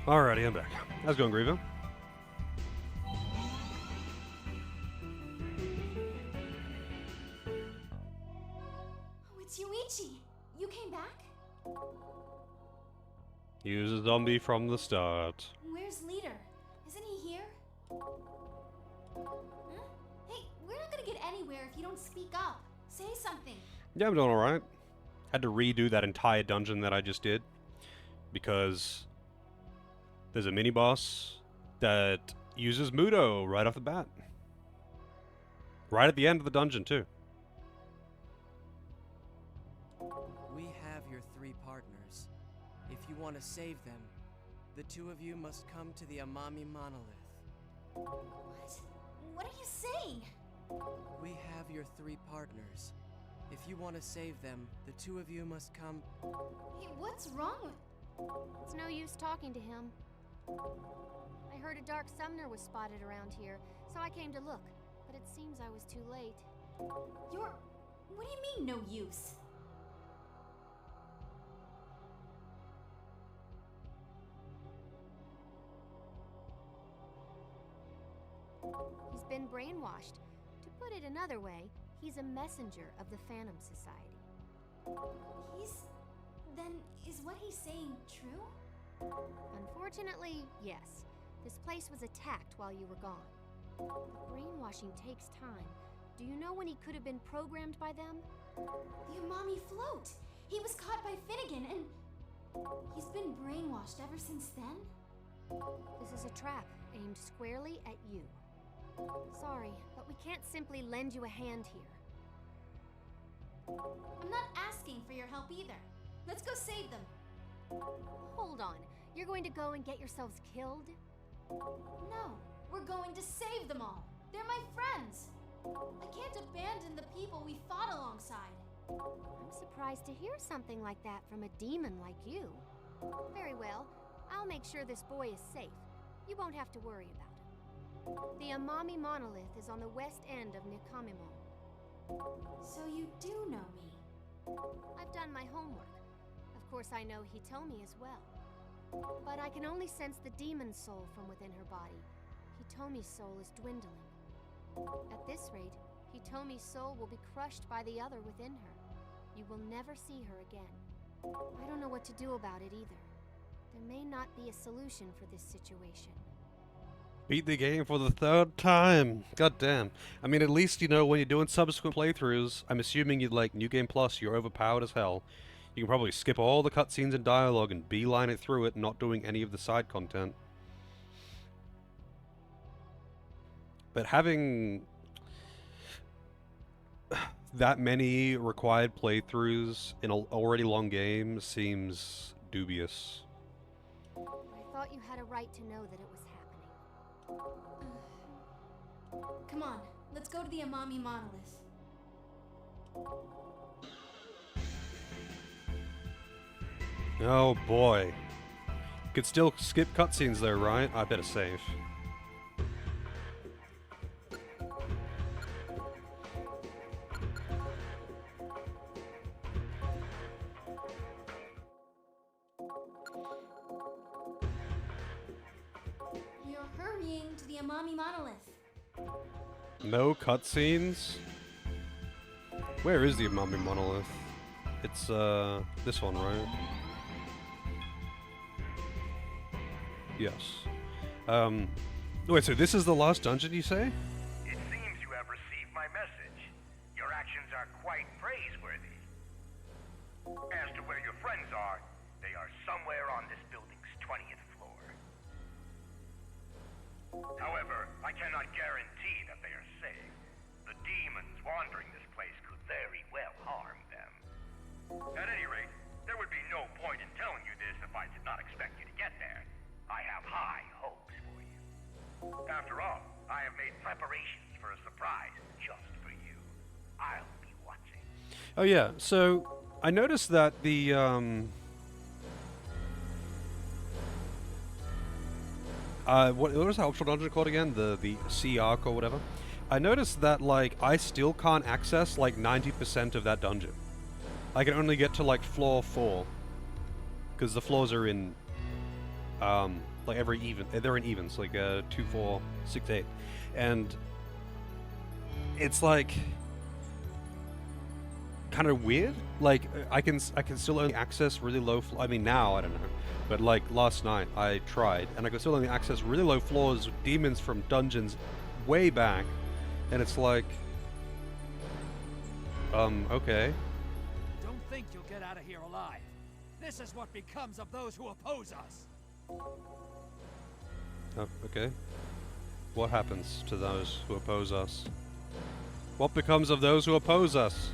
Alrighty, I'm back. How's it going, Griever? Oh, it's Yuichi. You came back? He was a zombie from the start. Where's Leader? Isn't he here? Huh? Hey, we're not gonna get anywhere if you don't speak up. Say something. Yeah, I'm doing alright. Had to redo that entire dungeon that I just did. Because there's a mini-boss that uses Mudo right off the bat. Right at the end of the dungeon, too. We have your 3 partners. If you want to save them, the 2 of you must come to the Amami Monolith. What? What are you saying? We have your 3 partners. If you want to save them, the 2 of you must come... Hey, what's wrong with... It's no use talking to him. I heard a dark summoner was spotted around here, so I came to look. But it seems I was too late. You're... What do you mean, no use? He's been brainwashed. To put it another way, he's a messenger of the Phantom Society. He's... Then, is what he's saying true? Unfortunately, yes. This place was attacked while you were gone. But brainwashing takes time. Do you know when he could have been programmed by them? The Amami float! He was caught by Finnegan and... He's been brainwashed ever since then? This is a trap aimed squarely at you. Sorry, but But we can't simply lend you a hand here. I'm not asking for your help either. Let's go save them. Hold on. You're going to go and get yourselves killed? No, we're going to save them all. They're my friends. I can't abandon the people we fought alongside. I'm surprised to hear something like that from a demon like you. Very well. I'll make sure this boy is safe. You won't have to worry about him. The Amami monolith is on the west end of Nikamimo. So you do know me? I've done my homework. Of course, I know Hitomi as well. But I can only sense the demon's soul from within her body. Hitomi's soul is dwindling. At this rate, Hitomi's soul will be crushed by the other within her. You will never see her again. I don't know what to do about it either. There may not be a solution for this situation. Beat the game for the 3rd time. God damn. I mean, at least, you know, when you're doing subsequent playthroughs, I'm assuming you'd like New Game Plus, you're overpowered as hell. You can probably skip all the cutscenes and dialogue and beeline it through it, not doing any of the side content. But having that many required playthroughs in an already long game seems dubious. I thought you had a right to know that it was happening. Come on, let's go to the Amami monolith. Oh boy. Could still skip cutscenes though, right? I better save. We are hurrying to the Amami monolith. No cutscenes? Where is the Amami monolith? It's, this one, right? Yes. Wait, so this is the last dungeon, you say? It seems you have received my message. Your actions are quite praiseworthy. As to where your friends are, they are somewhere on this building's 20th floor. However, I cannot guarantee that they are safe. The demons wandering this place could very well harm them. At any rate, there would be no point in telling you this if I did not expect you to get there. I have high hopes for you. After all, I have made preparations for a surprise just for you. I'll be watching. Oh yeah, so I noticed that the what was that optional dungeon called again? The Sea Arc or whatever. I noticed that like I still can't access like 90% of that dungeon. I can only get to like floor 4 because the floors are in like every even. They're in evens, like 2, 4, 6, 8, and it's like kind of weird. Like I can still only access really low. I mean now I don't know, but like last night I tried, and I could still only access really low floors with demons from dungeons way back, and it's like, okay. Don't think you'll get out of here alive. This is what becomes of those who oppose us. Oh, okay. What happens to those who oppose us? What becomes of those who oppose us?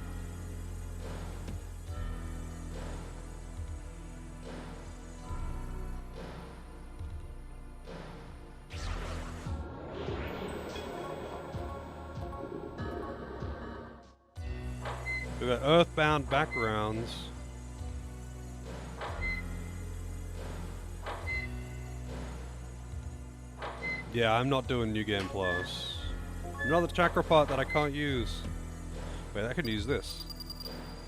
We got earthbound backgrounds. Yeah, I'm not doing New Game Plus. Another chakra part that I can't use. Wait, I can use this.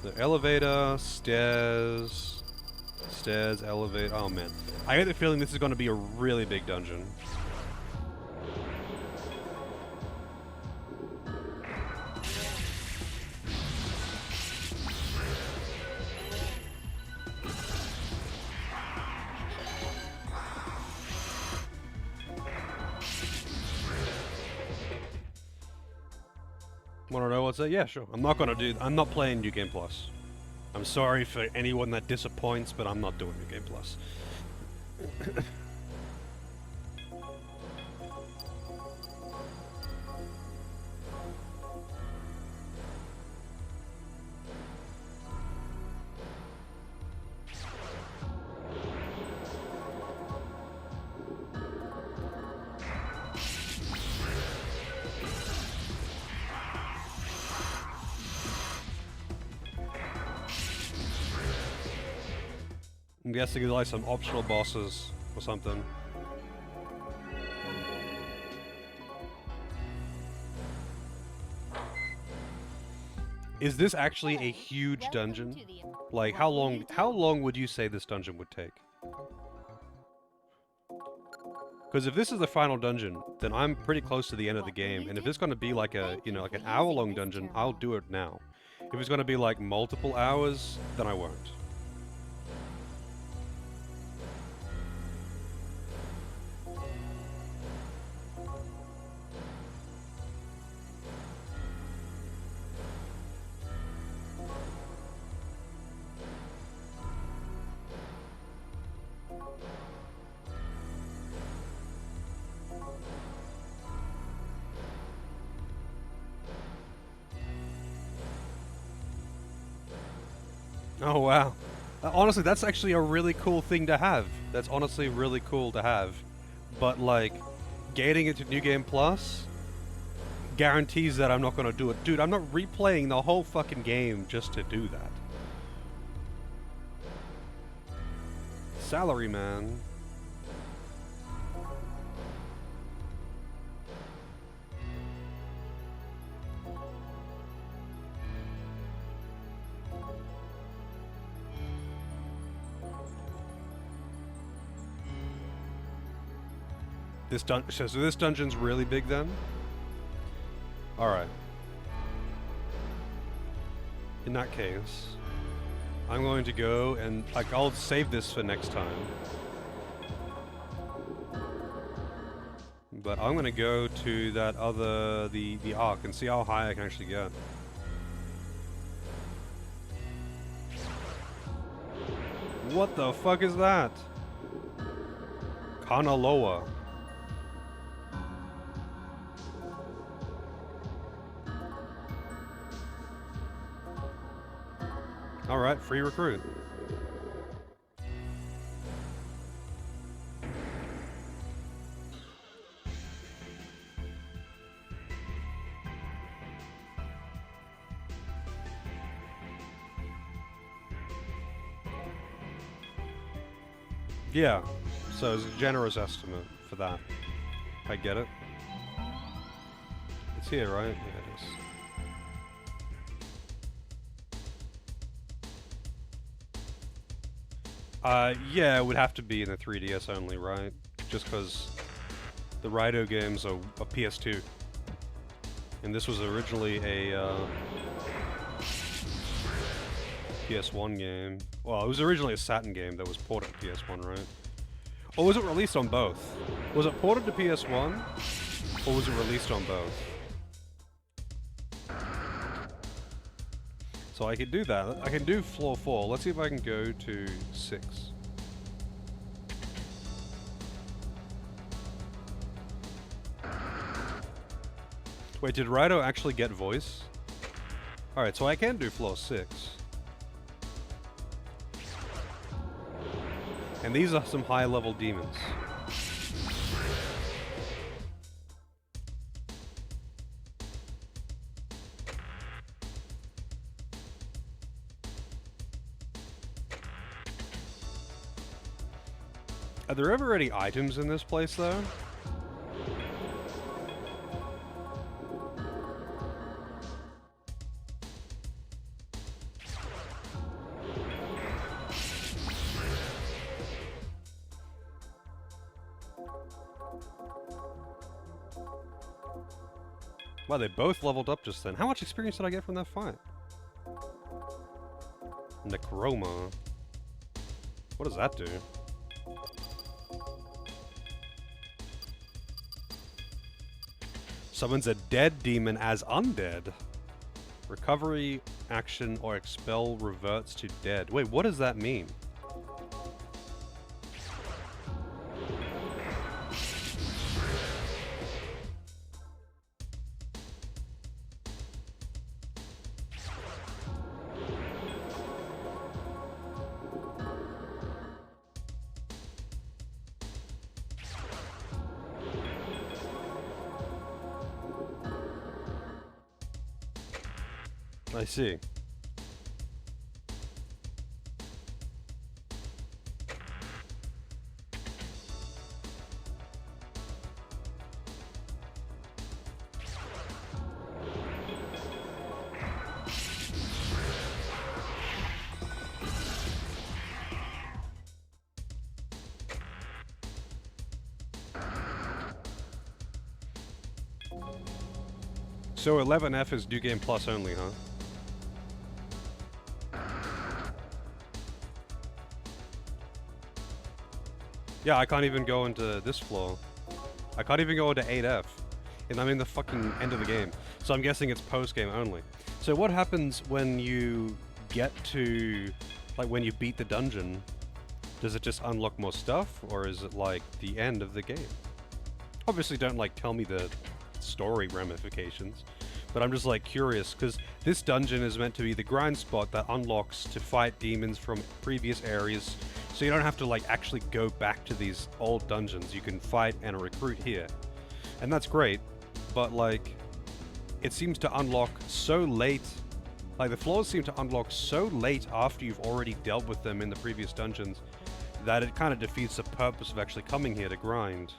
The elevator, stairs, elevator. Oh man. I get the feeling this is going to be a really big dungeon. Want to know what's that? Yeah, sure. I'm not playing New Game Plus. I'm sorry for anyone that disappoints, but I'm not doing New Game Plus. I'm guessing there's like some optional bosses or something. Is this actually a huge dungeon? Like, how long would you say this dungeon would take? Because if this is the final dungeon, then I'm pretty close to the end of the game, and if it's going to be like a, like an hour-long dungeon, I'll do it now. If it's going to be like multiple hours, then I won't. Oh wow. Honestly, that's actually a really cool thing to have. That's honestly really cool to have. But like, getting into New Game Plus guarantees that I'm not gonna do it. Dude, I'm not replaying the whole fucking game just to do that. Salary man. So this dungeon's really big then? Alright. In that case, I'm going to go and, like, I'll save this for next time. But I'm gonna go to that other, the Ark, and see how high I can actually get. What the fuck is that? Kanaloa. Alright, free recruit. Yeah, so it's a generous estimate for that. I get it. It's here, right? Yeah, it is. Yeah, it would have to be in the 3DS only, right? Just because the Raito games are a PS2. And this was originally a PS1 game. Well, it was originally a Saturn game that was ported to PS1, right? Or was it released on both? Was it ported to PS1? Or was it released on both? So I could do that. I can do floor 4. Let's see if I can go to 6. Wait, did Raito actually get voice? Alright, so I can do floor 6. And these are some high-level demons. Are there ever any items in this place, though? Wow, they both leveled up just then. How much experience did I get from that fight? Necroma. What does that do? Summons a dead demon as undead. Recovery, action, or expel reverts to dead. Wait, what does that mean? I see. So 11F is New Game Plus only, huh? Yeah, I can't even go into this floor. I can't even go into 8F. And I'm in the fucking end of the game. So I'm guessing it's post-game only. So what happens when you get to... like, when you beat the dungeon? Does it just unlock more stuff? Or is it, like, the end of the game? Obviously don't, like, tell me the story ramifications. But I'm just, like, curious, because this dungeon is meant to be the grind spot that unlocks to fight demons from previous areas. So you don't have to, like, actually go back to these old dungeons. You can fight and recruit here. And that's great, but, like, it seems to unlock so late. Like, the floors seem to unlock so late after you've already dealt with them in the previous dungeons that it kind of defeats the purpose of actually coming here to grind.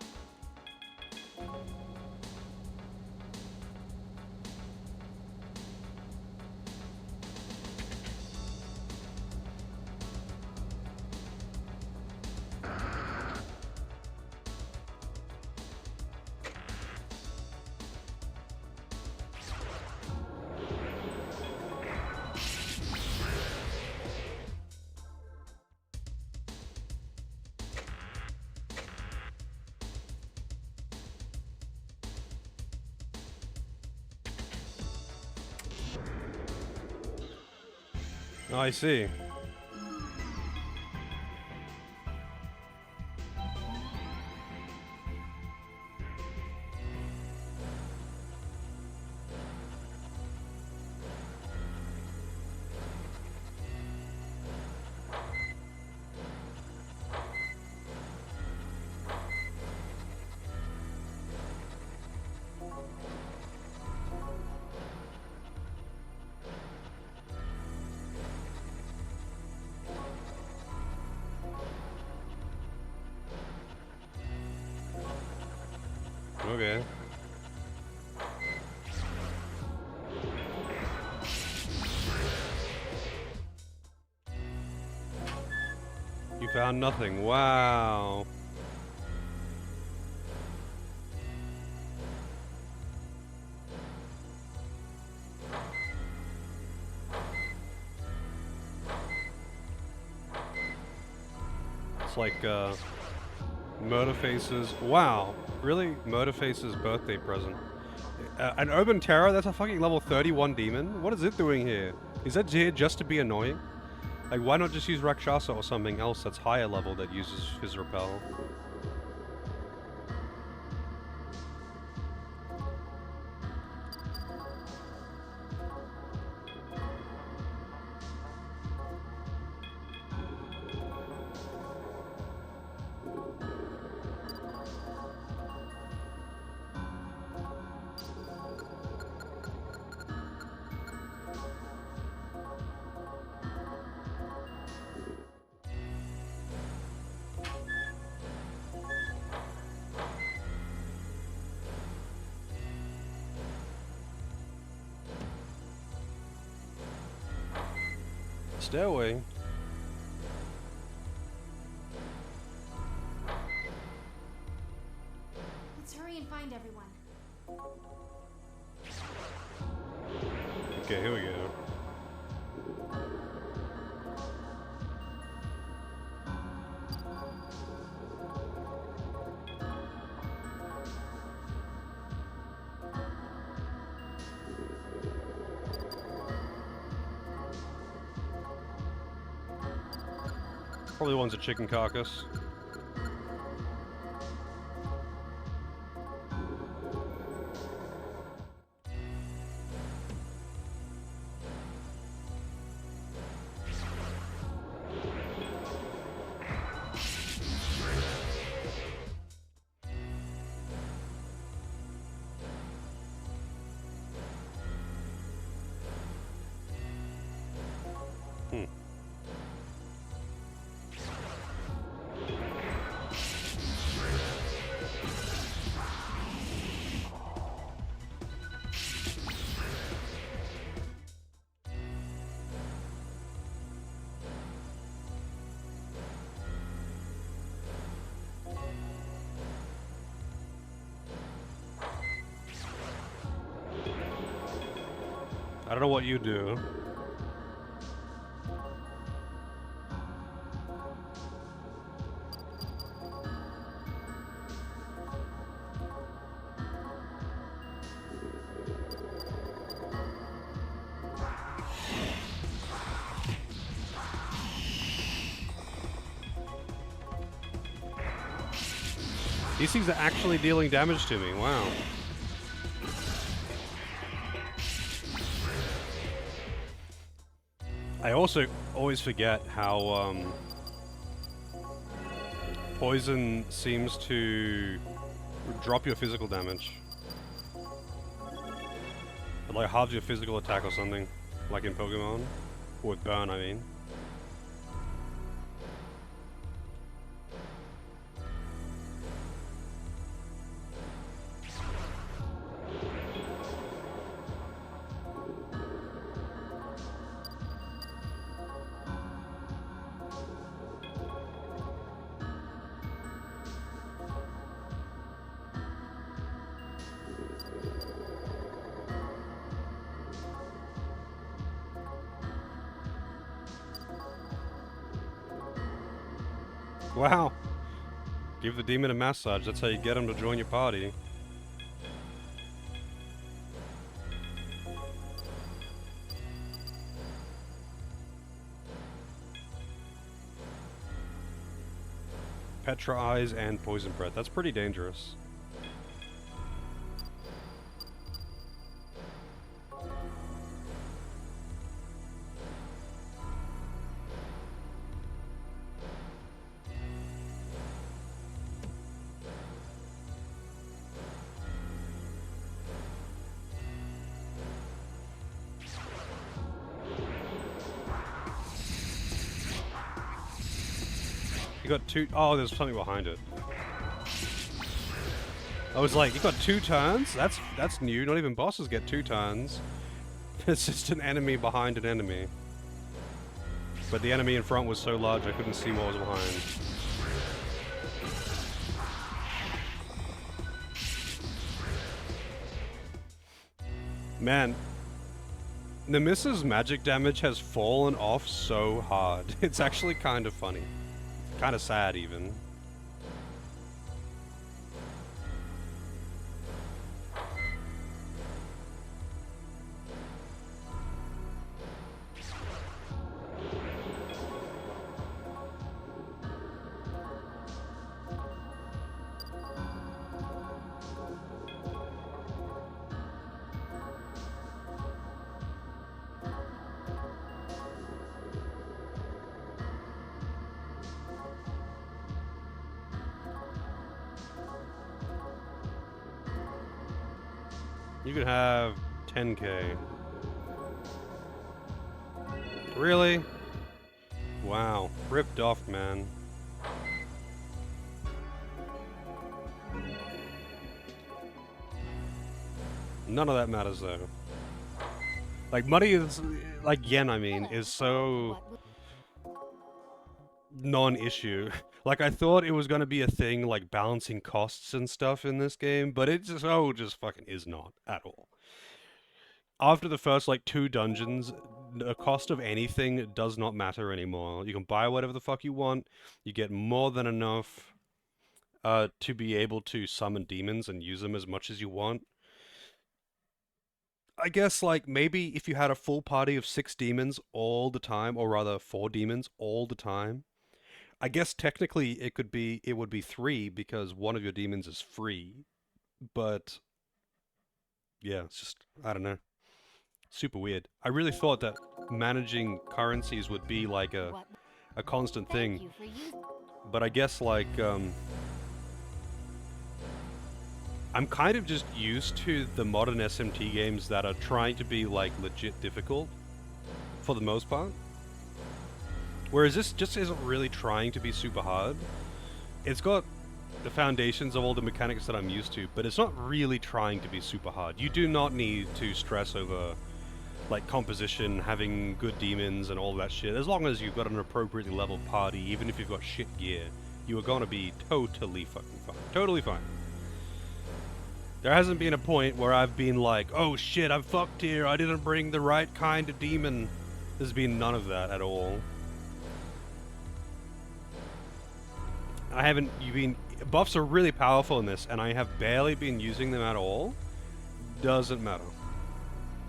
Oh, I see. Okay. You found nothing. Wow. It's like, Murderface's... Wow. Really? Murderface's birthday present. An Urban Terror? That's a fucking level 31 demon? What is it doing here? Is that here just to be annoying? Like, why not just use Rakshasa or something else that's higher level that uses his repel? Stairway. Let's hurry and find everyone. Okay, here we go. Probably one's a chicken carcass. I don't know what you do. These things are actually dealing damage to me, wow. I also always forget how poison seems to drop your physical damage. It like halves your physical attack or something, like in Pokemon. Or with burn, I mean. Wow. Give the demon a massage. That's how you get him to join your party. Petra Eyes and Poison Breath. That's pretty dangerous. You got two. Oh, there's something behind it. I was like, you got 2 turns? That's new. Not even bosses get 2 turns. It's just an enemy behind an enemy. But the enemy in front was so large I couldn't see what was behind. Man, Nemesis' magic damage has fallen off so hard. It's actually kind of funny. Kind of sad, even. You could have 10k. Really? Wow. Ripped off, man. None of that matters, though. Like, money is... Like, yen, I mean, is so... non-issue. Like, I thought it was gonna be a thing, like, balancing costs and stuff in this game, but it just fucking is not, at all. After the first, like, 2 dungeons, the cost of anything does not matter anymore. You can buy whatever the fuck you want, you get more than enough, to be able to summon demons and use them as much as you want. I guess, like, maybe if you had a full party of 6 demons all the time, or rather 4 demons all the time, I guess technically it would be 3 because one of your demons is free, but yeah, it's just, I don't know. Super weird. I really thought that managing currencies would be like a constant thing, but I guess like, I'm kind of just used to the modern SMT games that are trying to be like legit difficult, for the most part. Whereas this just isn't really trying to be super hard. It's got the foundations of all the mechanics that I'm used to, but it's not really trying to be super hard. You do not need to stress over, like, composition, having good demons and all that shit. As long as you've got an appropriately leveled party, even if you've got shit gear, you are gonna be totally fucking fine. Totally fine. There hasn't been a point where I've been like, oh shit, I'm fucked here, I didn't bring the right kind of demon. There's been none of that at all. Buffs are really powerful in this, and I have barely been using them at all. Doesn't matter.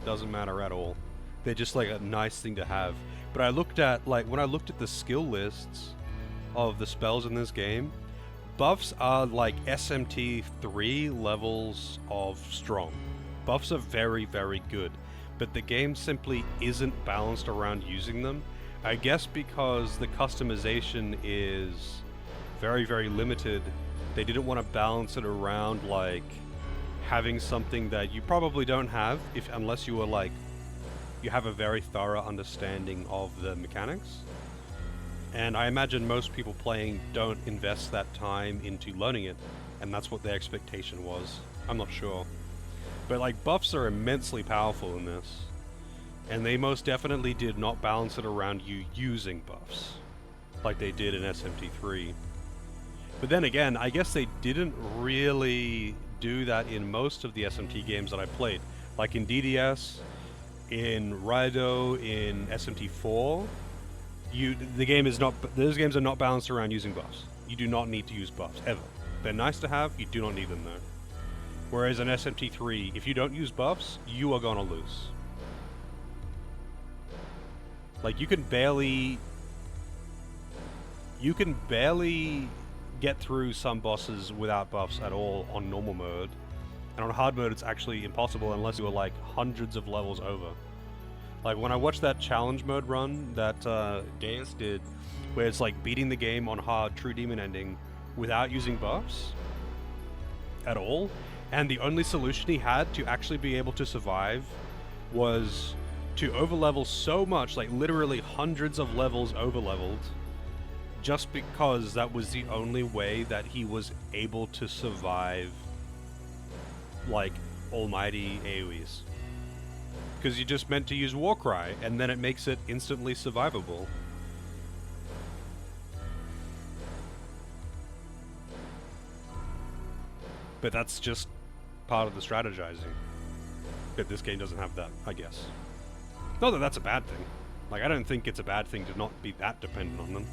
Doesn't matter at all. They're just like a nice thing to have. But I looked at, like, when I looked at the skill lists of the spells in this game, buffs are like SMT 3 levels of strong. Buffs are very, very good. But the game simply isn't balanced around using them. I guess because the customization is very, very limited, they didn't want to balance it around, like, having something that you probably don't have unless you were, like, you have a very thorough understanding of the mechanics. And I imagine most people playing don't invest that time into learning it, and that's what their expectation was. I'm not sure. But, like, buffs are immensely powerful in this, and they most definitely did not balance it around you using buffs like they did in SMT3. But then again, I guess they didn't really do that in most of the SMT games that I played. Like in DDS, in Raido, in SMT4, those games are not balanced around using buffs. You do not need to use buffs, ever. They're nice to have, you do not need them though. Whereas in SMT3, if you don't use buffs, you are gonna lose. Like, you can barely get through some bosses without buffs at all on normal mode. And on hard mode, it's actually impossible unless you are, like, hundreds of levels over. Like, when I watched that challenge mode run that Gaius did, where it's like beating the game on hard True Demon ending without using buffs at all, and the only solution he had to actually be able to survive was to overlevel so much, like literally hundreds of levels overleveled, just because that was the only way that he was able to survive, like, almighty AoEs. Because you just meant to use Warcry, and then it makes it instantly survivable. But that's just part of the strategizing. But this game doesn't have that, I guess. Not that that's a bad thing. Like, I don't think it's a bad thing to not be that dependent on them.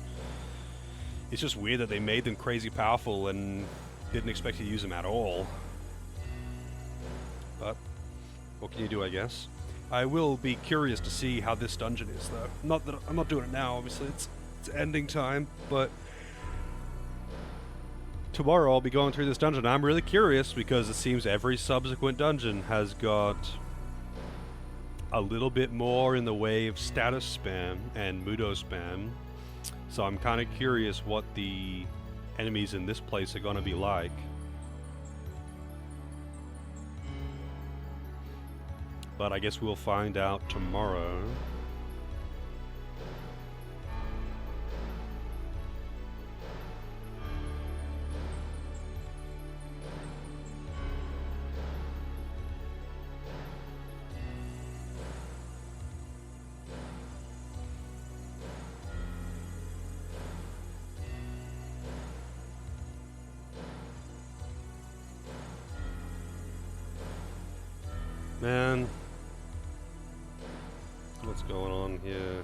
It's just weird that they made them crazy powerful and didn't expect you to use them at all. But what can you do, I guess? I will be curious to see how this dungeon is, though. Not that I'm not doing it now, obviously. It's ending time, but tomorrow I'll be going through this dungeon. I'm really curious because it seems every subsequent dungeon has got a little bit more in the way of status spam and Mudo spam. So I'm kind of curious what the enemies in this place are going to be like. But I guess we'll find out tomorrow. Man, what's going on here?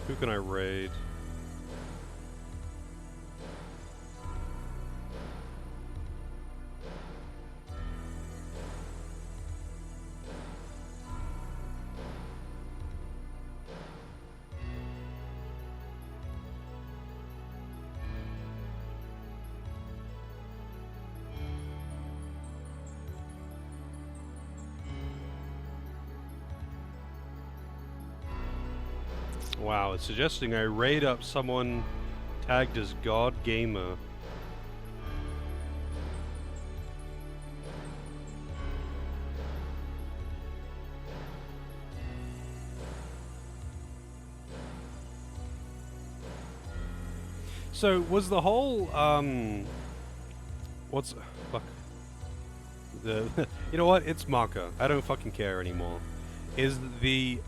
Who can I raid? Wow, it's suggesting I raid up someone tagged as God Gamer. So was the whole what's fuck the you know what? It's Marker. I don't fucking care anymore. Is the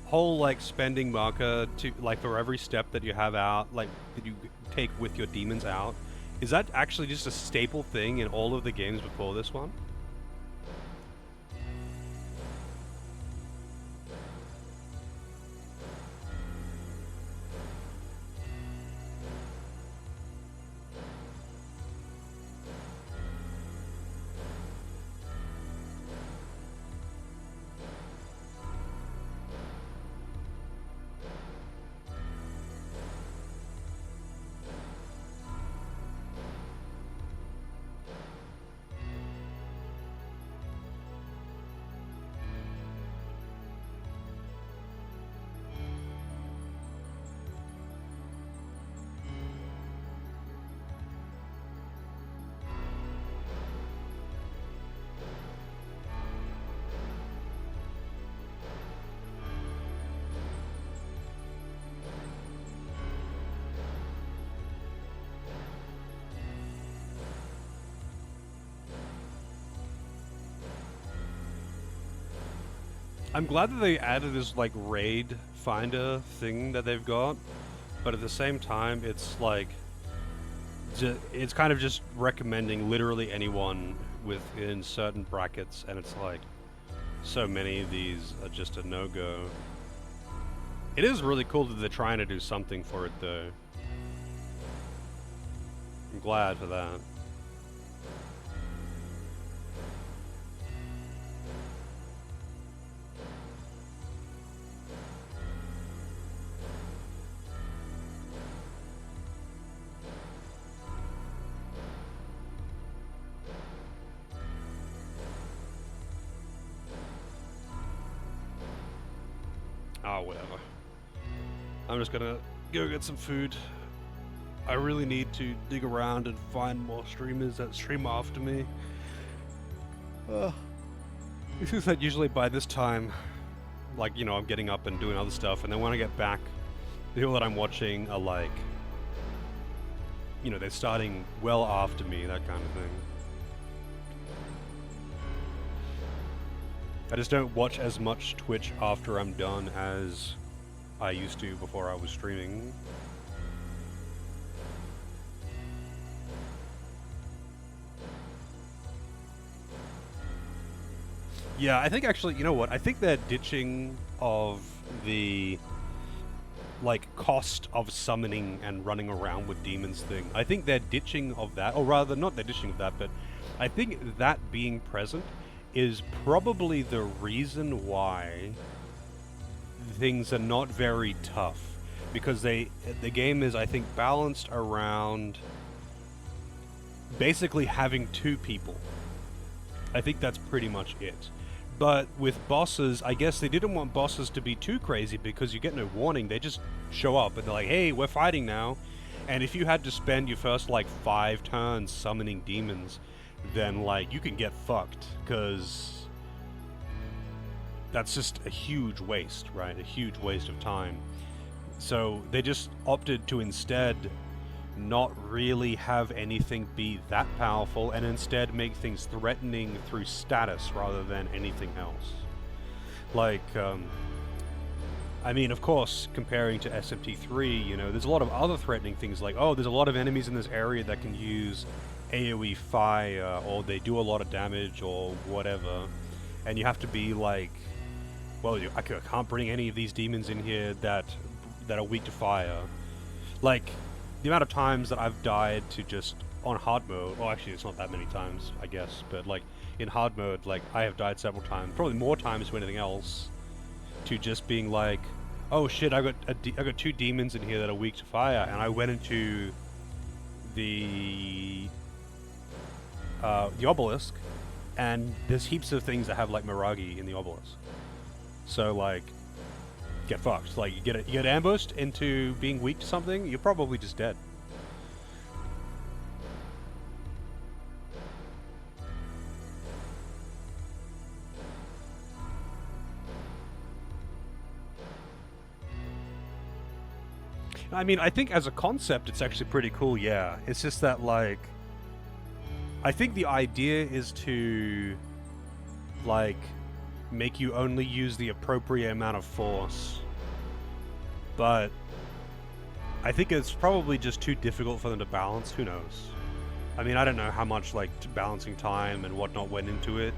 whole like spending Marker to like for every step that you have out, like that you take with your demons out, is that actually just a staple thing in all of the games before this one? I'm glad that they added this like raid finder thing that they've got, but at the same time, it's like it's kind of just recommending literally anyone within certain brackets, and it's like so many of these are just a no-go. It is really cool that they're trying to do something for it, though. I'm glad for that. Oh, whatever. I'm just gonna go get some food. I really need to dig around and find more streamers that stream after me. It's just that usually by this time, like, you know, I'm getting up and doing other stuff, and then when I get back, the people that I'm watching are like, you know, they're starting well after me, that kind of thing. I just don't watch as much Twitch after I'm done as I used to before I was streaming. Yeah, I think actually, you know what? I think that ditching of the like cost of summoning and running around with demons thing, I think that ditching of that, or rather not the ditching of that, but I think that being present is probably the reason why things are not very tough, because the game is, I think, balanced around basically having two people. I think that's pretty much it. But with bosses, I guess they didn't want bosses to be too crazy because you get no warning. They just show up and they're like, hey, we're fighting now. And if you had to spend your first like 5 turns summoning demons, then like you can get fucked, because that's just a huge waste, right? A huge waste of time. So they just opted to instead not really have anything be that powerful, and instead make things threatening through status rather than anything else. Like, I mean, of course, comparing to SMT3, you know, there's a lot of other threatening things like, oh, there's a lot of enemies in this area that can use AoE fire, or they do a lot of damage, or whatever. And you have to be like, well, I can't bring any of these demons in here that are weak to fire. Like, the amount of times that I've died to just, on hard mode, well actually it's not that many times, I guess, but like, in hard mode, like, I have died several times, probably more times than anything else, to just being like, oh shit, I got 2 demons in here that are weak to fire, and I went into the obelisk, and there's heaps of things that have like Miragi in the obelisk. So like, get fucked. Like, you get ambushed into being weak to something, you're probably just dead. I mean, I think as a concept, it's actually pretty cool, yeah. It's just that, like, I think the idea is to, like, make you only use the appropriate amount of force. But I think it's probably just too difficult for them to balance. Who knows? I mean, I don't know how much, like, balancing time and whatnot went into it,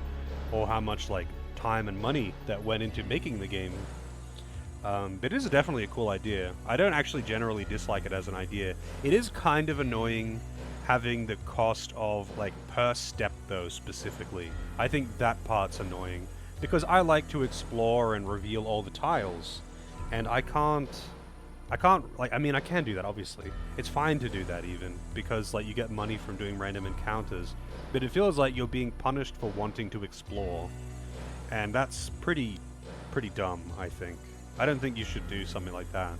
or how much, like, time and money that went into making the game. But it is definitely a cool idea. I don't actually generally dislike it as an idea. It is kind of annoying having the cost of, like, per step, though, specifically. I think that part's annoying, because I like to explore and reveal all the tiles, and I can't, like, I mean, I can do that, obviously. It's fine to do that, even, because, like, you get money from doing random encounters, but it feels like you're being punished for wanting to explore, and that's pretty dumb, I think. I don't think you should do something like that.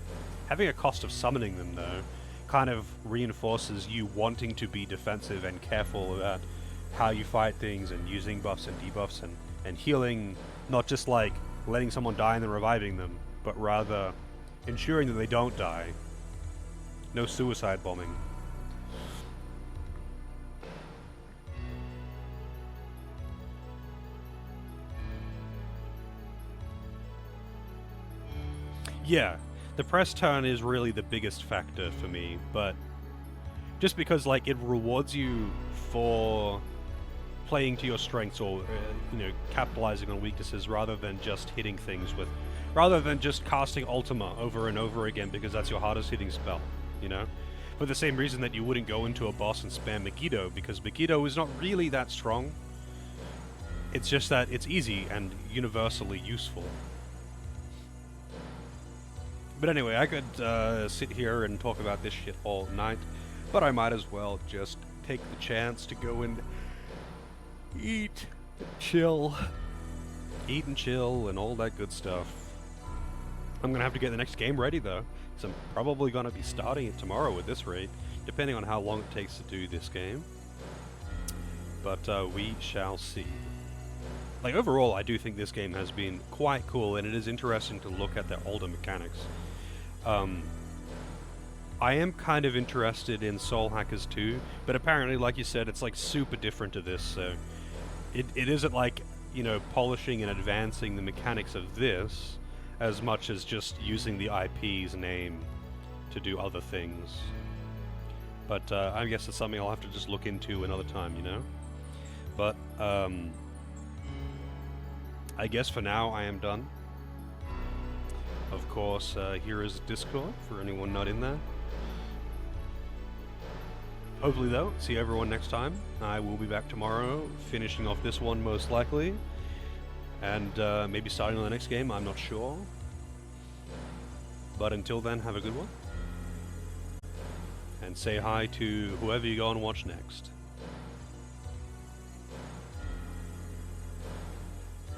Having a cost of summoning them, though, kind of reinforces you wanting to be defensive and careful about how you fight things, and using buffs and debuffs, and healing, not just, like, letting someone die and then reviving them, but rather ensuring that they don't die. No suicide bombing. Yeah, the press turn is really the biggest factor for me, but just because, like, it rewards you for playing to your strengths, or, you know, capitalizing on weaknesses, rather than just hitting things with, rather than just casting Ultima over and over again because that's your hardest hitting spell, you know? For the same reason that you wouldn't go into a boss and spam Megiddo, because Megiddo is not really that strong. It's just that it's easy and universally useful. But anyway, I could sit here and talk about this shit all night, but I might as well just take the chance to go and eat, chill, eat and chill, and all that good stuff. I'm gonna have to get the next game ready, though, so I'm probably gonna be starting it tomorrow at this rate, depending on how long it takes to do this game. But we shall see. Like, overall, I do think this game has been quite cool, and it is interesting to look at the older mechanics. I am kind of interested in Soul Hackers 2, but apparently, like you said, it's, like, super different to this, so it isn't, like, you know, polishing and advancing the mechanics of this as much as just using the IP's name to do other things. But I guess it's something I'll have to just look into another time, you know? But I guess for now I am done. Of course, here is Discord for anyone not in there. Hopefully, though, see everyone next time. I will be back tomorrow, finishing off this one most likely, and maybe starting on the next game, I'm not sure. But until then, have a good one. And say hi to whoever you go and watch next.